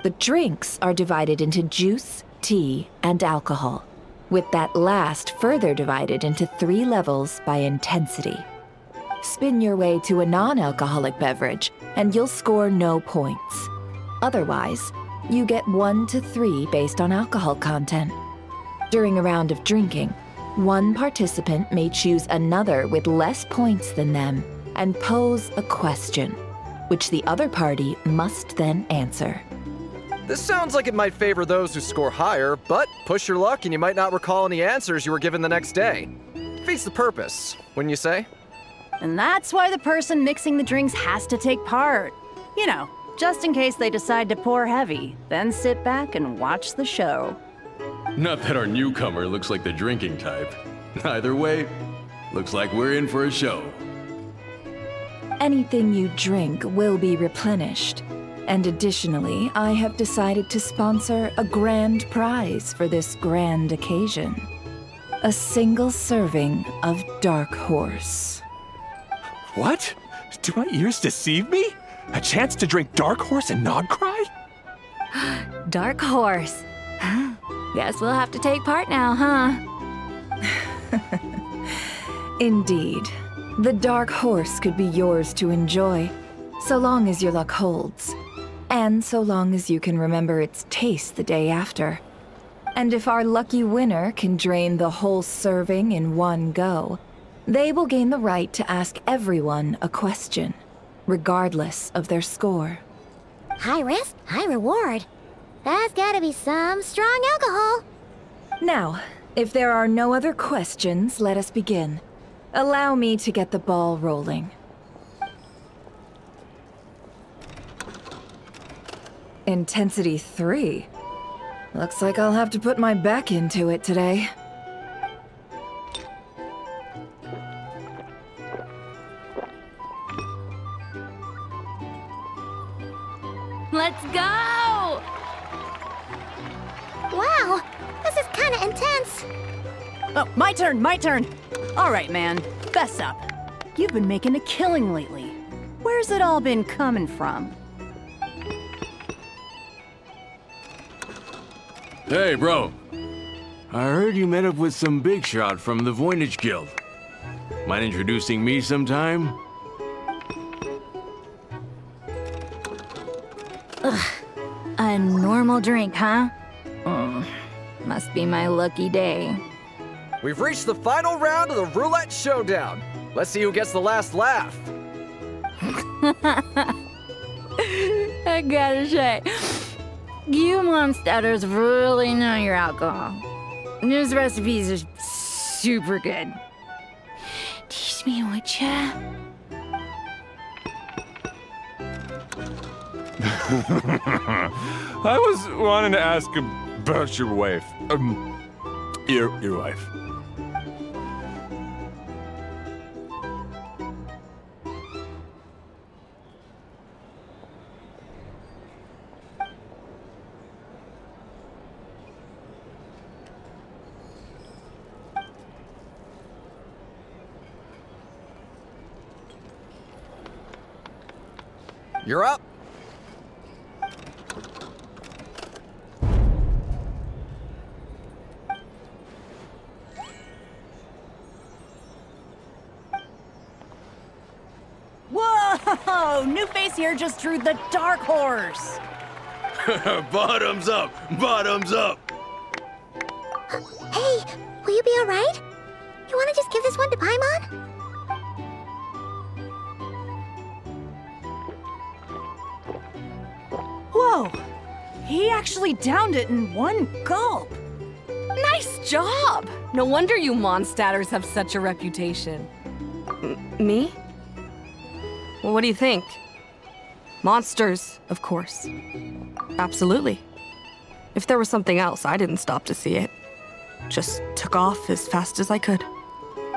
The drinks are divided into juice, tea, and alcohol, with that last further divided into 3 levels by intensity. Spin your way to a non-alcoholic beverage, and you'll score no points. Otherwise, you get 1 to 3 based on alcohol content. During a round of drinking, one participant may choose another with less points than them and pose a question, which the other party must then answer. This sounds like it might favor those who score higher, but push your luck and you might not recall any answers you were given the next day. Defeats the purpose, wouldn't you say? And that's why the person mixing the drinks has to take part. You know, just in case they decide to pour heavy, then sit back and watch the show. Not that our newcomer looks like the drinking type. Either way, looks like we're in for a show. Anything you drink will be replenished. And additionally, I have decided to sponsor a grand prize for this grand occasion. A single serving of Dark Horse. What? Do my ears deceive me? A chance to drink Dark Horse and not cry? Dark Horse. Guess we'll have to take part now, huh? Indeed. The Dark Horse could be yours to enjoy, so long as your luck holds. And so long as you can remember its taste the day after. And if our lucky winner can drain the whole serving in one go, they will gain the right to ask everyone a question, regardless of their score. High risk, high reward. That's gotta be some strong alcohol. Now, if there are no other questions, let us begin. Allow me to get the ball rolling. Intensity 3? Looks like I'll have to put my back into it today. Let's go! Wow, this is kind of intense. Oh, my turn. All right, man, fess up. You've been making a killing lately. Where's it all been coming from? Hey, bro. I heard you met up with some big shot from the Voynich Guild. Mind introducing me sometime? Ugh. A normal drink, huh? Must be my lucky day. We've reached the final round of the roulette showdown. Let's see who gets the last laugh. I gotta say, you monsters really know your alcohol. These recipes are super good. Teach me, would ya? I was wanting to ask about your wife. Your wife. You're up. Whoa! New face here just drew the dark horse. Bottoms up! Bottoms up! Hey, will you be all right? You want to just give this one to Paimon? Whoa! He actually downed it in one gulp. Nice job! No wonder you monstaters have such a reputation. Me? Well, what do you think? Monsters, of course. Absolutely. If there was something else, I didn't stop to see it. Just took off as fast as I could.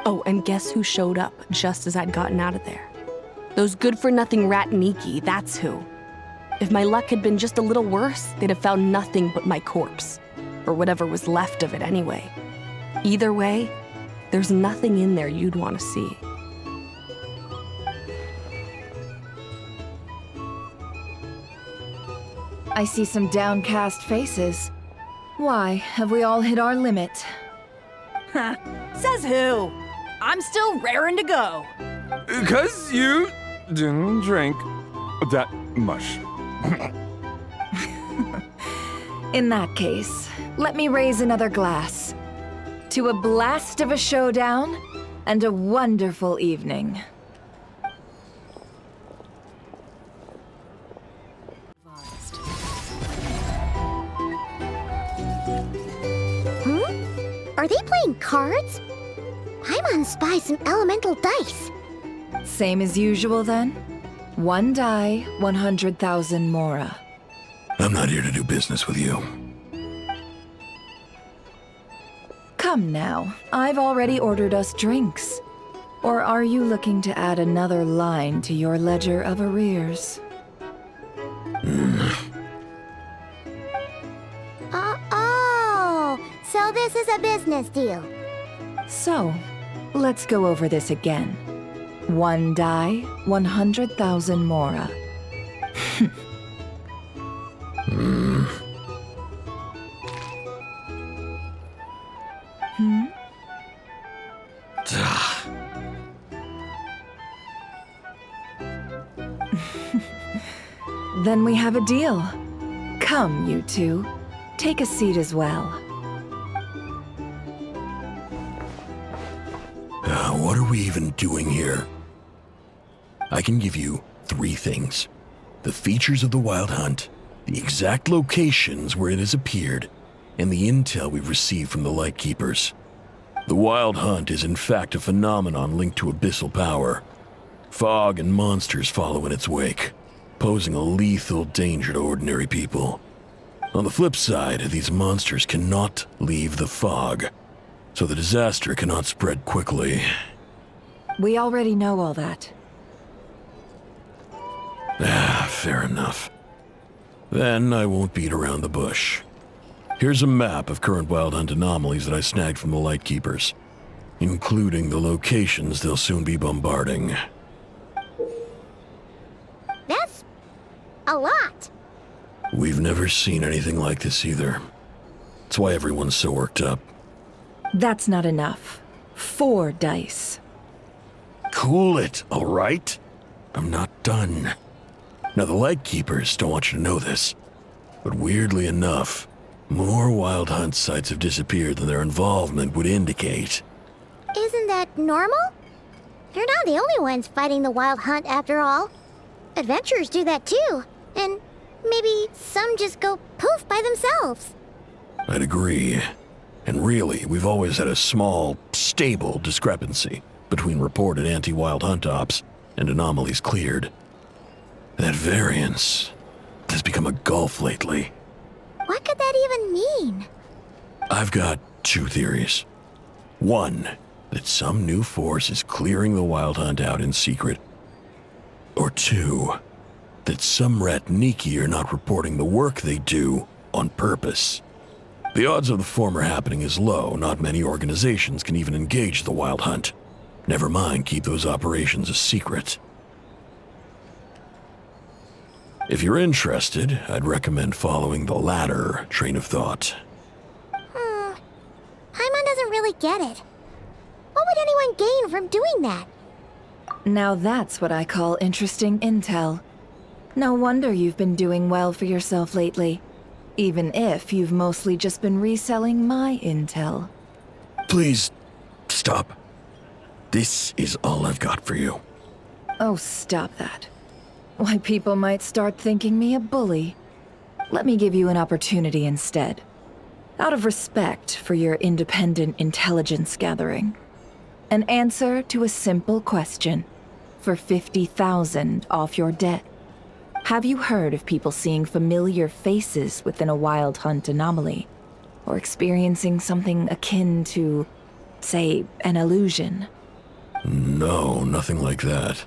Oh, and guess who showed up just as I'd gotten out of there? Those good-for-nothing rat Niki, that's who. If my luck had been just a little worse, they'd have found nothing but my corpse. Or whatever was left of it anyway. Either way, there's nothing in there you'd want to see. I see some downcast faces. Why, have we all hit our limit? Says who? I'm still raring to go. 'Cause you didn't drink that much. In that case, let me raise another glass. To a blast of a showdown and a wonderful evening. Are they playing cards? Paimon spies some elemental dice. Same as usual then? One die, 100,000 mora. I'm not here to do business with you. Come now, I've already ordered us drinks. Or are you looking to add another line to your ledger of arrears? Oh, so this is a business deal. So, let's go over this again. One die, 100,000 mora. Then we have a deal. Come, you two. Take a seat as well. What are we even doing here? I can give you 3 things. The features of the Wild Hunt, the exact locations where it has appeared, and the intel we've received from the Lightkeepers. The Wild Hunt is in fact a phenomenon linked to abyssal power. Fog and monsters follow in its wake. posing a lethal danger to ordinary people. On the flip side, these monsters cannot leave the fog, so the disaster cannot spread quickly. We already know all that. Fair enough. Then I won't beat around the bush. Here's a map of current wild hunt anomalies that I snagged from the Lightkeepers, including the locations they'll soon be bombarding. That's a lot. We've never seen anything like this either. That's why everyone's so worked up. That's not enough. 4 dice. Cool it, all right? I'm not done. Now, the Lightkeepers don't want you to know this, but weirdly enough, more wild hunt sites have disappeared than their involvement would indicate. Isn't that normal? They're not the only ones fighting the wild hunt after all. Adventurers do that too, and maybe some just go poof by themselves. I'd agree. And really, we've always had a small, stable discrepancy between reported anti-wild hunt ops and anomalies cleared. That variance has become a gulf lately. What could that even mean? I've got 2 theories. One, that some new force is clearing the wild hunt out in secret. Or 2, that some Ratniki are not reporting the work they do on purpose. The odds of the former happening is low. Not many organizations can even engage the wild hunt. Never mind keep those operations a secret. If you're interested, I'd recommend following the latter train of thought. Paimon doesn't really get it. What would anyone gain from doing that? Now that's what I call interesting intel. No wonder you've been doing well for yourself lately. Even if you've mostly just been reselling my intel. Please, stop. This is all I've got for you. Oh, stop that. Why, people might start thinking me a bully. Let me give you an opportunity instead. Out of respect for your independent intelligence gathering. An answer to a simple question for 50,000 off your debt. Have you heard of people seeing familiar faces within a wild hunt anomaly? Or experiencing something akin to, say, an illusion? No, nothing like that.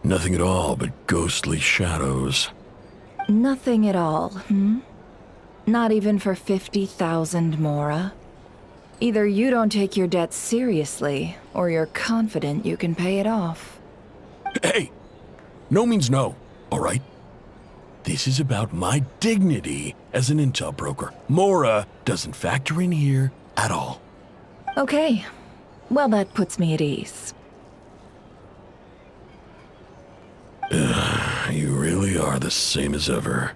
Nothing at all but ghostly shadows. Nothing at all, Not even for 50,000 Mora? Either you don't take your debt seriously, or you're confident you can pay it off. Hey! No means no, all right? This is about my dignity as an intel broker. Mora doesn't factor in here at all. Okay. Well, that puts me at ease. You really are the same as ever.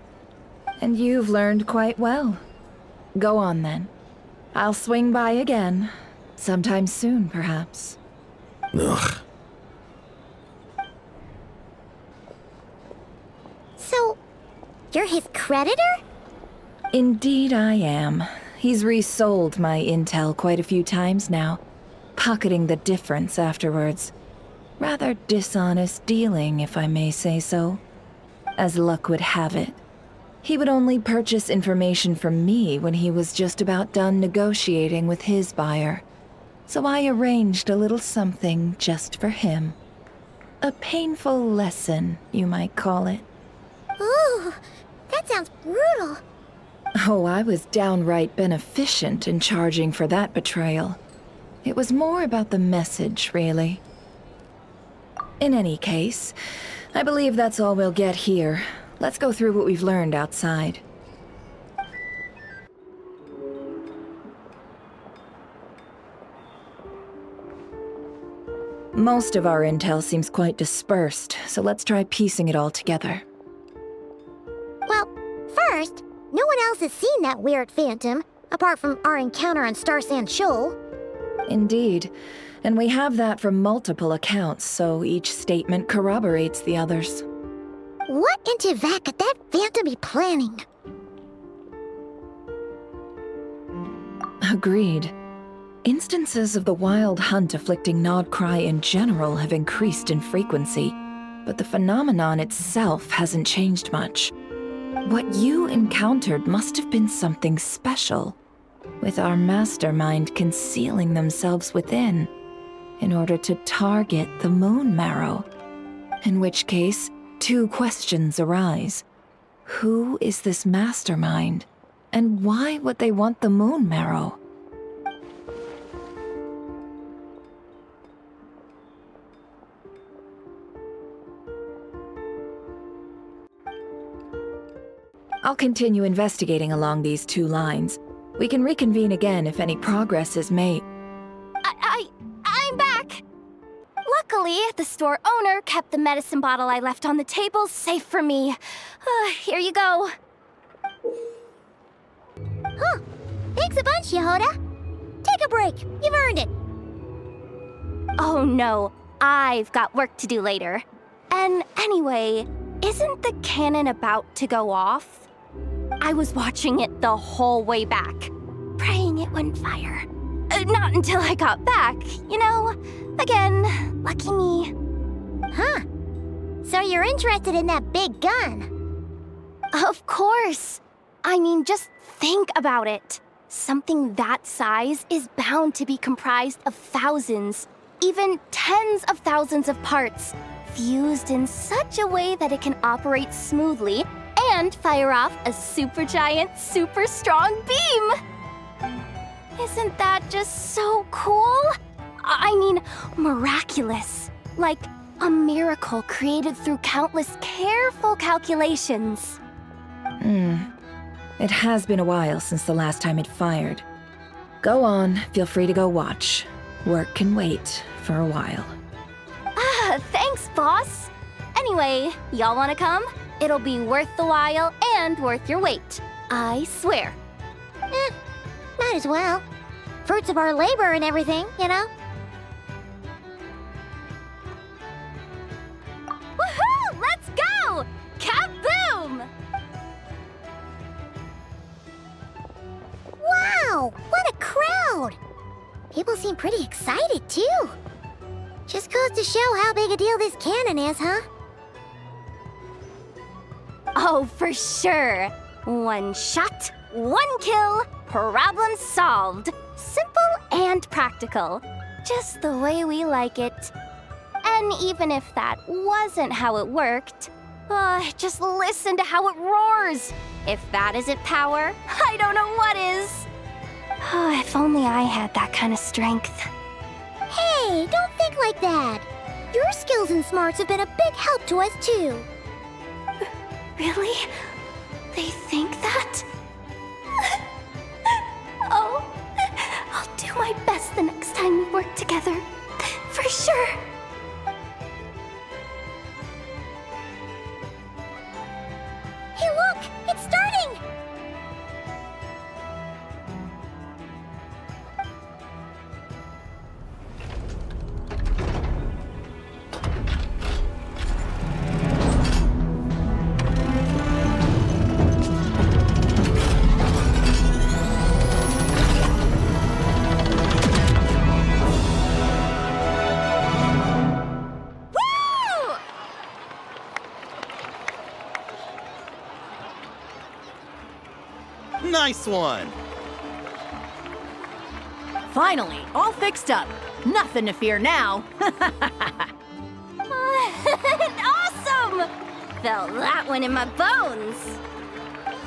And you've learned quite well. Go on, then. I'll swing by again. Sometime soon, perhaps. Ugh. So, you're his creditor? Indeed I am. He's resold my intel quite a few times now, pocketing the difference afterwards. Rather dishonest dealing, if I may say so. As luck would have it, he would only purchase information from me when he was just about done negotiating with his buyer. So I arranged a little something just for him. A painful lesson, you might call it. Ooh, that sounds brutal. Oh, I was downright beneficent in charging for that betrayal. It was more about the message, really. In any case, I believe that's all we'll get here. Let's go through what we've learned outside. Most of our intel seems quite dispersed, so let's try piecing it all together. Well, first, no one else has seen that weird phantom, apart from our encounter on Star Sand Shoal. Indeed. And we have that from multiple accounts, so each statement corroborates the others. What in Tivat could that phantom be planning? Agreed. Instances of the wild hunt afflicting Nodcry in general have increased in frequency. but the phenomenon itself hasn't changed much. What you encountered must have been something special, with our mastermind concealing themselves within, in order to target the moon marrow. In which case, two questions arise. Who is this mastermind? And why would they want the moon marrow? I'll continue investigating along these two lines. We can reconvene again if any progress is made. I'm back! Luckily, the store owner kept the medicine bottle I left on the table safe for me. Here you go. Huh. Thanks a bunch, Yehoda. Take a break. You've earned it. Oh no, I've got work to do later. And anyway, isn't the cannon about to go off? I was watching it the whole way back, praying it wouldn't fire. Not until I got back, you know? Again, lucky me. Huh. So you're interested in that big gun? Of course. I mean, just think about it. Something that size is bound to be comprised of thousands, even tens of thousands of parts, fused in such a way that it can operate smoothly and fire off a supergiant, super strong beam! Isn't that just so cool? I mean, miraculous. Like a miracle created through countless careful calculations. It has been a while since the last time it fired. Go on, feel free to go watch. Work can wait for a while. Thanks, boss. Anyway, y'all wanna come? It'll be worth the while and worth your wait. I swear. Might as well. Fruits of our labor and everything, you know? Woohoo! Let's go! Kaboom! Wow! What a crowd! People seem pretty excited, too. Just goes to show how big a deal this cannon is, huh? Oh, for sure. One shot, one kill, problem solved. Simple and practical. Just the way we like it. And even if that wasn't how it worked, just listen to how it roars. If that isn't power, I don't know what is. If only I had that kind of strength. Hey, don't think like that. Your skills and smarts have been a big help to us, too. Really? They think that? Oh, I'll do my best the next time we work together. For sure. Hey, look! It's starting! Nice one! Finally, all fixed up. Nothing to fear now. Awesome! Felt that one in my bones.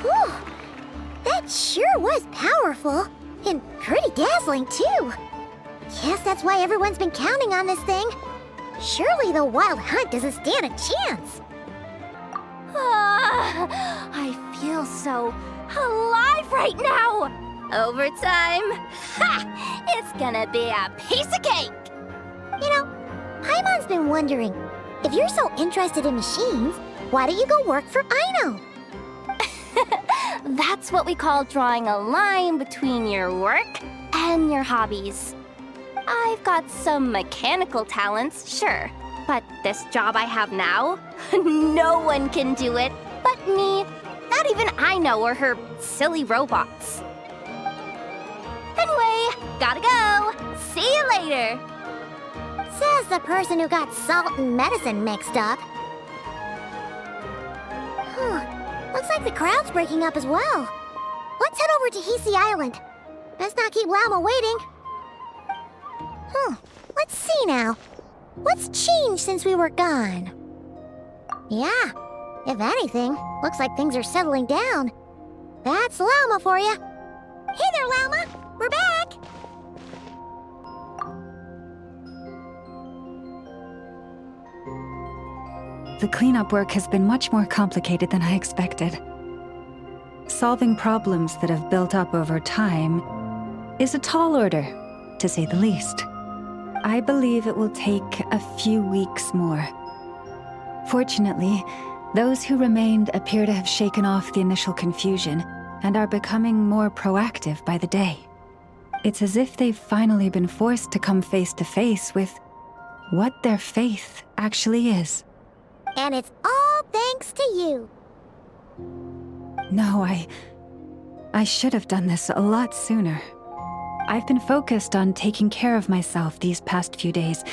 Whew. That sure was powerful. And pretty dazzling, too. Guess that's why everyone's been counting on this thing. Surely the Wild Hunt doesn't stand a chance. I feel so alive right now! Overtime? Ha! It's gonna be a piece of cake! You know, Paimon's been wondering, if you're so interested in machines, why don't you go work for Aino? That's what we call drawing a line between your work and your hobbies. I've got some mechanical talents, sure, but this job I have now, no one can do it but me. Not even Aino or her silly robots. Anyway, gotta go. See you later. Says the person who got salt and medicine mixed up. Looks like the crowd's breaking up as well. Let's head over to Hisi Island. Best not keep Llama waiting. Let's see now. What's changed since we were gone? Yeah, if anything, looks like things are settling down. That's Llama for you. Hey there, Llama! We're back! The cleanup work has been much more complicated than I expected. Solving problems that have built up over time is a tall order, to say the least. I believe it will take a few weeks more. Fortunately, those who remained appear to have shaken off the initial confusion and are becoming more proactive by the day. It's as if they've finally been forced to come face to face with what their faith actually is. And it's all thanks to you. No, I should have done this a lot sooner. I've been focused on taking care of myself these past few days,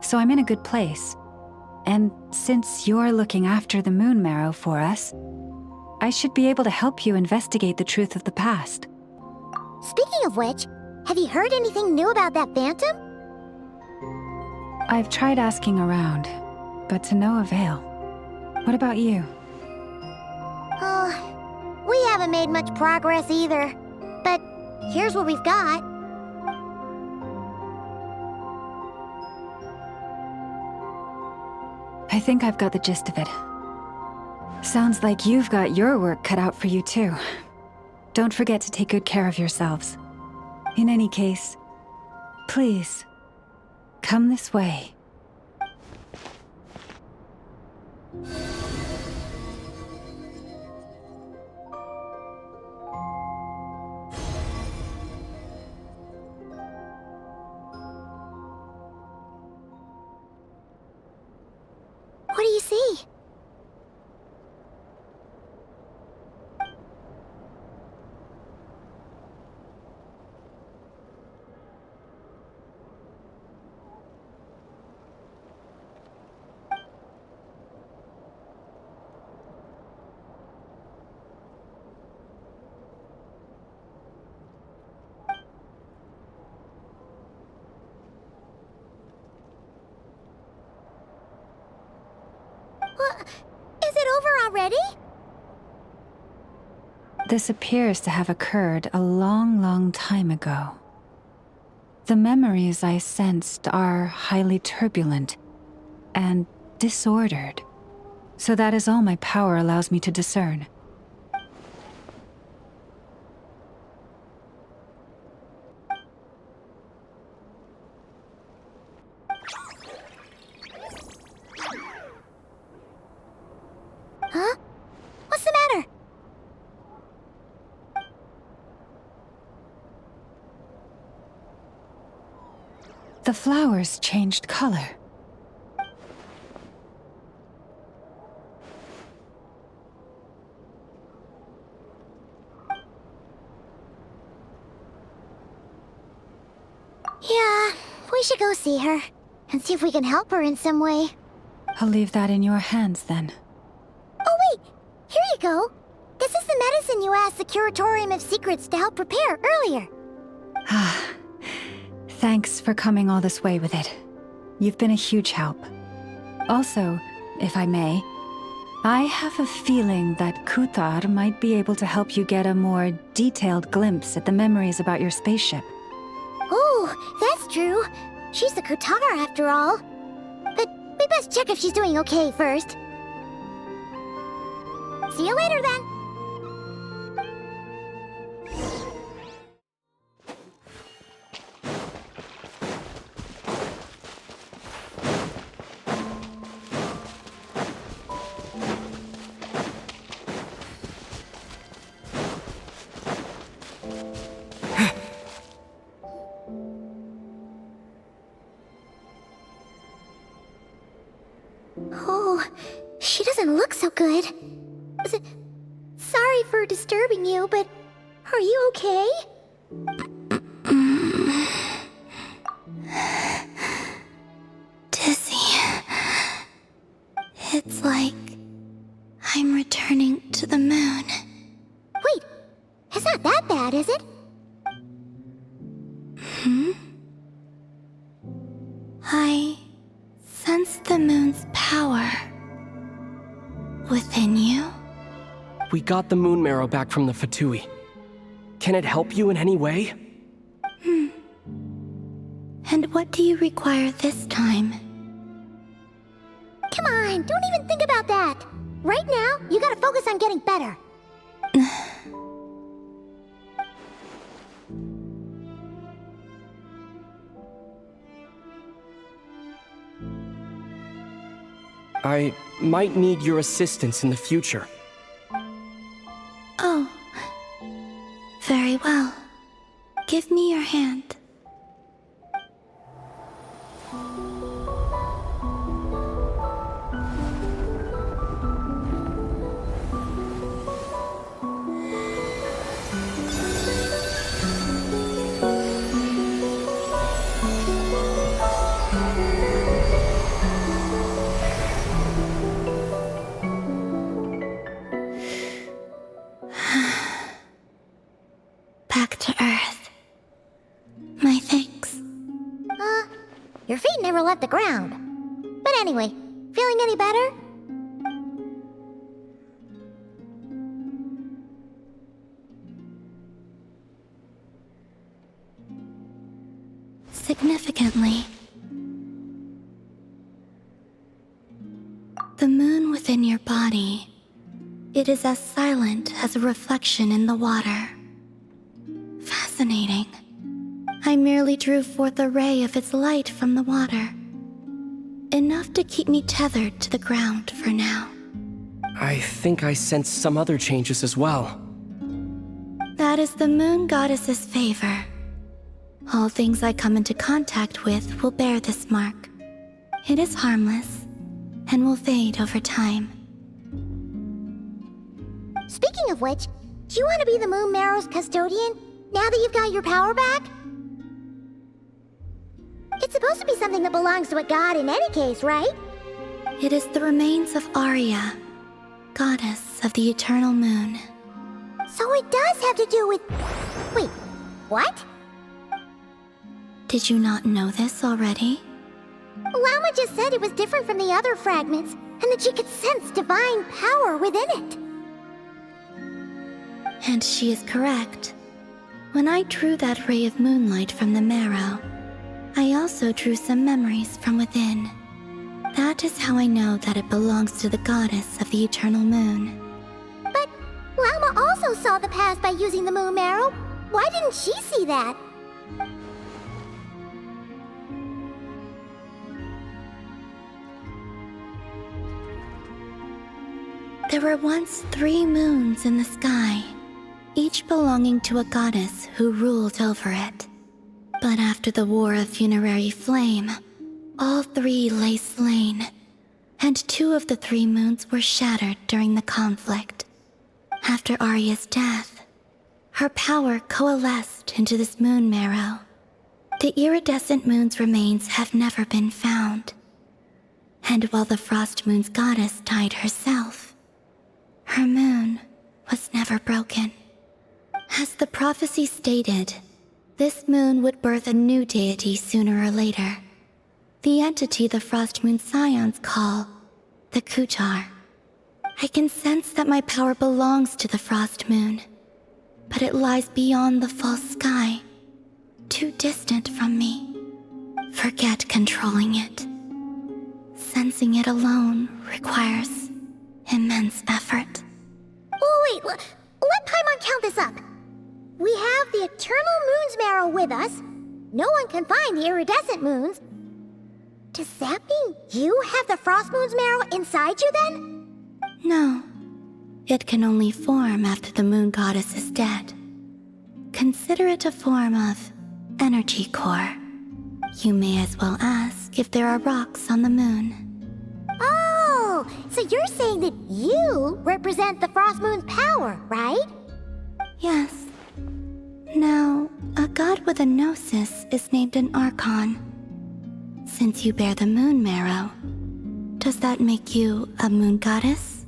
so I'm in a good place. And since you're looking after the Moon Marrow for us, I should be able to help you investigate the truth of the past. Speaking of which, have you heard anything new about that phantom? I've tried asking around, but to no avail. What about you? We haven't made much progress either. But here's what we've got. I think I've got the gist of it. Sounds like you've got your work cut out for you too. Don't forget to take good care of yourselves. In any case, please, come this way. What do you see? Is it over already? This appears to have occurred a long, long time ago. The memories I sensed are highly turbulent and disordered, so that is all my power allows me to discern. Huh? What's the matter? The flowers changed color. Yeah, we should go see her and see if we can help her in some way. I'll leave that in your hands then. Oh wait, here you go. This is the medicine you asked the Curatorium of Secrets to help prepare earlier. Thanks for coming all this way with it. You've been a huge help. Also, if I may, I have a feeling that Kuthar might be able to help you get a more detailed glimpse at the memories about your spaceship. Oh, that's true. She's the Kutara after all. But we best check if she's doing okay first. See you later then. Oh, she doesn't look so good. Sorry for disturbing you, but are you okay? Dizzy. It's like I'm returning to the moon. is it? I sense the moon's power within you. We got the moon marrow back from the Fatui. Can it help you in any way? And what do you require this time? Come on, don't even think about that. Right now, you gotta focus on getting better. I might need your assistance in the future. Oh. Very well. Give me your hand. Back to Earth. My thanks. Your feet never left the ground. But anyway, feeling any better? Significantly. The moon within your body, it is as silent as a reflection in the water. Fascinating. I merely drew forth a ray of its light from the water. Enough to keep me tethered to the ground for now. I think I sense some other changes as well. That is the moon goddess's favor. All things I come into contact with will bear this mark. It is harmless, and will fade over time. Speaking of which, do you want to be the Moon Marrow's custodian, now that you've got your power back? It's supposed to be something that belongs to a god in any case, right? It is the remains of Arya, goddess of the eternal moon. So it does have to do with... Wait, what? Did you not know this already? Llama just said it was different from the other fragments, and that she could sense divine power within it. And she is correct. When I drew that ray of moonlight from the marrow, I also drew some memories from within. That is how I know that it belongs to the goddess of the eternal moon. But Llama also saw the past by using the moon marrow. Why didn't she see that? There were once 3 moons in the sky, each belonging to a goddess who ruled over it. But after the War of Funerary Flame, all 3 lay slain, and 2 of the 3 moons were shattered during the conflict. After Arya's death, her power coalesced into this moon marrow. The iridescent moon's remains have never been found. And while the Frost Moon's goddess died herself, her moon was never broken. As the prophecy stated, this moon would birth a new deity sooner or later. The entity the Frost Moon Scions call the Kutar. I can sense that my power belongs to the Frost Moon, but it lies beyond the false sky, too distant from me. Forget controlling it. Sensing it alone requires immense effort. Oh wait, let Paimon count this up. We have the Eternal Moon's marrow with us. No one can find the iridescent moons. Does that mean you have the Frost Moon's marrow inside you then? No. It can only form after the moon goddess is dead. Consider it a form of energy core. You may as well ask if there are rocks on the moon. Oh, so you're saying that you represent the Frost Moon's power, right? Yes. Now, a god with a gnosis is named an Archon. Since you bear the moon marrow, does that make you a moon goddess?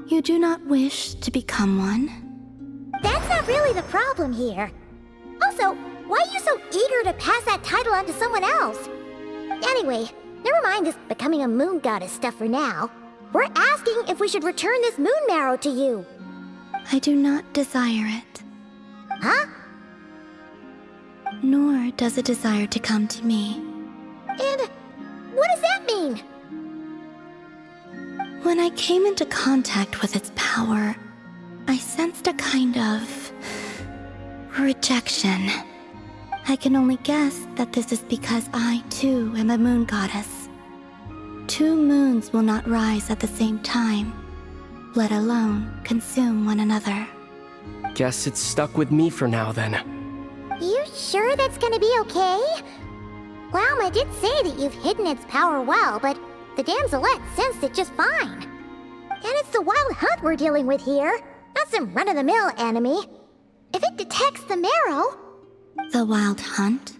You do not wish to become one? That's not really the problem here? Also, why are you so eager to pass that title on to someone else? Anyway, never mind this becoming a moon goddess stuff for now. We're asking if we should return this moon marrow to you. I do not desire it. Huh? Nor does it desire to come to me. And what does that mean? When I came into contact with its power, I sensed a kind of rejection. I can only guess that this is because I, too, am a moon goddess. 2 moons will not rise at the same time, let alone consume one another. Guess it's stuck with me for now, then. You sure that's gonna be okay? Glauma did say that you've hidden its power well, but the damselette sensed it just fine. And it's the wild hunt we're dealing with here, not some run-of-the-mill enemy. If it detects the marrow... The wild hunt?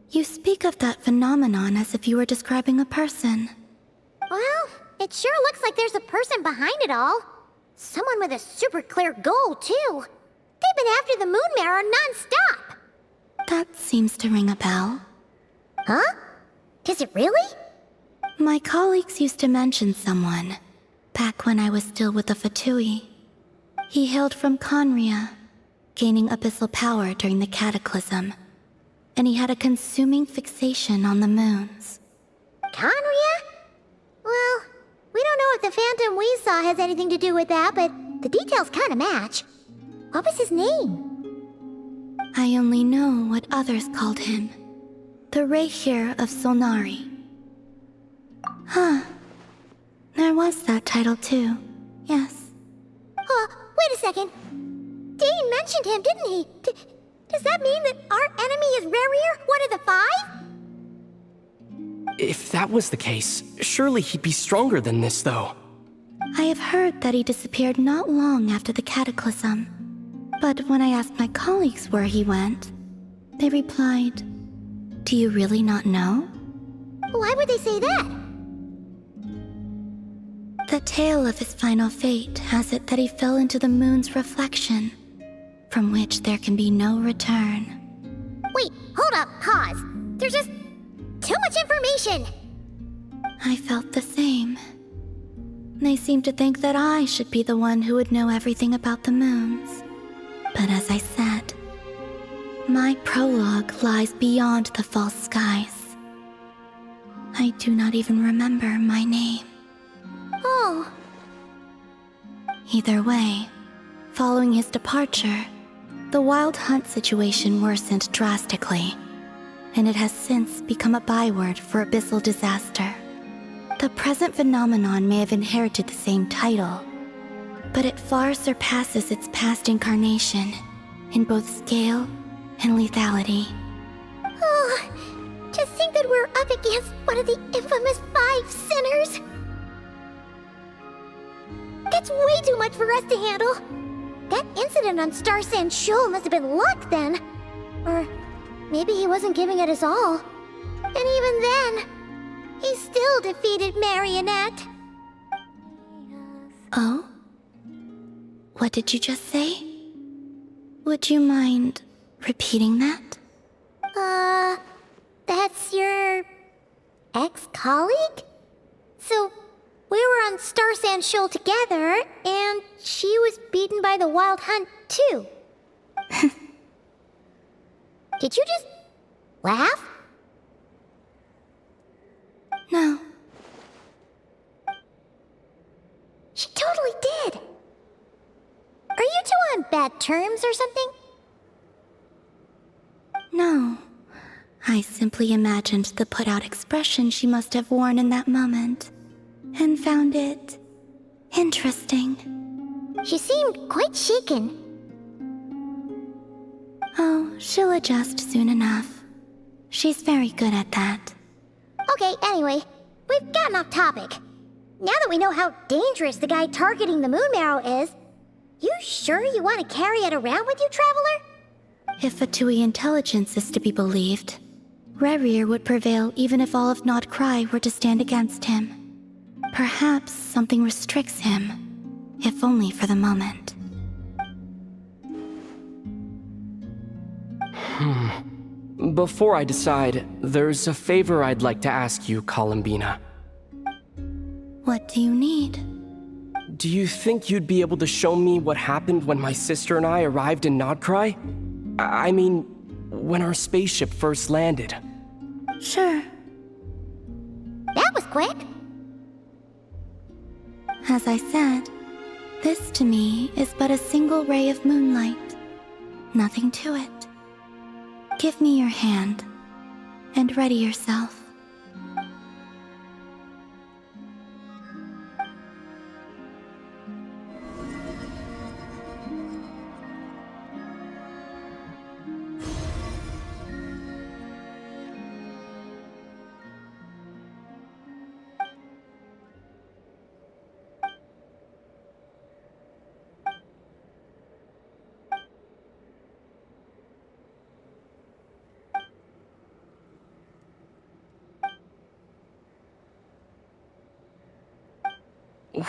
You speak of that phenomenon as if you were describing a person. Well, it sure looks like there's a person behind it all. Someone with a super clear goal, too. They've been after the moon marrow non-stop. That seems to ring a bell. Huh? Does it really? My colleagues used to mention someone, back when I was still with the Fatui. He hailed from Conria, gaining abyssal power during the Cataclysm, and he had a consuming fixation on the moons. Conria? Well, we don't know if the phantom we saw has anything to do with that, but the details kinda match. What was his name? I only know what others called him. The Rehir of Solnari. Huh. There was that title too, yes. Wait a second. Dane mentioned him, didn't he? Does that mean that our enemy is Rerir, one of the 5? If that was the case, surely he'd be stronger than this, though. I have heard that he disappeared not long after the Cataclysm. But when I asked my colleagues where he went, they replied, "Do you really not know?" Why would they say that? The tale of his final fate has it that he fell into the moon's reflection, from which there can be no return. Wait, hold up, pause. There's just too much information. I felt the same. They seemed to think that I should be the one who would know everything about the moons. But as I said, my prologue lies beyond the false skies. I do not even remember my name. Oh. Either way, following his departure, the wild hunt situation worsened drastically, and it has since become a byword for abyssal disaster. The present phenomenon may have inherited the same title, but it far surpasses its past incarnation in both scale and lethality. Oh, to think that we're up against one of the infamous 5 sinners. That's way too much for us to handle. That incident on Star Sand Shoal must have been luck then. Or maybe he wasn't giving it his all. And even then, he still defeated Marionette. Oh? What did you just say? Would you mind repeating that? That's your ex-colleague? So, we were on Star Sand Shoal together, and she was beaten by the Wild Hunt, too. Did you just laugh? No. She totally did. Are you two on bad terms or something? No. I simply imagined the put-out expression she must have worn in that moment, and found it interesting. She seemed quite shaken. Oh, she'll adjust soon enough. She's very good at that. Okay, anyway, we've gotten off topic. Now that we know how dangerous the guy targeting the moon marrow is, you sure you want to carry it around with you, Traveler? If Fatui intelligence is to be believed, Rerir would prevail even if all of Nod Cry were to stand against him. Perhaps something restricts him, if only for the moment. Before I decide, there's a favor I'd like to ask you, Columbina. What do you need? Do you think you'd be able to show me what happened when my sister and I arrived in Nodcry? I mean, when our spaceship first landed. Sure. That was quick. As I said, this to me is but a single ray of moonlight. Nothing to it. Give me your hand, and ready yourself.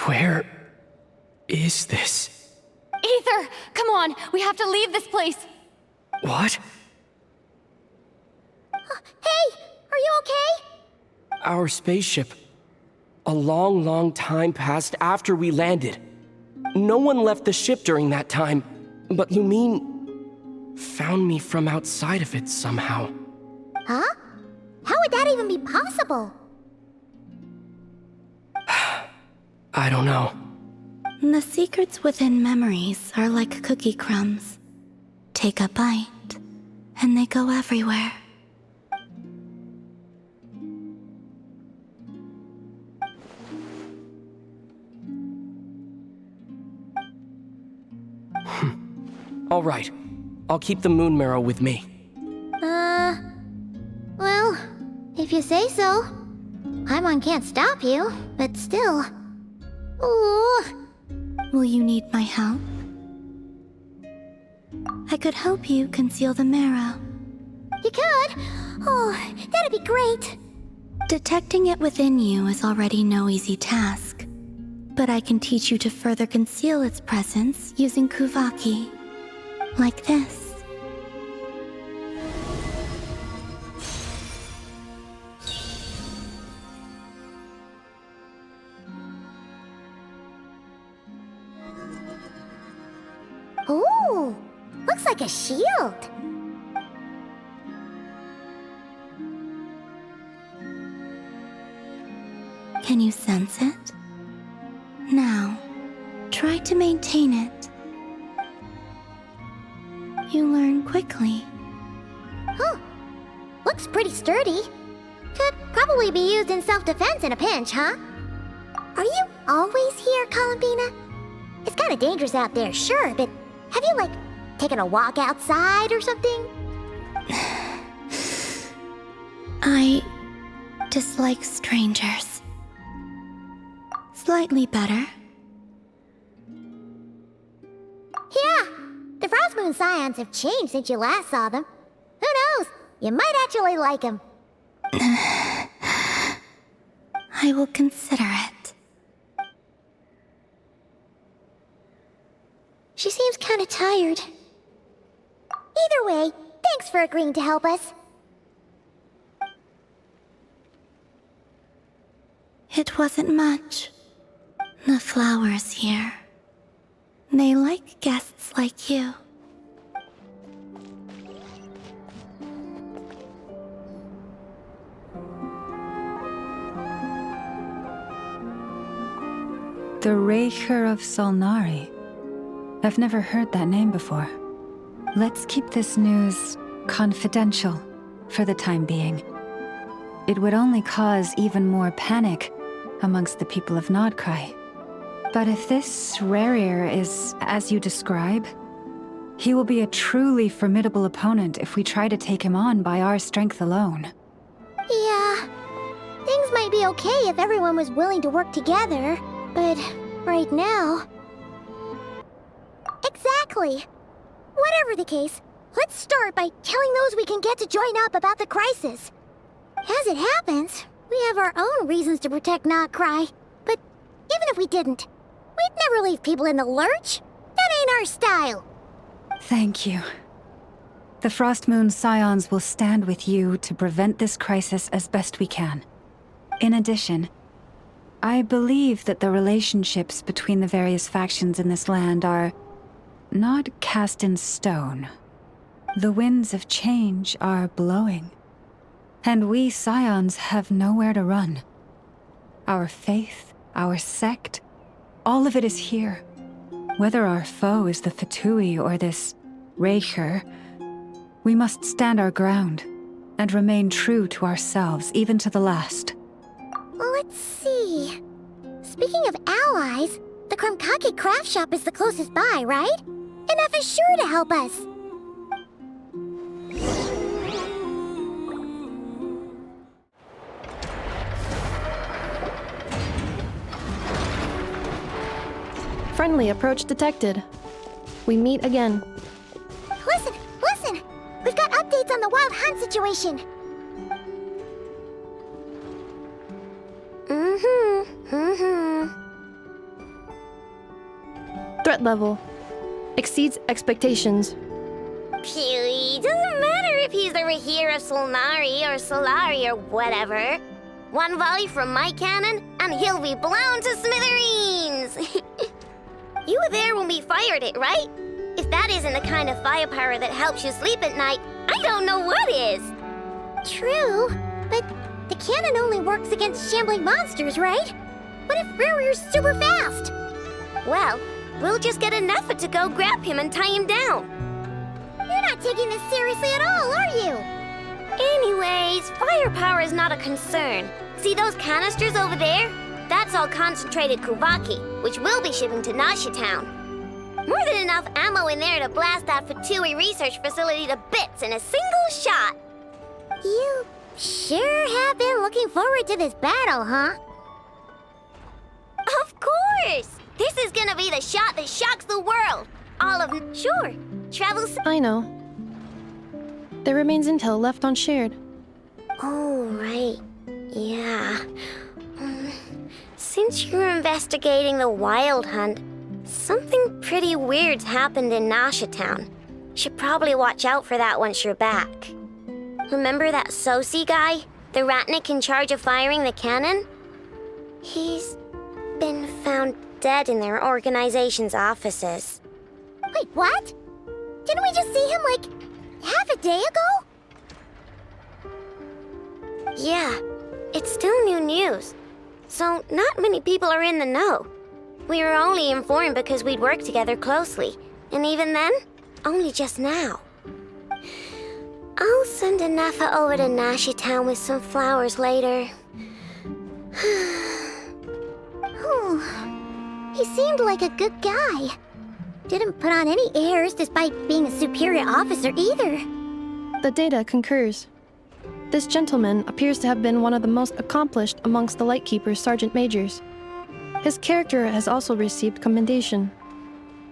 Where is this? Aether, come on, we have to leave this place. What? Hey, are you okay? Our spaceship. A long, long time passed after we landed. No one left the ship during that time, but you mean found me from outside of it somehow. Huh? How would that even be possible? I don't know. The secrets within memories are like cookie crumbs. Take a bite, and they go everywhere. All right. I'll keep the moon marrow with me. Well, if you say so. Paimon can't stop you, but still. Ooh. Will you need my help? I could help you conceal the marrow. You could? Oh, that'd be great. Detecting it within you is already no easy task. But I can teach you to further conceal its presence using Kuvaki. Like this. Ooh, looks like a shield. Can you sense it? Now, try to maintain it. You learn quickly. Huh. Looks pretty sturdy. Could probably be used in self-defense in a pinch, huh? Are you always here, Columbina? It's kind of dangerous out there, sure, but have you, like, taken a walk outside or something? I dislike strangers. Slightly better. Yeah, the Frostmoon Scions have changed since you last saw them. Who knows? You might actually like them. I will consider it. She seems kind of tired. Either way, thanks for agreeing to help us. It wasn't much. The flowers here. They like guests like you. The Raker of Solnari. I've never heard that name before. Let's keep this news confidential for the time being. It would only cause even more panic amongst the people of Nodcry. But if this Rarir is as you describe, he will be a truly formidable opponent if we try to take him on by our strength alone. Yeah, things might be okay if everyone was willing to work together, but right now... Exactly. Whatever the case, let's start by telling those we can get to join up about the crisis. As it happens, we have our own reasons to protect Nodcry, but even if we didn't, we'd never leave people in the lurch. That ain't our style. Thank you. The Frost Moon Scions will stand with you to prevent this crisis as best we can. In addition, I believe that the relationships between the various factions in this land are not cast in stone. The winds of change are blowing, and we Scions have nowhere to run. Our faith, our sect, all of it is here. Whether our foe is the Fatui or this Raker, we must stand our ground and remain true to ourselves, even to the last. Let's see. Speaking of allies, the Krumkake craft shop is the closest by, right? Enough is sure to help us. Friendly approach detected. We meet again. Listen! We've got updates on the Wild Hunt situation. Threat level exceeds expectations. Phew, doesn't matter if he's the Rahira Solnari or Solari or whatever. One volley from my cannon, and he'll be blown to smithereens! You were there when we fired it, right? If that isn't the kind of firepower that helps you sleep at night, I don't know what is! True, but the cannon only works against shambling monsters, right? What if Rarir's super fast? Well, we'll just get an effort to go grab him and tie him down. You're not taking this seriously at all, are you? Anyways, firepower is not a concern. See those canisters over there? That's all concentrated Kuvaki, which we'll be shipping to Nasha Town. More than enough ammo in there to blast that Fatui research facility to bits in a single shot. You sure have been looking forward to this battle, huh? Of course! This is gonna be the shot that shocks the world! All of... Sure, travel... I know. There remains intel left unshared. Oh, right. Yeah. Since you're investigating the Wild Hunt, something pretty weird's happened in Nasha Town. Should probably watch out for that once you're back. Remember that Sosi guy? The Ratnik in charge of firing the cannon? He's been found dead in their organization's offices. Wait, what? Didn't we just see him, like, half a day ago? Yeah, it's still new news. So not many people are in the know. We were only informed because we'd worked together closely. And even then, only just now. I'll send Anafa over to Nashi Town with some flowers later. Oh, he seemed like a good guy. Didn't put on any airs despite being a superior officer either. The data concurs. This gentleman appears to have been one of the most accomplished amongst the Lightkeeper's sergeant majors. His character has also received commendation.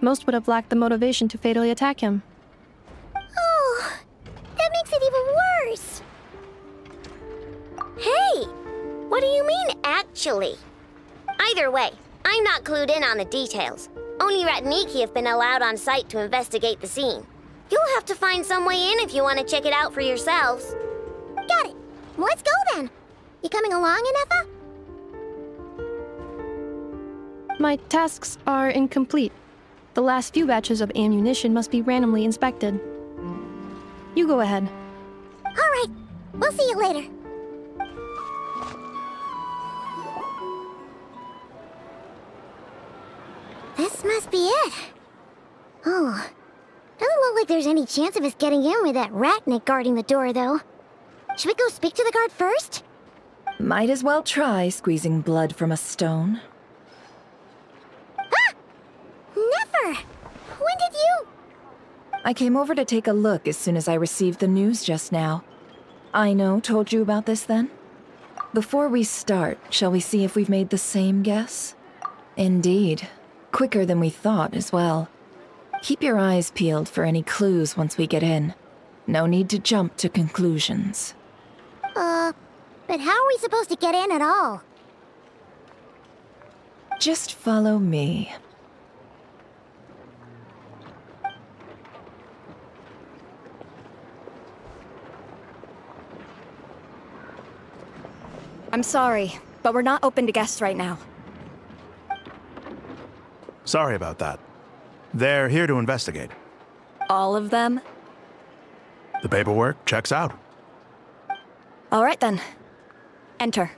Most would have lacked the motivation to fatally attack him. Oh, that makes it even worse. Hey, what do you mean, actually? Either way, I'm not clued in on the details. Only Ratniki have been allowed on site to investigate the scene. You'll have to find some way in if you want to check it out for yourselves. Got it. Let's go then. You coming along, Anefa? My tasks are incomplete. The last few batches of ammunition must be randomly inspected. You go ahead. All right. We'll see you later. This must be it. Oh. Doesn't look like there's any chance of us getting in with that Ratnik guarding the door, though. Should we go speak to the guard first? Might as well try squeezing blood from a stone. Ah! Never! When did you... I came over to take a look as soon as I received the news just now. Aino told you about this then? Before we start, shall we see if we've made the same guess? Indeed. Quicker than we thought as well. Keep your eyes peeled for any clues once we get in. No need to jump to conclusions. But how are we supposed to get in at all? Just follow me. I'm sorry, but we're not open to guests right now. Sorry about that. They're here to investigate. All of them? The paperwork checks out. All right then. Enter.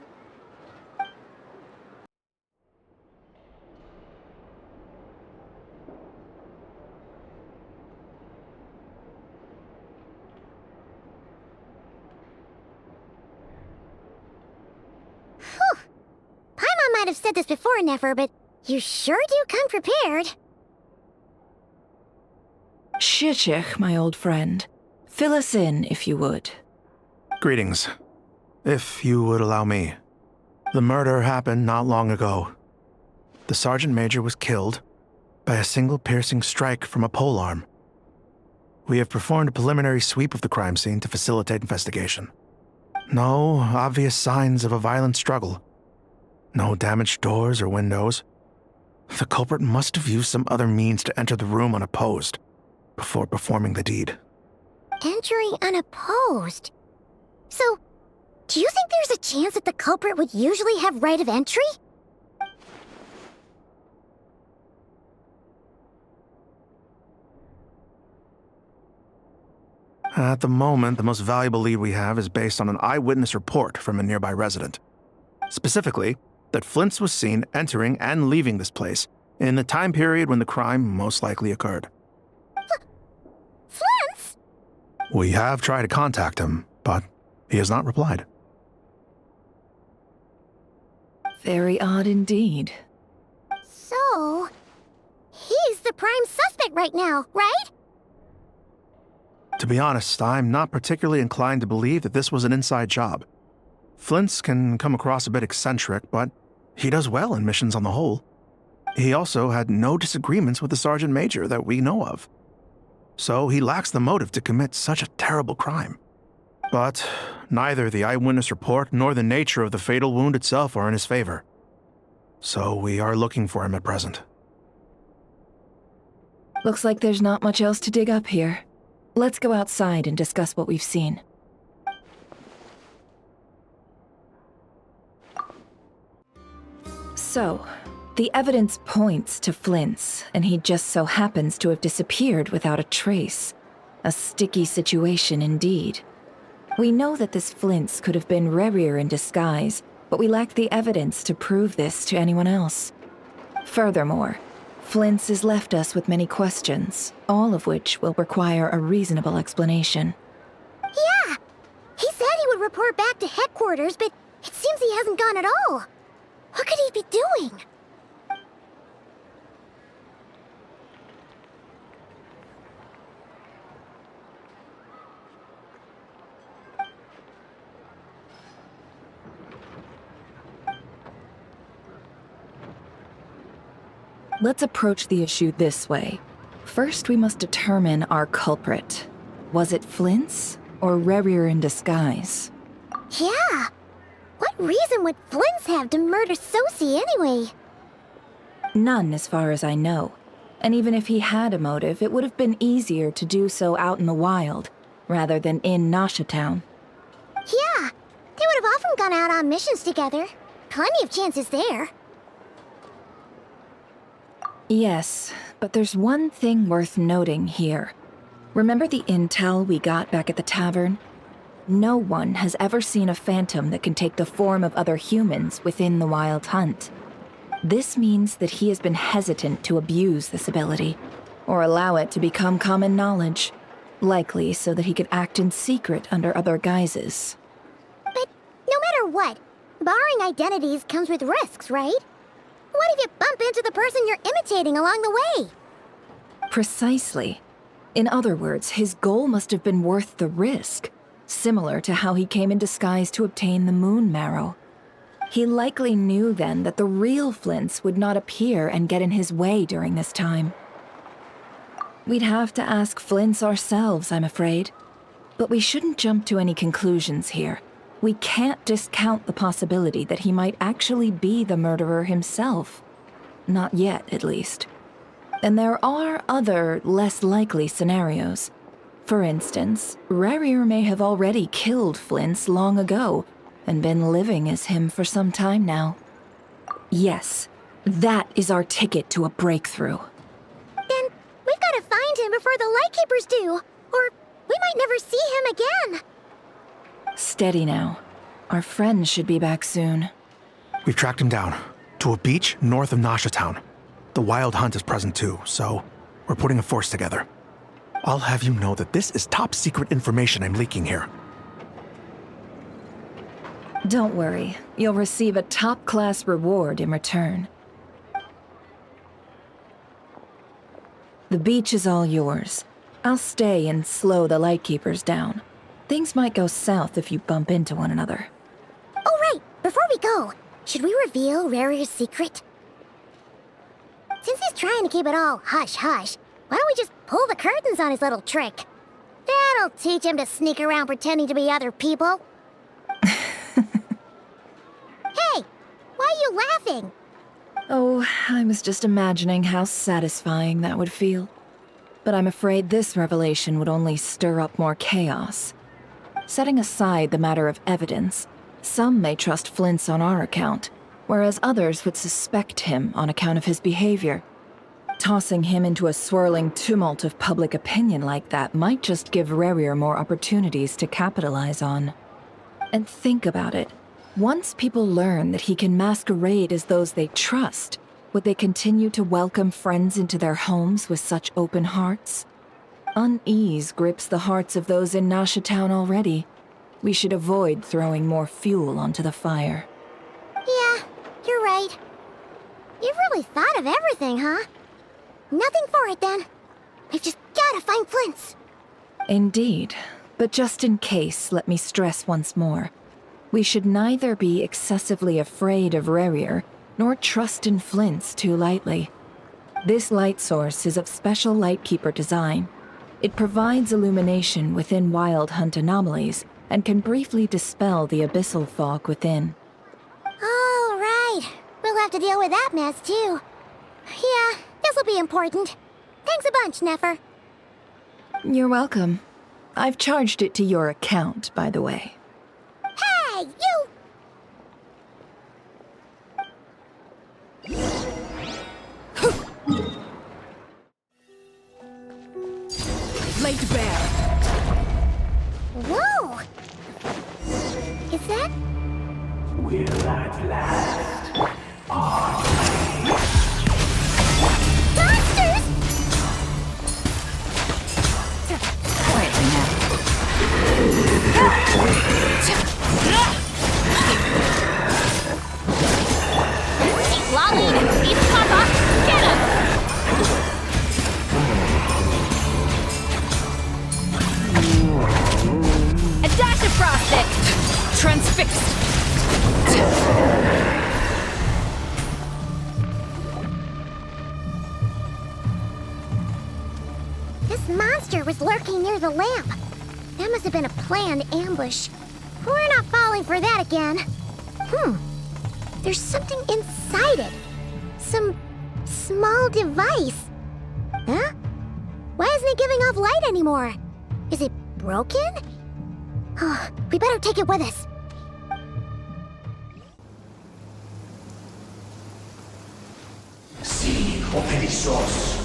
Whew. Paimon might have said this before, Nefer, but you sure do come prepared. Shishich, my old friend. Fill us in, if you would. Greetings. If you would allow me. The murder happened not long ago. The Sergeant Major was killed by a single piercing strike from a polearm. We have performed a preliminary sweep of the crime scene to facilitate investigation. No obvious signs of a violent struggle. No damaged doors or windows. The culprit must have used some other means to enter the room unopposed before performing the deed. Entering unopposed? So, do you think there's a chance that the culprit would usually have right of entry? At the moment, the most valuable lead we have is based on an eyewitness report from a nearby resident. Specifically, that Flint's was seen entering and leaving this place in the time period when the crime most likely occurred. Flint's? We have tried to contact him, but he has not replied. Very odd indeed. So, he's the prime suspect right now, right? To be honest, I'm not particularly inclined to believe that this was an inside job. Flint's can come across a bit eccentric, but he does well in missions on the whole. He also had no disagreements with the Sergeant Major that we know of. So he lacks the motive to commit such a terrible crime. But neither the eyewitness report nor the nature of the fatal wound itself are in his favor. So we are looking for him at present. Looks like there's not much else to dig up here. Let's go outside and discuss what we've seen. So, the evidence points to Flint's, and he just so happens to have disappeared without a trace. A sticky situation indeed. We know that this Flint's could have been Rerir in disguise, but we lack the evidence to prove this to anyone else. Furthermore, Flint's has left us with many questions, all of which will require a reasonable explanation. Yeah! He said he would report back to headquarters, but it seems he hasn't gone at all. What could he be doing? Let's approach the issue this way. First, we must determine our culprit. Was it Flint's or Rerir in disguise? Yeah! What reason would Flint's have to murder Sosie anyway? None, as far as I know. And even if he had a motive, it would have been easier to do so out in the wild, rather than in Nasha Town. Yeah! They would have often gone out on missions together. Plenty of chances there. Yes, but there's one thing worth noting here. Remember the intel we got back at the tavern? No one has ever seen a phantom that can take the form of other humans within the Wild Hunt. This means that he has been hesitant to abuse this ability, or allow it to become common knowledge, likely so that he could act in secret under other guises. But no matter what, barring identities comes with risks, right? What if you bump into the person you're imitating along the way? Precisely. In other words, his goal must have been worth the risk, similar to how he came in disguise to obtain the moon marrow. He likely knew then that the real Flint's would not appear and get in his way during this time. We'd have to ask Flint's ourselves, I'm afraid. But we shouldn't jump to any conclusions here. We can't discount the possibility that he might actually be the murderer himself. Not yet, at least. And there are other, less likely scenarios. For instance, Rerir may have already killed Flint's long ago, and been living as him for some time now. Yes, that is our ticket to a breakthrough. Then we've got to find him before the Lightkeepers do, or we might never see him again. Steady now. Our friend should be back soon. We've tracked him down to a beach north of Nasha Town. The Wild Hunt is present too, so we're putting a force together. I'll have you know that this is top secret information I'm leaking here. Don't worry, you'll receive a top-class reward in return. The beach is all yours. I'll stay and slow the Lightkeepers down. Things might go south if you bump into one another. Oh, right! Before we go, should we reveal Rarier's secret? Since he's trying to keep it all hush-hush, why don't we just pull the curtains on his little trick? That'll teach him to sneak around pretending to be other people. Hey! Why are you laughing? Oh, I was just imagining how satisfying that would feel. But I'm afraid this revelation would only stir up more chaos. Setting aside the matter of evidence, some may trust Flint's on our account, whereas others would suspect him on account of his behavior. Tossing him into a swirling tumult of public opinion like that might just give Rarier more opportunities to capitalize on. And think about it. Once people learn that he can masquerade as those they trust, would they continue to welcome friends into their homes with such open hearts? Unease grips the hearts of those in Nasha Town already. We should avoid throwing more fuel onto the fire. Yeah, you're right. You've really thought of everything, huh? Nothing for it, then. We've just gotta find Flint's. Indeed. But just in case, let me stress once more. We should neither be excessively afraid of Rarier, nor trust in Flint's too lightly. This light source is of special Lightkeeper design. It provides illumination within Wild Hunt anomalies, and can briefly dispel the abyssal fog within. All right. We'll have to deal with that mess, too. Yeah, this'll be important. Thanks a bunch, Nefer. You're welcome. I've charged it to your account, by the way. Hey, you! Laid bare. Whoa! Is that... Will at last. monsters?! Quietly now. Lolly! East Papa! Get him! A dash of frosted! Transfixed! This monster was lurking near the lamp. That must have been a planned ambush. We're not falling for that again. There's something inside it. Some small device. Huh? Why isn't it giving off light anymore? Is it broken? Oh, we better take it with us. Si, Operisos.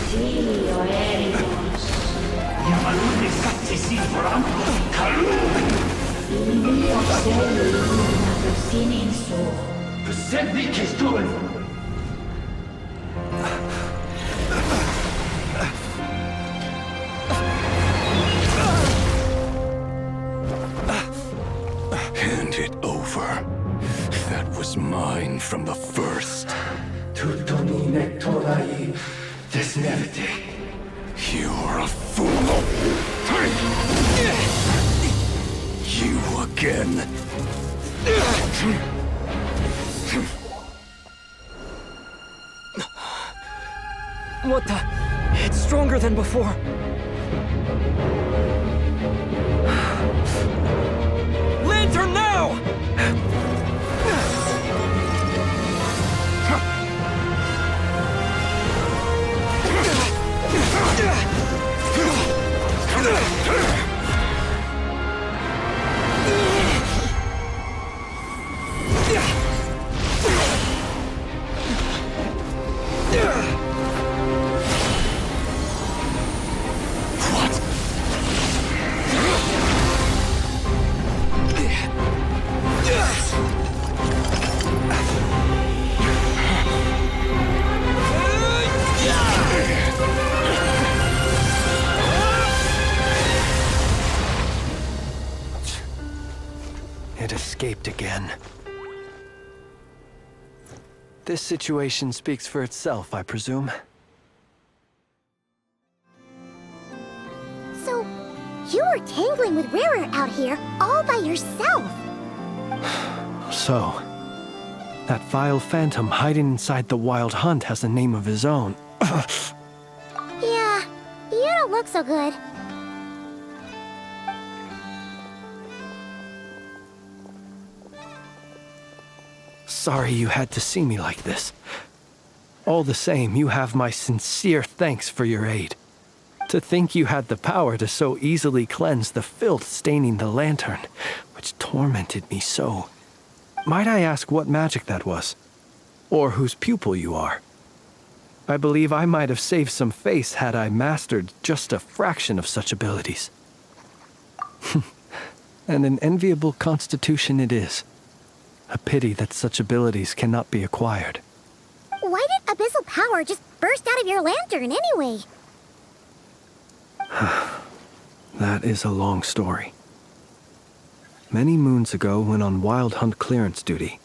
Si, Oericos. Yamalune Sattesi Brambo Kalun. Ilio Seli, Siniso. Persevi Kestun. Hand it over. That was mine from the first. Tutonine Torai Desnevite. You're a fool. You again. What the? It's stronger than before. Lantern now! It escaped again. This situation speaks for itself, I presume. So, you were tangling with Rara out here all by yourself. So, that vile phantom hiding inside the Wild Hunt has a name of his own. Yeah, you don't look so good. Sorry you had to see me like this. All the same, you have my sincere thanks for your aid. To think you had the power to so easily cleanse the filth staining the lantern, which tormented me so. Might I ask what magic that was? Or whose pupil you are? I believe I might have saved some face had I mastered just a fraction of such abilities. And an enviable constitution it is. A pity that such abilities cannot be acquired. Why did abyssal power just burst out of your lantern anyway? That is a long story. Many moons ago, when on Wild Hunt clearance duty,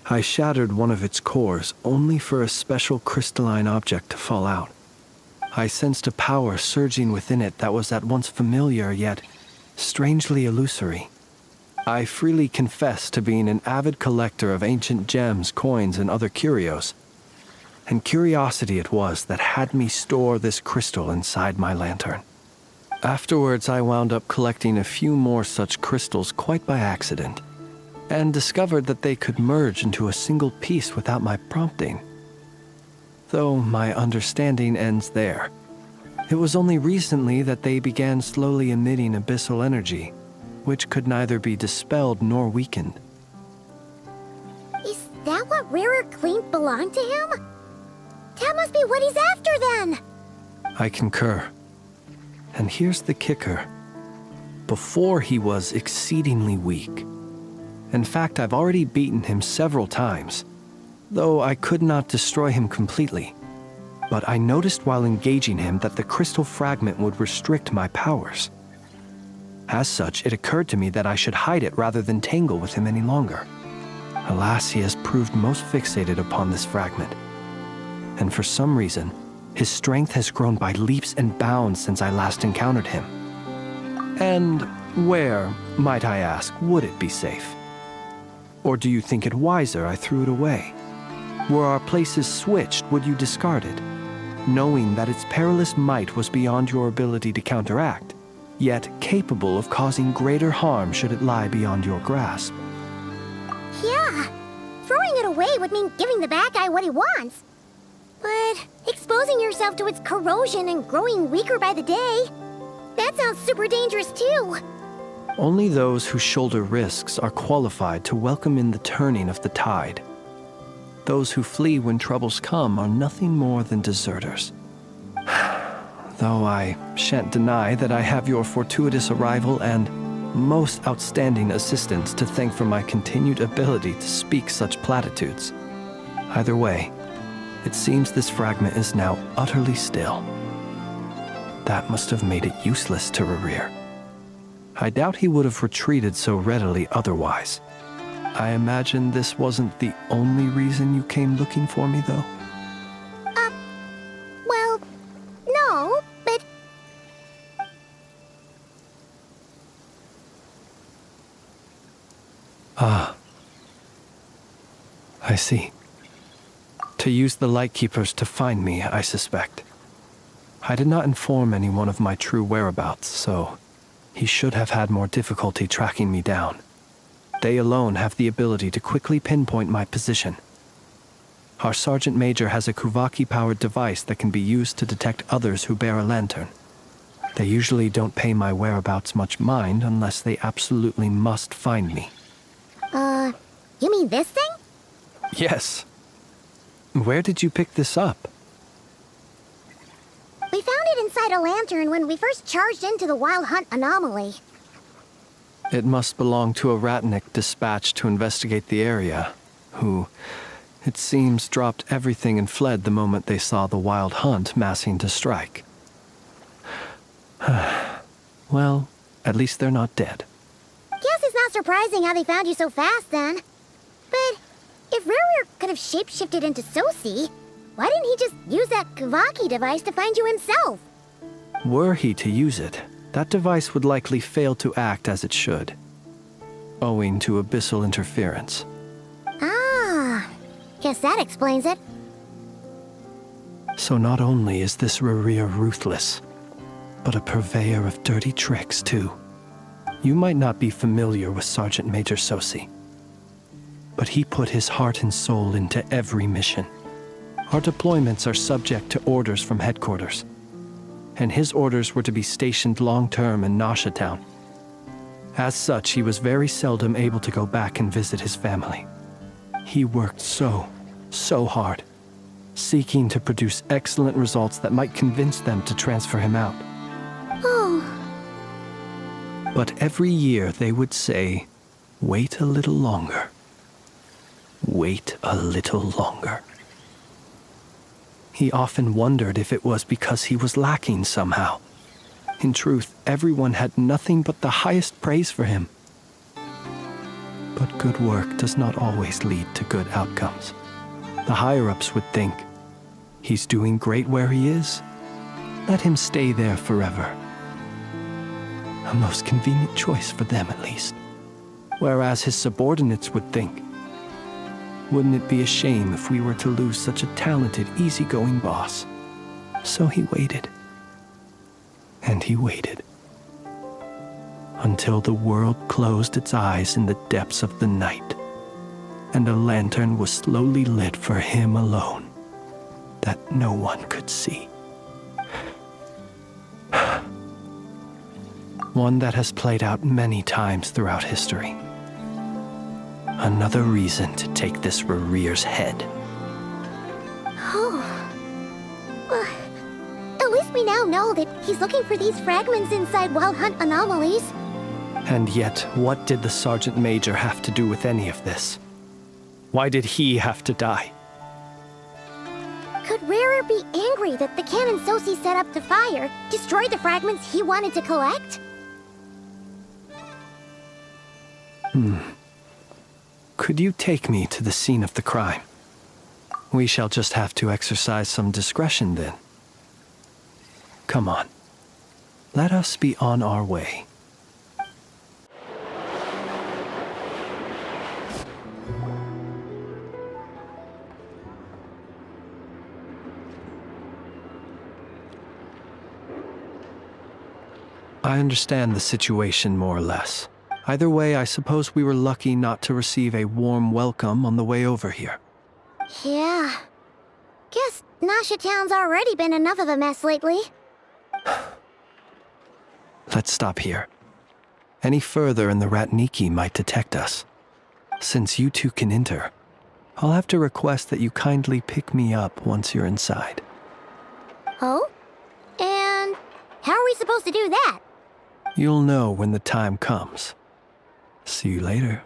I shattered one of its cores only for a special crystalline object to fall out. I sensed a power surging within it that was at once familiar yet strangely illusory. I freely confess to being an avid collector of ancient gems, coins, and other curios. And curiosity it was that had me store this crystal inside my lantern. Afterwards, I wound up collecting a few more such crystals quite by accident, and discovered that they could merge into a single piece without my prompting. Though my understanding ends there. It was only recently that they began slowly emitting abyssal energy, which could neither be dispelled nor weakened. Is that what Rara claimed belonged to him? That must be what he's after then! I concur. And here's the kicker. Before he was exceedingly weak. In fact, I've already beaten him several times, though I could not destroy him completely. But I noticed while engaging him that the crystal fragment would restrict my powers. As such, it occurred to me that I should hide it rather than tangle with him any longer. Alas, he has proved most fixated upon this fragment. And for some reason, his strength has grown by leaps and bounds since I last encountered him. And where, might I ask, would it be safe? Or do you think it wiser I threw it away? Were our places switched, would you discard it, knowing that its perilous might was beyond your ability to counteract, yet capable of causing greater harm should it lie beyond your grasp? Yeah, throwing it away would mean giving the bad guy what he wants. But exposing yourself to its corrosion and growing weaker by the day, that sounds super dangerous too. Only those who shoulder risks are qualified to welcome in the turning of the tide. Those who flee when troubles come are nothing more than deserters. Though I shan't deny that I have your fortuitous arrival and most outstanding assistance to thank for my continued ability to speak such platitudes. Either way, it seems this fragment is now utterly still. That must have made it useless to Rerir. I doubt he would have retreated so readily otherwise. I imagine this wasn't the only reason you came looking for me, though? Well, no, but... Ah. I see. To use the Lightkeepers to find me, I suspect. I did not inform anyone of my true whereabouts, so he should have had more difficulty tracking me down. They alone have the ability to quickly pinpoint my position. Our Sergeant Major has a Kuvaki-powered device that can be used to detect others who bear a lantern. They usually don't pay my whereabouts much mind unless they absolutely must find me. You mean this thing? Yes. Where did you pick this up? We found it inside a lantern when we first charged into the Wild Hunt anomaly. It must belong to a Ratnik dispatched to investigate the area, who, it seems, dropped everything and fled the moment they saw the Wild Hunt massing to strike. Well, at least they're not dead. Guess it's not surprising how they found you so fast then. But if Rare could have shapeshifted into Sosi, why didn't he just use that Kavaki device to find you himself? Were he to use it, that device would likely fail to act as it should, owing to abyssal interference. Ah, guess that explains it. So not only is this Rarir ruthless, but a purveyor of dirty tricks too. You might not be familiar with Sergeant Major Sosi, but he put his heart and soul into every mission. Our deployments are subject to orders from headquarters, and his orders were to be stationed long-term in Nasha Town. As such, he was very seldom able to go back and visit his family. He worked so hard, seeking to produce excellent results that might convince them to transfer him out. Oh. But every year they would say, "Wait a little longer. Wait a little longer." He often wondered if it was because he was lacking somehow. In truth, everyone had nothing but the highest praise for him. But good work does not always lead to good outcomes. The higher-ups would think, he's doing great where he is. Let him stay there forever. A most convenient choice for them, at least. Whereas his subordinates would think, wouldn't it be a shame if we were to lose such a talented, easygoing boss? So he waited. And he waited. Until the world closed its eyes in the depths of the night, and a lantern was slowly lit for him alone, that no one could see. One that has played out many times throughout history. Another reason to take this Rarir's head. Oh. Well, at least we now know that he's looking for these fragments inside Wild Hunt anomalies. And yet, what did the Sergeant Major have to do with any of this? Why did he have to die? Could Rarer be angry that the cannon Sosi set up to fire destroyed the fragments he wanted to collect? Could you take me to the scene of the crime? We shall just have to exercise some discretion then. Come on. Let us be on our way. I understand the situation more or less. Either way, I suppose we were lucky not to receive a warm welcome on the way over here. Yeah. Guess Nasha Town's already been enough of a mess lately. Let's stop here. Any further and the Ratniki might detect us. Since you two can enter, I'll have to request that you kindly pick me up once you're inside. Oh? And how are we supposed to do that? You'll know when the time comes. See you later.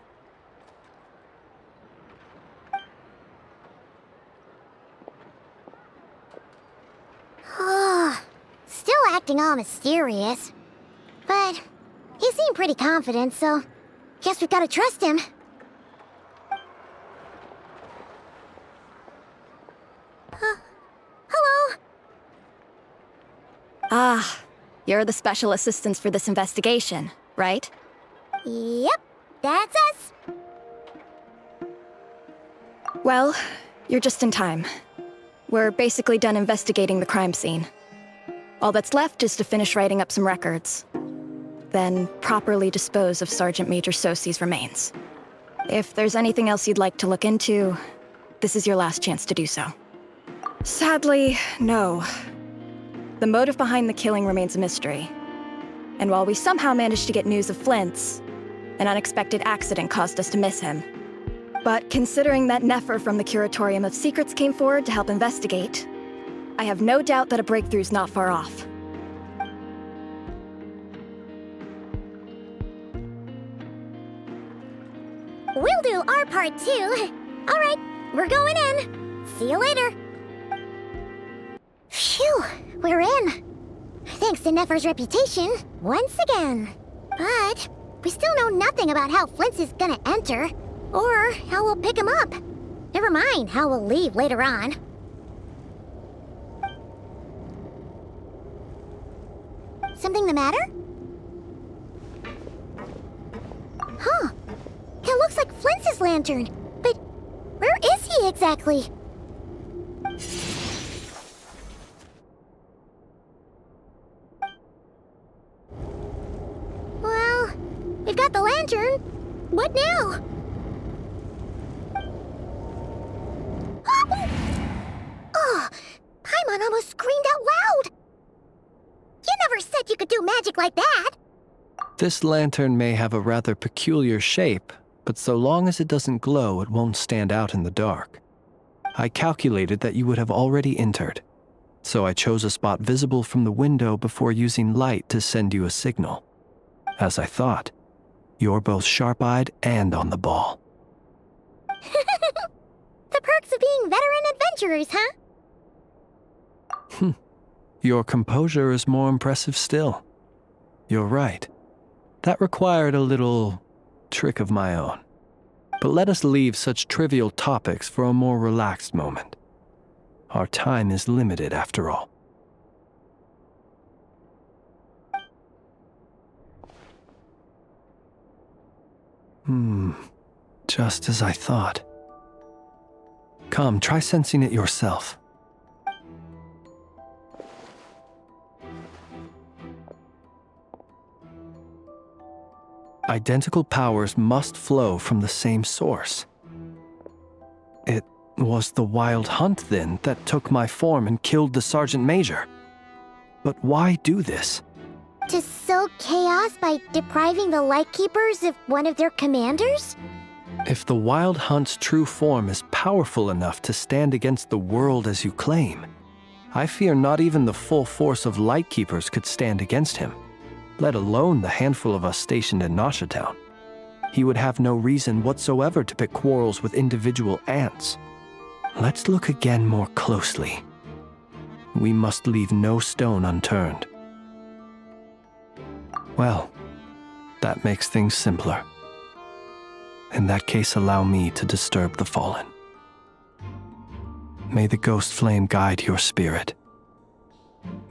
Still acting all mysterious. But he seemed pretty confident, so guess we've got to trust him. Hello? Ah, you're the special assistants for this investigation, right? Yep, that's us. Well, you're just in time. We're basically done investigating the crime scene. All that's left is to finish writing up some records. Then properly dispose of Sergeant Major Sosi's remains. If there's anything else you'd like to look into, this is your last chance to do so. Sadly, no. The motive behind the killing remains a mystery. And while we somehow managed to get news of Flint's, an unexpected accident caused us to miss him. But considering that Nefer from the Curatorium of Secrets came forward to help investigate, I have no doubt that a breakthrough's not far off. We'll do our part too. All right, we're going in. See you later. Phew, we're in. Thanks to Nefer's reputation, once again. But We still know nothing about how Flint's is gonna enter, or how we'll pick him up. Never mind how we'll leave later on. Something the matter? Huh. It looks like Flint's lantern, but where is he exactly? Well, we've got the lantern. What now? Oh, Paimon almost screamed out loud. You never said you could do magic like that. This lantern may have a rather peculiar shape, but so long as it doesn't glow, it won't stand out in the dark. I calculated that you would have already entered, so I chose a spot visible from the window before using light to send you a signal. As I thought, you're both sharp-eyed and on the ball. The perks of being veteran adventurers, huh? Your composure is more impressive still. You're right. That required a little trick of my own. But let us leave such trivial topics for a more relaxed moment. Our time is limited after all. Just as I thought. Come, try sensing it yourself. Identical powers must flow from the same source. It was the wild hunt, then, that took my form and killed the Sergeant Major. But why do this? To sow chaos by depriving the Lightkeepers of one of their commanders? If the Wild Hunt's true form is powerful enough to stand against the world as you claim, I fear not even the full force of Lightkeepers could stand against him, let alone the handful of us stationed in Nashatown. He would have no reason whatsoever to pick quarrels with individual ants. Let's look again more closely. We must leave no stone unturned. Well, that makes things simpler. In that case, allow me to disturb the fallen. May the ghost flame guide your spirit.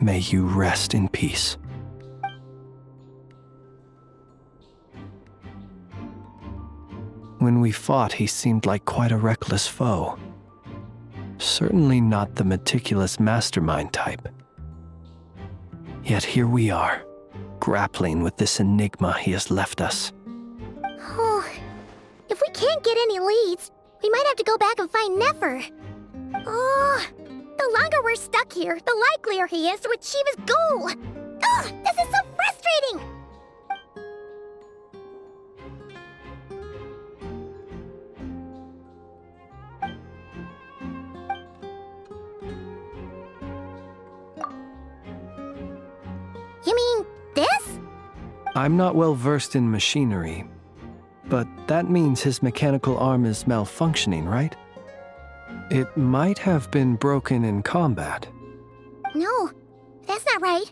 May you rest in peace. When we fought, he seemed like quite a reckless foe. Certainly not the meticulous mastermind type. Yet here we are, grappling with this enigma he has left us. Oh, if we can't get any leads, we might have to go back and find Nefer. Oh, the longer we're stuck here, the likelier he is to achieve his goal. Ugh, this is so frustrating! You mean this? I'm not well versed in machinery, but that means his mechanical arm is malfunctioning, right? It might have been broken in combat. No, that's not right.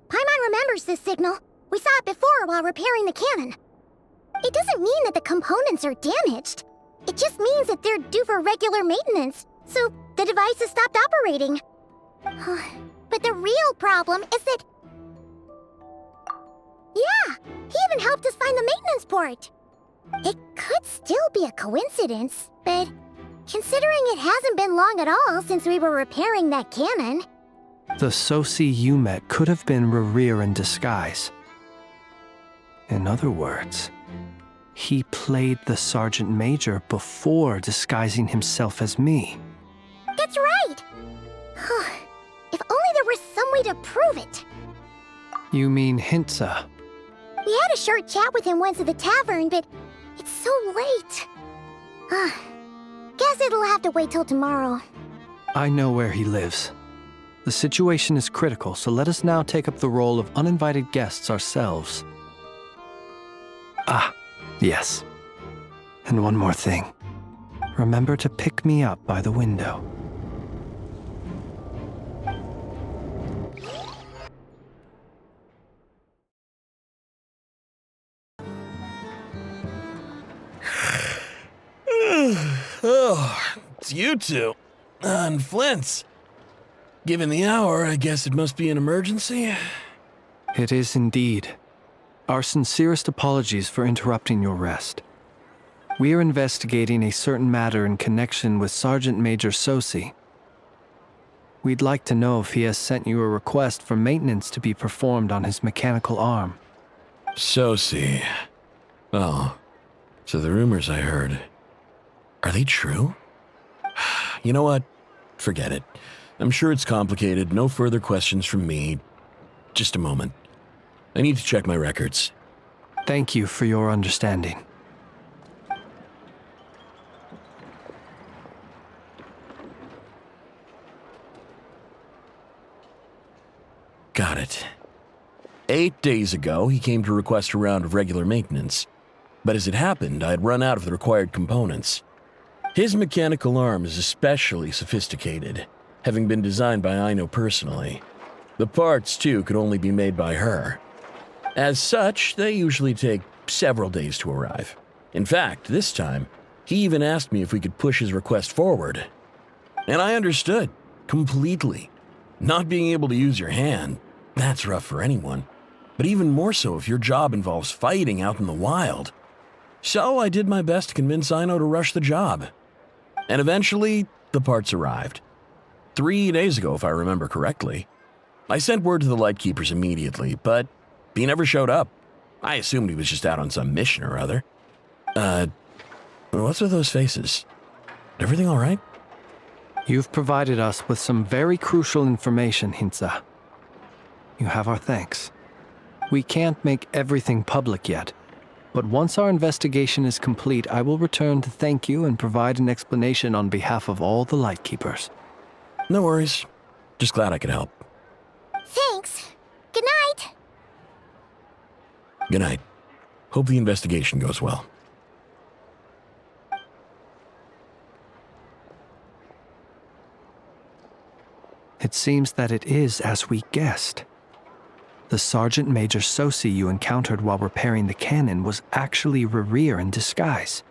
Paimon remembers this signal. We saw it before while repairing the cannon. It doesn't mean that the components are damaged. It just means that they're due for regular maintenance, so the device has stopped operating. But the real problem is that... Yeah, he even helped us find the maintenance port. It could still be a coincidence, but considering it hasn't been long at all since we were repairing that cannon... The Sosi you met could have been Rerir in disguise. In other words, he played the Sergeant Major before disguising himself as me. That's right! If only there was some way to prove it. You mean Hintsa? We had a short chat with him once at the tavern, but it's so late. Guess it'll have to wait till tomorrow. I know where he lives. The situation is critical, so let us now take up the role of uninvited guests ourselves. Ah, yes. And one more thing. Remember to pick me up by the window. Oh, it's you two. And Flint's. Given the hour, I guess it must be an emergency. It is indeed. Our sincerest apologies for interrupting your rest. We are investigating a certain matter in connection with Sergeant Major Sosi. We'd like to know if he has sent you a request for maintenance to be performed on his mechanical arm. Sosi. Oh, so the rumors I heard, are they true? You know what? Forget it. I'm sure it's complicated. No further questions from me. Just a moment. I need to check my records. Thank you for your understanding. Got it. 8 days ago, he came to request a round of regular maintenance. But as it happened, I had run out of the required components. His mechanical arm is especially sophisticated, having been designed by Aino personally. The parts, too, could only be made by her. As such, they usually take several days to arrive. In fact, this time, he even asked me if we could push his request forward. And I understood, completely. Not being able to use your hand, that's rough for anyone. But even more so if your job involves fighting out in the wild. So I did my best to convince Aino to rush the job. And eventually, the parts arrived. 3 days ago, if I remember correctly. I sent word to the Lightkeepers immediately, but he never showed up. I assumed he was just out on some mission or other. What's with those faces? Everything all right? You've provided us with some very crucial information, Hintsa. You have our thanks. We can't make everything public yet, but once our investigation is complete, I will return to thank you and provide an explanation on behalf of all the Lightkeepers. No worries. Just glad I could help. Thanks. Good night. Good night. Hope the investigation goes well. It seems that it is as we guessed. The Sergeant Major Sosi you encountered while repairing the cannon was actually Rerir in disguise.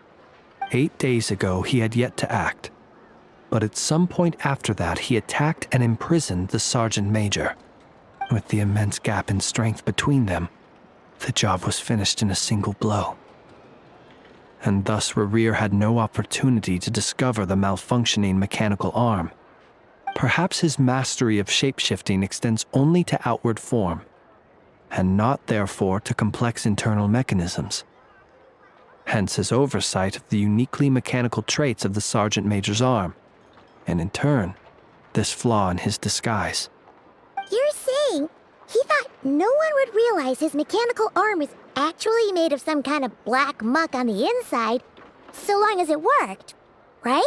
8 days ago, he had yet to act. But at some point after that, he attacked and imprisoned the Sergeant Major. With the immense gap in strength between them, the job was finished in a single blow. And thus Rerir had no opportunity to discover the malfunctioning mechanical arm. Perhaps his mastery of shapeshifting extends only to outward form, and not therefore to complex internal mechanisms. Hence his oversight of the uniquely mechanical traits of the Sergeant Major's arm, and in turn, this flaw in his disguise. You're saying he thought no one would realize his mechanical arm is actually made of some kind of black muck on the inside, so long as it worked, right?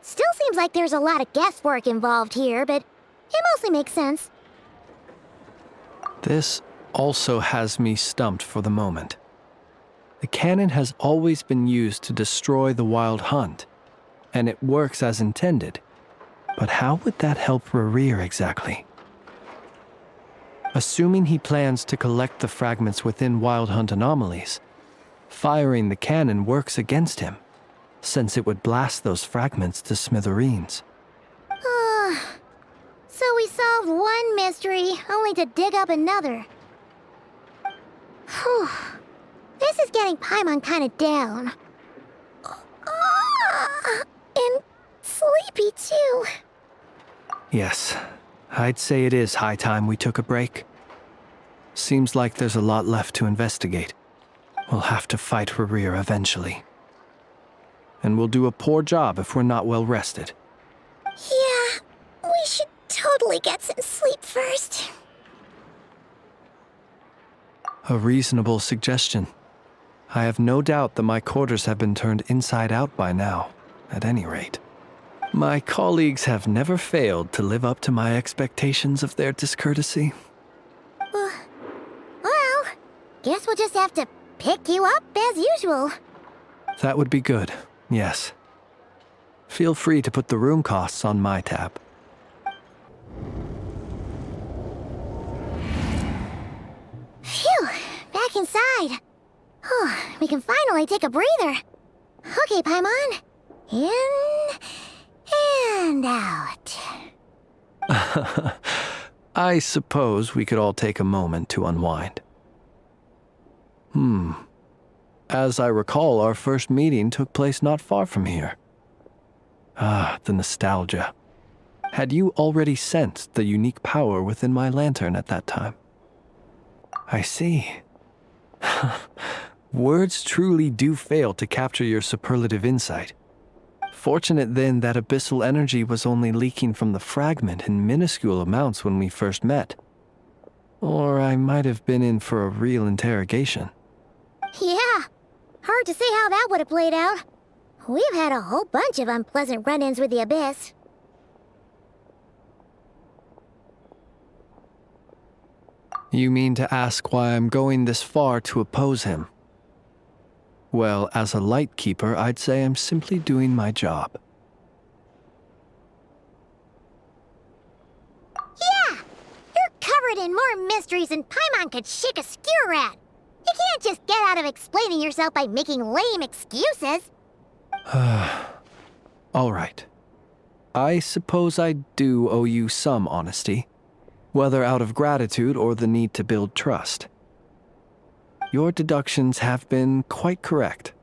Still seems like there's a lot of guesswork involved here, but it mostly makes sense. This also has me stumped for the moment. The cannon has always been used to destroy the wild hunt, and it works as intended. But how would that help Rerir exactly? Assuming he plans to collect the fragments within wild hunt anomalies, firing the cannon works against him, since it would blast those fragments to smithereens. So we solved one mystery, only to dig up another. Whew. This is getting Paimon kind of down. And sleepy too. Yes, I'd say it is high time we took a break. Seems like there's a lot left to investigate. We'll have to fight Rerir eventually. And we'll do a poor job if we're not well rested. Yeah, we should totally get some sleep first. A reasonable suggestion. I have no doubt that my quarters have been turned inside out by now, at any rate. My colleagues have never failed to live up to my expectations of their discourtesy. Well, guess we'll just have to pick you up as usual. That would be good, yes. Feel free to put the room costs on my tab. Phew, back inside. We can finally take a breather. Okay, Paimon. In and out. I suppose we could all take a moment to unwind. As I recall, our first meeting took place not far from here. Ah, the nostalgia. Had you already sensed the unique power within my lantern at that time? I see. Words truly do fail to capture your superlative insight. Fortunate then that abyssal energy was only leaking from the fragment in minuscule amounts when we first met. Or I might have been in for a real interrogation. Yeah, hard to say how that would have played out. We've had a whole bunch of unpleasant run-ins with the Abyss. You mean to ask why I'm going this far to oppose him? Well, as a Lightkeeper, I'd say I'm simply doing my job. Yeah! You're covered in more mysteries than Paimon could shake a skewer at. You can't just get out of explaining yourself by making lame excuses. All right. I suppose I do owe you some honesty, whether out of gratitude or the need to build trust. Your deductions have been quite correct.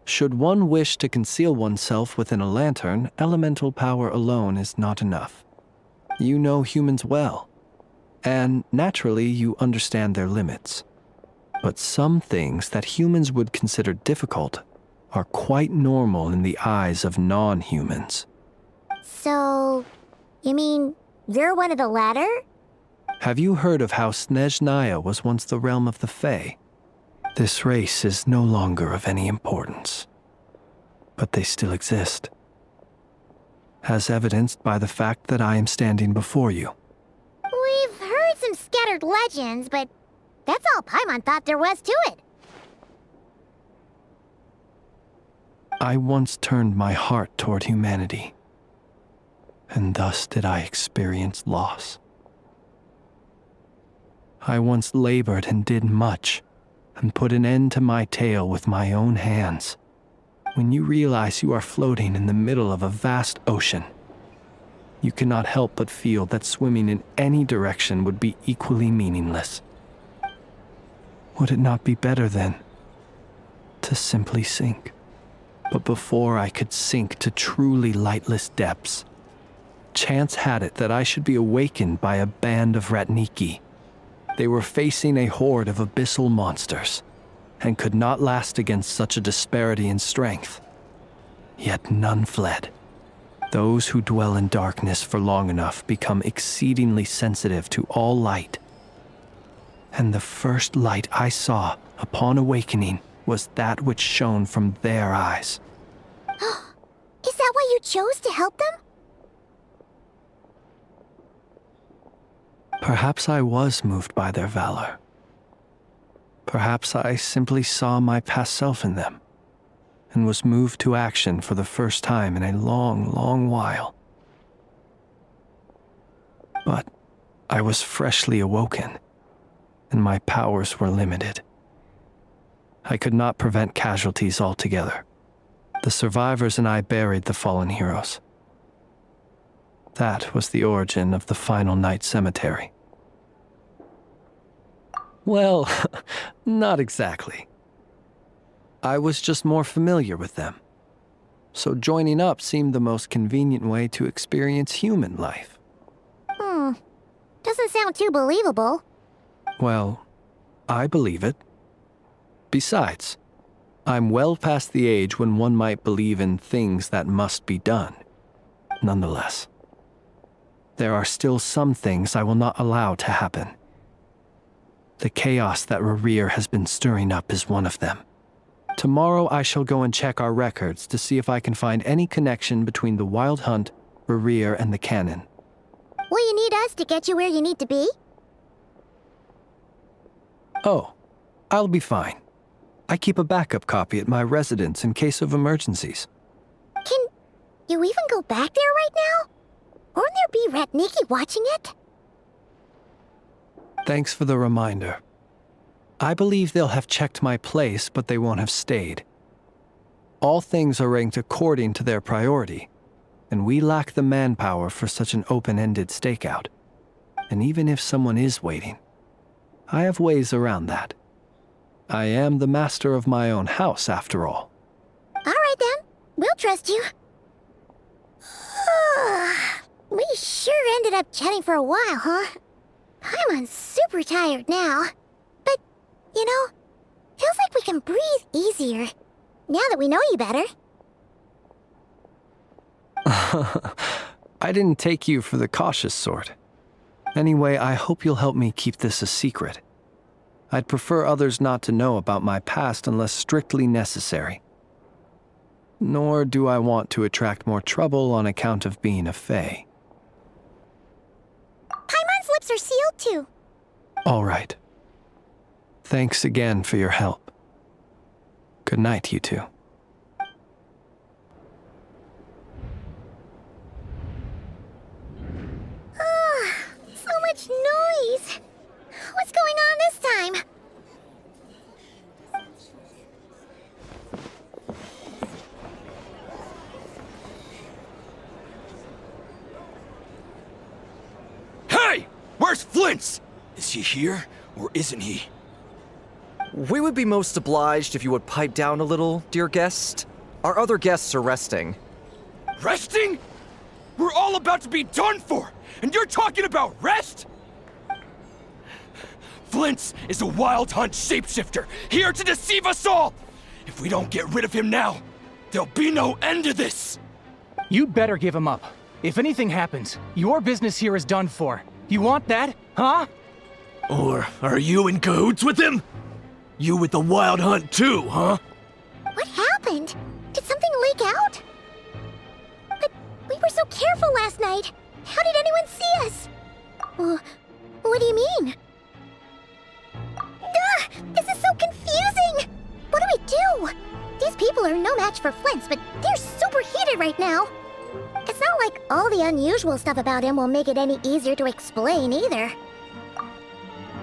Should one wish to conceal oneself within a lantern, elemental power alone is not enough. You know humans well, and naturally you understand their limits. But some things that humans would consider difficult are quite normal in the eyes of non-humans. So, you mean you're one of the latter? Have you heard of how Snezhnaya was once the realm of the Fae? This race is no longer of any importance, but they still exist, as evidenced by the fact that I am standing before you. We've heard some scattered legends, but that's all Paimon thought there was to it. I once turned my heart toward humanity, and thus did I experience loss. I once labored and did much, and put an end to my tale with my own hands. When you realize you are floating in the middle of a vast ocean, you cannot help but feel that swimming in any direction would be equally meaningless. Would it not be better, then, to simply sink? But before I could sink to truly lightless depths, chance had it that I should be awakened by a band of Ratniki. They were facing a horde of abyssal monsters, and could not last against such a disparity in strength. Yet none fled. Those who dwell in darkness for long enough become exceedingly sensitive to all light. And the first light I saw upon awakening was that which shone from their eyes. Is that why you chose to help them? Perhaps I was moved by their valor. Perhaps I simply saw my past self in them, and was moved to action for the first time in a long, long while. But I was freshly awoken, and my powers were limited. I could not prevent casualties altogether. The survivors and I buried the fallen heroes. That was the origin of the Final Night Cemetery. Well, not exactly. I was just more familiar with them, so joining up seemed the most convenient way to experience human life. Doesn't sound too believable. Well, I believe it. Besides, I'm well past the age when one might believe in things that must be done. Nonetheless, there are still some things I will not allow to happen. The chaos that Rerir has been stirring up is one of them. Tomorrow I shall go and check our records to see if I can find any connection between the Wild Hunt, Rerir, and the Canon. Will you need us to get you where you need to be? Oh, I'll be fine. I keep a backup copy at my residence in case of emergencies. Can you even go back there right now? Won't there be Ratniki watching it? Thanks for the reminder. I believe they'll have checked my place, but they won't have stayed. All things are ranked according to their priority, and we lack the manpower for such an open-ended stakeout. And even if someone is waiting, I have ways around that. I am the master of my own house, after all. All right then, we'll trust you. We sure ended up chatting for a while, huh? I'm super tired now. But, you know, feels like we can breathe easier, now that we know you better. I didn't take you for the cautious sort. Anyway, I hope you'll help me keep this a secret. I'd prefer others not to know about my past unless strictly necessary. Nor do I want to attract more trouble on account of being a fae. Paimon's lips are sealed too. All right. Thanks again for your help. Good night, you two. So much noise. What's going on this time? Hey! Where's Flint's? Is he here, or isn't he? We would be most obliged if you would pipe down a little, dear guest. Our other guests are resting. Resting? We're all about to be done for, and you're talking about rest? Flint's is a wild hunt shapeshifter, here to deceive us all! If we don't get rid of him now, there'll be no end to this! You better give him up. If anything happens, your business here is done for. You want that, huh? Or are you in cahoots with him? You with the wild hunt too, huh? What happened? Did something leak out? But we were so careful last night. How did anyone see us? What do you mean? This is so confusing! What do we do? These people are no match for Flint's, but they're super heated right now. It's not like all the unusual stuff about him will make it any easier to explain either.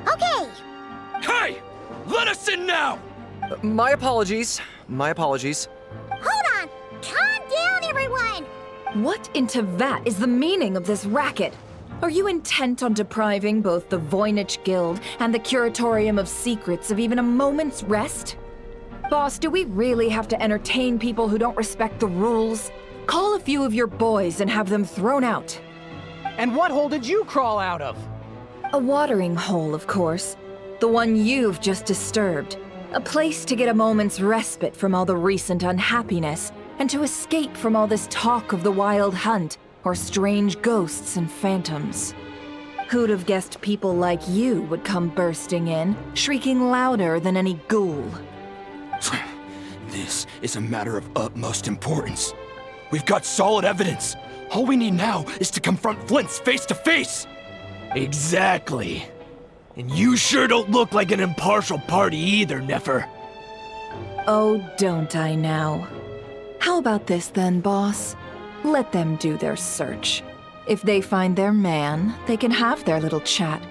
Okay! Hey! Let us in now! My apologies. My apologies. Hold on! Calm down, everyone! What in Tevat is the meaning of this racket? Are you intent on depriving both the Voynich Guild and the Curatorium of Secrets of even a moment's rest? Boss, do we really have to entertain people who don't respect the rules? Call a few of your boys and have them thrown out. And what hole did you crawl out of? A watering hole, of course. The one you've just disturbed. A place to get a moment's respite from all the recent unhappiness, and to escape from all this talk of the wild hunt, or strange ghosts and phantoms. Who'd have guessed people like you would come bursting in, shrieking louder than any ghoul? This is a matter of utmost importance. We've got solid evidence. All we need now is to confront Flint's face to face. Exactly. And you sure don't look like an impartial party either, Nefer. Oh, don't I now? How about this then, boss? Let them do their search. If they find their man, they can have their little chat.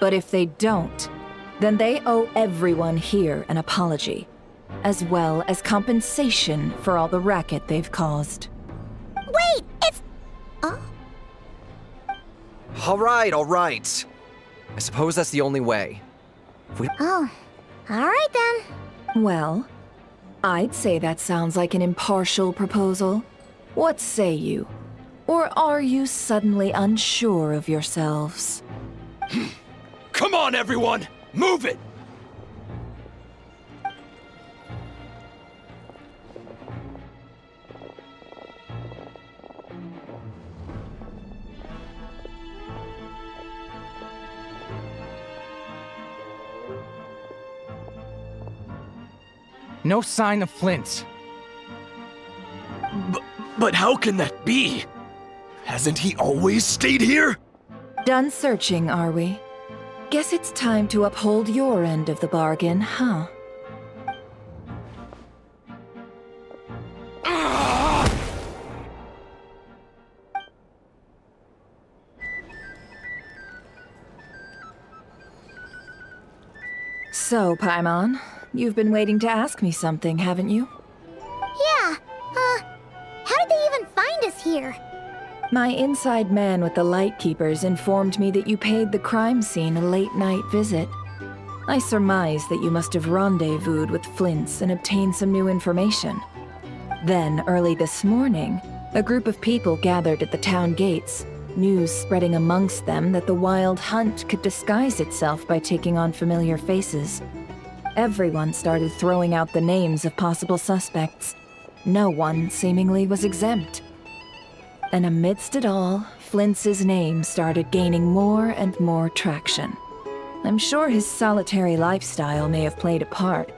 But if they don't, then they owe everyone here an apology, as well as compensation for all the racket they've caused. Wait, it's... Oh? All right. I suppose that's the only way. Oh, all right then. Well, I'd say that sounds like an impartial proposal. What say you? Or are you suddenly unsure of yourselves? Come on, everyone! Move it! No sign of Flint's. But how can that be? Hasn't he always stayed here? Done searching, are we? Guess it's time to uphold your end of the bargain, huh? So, Paimon, you've been waiting to ask me something, haven't you? here? My inside man with the Light Keepers informed me that you paid the crime scene a late-night visit. I surmise that you must have rendezvoused with Flint's and obtained some new information. Then, early this morning, a group of people gathered at the town gates, news spreading amongst them that the Wild Hunt could disguise itself by taking on familiar faces. Everyone started throwing out the names of possible suspects. No one, seemingly, was exempt. And amidst it all, Flint's name started gaining more and more traction. I'm sure his solitary lifestyle may have played a part,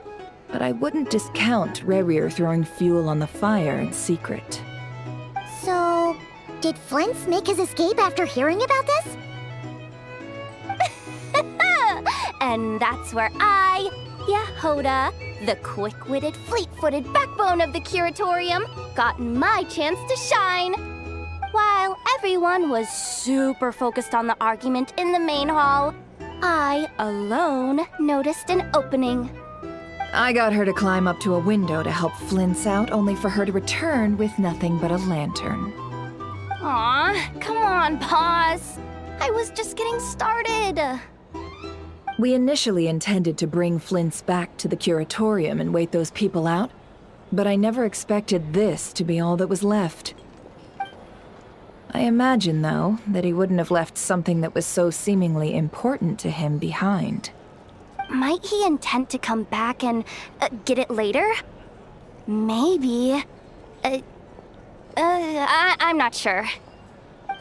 but I wouldn't discount Rerir throwing fuel on the fire in secret. So, did Flint's make his escape after hearing about this? And that's where I, Yehoda, the quick-witted, fleet-footed backbone of the Curatorium, got my chance to shine. While everyone was super focused on the argument in the main hall, I, alone, noticed an opening. I got her to climb up to a window to help Flint's out, only for her to return with nothing but a lantern. Aw, come on, pause. I was just getting started. We initially intended to bring Flint's back to the Curatorium and wait those people out, but I never expected this to be all that was left. I imagine, though, that he wouldn't have left something that was so seemingly important to him behind. Might he intend to come back and get it later? Maybe. I'm not sure.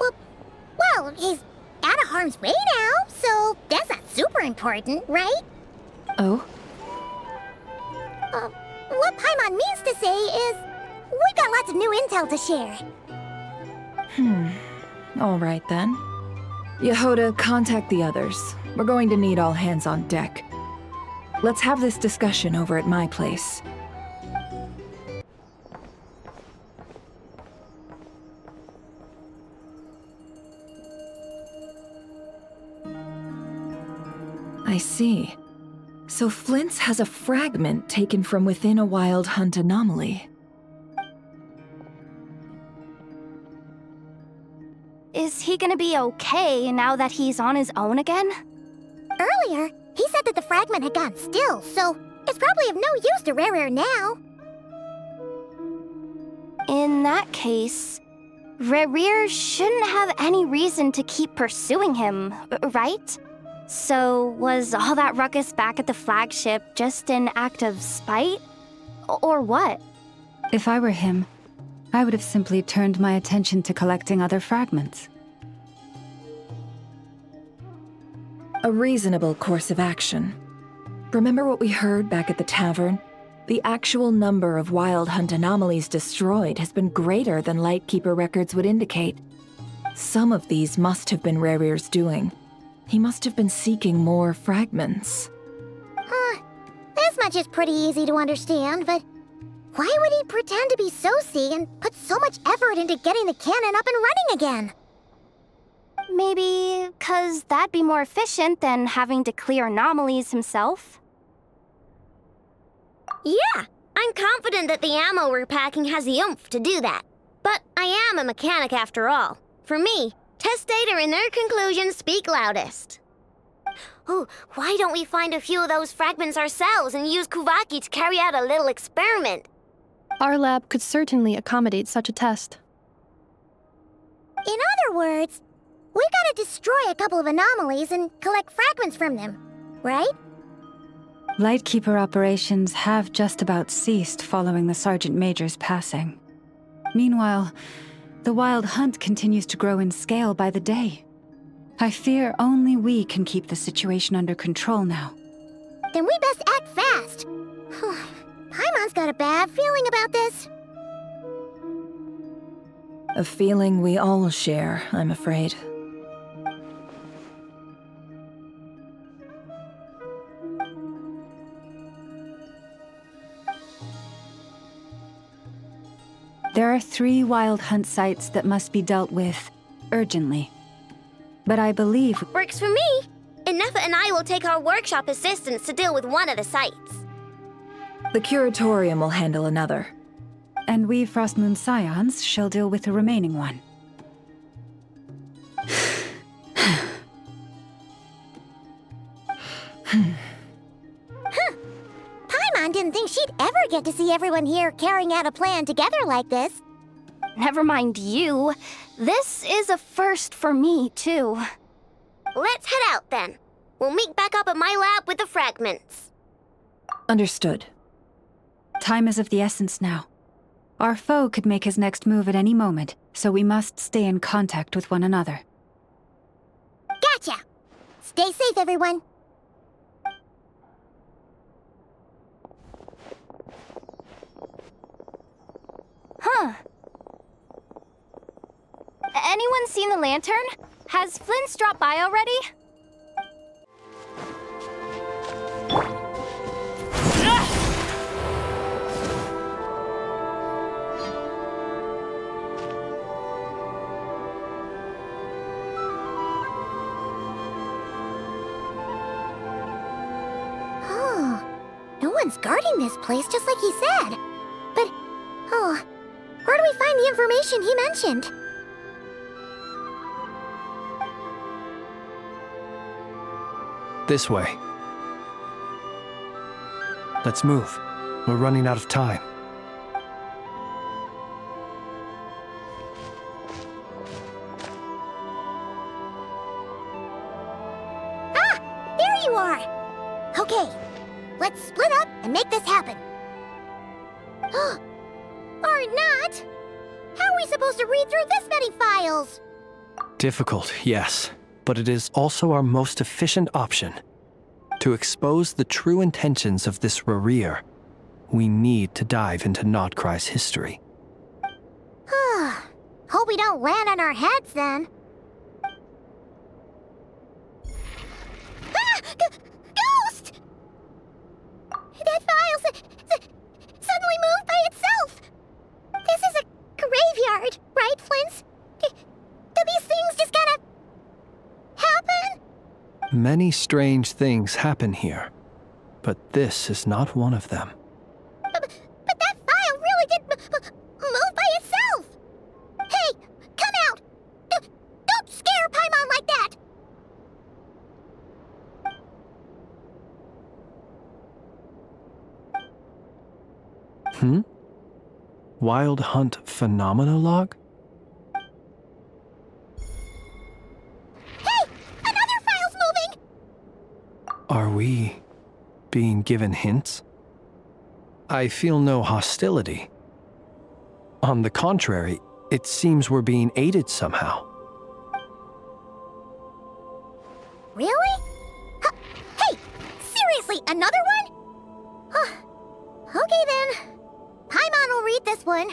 Well, he's out of harm's way now, so that's not super important, right? Oh? What Paimon means to say is, we've got lots of new intel to share. All right then. Yehoda, contact the others. We're going to need all hands on deck. Let's have this discussion over at my place. I see. So Flint's has a fragment taken from within a Wild Hunt anomaly. Is he gonna be okay now that he's on his own again? Earlier, he said that the fragment had gone still, so it's probably of no use to Rerir now. In that case, Rerir shouldn't have any reason to keep pursuing him, right? So was all that ruckus back at the flagship just an act of spite? Or what? If I were him, I would have simply turned my attention to collecting other fragments. A reasonable course of action. Remember what we heard back at the tavern? The actual number of Wild Hunt anomalies destroyed has been greater than Lightkeeper records would indicate. Some of these must have been Rerir's doing. He must have been seeking more fragments. This much is pretty easy to understand, but why would he pretend to be Soci and put so much effort into getting the cannon up and running again? Maybe 'cause that'd be more efficient than having to clear anomalies himself? Yeah, I'm confident that the ammo we're packing has the oomph to do that. But I am a mechanic after all. For me, test data and their conclusions speak loudest. Ooh, why don't we find a few of those fragments ourselves and use Kuvaki to carry out a little experiment? Our lab could certainly accommodate such a test. In other words, we gotta destroy a couple of anomalies and collect fragments from them, right? Lightkeeper operations have just about ceased following the Sergeant Major's passing. Meanwhile, the Wild Hunt continues to grow in scale by the day. I fear only we can keep the situation under control now. Then we best act fast. Paimon's got a bad feeling about this. A feeling we all share, I'm afraid. There are 3 Wild Hunt sites that must be dealt with urgently. But I believe... Works for me! Inefa and I will take our workshop assistants to deal with one of the sites. The Curatorium will handle another. and we Frostmoon Scions shall deal with the remaining one. Paimon didn't think she'd ever get to see everyone here carrying out a plan together like this. Never mind you. This is a first for me, too. Let's head out then. We'll meet back up at my lab with the fragments. Understood. Time is of the essence now. Our foe could make his next move at any moment, so we must stay in contact with one another. Gotcha! Stay safe, everyone. Huh. Anyone seen the lantern? Has Flint's dropped by already? Oh, no one's guarding this place just like he said. But, oh, where do we find the information he mentioned? This way. Let's move. We're running out of time. Ah! There you are! Okay, let's split up and make this happen. Or not! How are we supposed to read through this many files? Difficult, yes, but it is also our most efficient option. To expose the true intentions of this Rarir, we need to dive into Nodcry's history. Hope we don't land on our heads then. Ah! Ghost! That file suddenly moved by itself! This is a graveyard, right, Flint? Do these things just kind of happen? Many strange things happen here, but this is not one of them. But that file really did move by itself! Hey, come out! Don't scare Paimon like that! Wild Hunt Phenomenologue? Hey! Another file's moving! Are we being given hints? I feel no hostility. On the contrary, it seems we're being aided somehow. Really? Hey! Seriously, another one? Okay then. Paimon will read this one.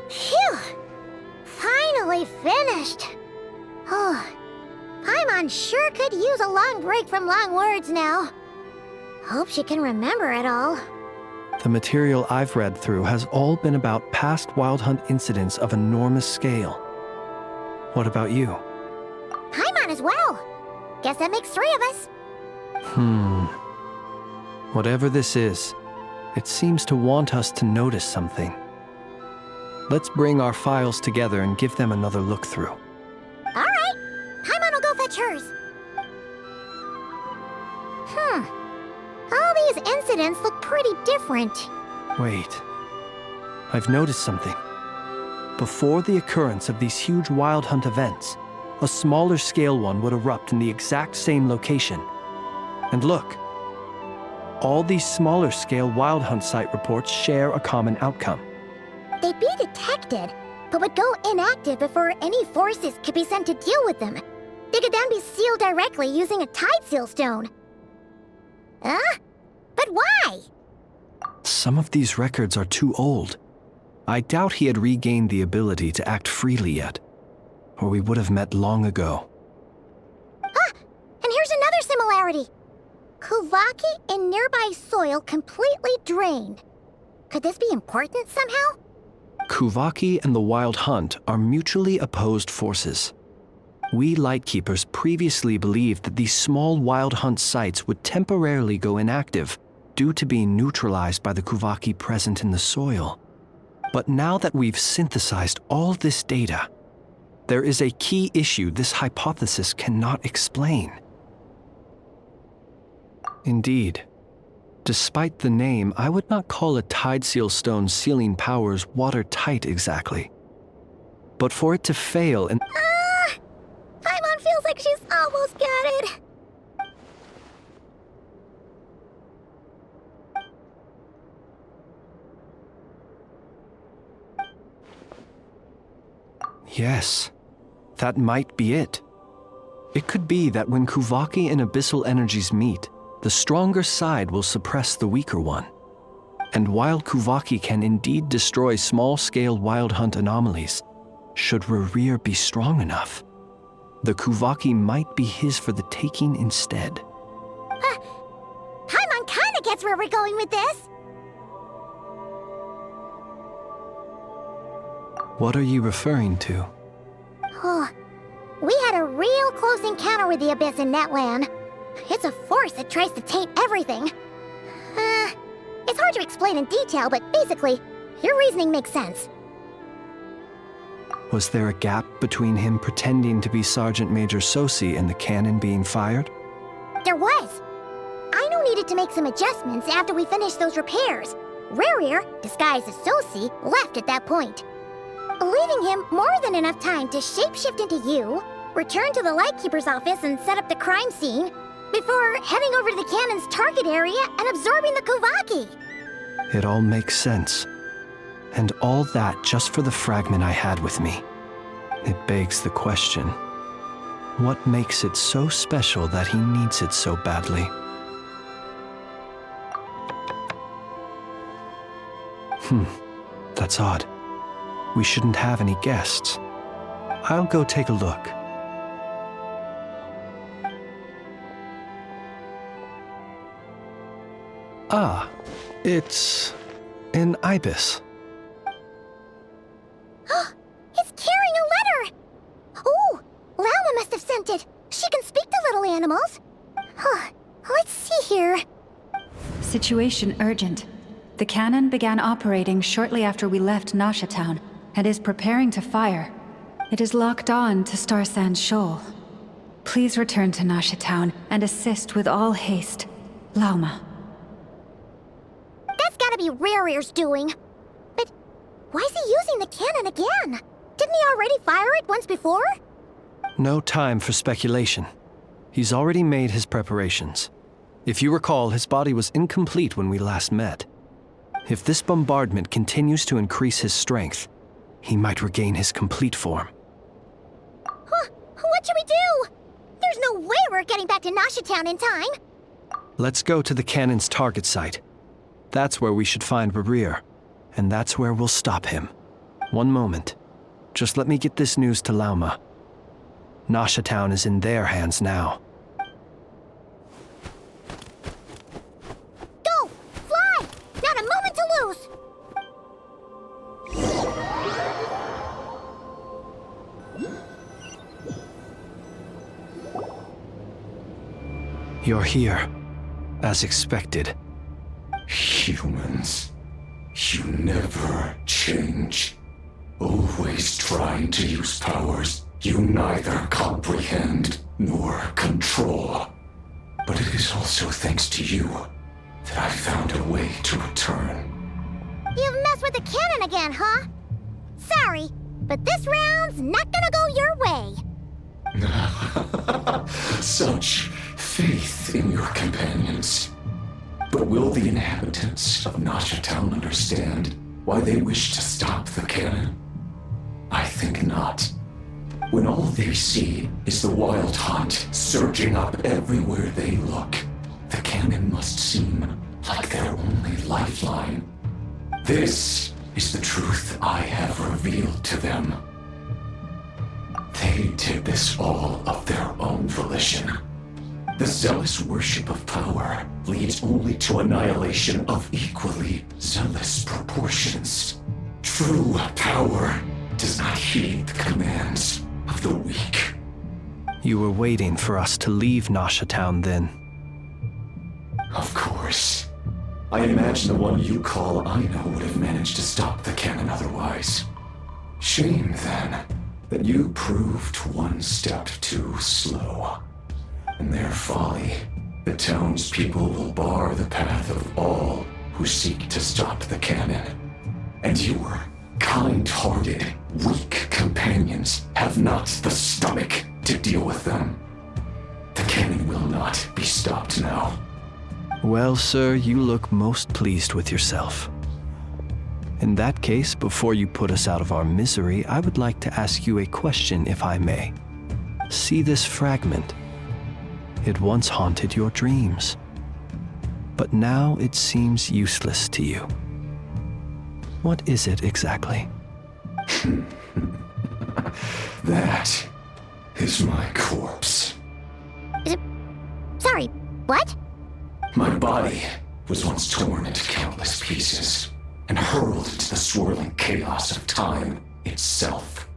Phew! Finally finished. Oh, Paimon sure could use a long break from long words now. Hope she can remember it all. The material I've read through has all been about past Wild Hunt incidents of enormous scale. What about you? Paimon as well. Guess that makes 3 of us. Whatever this is, it seems to want us to notice something. Let's bring our files together and give them another look through. All right. Paimon will go fetch hers. All these incidents look pretty different. Wait. I've noticed something. Before the occurrence of these huge Wild Hunt events, a smaller scale one would erupt in the exact same location. And look. All these smaller scale Wild Hunt site reports share a common outcome. They'd be detected, but would go inactive before any forces could be sent to deal with them. They could then be sealed directly using a tide seal stone. But why? Some of these records are too old. I doubt he had regained the ability to act freely yet, or we would have met long ago. And here's another similarity. Kuvaki and nearby soil completely drained. Could this be important somehow? Kuvaki and the Wild Hunt are mutually opposed forces. We Lightkeepers previously believed that these small Wild Hunt sites would temporarily go inactive due to being neutralized by the Kuvaki present in the soil. But now that we've synthesized all this data, there is a key issue this hypothesis cannot explain. Indeed, despite the name, I would not call a Tideseal Stone's sealing powers watertight exactly. But for it to fail and— Paimon feels like she's almost got it. Yes, that might be it. It could be that when Kuvaki and Abyssal energies meet, the stronger side will suppress the weaker one. And while Kuvaki can indeed destroy small-scale Wild Hunt anomalies, should Rerir be strong enough, the Kuvaki might be his for the taking instead. Paimon kinda gets where we're going with this. What are you referring to? Oh, we had a real close encounter with the Abyss in Netland. It's a force that tries to taint everything. It's hard to explain in detail, but basically, your reasoning makes sense. Was there a gap between him pretending to be Sergeant Major Sosi and the cannon being fired? There was. Aino needed to make some adjustments after we finished those repairs. Rerir, disguised as Sosi, left at that point, leaving him more than enough time to shapeshift into you, return to the Lightkeeper's office and set up the crime scene, before heading over to the cannon's target area and absorbing the Kuvaki. It all makes sense. And all that just for the fragment I had with me. It begs the question, what makes it so special that he needs it so badly? That's odd. We shouldn't have any guests. I'll go take a look. Ah, it's an ibis. It's carrying a letter! Ooh, Lauma must have sent it. She can speak to little animals. Let's see here. Situation urgent. The cannon began operating shortly after we left Nasha Town and is preparing to fire. It is locked on to Star Sand Shoal. Please return to Nasha Town and assist with all haste. Lauma. That's gotta be Rerir's doing. But why is he using the cannon again? Didn't he already fire it once before? No time for speculation. He's already made his preparations. If you recall, his body was incomplete when we last met. If this bombardment continues to increase his strength, he might regain his complete form. What should we do? There's no way we're getting back to Nasha Town in time. Let's go to the cannon's target site. That's where we should find Rerir, and that's where we'll stop him. One moment. Just let me get this news to Lauma. Nasha Town is in their hands now. Go! Fly! Not a moment to lose! You're here, as expected. Humans, you never change. Always trying to use powers you neither comprehend nor control. But it is also thanks to you that I found a way to return. You've messed with the cannon again, huh? Sorry, but this round's not gonna go your way. Such faith in your companions. But will the inhabitants of Nasha Town understand why they wish to stop the cannon? I think not. When all they see is the Wild Hunt surging up everywhere they look, the cannon must seem like their only lifeline. This is the truth I have revealed to them. They did this all of their own volition. The zealous worship of power leads only to annihilation of equally zealous proportions. True power does not heed the commands of the weak. You were waiting for us to leave Nasha Town then. Of course. I imagine the one you call Aino would have managed to stop the cannon otherwise. Shame, then, that you proved one step too slow. In their folly, the townspeople will bar the path of all who seek to stop the cannon. And your kind-hearted, weak companions have not the stomach to deal with them. The cannon will not be stopped now. Well, sir, you look most pleased with yourself. In that case, before you put us out of our misery, I would like to ask you a question, if I may. See this fragment? It once haunted your dreams, but now it seems useless to you. What is it exactly? That is my corpse. Sorry, what? My body was once torn into countless pieces and hurled into the swirling chaos of time itself.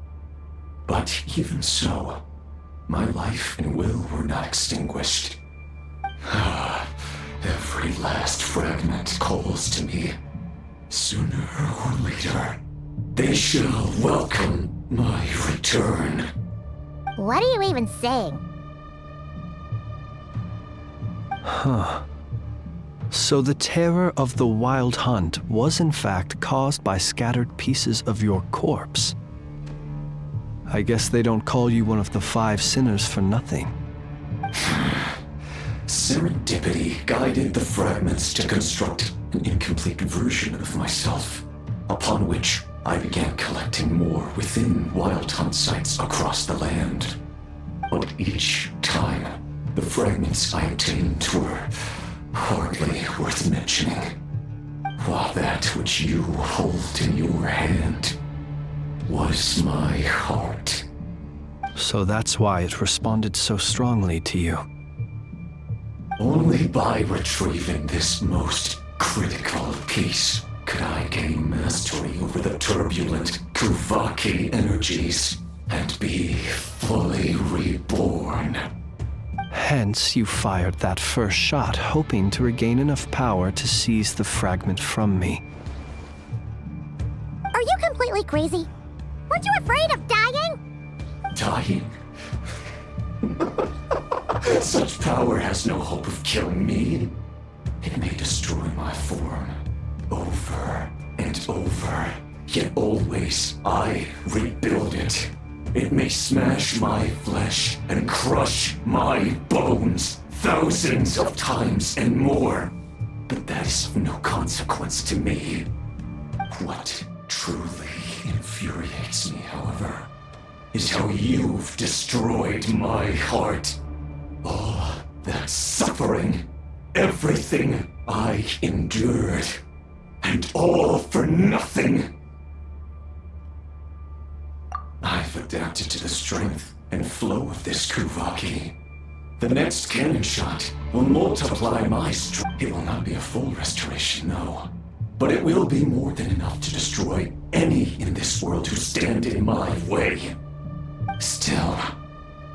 But even so, my life and will were not extinguished. Every last fragment calls to me. Sooner or later, they shall welcome my return. What are you even saying? Huh. So the terror of the Wild Hunt was in fact caused by scattered pieces of your corpse. I guess they don't call you one of the 5 sinners for nothing. Serendipity guided the fragments to construct an incomplete version of myself, upon which I began collecting more within Wild Hunt sites across the land. But each time, the fragments I obtained were hardly worth mentioning, while that which you hold in your hand was my heart. So that's why it responded so strongly to you. Only by retrieving this most critical piece could I gain mastery over the turbulent Kuvaki energies and be fully reborn. Hence, you fired that first shot, hoping to regain enough power to seize the fragment from me. Are you completely crazy? Weren't you afraid of dying? Dying? Such power has no hope of killing me. It may destroy my form over and over, yet always I rebuild it. It may smash my flesh and crush my bones thousands of times and more, but that is of no consequence to me. What truly infuriates me, however, is how you've destroyed my heart. All that suffering, everything I endured, and all for nothing. I've adapted to the strength and flow of this Kuvaki. The next cannon shot will multiply my strength. It will not be a full restoration, no. But it will be more than enough to destroy any in this world who stand in my way. Still,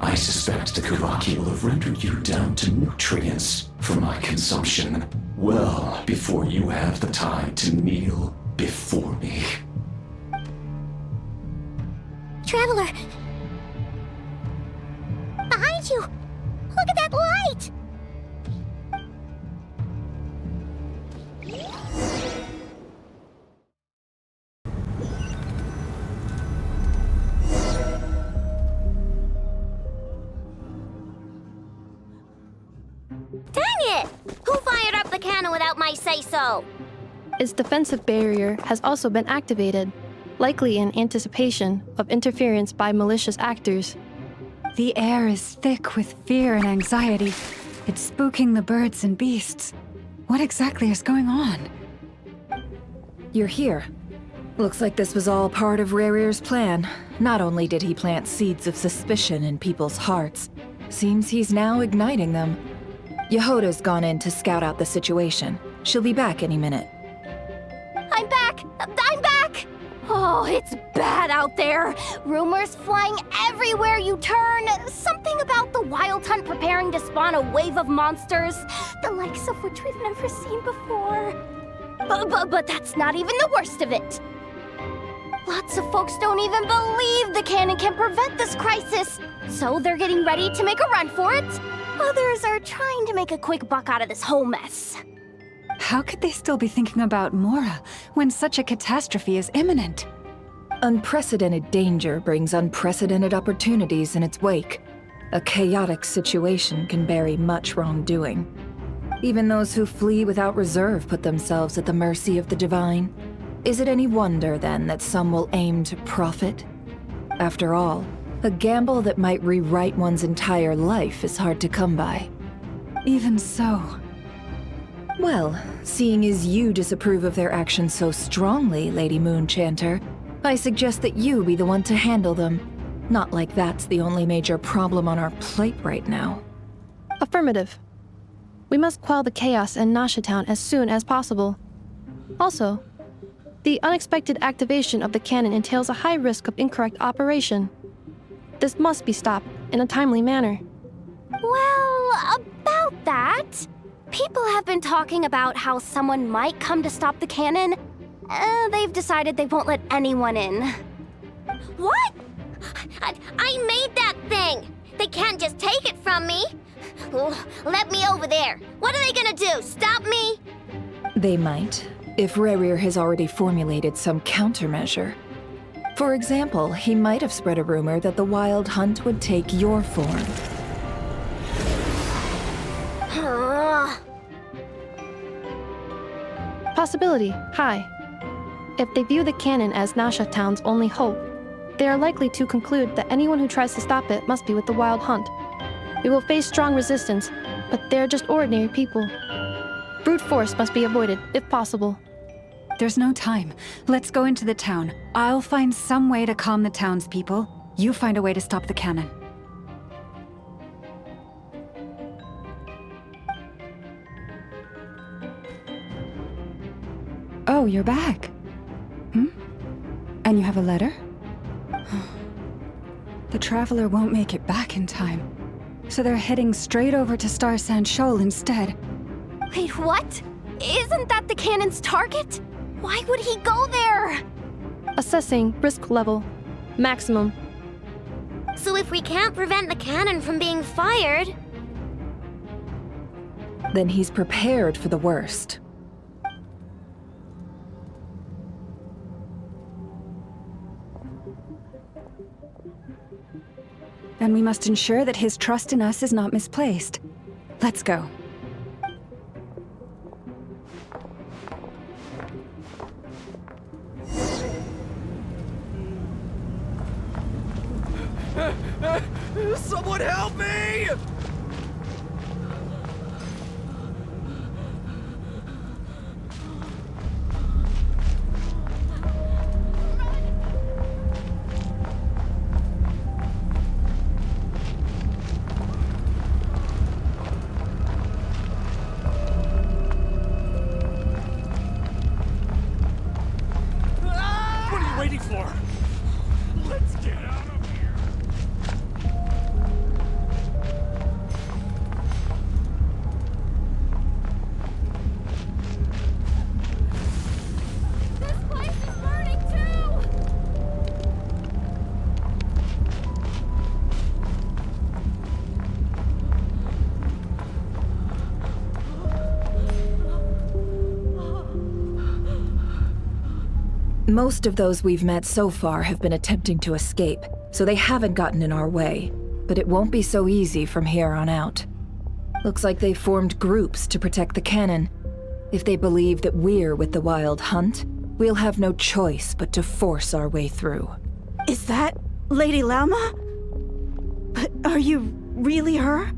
I suspect the Kuvaki will have rendered you down to nutrients for my consumption well before you have the time to kneel before me. Traveler! Behind you! Look at that light! Dang it! Who fired up the cannon without my say-so? Its defensive barrier has also been activated, likely in anticipation of interference by malicious actors. The air is thick with fear and anxiety. It's spooking the birds and beasts. What exactly is going on? You're here. Looks like this was all part of Rarir's plan. Not only did he plant seeds of suspicion in people's hearts, seems he's now igniting them. Yehoda's gone in to scout out the situation. She'll be back any minute. I'm back! I'm back! Oh, it's bad out there. Rumors flying everywhere you turn. Something about the Wild Hunt preparing to spawn a wave of monsters, the likes of which we've never seen before. But that's not even the worst of it. Lots of folks don't even believe the cannon can prevent this crisis, so they're getting ready to make a run for it. Others are trying to make a quick buck out of this whole mess. How could they still be thinking about Mora when such a catastrophe is imminent? Unprecedented danger brings unprecedented opportunities in its wake. A chaotic situation can bury much wrongdoing. Even those who flee without reserve put themselves at the mercy of the divine. Is it any wonder, then, that some will aim to profit? After all, a gamble that might rewrite one's entire life is hard to come by. Even so. Well, seeing as you disapprove of their actions so strongly, Lady Moonchanter, I suggest that you be the one to handle them. Not like that's the only major problem on our plate right now. Affirmative. We must quell the chaos in Nasha Town as soon as possible. Also, the unexpected activation of the cannon entails a high risk of incorrect operation. This must be stopped in a timely manner. Well, about that, people have been talking about how someone might come to stop the cannon. They've decided they won't let anyone in. What? I made that thing! They can't just take it from me! Let me over there! What are they gonna do? Stop me? They might, if Rerir has already formulated some countermeasure. For example, he might have spread a rumor that the Wild Hunt would take your form. Possibility high. If they view the cannon as Nasha Town's only hope, they are likely to conclude that anyone who tries to stop it must be with the Wild Hunt. We will face strong resistance, but they're just ordinary people. Brute force must be avoided, if possible. There's no time. Let's go into the town. I'll find some way to calm the townspeople. You find a way to stop the cannon. Oh, you're back. And you have a letter? The Traveler won't make it back in time. So they're heading straight over to Star Sand Shoal instead. Wait, what? Isn't that the cannon's target? Why would he go there? Assessing risk level. Maximum. So if we can't prevent the cannon from being fired... Then he's prepared for the worst. And we must ensure that his trust in us is not misplaced. Let's go. Someone help me! What are you waiting for? Let's get out of here! This place is burning too! Most of those we've met so far have been attempting to escape, so they haven't gotten in our way. But it won't be so easy from here on out. Looks like they formed groups to protect the cannon. If they believe that we're with the Wild Hunt, we'll have no choice but to force our way through. Is that Lady Lauma? But are you really her?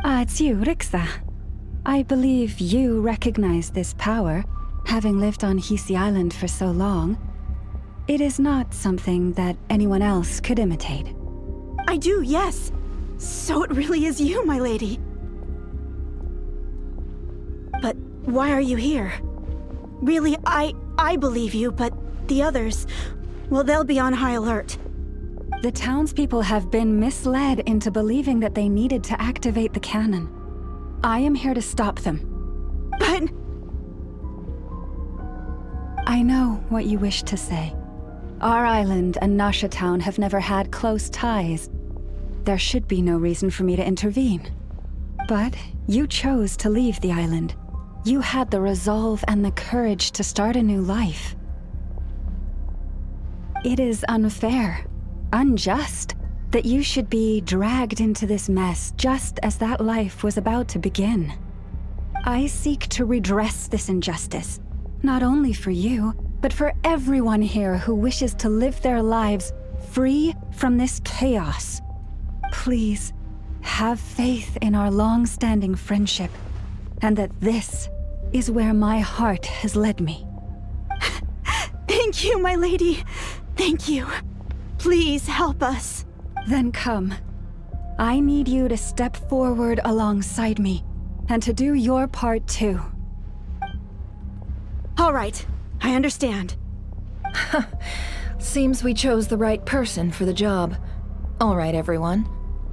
It's you, Rixa. I believe you recognize this power, having lived on Hisi Island for so long. It is not something that anyone else could imitate. I do, yes. So it really is you, my lady. But why are you here? Really, I believe you, but the others, well, they'll be on high alert. The townspeople have been misled into believing that they needed to activate the cannon. I am here to stop them. But... I know what you wish to say. Our island and Nasha Town have never had close ties. There should be no reason for me to intervene. But you chose to leave the island. You had the resolve and the courage to start a new life. It is unfair, unjust, that you should be dragged into this mess just as that life was about to begin. I seek to redress this injustice, not only for you, but for everyone here who wishes to live their lives free from this chaos. Please, have faith in our long-standing friendship, and that this is where my heart has led me. Thank you, my lady. Thank you. Please help us. Then come. I need you to step forward alongside me, and to do your part too. All right, I understand. Seems we chose the right person for the job. All right, everyone.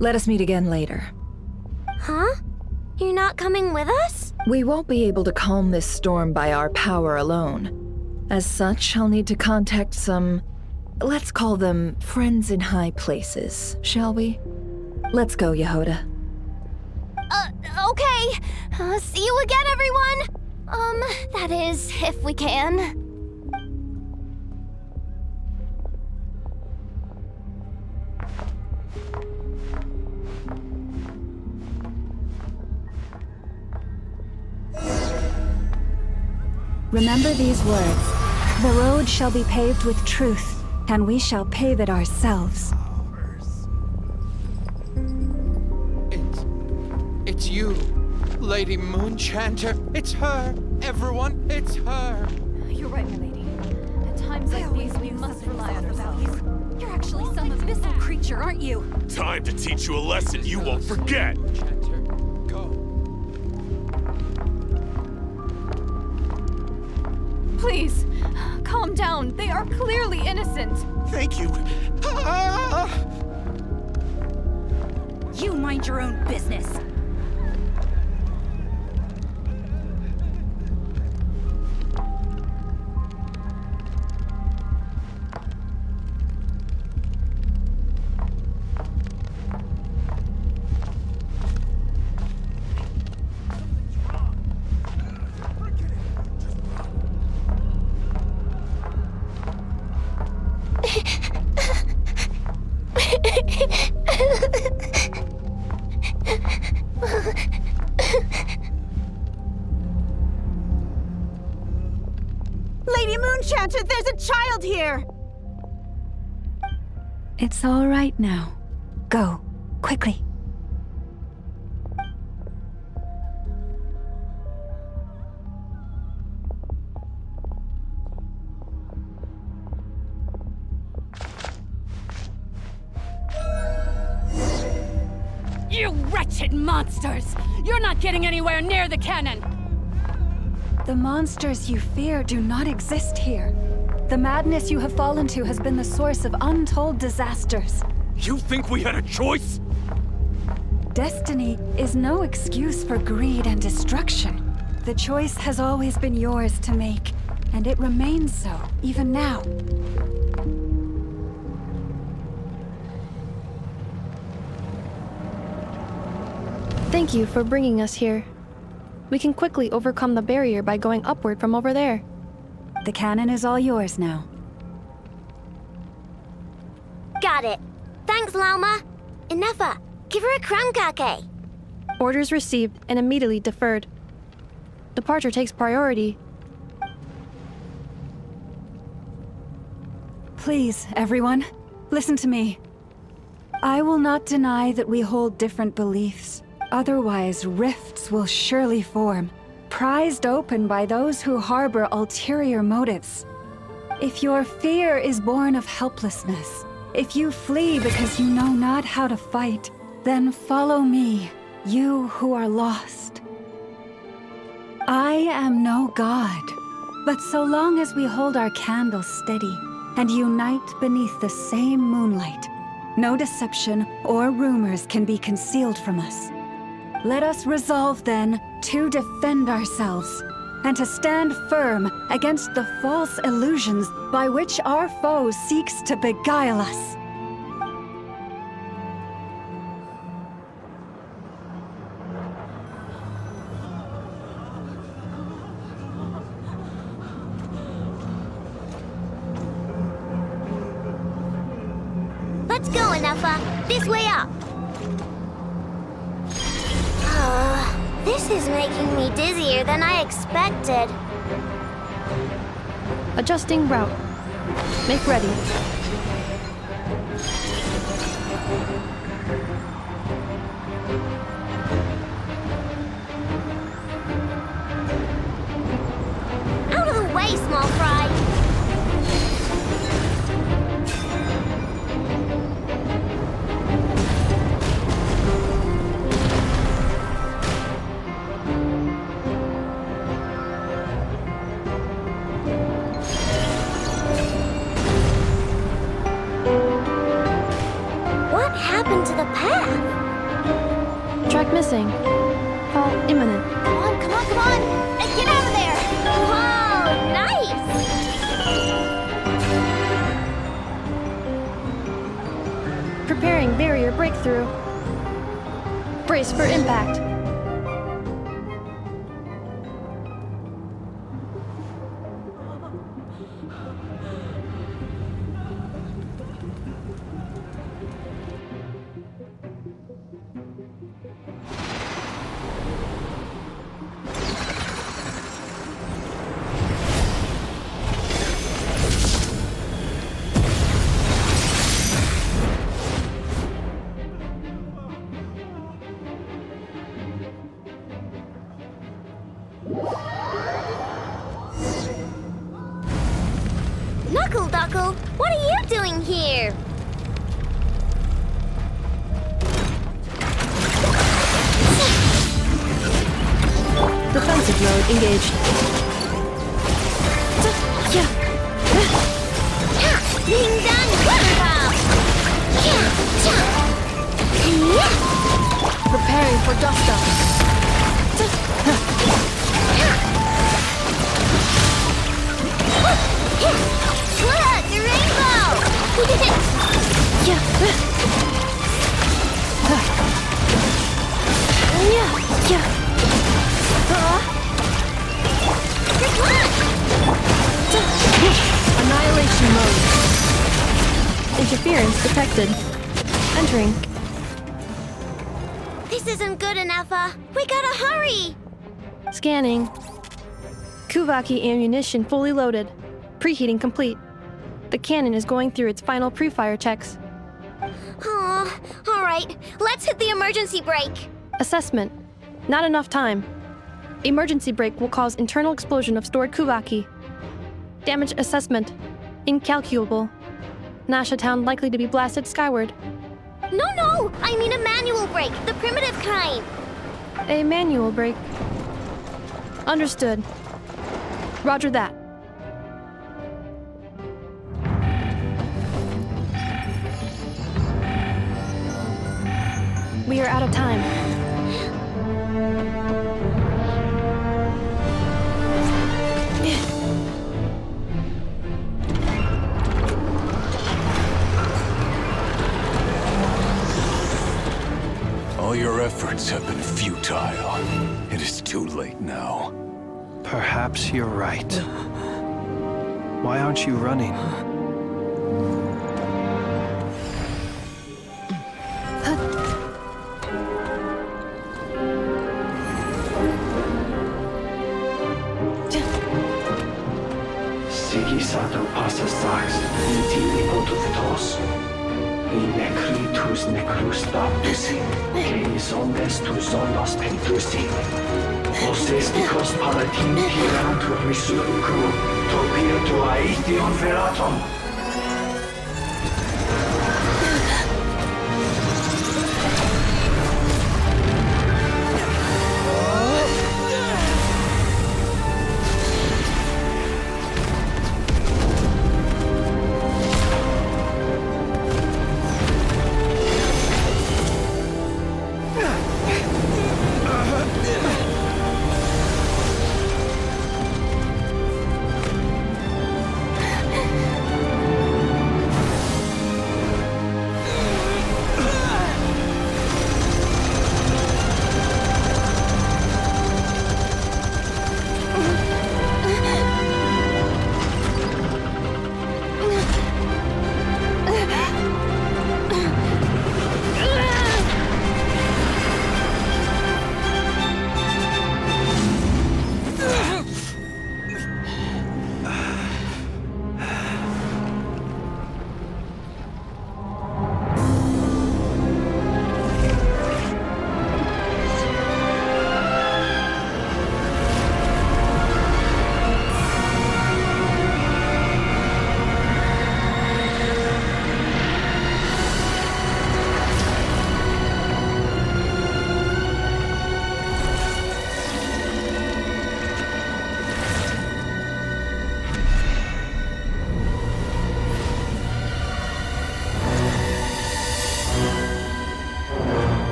Let us meet again later. Huh? You're not coming with us? We won't be able to calm this storm by our power alone. As such, I'll need to contact some... let's call them friends in high places, shall we? Let's go, Yehoda. Okay. See you again, everyone! That is, if we can. Remember these words. The road shall be paved with truth, and we shall pave it ourselves. It's you, Lady Moonchanter. It's her. Everyone, it's her. You're right, my lady. At times like these, we must rely on ourselves. You're actually some abyssal creature, aren't you? Time to teach you a lesson you won't forget. Please, calm down. They are clearly innocent. Thank you. You mind your own business. Lady Moonchanter, there's a child here! It's all right now. Go, quickly. You wretched monsters! You're not getting anywhere near the cannon! The monsters you fear do not exist here. The madness you have fallen to has been the source of untold disasters. You think we had a choice? Destiny is no excuse for greed and destruction. The choice has always been yours to make, and it remains so, even now. Thank you for bringing us here. We can quickly overcome the barrier by going upward from over there. The cannon is all yours now. Got it. Thanks, Lauma. Inefa, give her a crankake. Orders received and immediately deferred. Departure takes priority. Please, everyone, listen to me. I will not deny that we hold different beliefs. Otherwise, rifts will surely form, prized open by those who harbor ulterior motives. If your fear is born of helplessness, if you flee because you know not how to fight, Then follow me, you who are lost. I am no god, but so long as we hold our candles steady and unite beneath the same moonlight, no deception or rumors can be concealed from us. Let us resolve then to defend ourselves and to stand firm against the false illusions by which our foe seeks to beguile us. Let's go, Anafa. This way up. This is making me dizzier than I expected. Adjusting route. Make ready. Out of the way, small fry. Track missing. Fall imminent. Come on, come on, come on! And get out of there! Whoa, nice! Preparing barrier breakthrough. Brace for impact. Knuckle-Duckle, what are you doing here? Defensive mode engaged. Ding dong, Preparing for dust-up. Look, the rainbow! Annihilation mode. Interference detected. Entering. This isn't good enough, we gotta hurry! Scanning. Kuvaki ammunition fully loaded. Preheating complete. The cannon is going through its final pre-fire checks. Oh, alright, let's hit the emergency brake. Assessment. Not enough time. Emergency brake will cause internal explosion of stored Kuvaki. Damage assessment. Incalculable. Nasha Town likely to be blasted skyward. No, I mean a manual brake, the primitive kind. A manual brake. Understood. Roger that. We are out of time. All your efforts have been futile. It is too late now. Perhaps you're right. Why aren't you running? Sigisato passa sax, intili autoftos. In necritus necrus daptusi, canis omnes tu zonos tentusi. Osesticos palatin piratur resurcu, topia tua aetion veratum.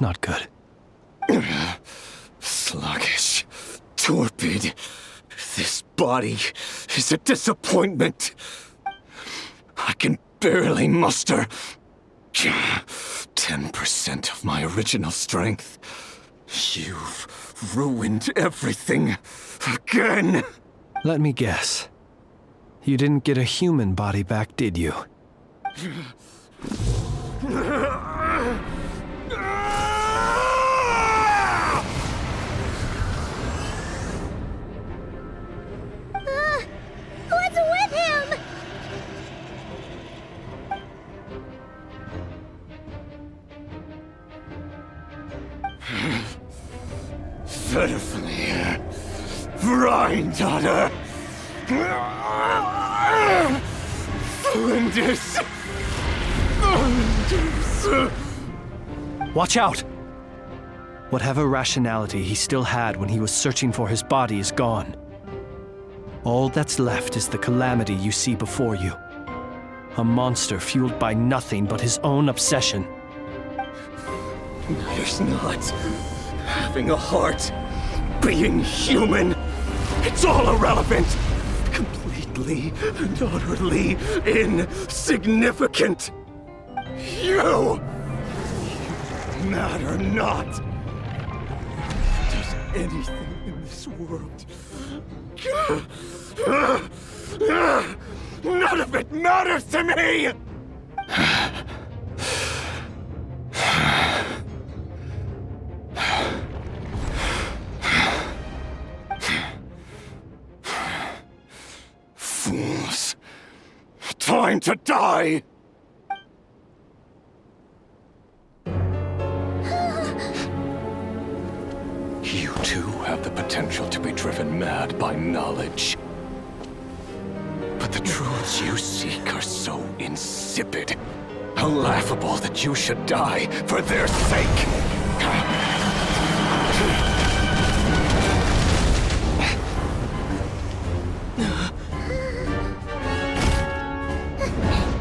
not good. Sluggish. Torpid. This body is a disappointment. I can barely muster 10% of my original strength. You've ruined everything again. Let me guess. You didn't get a human body back, did you? What's with him? Verfnir. Rheindaughter. Flinders. Watch out! Whatever rationality he still had when he was searching for his body is gone. All that's left is the calamity you see before you. A monster fueled by nothing but his own obsession. Matters not. Having a heart. Being human. It's all irrelevant. Completely and utterly insignificant. You matter not. Does anything in this world. None of it matters to me! Fools. Time to die! You too have the potential to be driven mad by knowledge. But the truths you seek are so insipid, how laughable that you should die for their sake.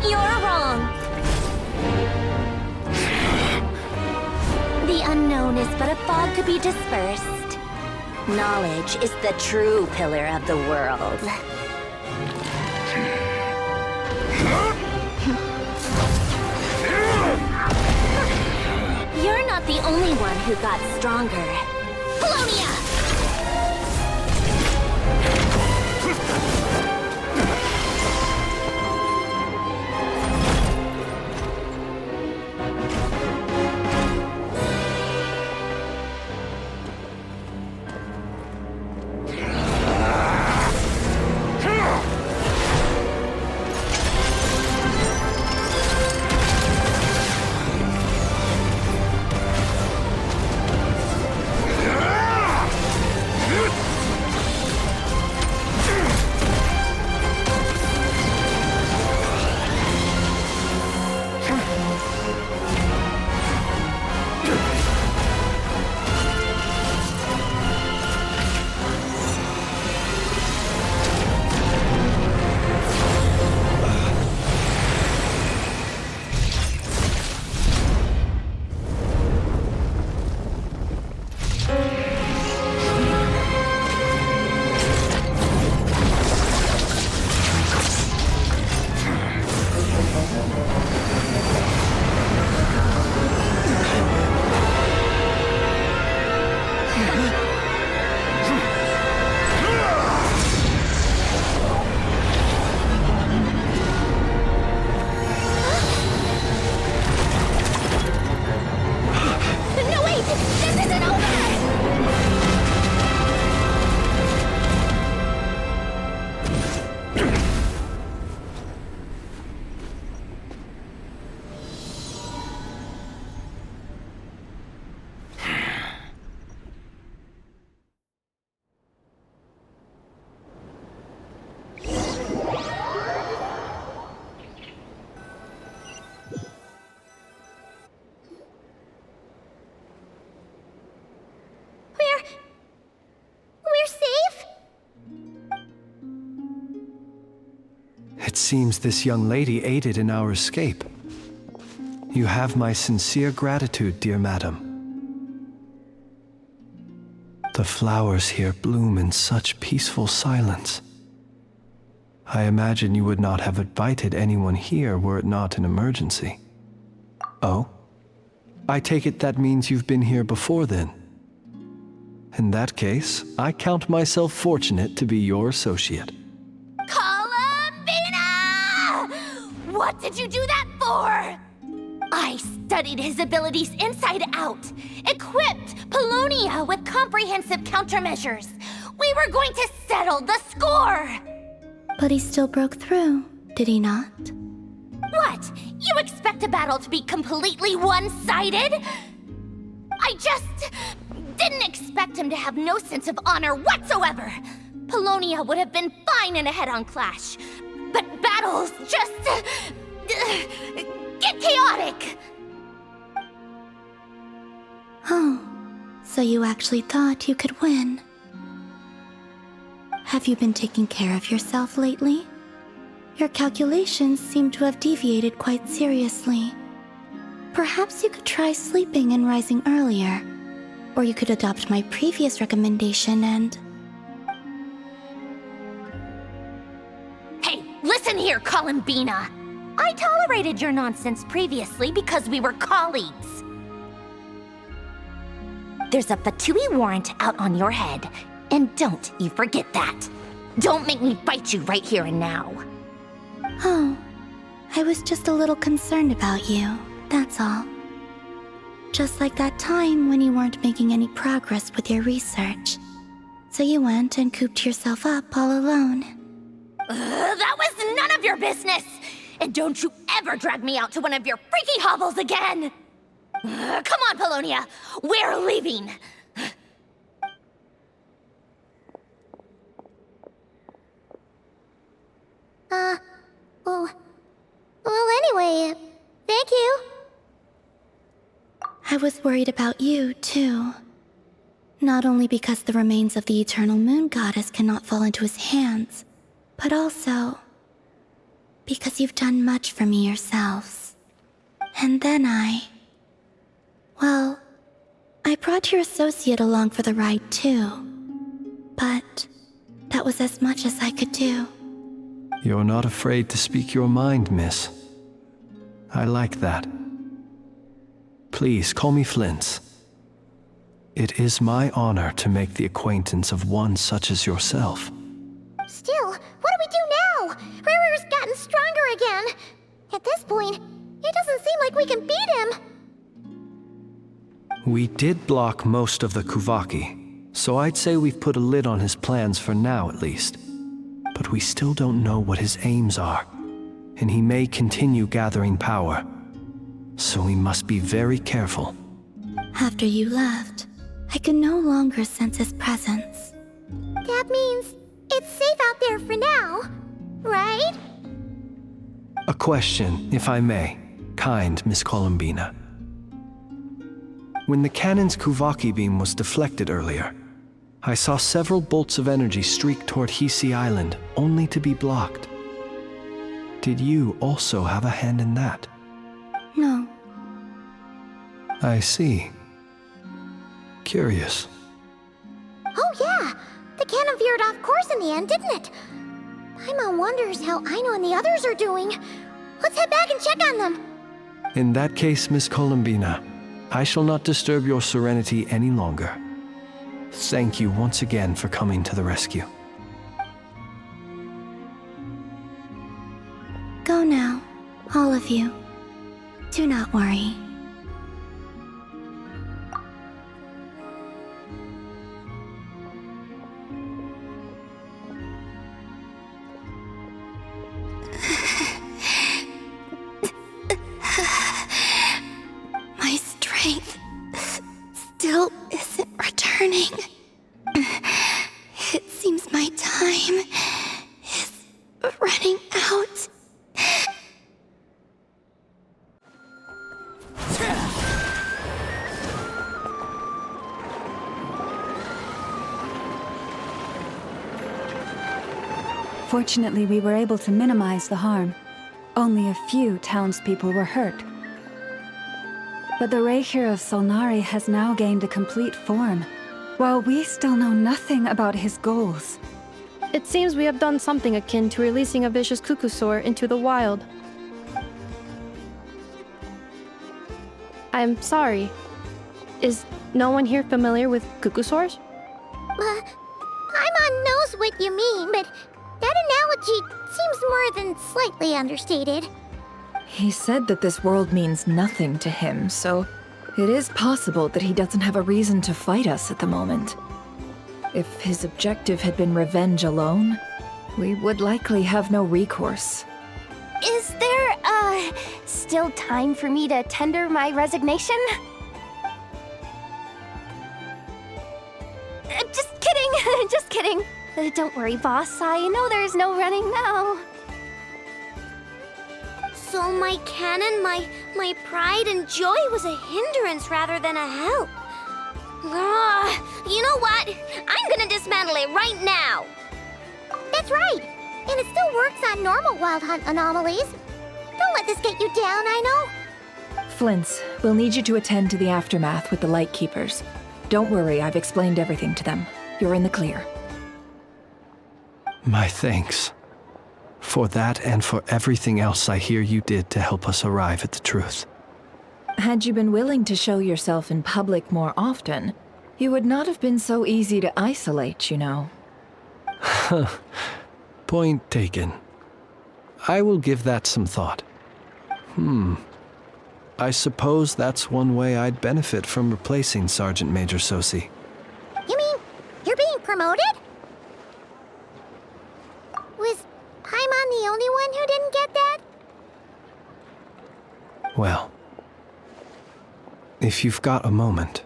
You're wrong. The unknown is but a fog to be dispersed. Knowledge is the true pillar of the world. You're not the only one who got stronger. Polonia! It seems this young lady aided in our escape. You have my sincere gratitude, dear madam. The flowers here bloom in such peaceful silence. I imagine you would not have invited anyone here were it not an emergency. Oh? I take it that means you've been here before then. In that case, I count myself fortunate to be your associate. Columbina! What did you do that for? I studied his abilities inside out, equipped Polonia with comprehensive countermeasures. We were going to settle the score! But he still broke through, did he not? What? You expect a battle to be completely one-sided? I just didn't expect him to have no sense of honor whatsoever. Polonia would have been fine in a head-on clash, but battles just get chaotic. Oh, so you actually thought you could win. Have you been taking care of yourself lately? Your calculations seem to have deviated quite seriously. Perhaps you could try sleeping and rising earlier. Or you could adopt my previous recommendation and... Hey, listen here, Columbina! I tolerated your nonsense previously because we were colleagues. There's a Fatui warrant out on your head, and don't you forget that. Don't make me fight you right here and now. Oh, I was just a little concerned about you, that's all. Just like that time when you weren't making any progress with your research. So you went and cooped yourself up all alone. That was none of your business! And don't you ever drag me out to one of your freaky hovels again! Come on, Polonia! We're leaving! Well, anyway, thank you. I was worried about you, too. Not only because the remains of the Eternal Moon Goddess cannot fall into his hands, but also because you've done much for me yourselves. And then well, I brought your associate along for the ride, too. But that was as much as I could do. You're not afraid to speak your mind, miss. I like that. Please call me Flint's. It is my honor to make the acquaintance of one such as yourself. Still, what do we do now? Riri's gotten stronger again. At this point, it doesn't seem like we can beat him. We did block most of the Kuvaki, so I'd say we've put a lid on his plans for now at least. But we still don't know what his aims are, and he may continue gathering power. So we must be very careful. After you left, I could no longer sense his presence. That means it's safe out there for now, right? A question, if I may, kind Miss Columbina. When the cannon's Kuvaki beam was deflected earlier, I saw several bolts of energy streak toward Hisi Island, only to be blocked. Did you also have a hand in that? No. I see. Curious. Oh yeah, the cannon veered off course in the end, didn't it? Paimon wonders how Aino and the others are doing. Let's head back and check on them. In that case, Miss Columbina, I shall not disturb your serenity any longer. Thank you once again for coming to the rescue. Go now, all of you. Do not worry. My strength still isn't returning. It seems my time is running out. Fortunately, we were able to minimize the harm. Only a few townspeople were hurt. But the Reikir of Solnari has now gained a complete form, while we still know nothing about his goals. It seems we have done something akin to releasing a vicious cuckoosaur into the wild. I'm sorry. Is no one here familiar with cuckoosaurs? Paimon knows what you mean, but that analogy seems more than slightly understated. He said that this world means nothing to him, so it is possible that he doesn't have a reason to fight us at the moment. If his objective had been revenge alone, we would likely have no recourse. Is there, still time for me to tender my resignation? Just kidding, just kidding. Don't worry, boss. I know there's no running now. So my cannon, my pride and joy was a hindrance rather than a help. You know what? I'm gonna dismantle it right now. That's right. And it still works on normal wild hunt anomalies. Don't let this get you down, I know. Flints, we'll need you to attend to the aftermath with the Lightkeepers. Don't worry, I've explained everything to them. You're in the clear. My thanks. For that and for everything else I hear you did to help us arrive at the truth. Had you been willing to show yourself in public more often, you would not have been so easy to isolate, you know. Point taken. I will give that some thought. I suppose that's one way I'd benefit from replacing Sergeant Major Sosi. You mean you're being promoted? Was Paimon the only one who didn't get that? Well, if you've got a moment,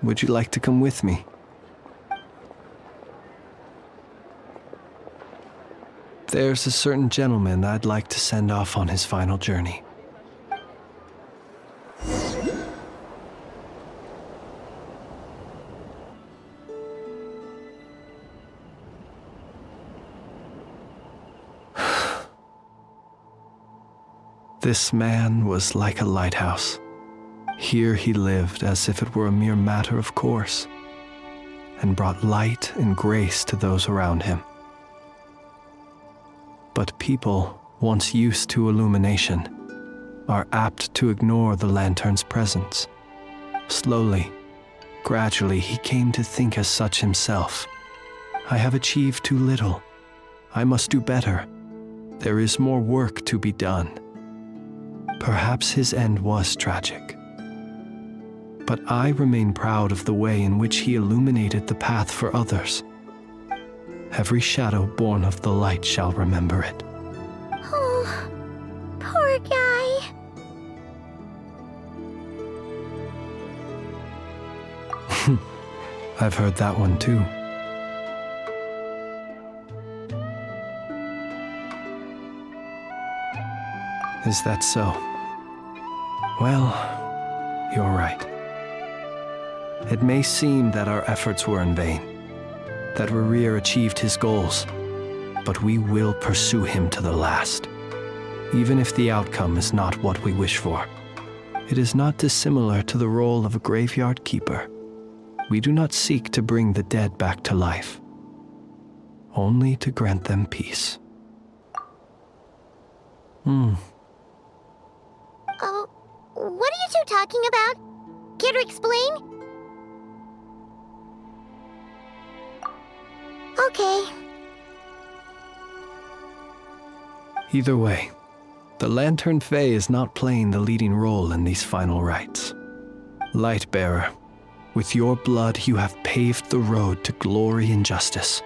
would you like to come with me? There's a certain gentleman I'd like to send off on his final journey. This man was like a lighthouse. Here he lived as if it were a mere matter of course, and brought light and grace to those around him. But people, once used to illumination, are apt to ignore the lantern's presence. Slowly, gradually, he came to think as such himself. I have achieved too little. I must do better. There is more work to be done. Perhaps his end was tragic. But I remain proud of the way in which he illuminated the path for others. Every shadow born of the light shall remember it. Oh, poor guy. I've heard that one too. Is that so? Well, you're right. It may seem that our efforts were in vain, that Rerir achieved his goals, but we will pursue him to the last, even if the outcome is not what we wish for. It is not dissimilar to the role of a graveyard keeper. We do not seek to bring the dead back to life, only to grant them peace. Oh, what are you two talking about? Care to explain? Okay. Either way, the Lantern Fae is not playing the leading role in these final rites. Lightbearer, with your blood you have paved the road to glory and justice.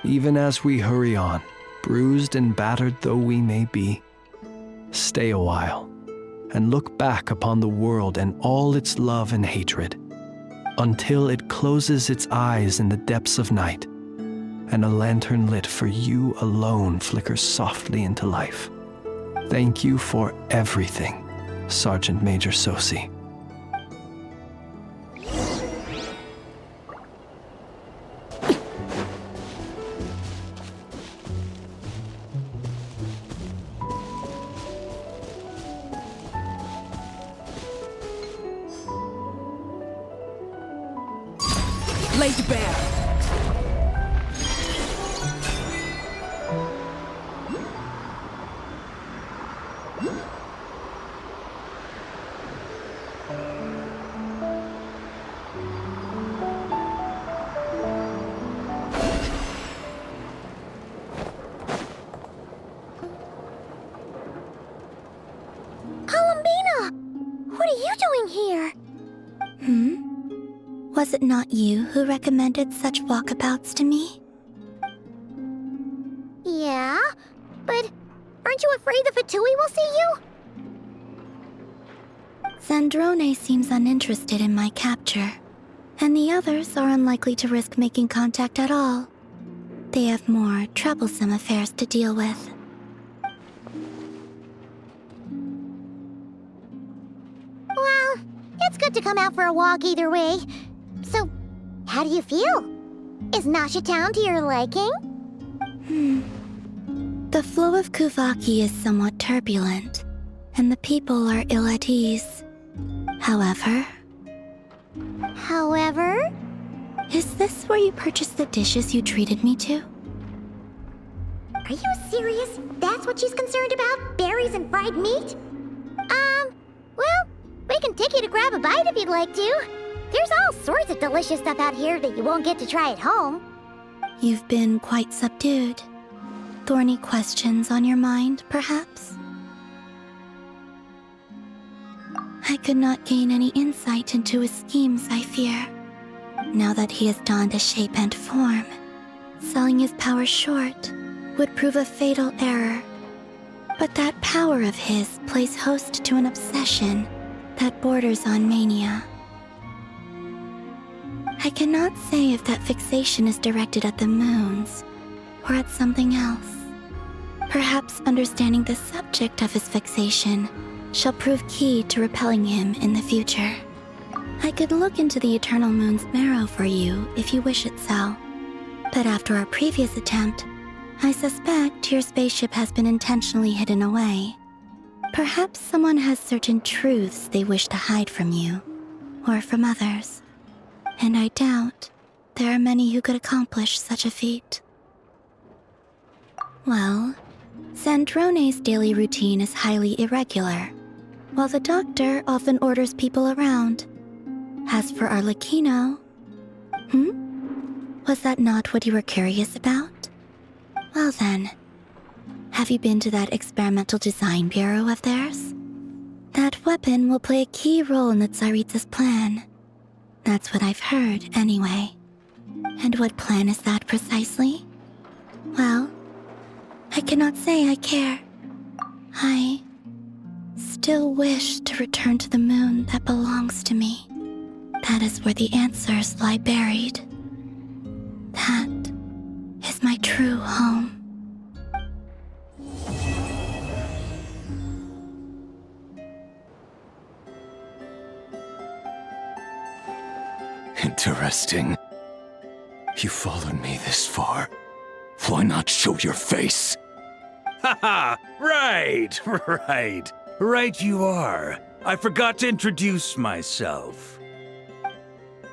Even as we hurry on, bruised and battered though we may be, stay a while and look back upon the world and all its love and hatred, until it closes its eyes in the depths of night, and a lantern lit for you alone flickers softly into life. Thank you for everything, Sergeant Major Sosi. laid bare. What are you doing here? Was it not you who recommended such walkabouts to me? Yeah, but aren't you afraid the Fatui will see you? Zandrone seems uninterested in my capture, and the others are unlikely to risk making contact at all. They have more troublesome affairs to deal with. Well, it's good to come out for a walk either way. So, how do you feel? Is Nasha Town to your liking? The flow of Kuvaki is somewhat turbulent, and the people are ill at ease. However... Is this where you purchased the dishes you treated me to? Are you serious? That's what she's concerned about? Berries and fried meat? Well, we can take you to grab a bite if you'd like to. There's all sorts of delicious stuff out here that you won't get to try at home. You've been quite subdued. Thorny questions on your mind, perhaps? I could not gain any insight into his schemes, I fear. Now that he has donned a shape and form, selling his power short would prove a fatal error. But that power of his plays host to an obsession that borders on mania. I cannot say if that fixation is directed at the moons or at something else. Perhaps understanding the subject of his fixation shall prove key to repelling him in the future. I could look into the Eternal Moon's marrow for you if you wish it so. But after our previous attempt, I suspect your spaceship has been intentionally hidden away. Perhaps someone has certain truths they wish to hide from you, or from others. And I doubt there are many who could accomplish such a feat. Well, Zandrone's daily routine is highly irregular, while the doctor often orders people around. As for Arlecchino... Was that not what you were curious about? Well then, have you been to that experimental design bureau of theirs? That weapon will play a key role in the Tsaritsa's plan. That's what I've heard, anyway. And what plan is that precisely? Well, I cannot say I care. I still wish to return to the moon that belongs to me. That is where the answers lie buried. That is my true home. Interesting. You followed me this far. Why not show your face? Haha! Right! Right you are. I forgot to introduce myself.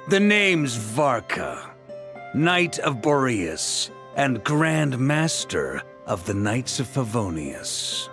The name's Varka, Knight of Boreas, and Grand Master of the Knights of Favonius.